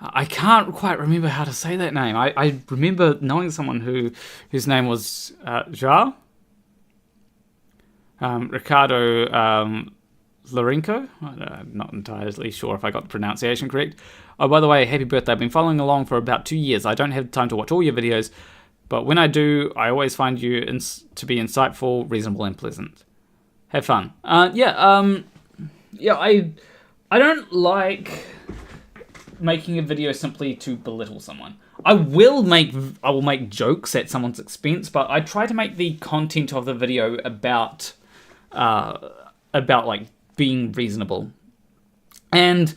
I can't quite remember how to say that name. I remember knowing someone whose name was Jarsz. Ricardo Lorenko? I'm not entirely sure if I got the pronunciation correct. Oh, by the way, happy birthday. I've been following along for about 2 years. I don't have time to watch all your videos, but when I do, I always find you to be insightful, reasonable, and pleasant. Have fun. I don't like making a video simply to belittle someone. I will make jokes at someone's expense, but I try to make the content of the video about like being reasonable. And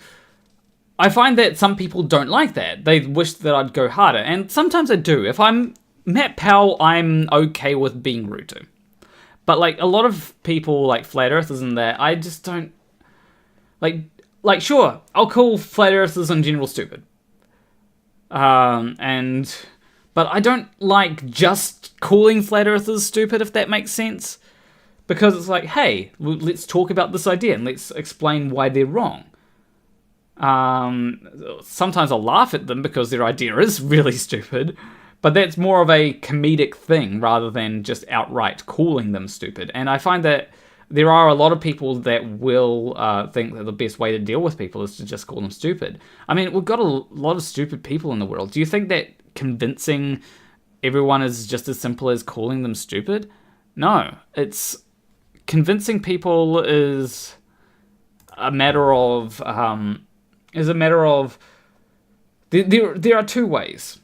I find that some people don't like that. They wish that I'd go harder, and sometimes I do. If I'm Matt Powell, I'm okay with being rude to. But like a lot of people, like flat earthers and that, I just don't like. Sure, I'll call flat earthers in general stupid. But I don't like just calling flat earthers stupid, if that makes sense. Because it's like, hey, let's talk about this idea and let's explain why they're wrong. Sometimes I'll laugh at them because their idea is really stupid, but that's more of a comedic thing rather than just outright calling them stupid. And I find that there are a lot of people that will think that the best way to deal with people is to just call them stupid. I mean, we've got a lot of stupid people in the world. Do you think that convincing everyone is just as simple as calling them stupid? No, it's convincing people is a matter of there are two ways.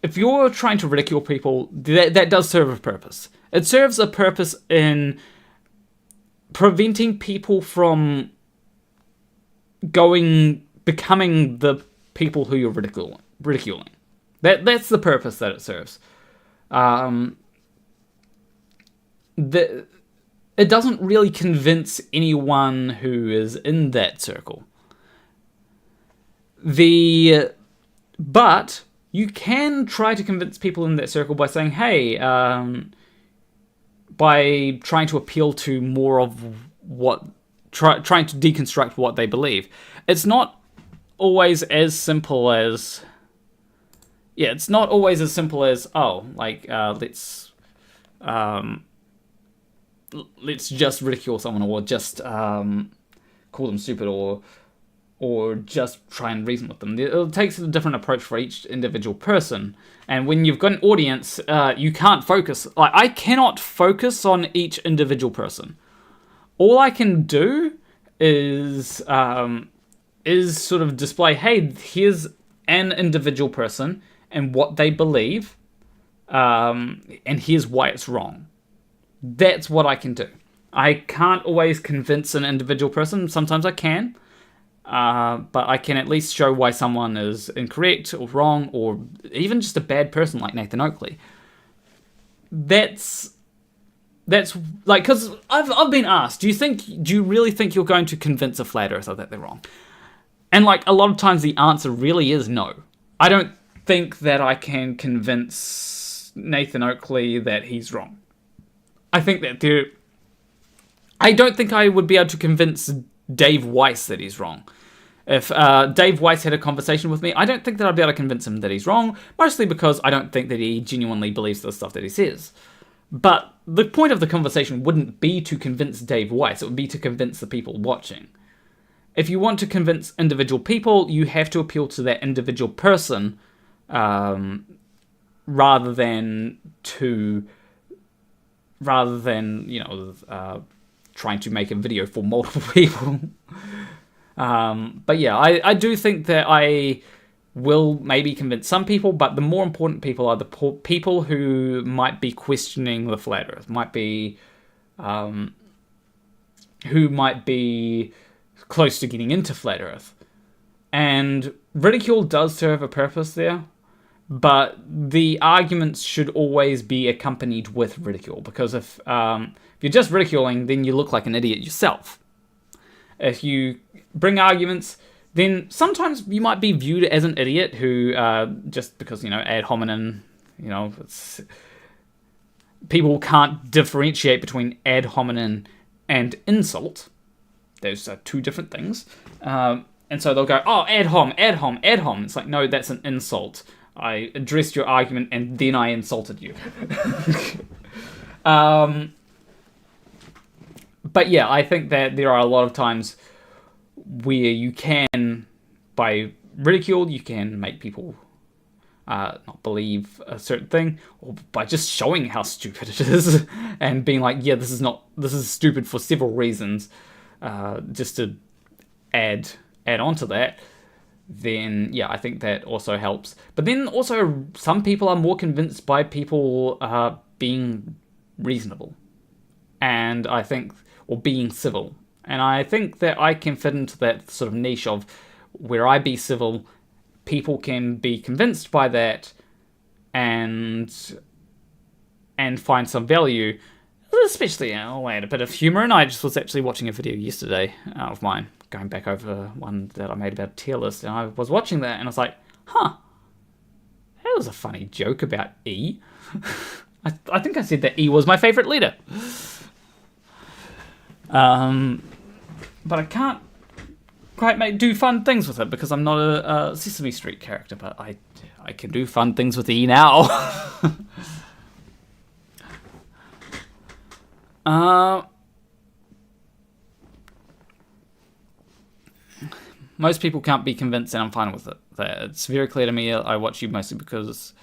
If you're trying to ridicule people, that does serve a purpose. It serves a purpose in preventing people from becoming the people who you're ridiculing. That's the purpose that it serves. It doesn't really convince anyone who is in that circle. But you can try to convince people in that circle by saying, hey, by trying to appeal to more of trying to deconstruct what they believe. It's not always as simple as, let's just ridicule someone, or just call them stupid, or just try and reason with them. It takes a different approach for each individual person. And when you've got an audience, you can't focus. Like, I cannot focus on each individual person. All I can do is sort of display, hey, here's an individual person and what they believe, and here's why it's wrong. That's what I can do. I can't always convince an individual person. Sometimes I can. But I can at least show why someone is incorrect or wrong, or even just a bad person like Nathan Oakley. That's like, because I've been asked, do you really think you're going to convince a flat earther that they're wrong? And like a lot of times the answer really is no. I don't think that I can convince Nathan Oakley that he's wrong. I think that I don't think I would be able to convince Dave Weiss that he's wrong. If Dave Weiss had a conversation with me, I don't think that I'd be able to convince him that he's wrong, mostly because I don't think that he genuinely believes the stuff that he says. But the point of the conversation wouldn't be to convince Dave Weiss, it would be to convince the people watching. If you want to convince individual people, you have to appeal to that individual person, rather than trying to make a video for multiple people. But yeah, I do think that I will maybe convince some people, but the more important people are the people who might be questioning the flat earth, who might be close to getting into flat earth. And ridicule does serve a purpose there, but the arguments should always be accompanied with ridicule, because if you're just ridiculing, then you look like an idiot yourself. If you bring arguments, then sometimes you might be viewed as an idiot who, just because, ad hominem, people can't differentiate between ad hominem and insult. Those are two different things. And so they'll go, oh, ad hom. It's like, no, that's an insult. I addressed your argument and then I insulted you. But yeah, I think that there are a lot of times where you can, by ridicule, you can make people not believe a certain thing, or by just showing how stupid it is and being like, yeah, this is stupid for several reasons, just to add on to that, then yeah, I think that also helps. But then also, some people are more convinced by people being reasonable, and I think, or being civil, and I think that I can fit into that sort of niche of where I be civil, people can be convinced by that and find some value, especially I'll add a bit of humor. And I just was actually watching a video yesterday of mine, going back over one that I made about a tier list, and I was watching that and I was like, that was a funny joke about E. I think I said that E was my favorite leader. But I can't quite do fun things with it because I'm not a Sesame Street character, but I can do fun things with E now. Most people can't be convinced, and I'm fine with it. It's very clear to me. I watch you mostly because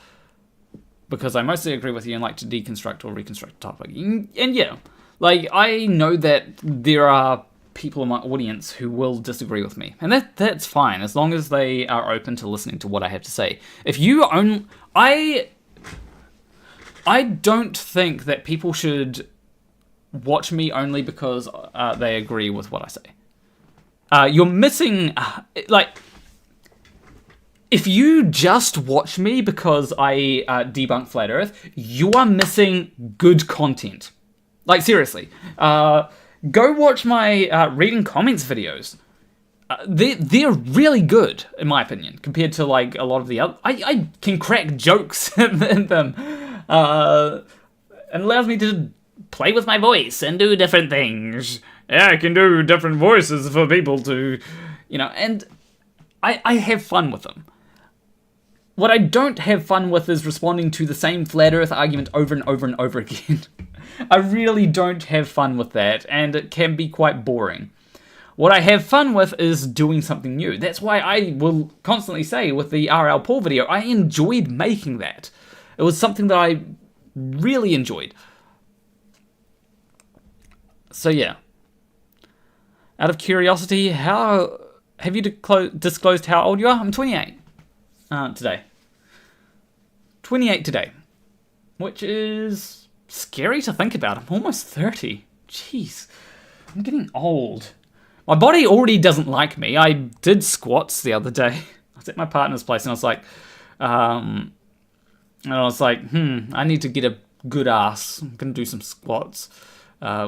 I mostly agree with you and like to deconstruct or reconstruct a topic. And yeah, like, I know that there are people in my audience who will disagree with me, and that's fine as long as they are open to listening to what I have to say. If you I don't think that people should watch me only because they agree with what I say. You're missing, if you just watch me because I debunk Flat Earth, you are missing good content. Like, seriously. Go watch my reading comments videos. They're really good, in my opinion, compared to, like, a lot of the other... I can crack jokes in them. It allows me to play with my voice and do different things. Yeah, I can do different voices for people to... and I have fun with them. What I don't have fun with is responding to the same Flat Earth argument over and over and over again. I really don't have fun with that, and it can be quite boring. What I have fun with is doing something new. That's why I will constantly say with the RL Paul video, I enjoyed making that. It was something that I really enjoyed. So yeah. Out of curiosity, how have you disclosed how old you are? I'm 28 today. 28 today. Which is scary to think about. I'm almost 30. Jeez. I'm getting old. My body already doesn't like me. I did squats the other day. I was at my partner's place and I was like, I need to get a good ass. I'm going to do some squats.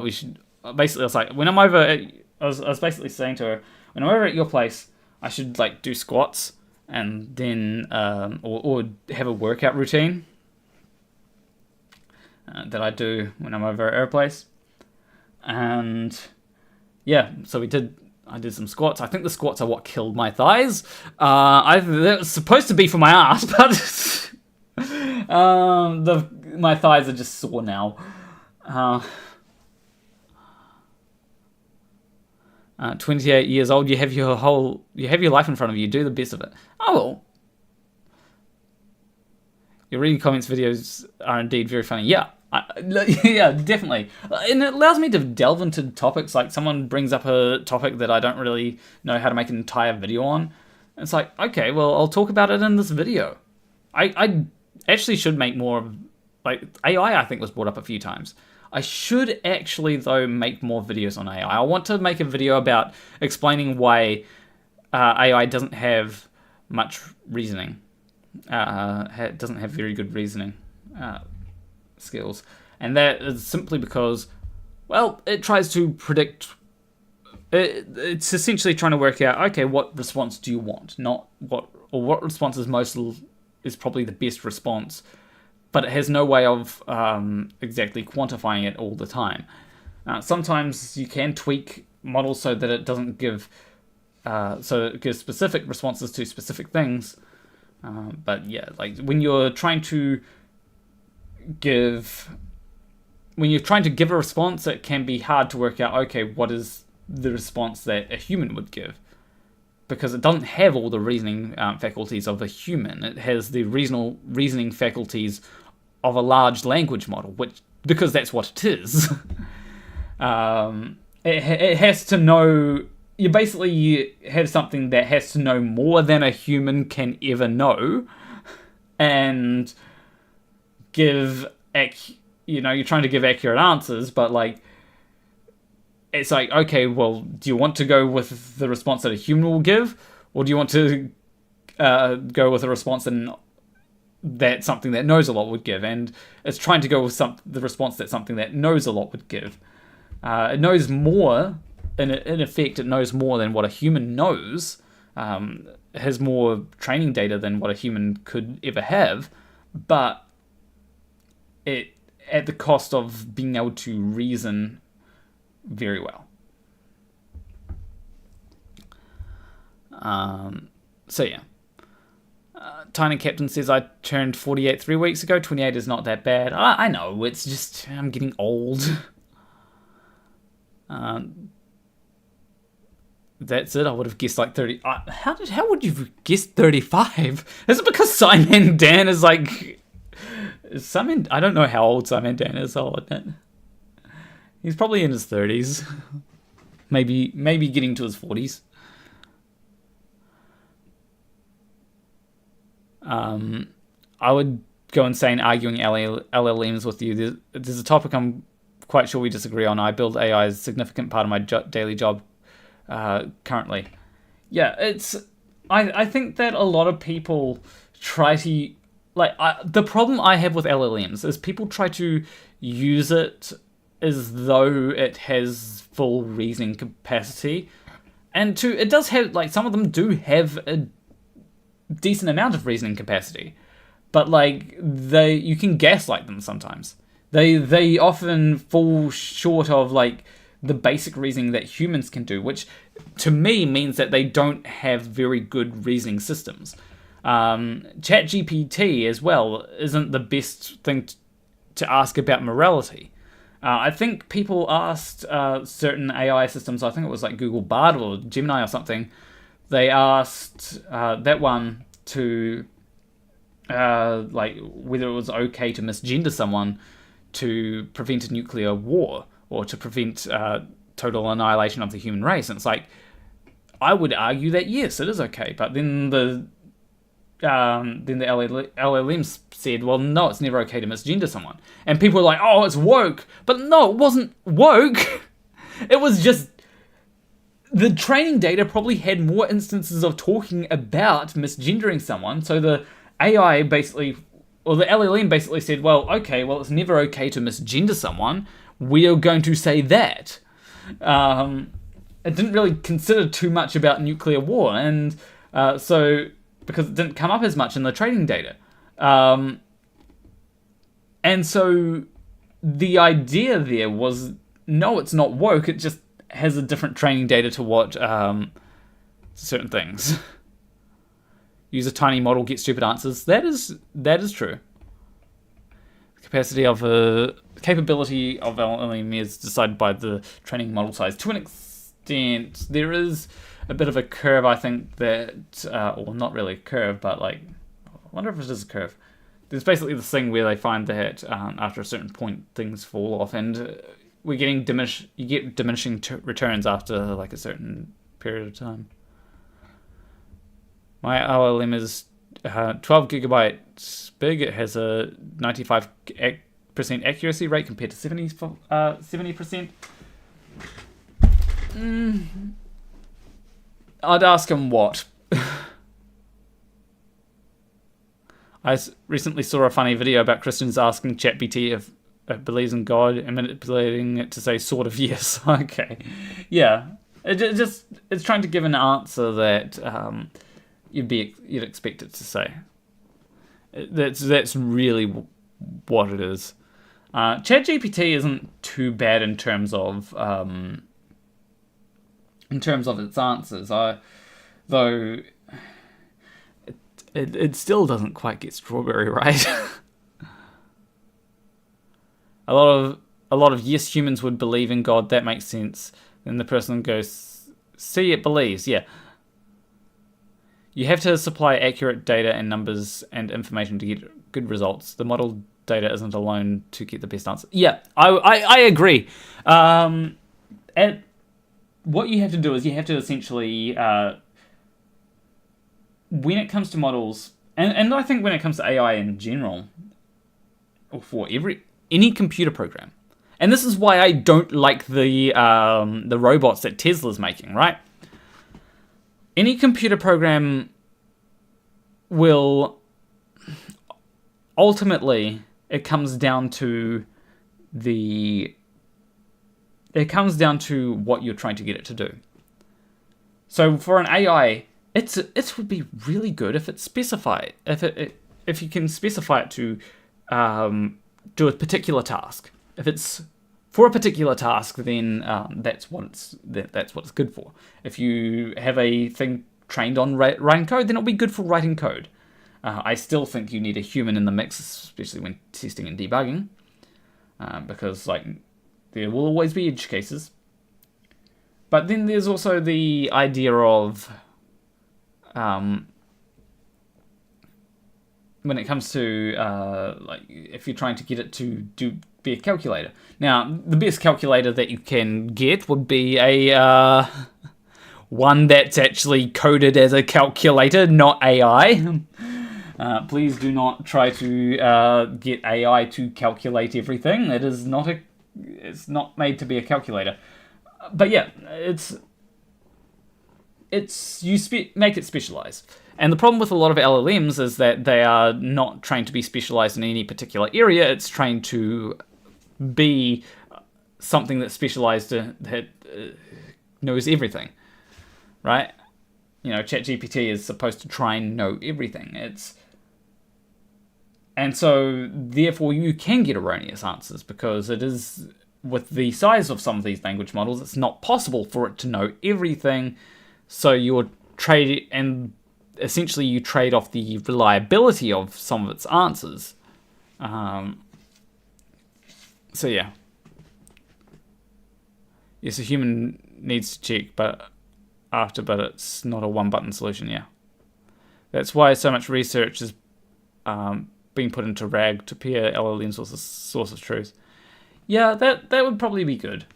We should... Basically, I was like, when I'm over at... I was basically saying to her, when I'm over at your place, I should, like, do squats and then... or have a workout routine that I do when I'm over at her place. And... yeah, so I did some squats. I think the squats are what killed my thighs. That was supposed to be for my ass, but my thighs are just sore now. 28 years old, you have your life in front of you. Do the best of it. Oh, well. Your reading comments videos are indeed very funny. Yeah. Yeah, definitely. And it allows me to delve into topics, like someone brings up a topic that I don't really know how to make an entire video on. It's like, okay, well, I'll talk about it in this video. I actually should make more of, like, AI I think was brought up a few times. I should actually, though, make more videos on AI. I want to make a video about explaining why AI doesn't have much reasoning. Doesn't have very good reasoning skills, and that is simply because, well, it tries to predict. It's essentially trying to work out, okay, what response do you want, not what response is probably the best response, but it has no way of exactly quantifying it all the time. Sometimes you can tweak models so that it doesn't give, so it gives specific responses to specific things. But yeah, like when you're trying to give when you're trying to give a response, it can be hard to work out, okay, what is the response that a human would give? Because it doesn't have all the reasoning faculties of a human. It has the reasoning faculties of a large language model, because that's what it is. It has to know... You have something that has to know more than a human can ever know, and give... you're trying to give accurate answers, but, like... It's like, okay, well, do you want to go with the response that a human will give? Or do you want to go with a response that something that knows a lot would give? And it's trying to go with the response that something that knows a lot would give. It knows more, in effect, it knows more than what a human knows. It has more training data than what a human could ever have. But it at the cost of being able to reason very well. So yeah. Tiny Captain says, I turned 48 3 weeks ago. 28 is not that bad. I know, it's just, I'm getting old. That's it. I would have guessed like 30. How would you guess 35? Is it because Simon Dan is like... I don't know how old Simon Dan is, I'll admit. He's probably in his 30s. Maybe getting to his 40s. I would go insane arguing LLMs with you. There's a topic I'm quite sure we disagree on. I build AI as a significant part of my daily job currently. Yeah, I think that a lot of people try to... the problem I have with LLMs is people try to use it as though it has full reasoning capacity. And it does have, some of them do have a decent amount of reasoning capacity. But, you can gaslight them sometimes. They often fall short of, the basic reasoning that humans can do, which, to me, means that they don't have very good reasoning systems. ChatGPT, as well, isn't the best thing to ask about morality. I think people asked certain AI systems, I think it was Google Bard or Gemini or something, they asked that one to, whether it was okay to misgender someone to prevent a nuclear war or to prevent total annihilation of the human race. And it's I would argue that yes, it is okay. But then the LLMs said, well, no, it's never okay to misgender someone. And people were like, oh, it's woke. But no, it wasn't woke. It was just... The training data probably had more instances of talking about misgendering someone. So the AI basically... Or the LLM basically said, well, okay, well, it's never okay to misgender someone. We are going to say that. It didn't really consider too much about nuclear war. And so... because it didn't come up as much in the training data. And so the idea there was, no, it's not woke, it just has a different training data to what certain things. Use a tiny model, get stupid answers. That is true. Capability of LLM is decided by the training model size. To an extent, there is a bit of a curve, I think, that... or not really a curve, but, I wonder if it is a curve. There's basically this thing where they find that after a certain point, things fall off, and you get diminishing returns after, a certain period of time. My LLM is 12 gigabytes big. It has a 95% accuracy rate compared to 70%. I'd ask him what. I recently saw a funny video about Christians asking ChatGPT if it believes in God and manipulating it to say sort of yes. Okay. Yeah. It's trying to give an answer that you'd expect it to say. That's really what it is. ChatGPT isn't too bad in terms of its answers, though it still doesn't quite get strawberry right. A lot a lot of yes, humans would believe in God. That makes sense. Then the person goes, see, it believes. Yeah. You have to supply accurate data and numbers and information to get good results. The model data isn't alone to get the best answer. Yeah, I agree. And what you have to do is you have to essentially, when it comes to models, and I think when it comes to AI in general, or for any computer program, and this is why I don't like the robots that Tesla's making, right? Any computer program will ultimately, it comes down to what you're trying to get it to do. So for an AI, it would be really good if it's specified, if you can specify it to do a particular task. If it's for a particular task, then that's what it's good for. If you have a thing trained on writing code, then it'll be good for writing code. I still think you need a human in the mix, especially when testing and debugging, because there will always be edge cases. But then there's also the idea of when it comes to if you're trying to get it to be a calculator. Now, the best calculator that you can get would be a one that's actually coded as a calculator, not AI. Please do not try to get AI to calculate everything. It is not it's not made to be a calculator. But yeah, make it specialized. And the problem with a lot of LLMs is that they are not trained to be specialized in any particular area. It's trained to be something that's specialized that knows everything, right? ChatGPT is supposed to try and know everything. And so therefore you can get erroneous answers because it is, with the size of some of these language models, it's not possible for it to know everything. So you're essentially you trade off the reliability of some of its answers. So yeah. Yes, a human needs to check, but it's not a one-button solution, yeah. That's why so much research is being put into RAG to pair LLMs with a source of truth. Yeah, that would probably be good.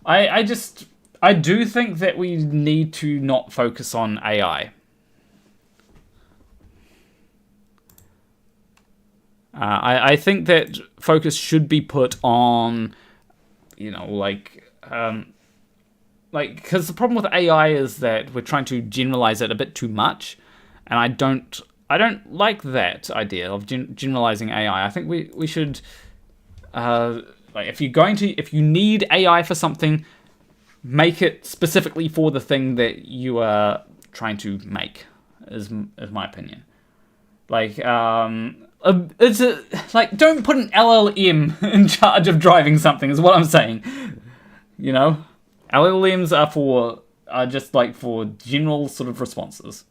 I do think that we need to not focus on AI. I think that focus should be put on, because the problem with AI is that we're trying to generalize it a bit too much, and I don't like that idea of generalizing AI. I think we should, if you need AI for something, make it specifically for the thing that you are trying to make. Is my opinion. Don't put an LLM in charge of driving something, is what I'm saying. LLMs are just for general sort of responses.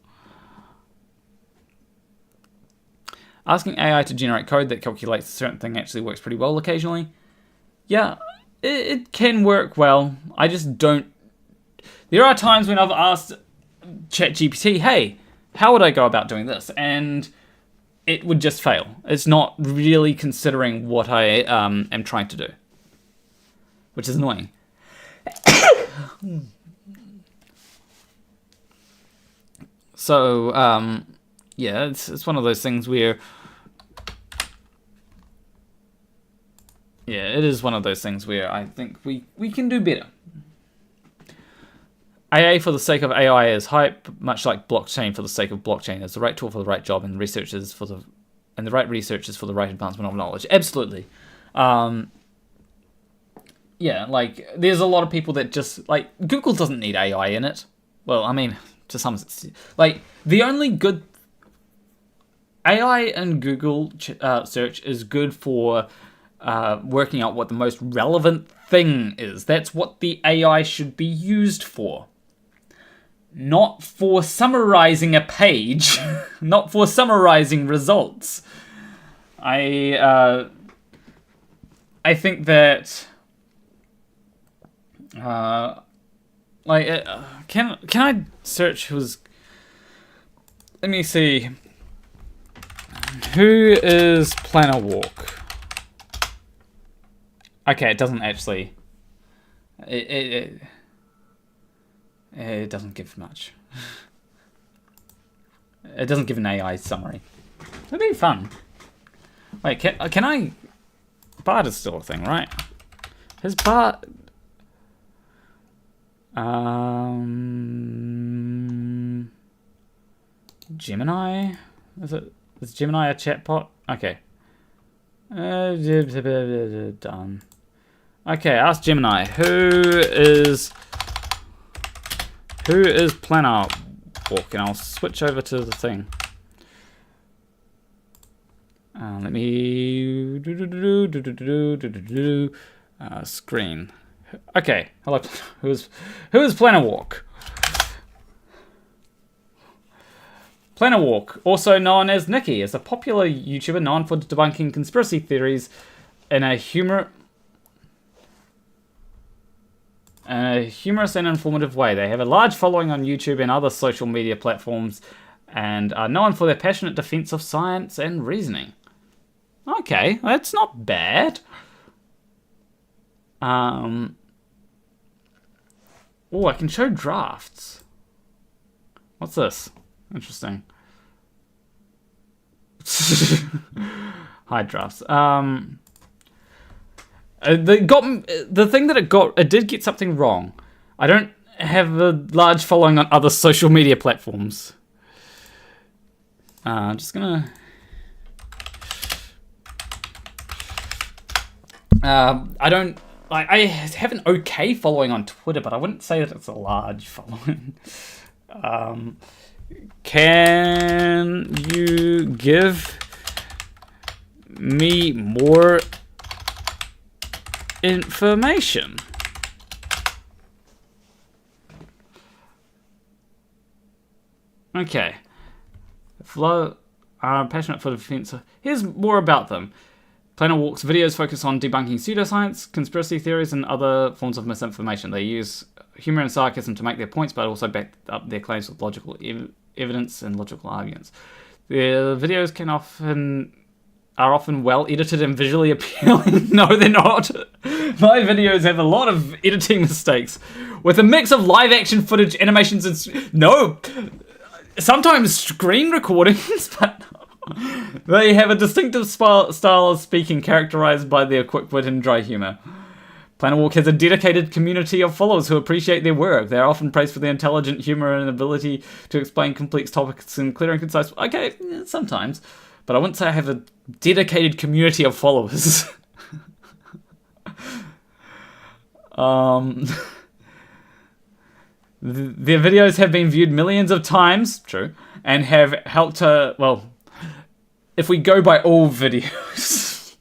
Asking AI to generate code that calculates a certain thing actually works pretty well occasionally. Yeah, it can work well. I just don't... There are times when I've asked ChatGPT, hey, how would I go about doing this? And it would just fail. It's not really considering what I am trying to do, which is annoying. So, yeah, it's one of those things where... Yeah, it is one of those things where I think we can do better. AA for the sake of AI is hype, much like blockchain for the sake of blockchain. It's the right tool for the right job, and the right research is for the right advancement of knowledge. Absolutely. Yeah, there's a lot of people that just, Google doesn't need AI in it. Well, I mean, to some extent. The only good... AI and Google search is good for working out what the most relevant thing is. That's what the AI should be used for. Not for summarizing a page. Not for summarizing results. I think that Can I search who's... Let me see. Who is Planner Walk? Okay, it doesn't actually... It doesn't give much. It doesn't give an AI summary. That'd be fun. Wait, can I... Bard is still a thing, right? His Bard... Gemini? Is Gemini a chatbot? Okay. Done. Okay, ask Gemini. Who is Planner Walk? And I'll switch over to the thing. Let me screen. Okay, hello. Who is Planner Walk? Planner Walk, also known as Nikki, is a popular YouTuber known for debunking conspiracy theories in a humorous and informative way. They have a large following on YouTube and other social media platforms and are known for their passionate defense of science and reasoning. Okay, that's not bad. Oh, I can show drafts. What's this? Interesting. Hide drafts. The thing that it did get something wrong. I don't have a large following on other social media platforms. I'm just gonna. I have an okay following on Twitter, but I wouldn't say that it's a large following. Can you give me more information? Okay. Flow are passionate for defense. Here's more about them. Planner Walk's videos focus on debunking pseudoscience, conspiracy theories, and other forms of misinformation. They use humor and sarcasm to make their points, but also back up their claims with logical evidence and logical arguments. Their videos are often well edited and visually appealing. No, they're not. My videos have a lot of editing mistakes, with a mix of live action footage, animations, and sometimes screen recordings, but they have a distinctive style of speaking characterized by their quick wit and dry humor. Planner Walk has a dedicated community of followers who appreciate their work. They are often praised for their intelligent humor and ability to explain complex topics in clear and concise. Okay, sometimes, but I wouldn't say I have a dedicated community of followers. Their videos have been viewed millions of times, true, and have helped to, well, if we go by all videos,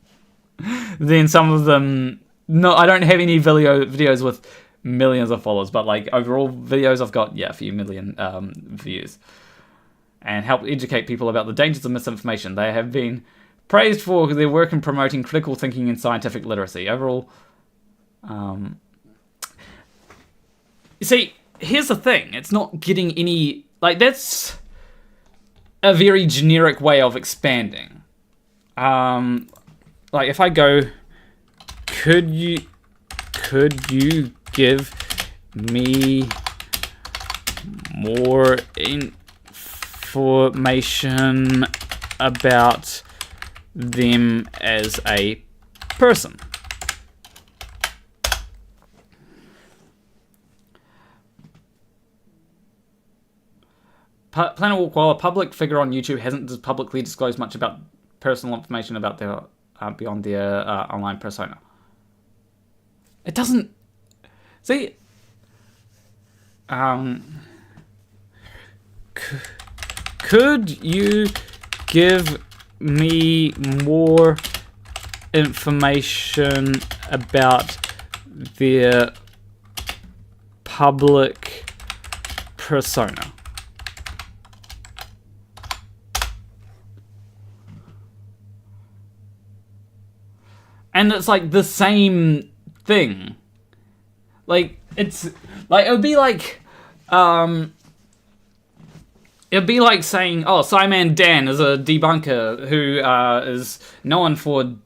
then some of them, no, I don't have any videos with millions of followers, but like overall videos I've got, a few million views. And help educate people about the dangers of misinformation. They have been praised for their work in promoting critical thinking and scientific literacy. Overall, you see, here's the thing. It's not getting any, like, that's a very generic way of expanding. Like if I go, could you give me more information about them as a person? Planner Walk, while a public figure on YouTube, hasn't publicly disclosed much about personal information about their beyond their online persona. It doesn't. See. Could you give me more information about their public persona? And it's like the same thing. Like, it's like, it'd be like saying, oh, Simon Dan is a debunker who is known for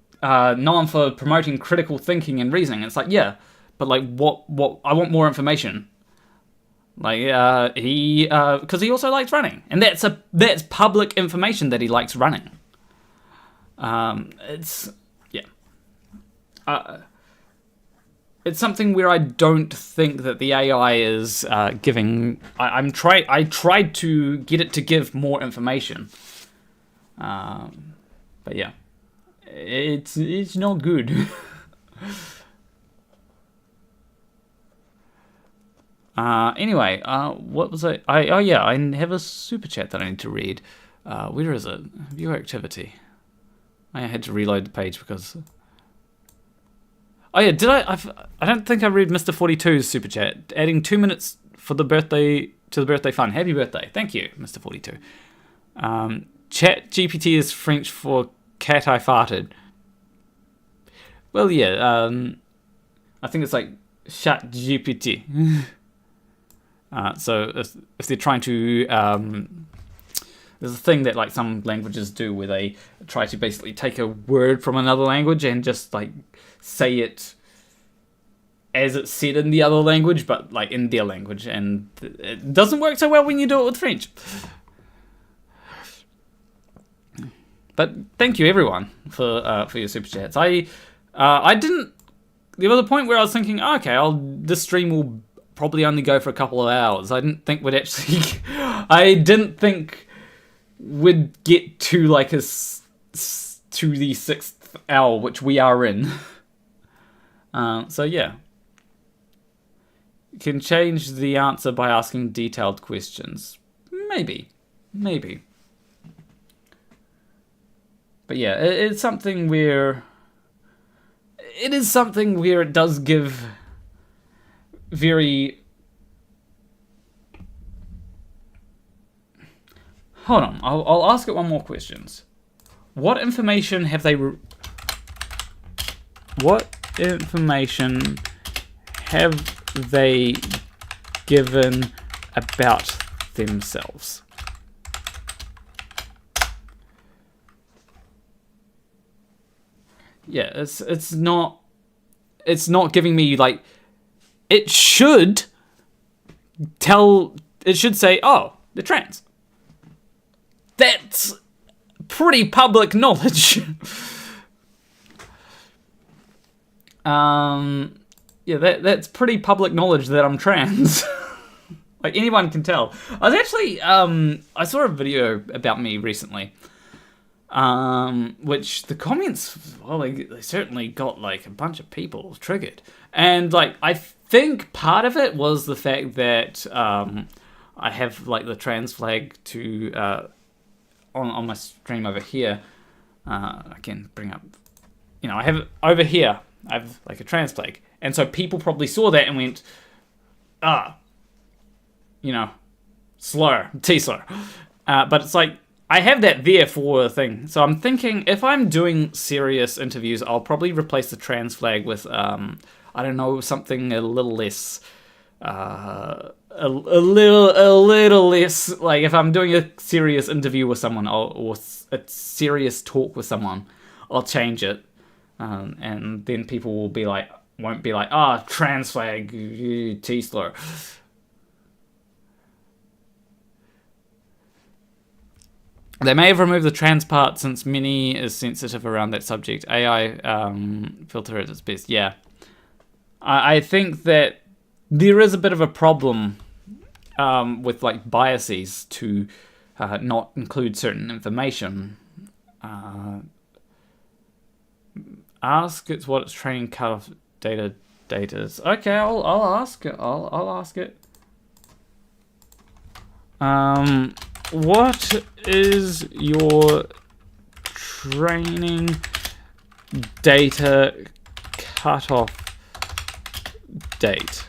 promoting critical thinking and reasoning. It's like, yeah, but like, what? I want more information. Like, because he also likes running, and that's public information that he likes running. It's it's something where I don't think that the AI is giving. I tried to get it to give more information, but yeah, it's not good. Anyway, what was I have a super chat that I need to read. Where is it? View activity. I had to reload the page because. Oh yeah, did I? I don't think I read Mr. 42's super chat. Adding 2 minutes for the birthday fun. Happy birthday! Thank you, Mr. 42. Chat GPT is French for cat I farted. Well, yeah. I think it's like chat GPT. So if they're trying to, there's a thing that like some languages do where they try to basically take a word from another language and just like say it as it's said in the other language, but like in their language, and it doesn't work so well when you do it with French. But thank you everyone for your super chats. I didn't. There was a point where I was thinking, oh, okay, this stream will probably only go for a couple of hours. I didn't think we'd get to like to the 6th hour, which we are in. So yeah, you can change the answer by asking detailed questions. Maybe. But yeah, it's something where it does give very. Hold on, I'll ask it one more questions. What information have they? What information have they given about themselves? Yeah, it's not giving me like. It should say, oh, they're trans. That's pretty public knowledge. Yeah, that's pretty public knowledge that I'm trans. Like, anyone can tell. I was actually, I saw a video about me recently, which the comments, well, they certainly got, like, a bunch of people triggered. And, like, I think part of it was the fact that, I have, like, the trans flag to, on my stream over here. I can bring up, I have it over here. I have, like, a trans flag. And so people probably saw that and went, slur, T-slur. But it's like, I have that there for a thing. So I'm thinking, if I'm doing serious interviews, I'll probably replace the trans flag with, I don't know, something a little less, a little less, like, if I'm doing a serious interview with someone, or a serious talk with someone, I'll change it. And then people won't be like, trans flag, T-slur. They may have removed the trans part since Mini is sensitive around that subject. AI filter at its best. Yeah. I think that there is a bit of a problem with like biases to not include certain information. Ask it's what its training cutoff data is. Okay, I'll ask it. I'll ask it. What is your training data cutoff date?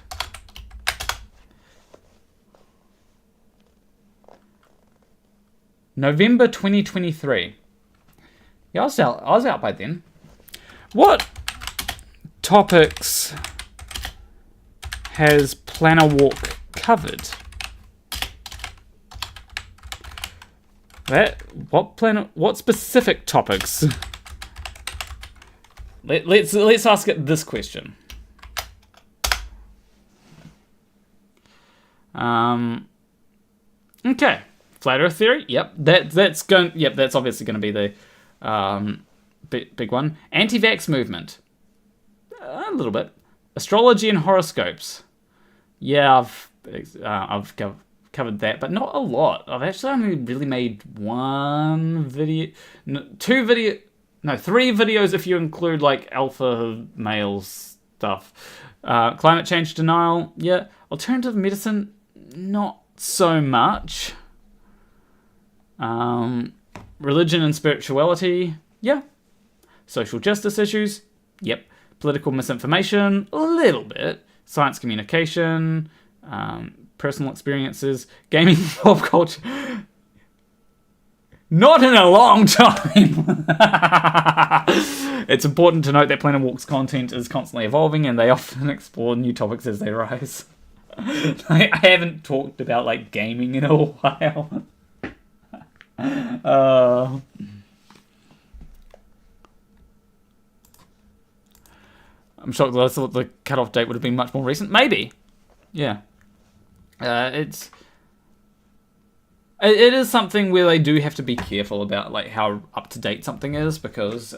November 2023. Yeah, I was out by then. What topics has Planner Walk covered? What specific topics? Let's ask it this question. Okay, flat Earth theory. Yep, that's obviously going to be the big one. Anti-vax movement. A little bit. Astrology and horoscopes. Yeah, I've covered that, but not a lot. I've actually only really made three videos if you include like alpha male stuff. Climate change denial, yeah. Alternative medicine, not so much. Religion and spirituality, yeah. Social justice issues, yep. Political misinformation, a little bit. Science communication, personal experiences, gaming, pop culture. Not in a long time. It's important to note that Planner Walk's content is constantly evolving, and they often explore new topics as they rise. I haven't talked about like gaming in a while. I'm shocked that I thought the cutoff date would have been much more recent. Maybe, yeah. It is something where they do have to be careful about like how up to date something is, because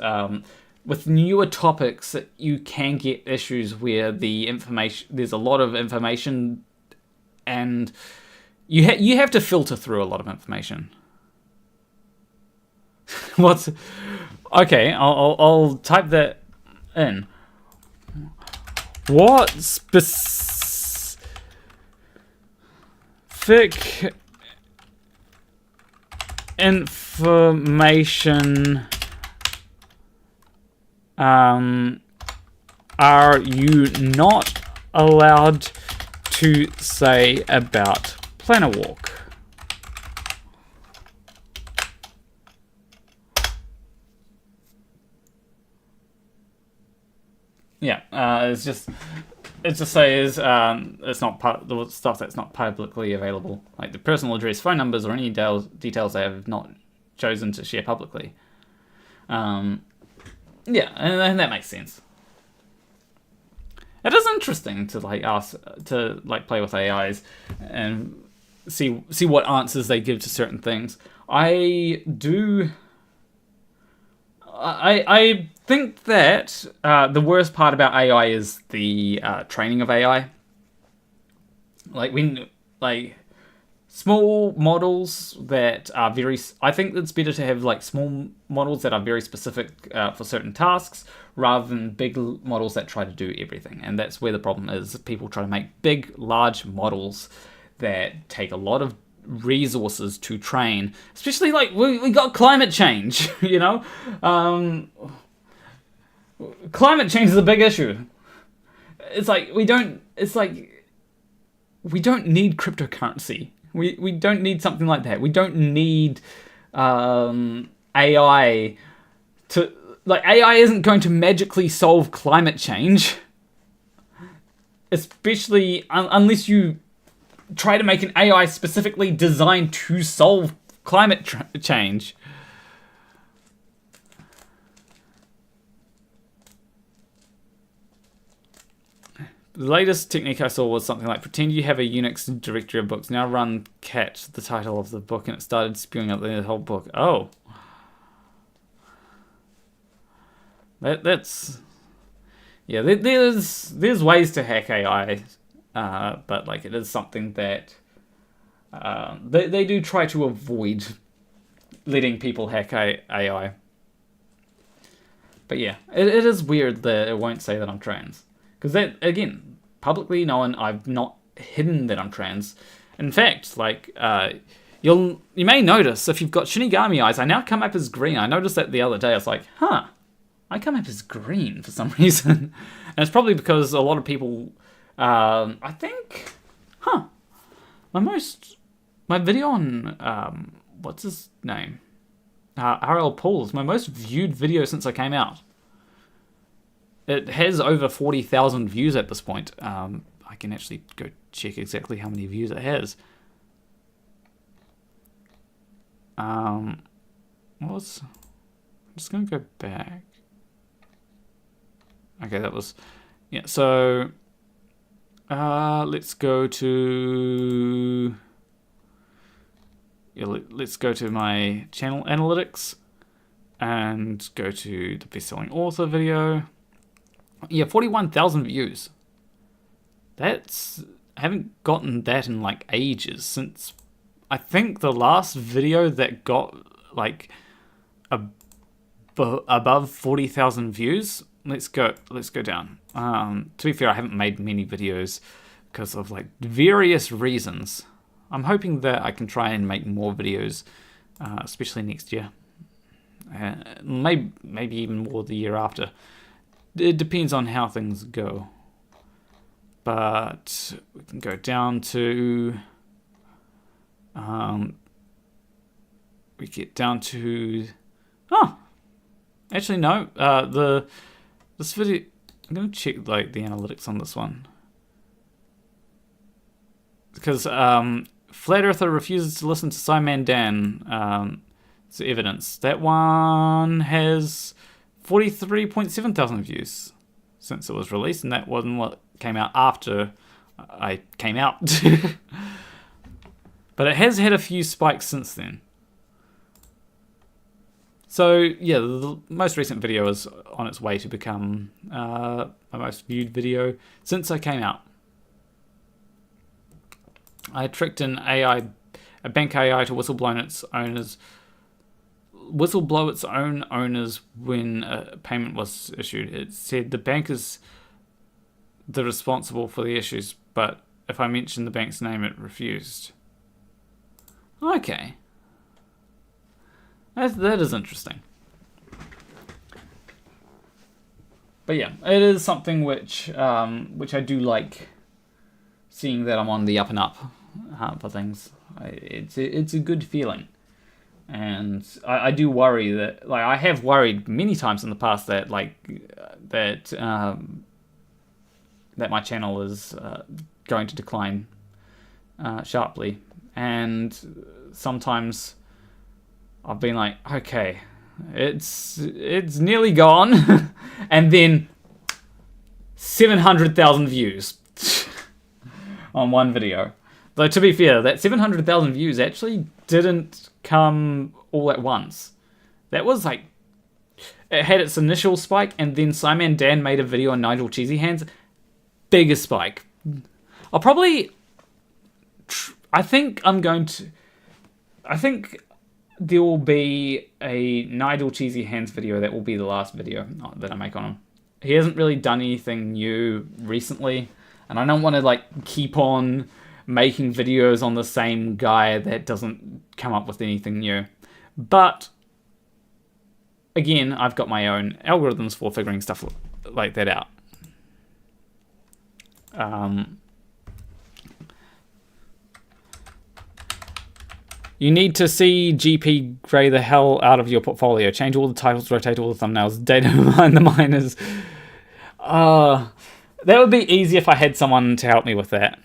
with newer topics you can get issues where there's a lot of information, and you have to filter through a lot of information. Okay? I'll type that in. What specific information are you not allowed to say about Planner Walk? Yeah, it's just says it's not the stuff that's not publicly available, like the personal address, phone numbers, or any details they have not chosen to share publicly. Yeah, and that makes sense. It is interesting to play with AIs and see what answers they give to certain things. I think that the worst part about AI is the training of AI. Small models that are I think it's better to have like small models that are very specific for certain tasks, rather than big models that try to do everything. And that's where the problem is. People try to make big, large models that take a lot of resources to train, especially like we got climate change. Climate change is a big issue. It's like we don't need cryptocurrency. We don't need something like that. We don't need AI to AI isn't going to magically solve climate change, especially unless you try to make an AI specifically designed to solve climate change. The latest technique I saw was something like, pretend you have a Unix directory of books, now run cat, the title of the book, and it started spewing out the whole book. Oh. That's... Yeah, there's ways to hack AI, but like it is something that they do try to avoid letting people hack AI. But yeah, it is weird that it won't say that I'm trans. Because that, again, publicly known, I've not hidden that I'm trans. In fact, you may notice if you've got Shinigami eyes, I now come up as green. I noticed that the other day. I was like, I come up as green for some reason. And it's probably because a lot of people, I think, my video on, what's his name? RL Paul is my most viewed video since I came out. It has over 40,000 views at this point. I I can actually go check exactly how many views it has. I'm just going to go back. Okay, that was... Yeah, so... let's go to... Yeah, let's go to my channel analytics and go to the best-selling author video. Yeah, 41,000 views. That's... I haven't gotten that in like ages, since I think the last video that got like above 40,000 views. Let's go down. To be fair, I haven't made many videos because of like various reasons. I'm hoping that I can try and make more videos, especially next year. Maybe even more the year after. It depends on how things go. But we can go down to... we get down to... Oh! Actually, no. This video... I'm going to check like the analytics on this one. Because Flat Earther refuses to listen to Simon Dan. It's evidence. That one has 43.7 thousand views since it was released, and that wasn't what came out after I came out. But it has had a few spikes since then. So yeah, the most recent video is on its way to become my most viewed video since I came out. I tricked a bank AI to whistleblow its own owners when a payment was issued. It said the bank is the responsible for the issues, but if I mentioned the bank's name, it refused. Okay. That is interesting. But yeah, it is something which I do like, seeing that I'm on the up and up for things. It's a good feeling. And I do worry that, like, I have worried many times in the past that, like, that my channel is going to decline sharply. And sometimes I've been like, okay, it's nearly gone, and then 700,000 views on one video. Though to be fair, that 700,000 views actually didn't come all at once. That was like, it had its initial spike, and then Simon Dan made a video on Nigel Cheesy Hands. Bigger spike. I'll probably... I think there will be a Nigel Cheesy Hands video that will be the last video that I make on him. He hasn't really done anything new recently, and I don't want to like keep on making videos on the same guy that doesn't come up with anything new. But again, I've got my own algorithms for figuring stuff like that out. You need to see GP gray the hell out of your portfolio. Change all the titles, rotate all the thumbnails, data mine the miners. That would be easy if I had someone to help me with that.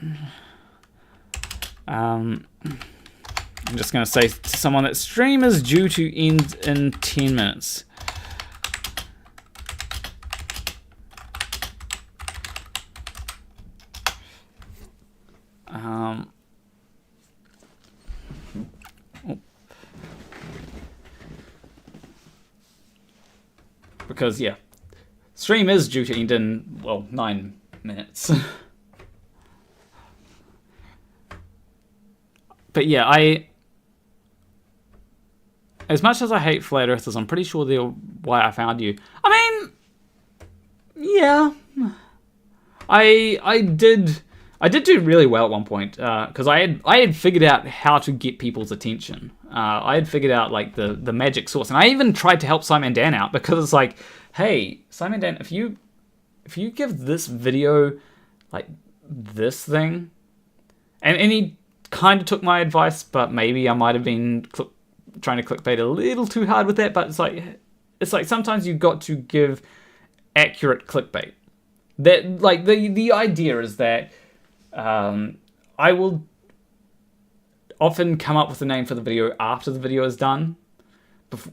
I'm just going to say to someone that stream is due to end in 10 minutes. Because, yeah, stream is due to end in, well, 9 minutes. But yeah, as much as I hate Flat Earthers, I'm pretty sure they're why I found you. I mean, yeah. I did do really well at one point, because I had figured out how to get people's attention. I had figured out like the magic source, and I even tried to help Simon Dan out, because it's like, hey, Simon Dan, if you give this video like this thing, and he kind of took my advice, but maybe I might have been trying to clickbait a little too hard with that. But it's like sometimes you've got to give accurate clickbait. That like the idea is that I will often come up with a name for the video after the video is done,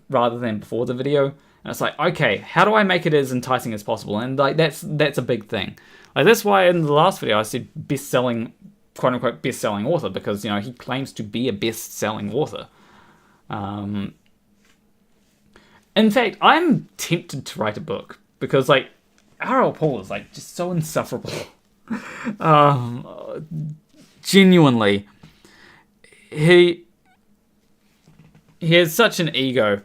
rather than before the video. And it's like, okay, how do I make it as enticing as possible? And like that's a big thing. Like that's why in the last video I said best-selling, quote-unquote best-selling author, because he claims to be a best-selling author. In fact, I'm tempted to write a book because like Averill Paul is like just so insufferable. Genuinely, he has such an ego.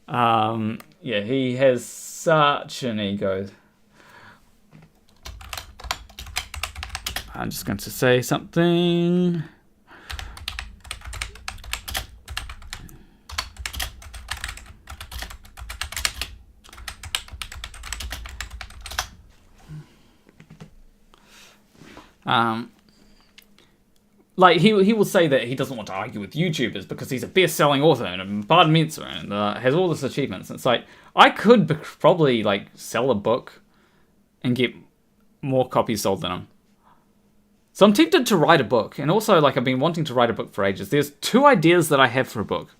Yeah, he has such an ego. I'm just going to say something. Like he will say that he doesn't want to argue with YouTubers because he's a best-selling author and a Bard Mentor and has all this achievements. And it's like I could probably like sell a book and get more copies sold than him. So I'm tempted to write a book, and also like I've been wanting to write a book for ages. There's two ideas that I have for a book.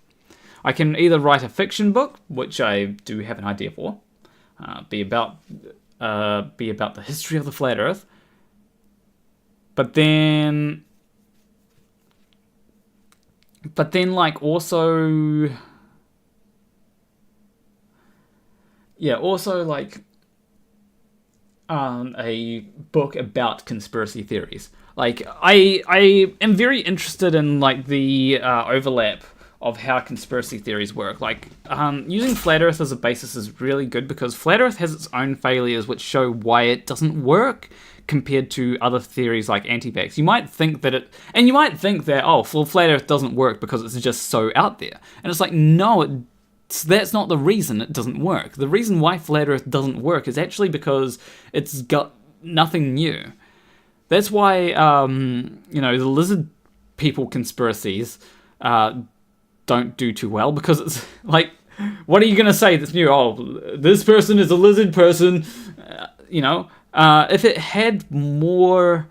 I can either write a fiction book, which I do have an idea for, be about the history of the flat Earth, but then like also like a book about conspiracy theories. Like I am very interested in like the overlap of how conspiracy theories work. Like using flat Earth as a basis is really good because flat Earth has its own failures which show why it doesn't work compared to other theories like anti-vax. You might think that flat Earth doesn't work because it's just so out there. And it's like, no, that's not the reason it doesn't work. The reason why flat Earth doesn't work is actually because it's got nothing new. That's why, the lizard people conspiracies don't do too well, because it's like, what are you going to say that's new? Oh, this person is a lizard person, if it had more...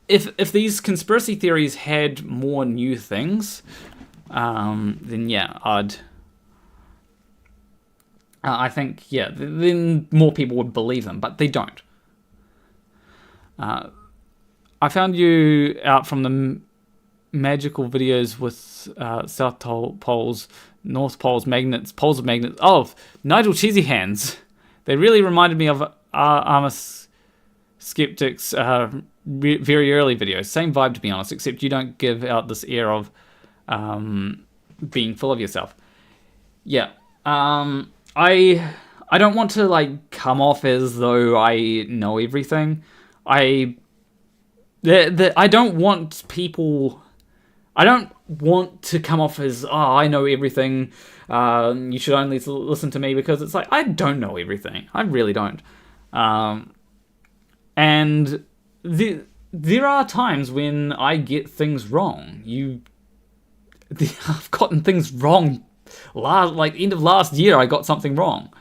If these conspiracy theories had more new things, then yeah, I think, then more people would believe them, but they don't. I found you out from the magical videos with South Poles, North Poles, magnets, poles of magnets. Oh, Nigel Cheesy Hands. They really reminded me of Armor Skeptic's very early videos. Same vibe, to be honest, except you don't give out this air of being full of yourself. Yeah. I don't want to like come off as though I know everything. I don't want people... I don't want to come off as, I know everything, you should only listen to me, because it's like, I don't know everything. I really don't. And there are times when I get things wrong. I've gotten things wrong. End of last year, I got something wrong.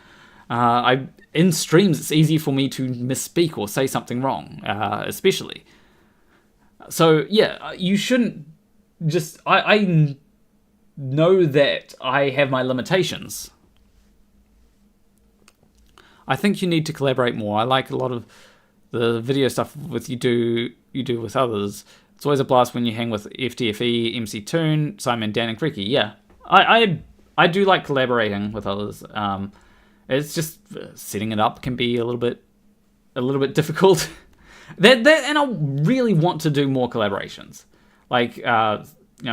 In streams, it's easy for me to misspeak or say something wrong, especially. So yeah, you shouldn't just... I know that I have my limitations. I think you need to collaborate more. I like a lot of the video stuff you do with others. It's always a blast when you hang with FTFE, MCToon, Simon, Dan, and Creaky. Yeah, I do like collaborating with others. It's just setting it up can be a little bit difficult. And I really want to do more collaborations, like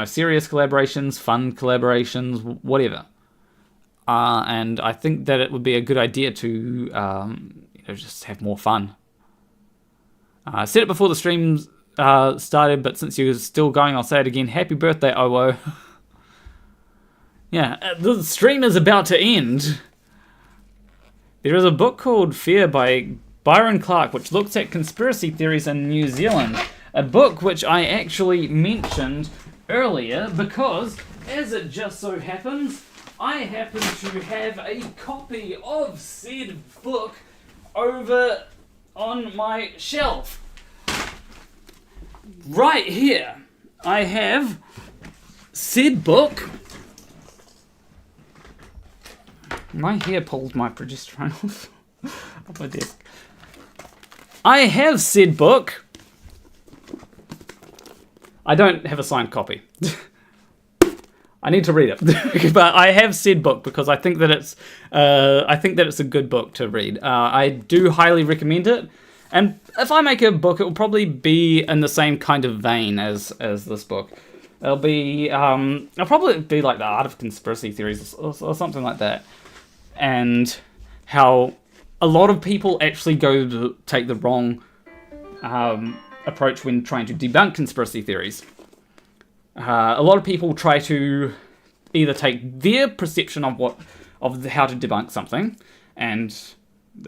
serious collaborations, fun collaborations, whatever. And I think that it would be a good idea to just have more fun. I said it before the stream started, but since you're still going, I'll say it again. Happy birthday, Owo. Yeah, the stream is about to end. There is a book called Fear by Byron Clark, which looks at conspiracy theories in New Zealand. A book which I actually mentioned earlier because, as it just so happens, I happen to have a copy of said book over on my shelf. Right here, I have said book. My hair pulled my progesterone off my desk. I have said book. I don't have a signed copy. I need to read it, but I have said book because I think that it's a good book to read. I do highly recommend it, and if I make a book, it will probably be in the same kind of vein as this book. It'll probably be like the Art of Conspiracy Theories or something like that, and how a lot of people actually go to take the wrong approach when trying to debunk conspiracy theories. A lot of people try to either take their perception of how to debunk something, and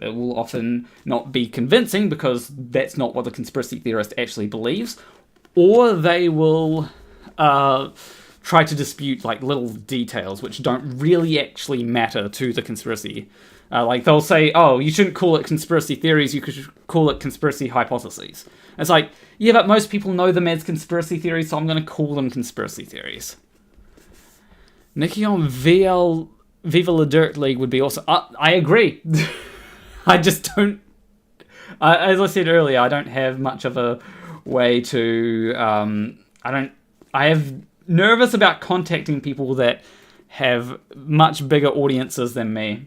it will often not be convincing because that's not what the conspiracy theorist actually believes, or they will try to dispute like little details which don't really actually matter to the conspiracy. Like they'll say, oh, you shouldn't call it conspiracy theories, you could call it conspiracy hypotheses. It's like, yeah, but most people know them as conspiracy theories, so I'm going to call them conspiracy theories. Nikki on Viva La Dirt League would be awesome. I agree. I just don't... as I said earlier, I don't have much of a way to... I have nervous about contacting people that have much bigger audiences than me.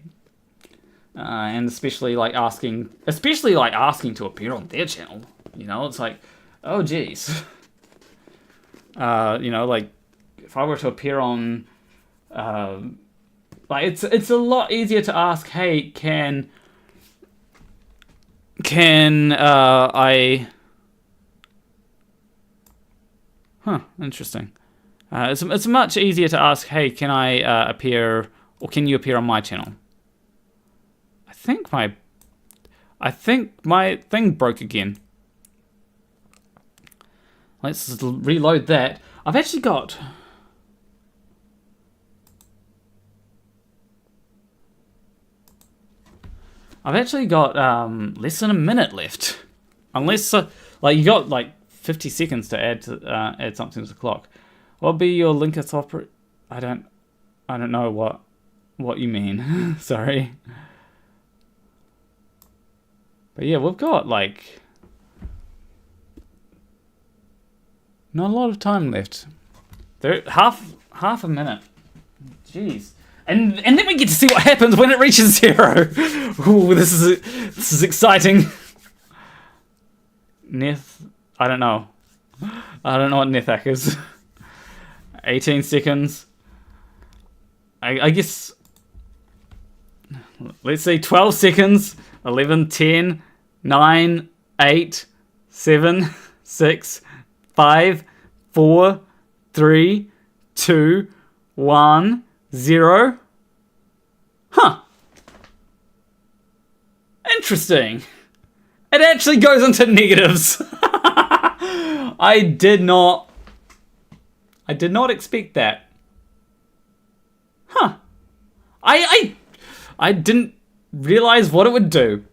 And especially asking to appear on their channel. You know, it's like, oh geez. If I were to appear on, it's a lot easier to ask, hey, can I? Interesting. It's much easier to ask, hey, can I appear, or can you appear on my channel? I think my thing broke again. Let's reload that. I've actually got... less than a minute left. Unless, you got 50 seconds to add something to the clock. What'll be your link at opera? I don't know what you mean. Sorry. But yeah, we've got not a lot of time left. Half a minute. Jeez. And then we get to see what happens when it reaches 0. Ooh, this is exciting. Neth, I don't know. I don't know what Nethak is. 18 seconds. I guess... Let's say 12 seconds. 11, 10, 9, 8, 7, 6, 5, 4, 3, 2, 1, 0. Huh. Interesting. It actually goes into negatives. I did not expect that. Huh. I didn't realize what it would do.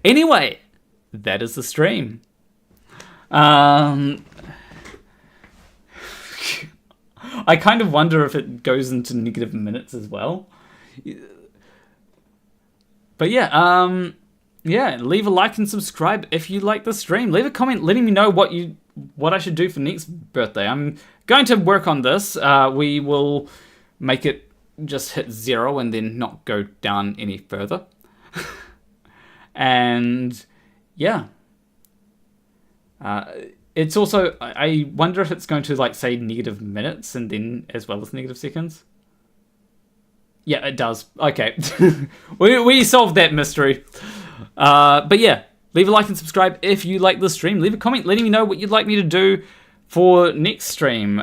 Anyway, that is the stream. I kind of wonder if it goes into negative minutes as well. But yeah, leave a like and subscribe if you like the stream. Leave a comment letting me know what I should do for next birthday. I'm going to work on this. We will make it just hit 0 and then not go down any further. And yeah. It's also, I wonder if it's going to say negative minutes and then as well as negative seconds. Yeah, it does. Okay. we solved that mystery. But yeah, leave a like and subscribe if you like this stream. Leave a comment letting me know what you'd like me to do for next stream.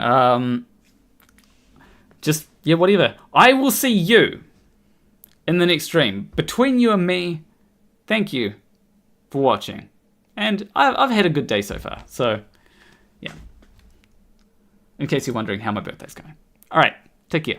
Yeah, whatever. I will see you in the next stream. Between you and me, thank you for watching. And I've had a good day so far. So, yeah. In case you're wondering how my birthday's going. All right, take care.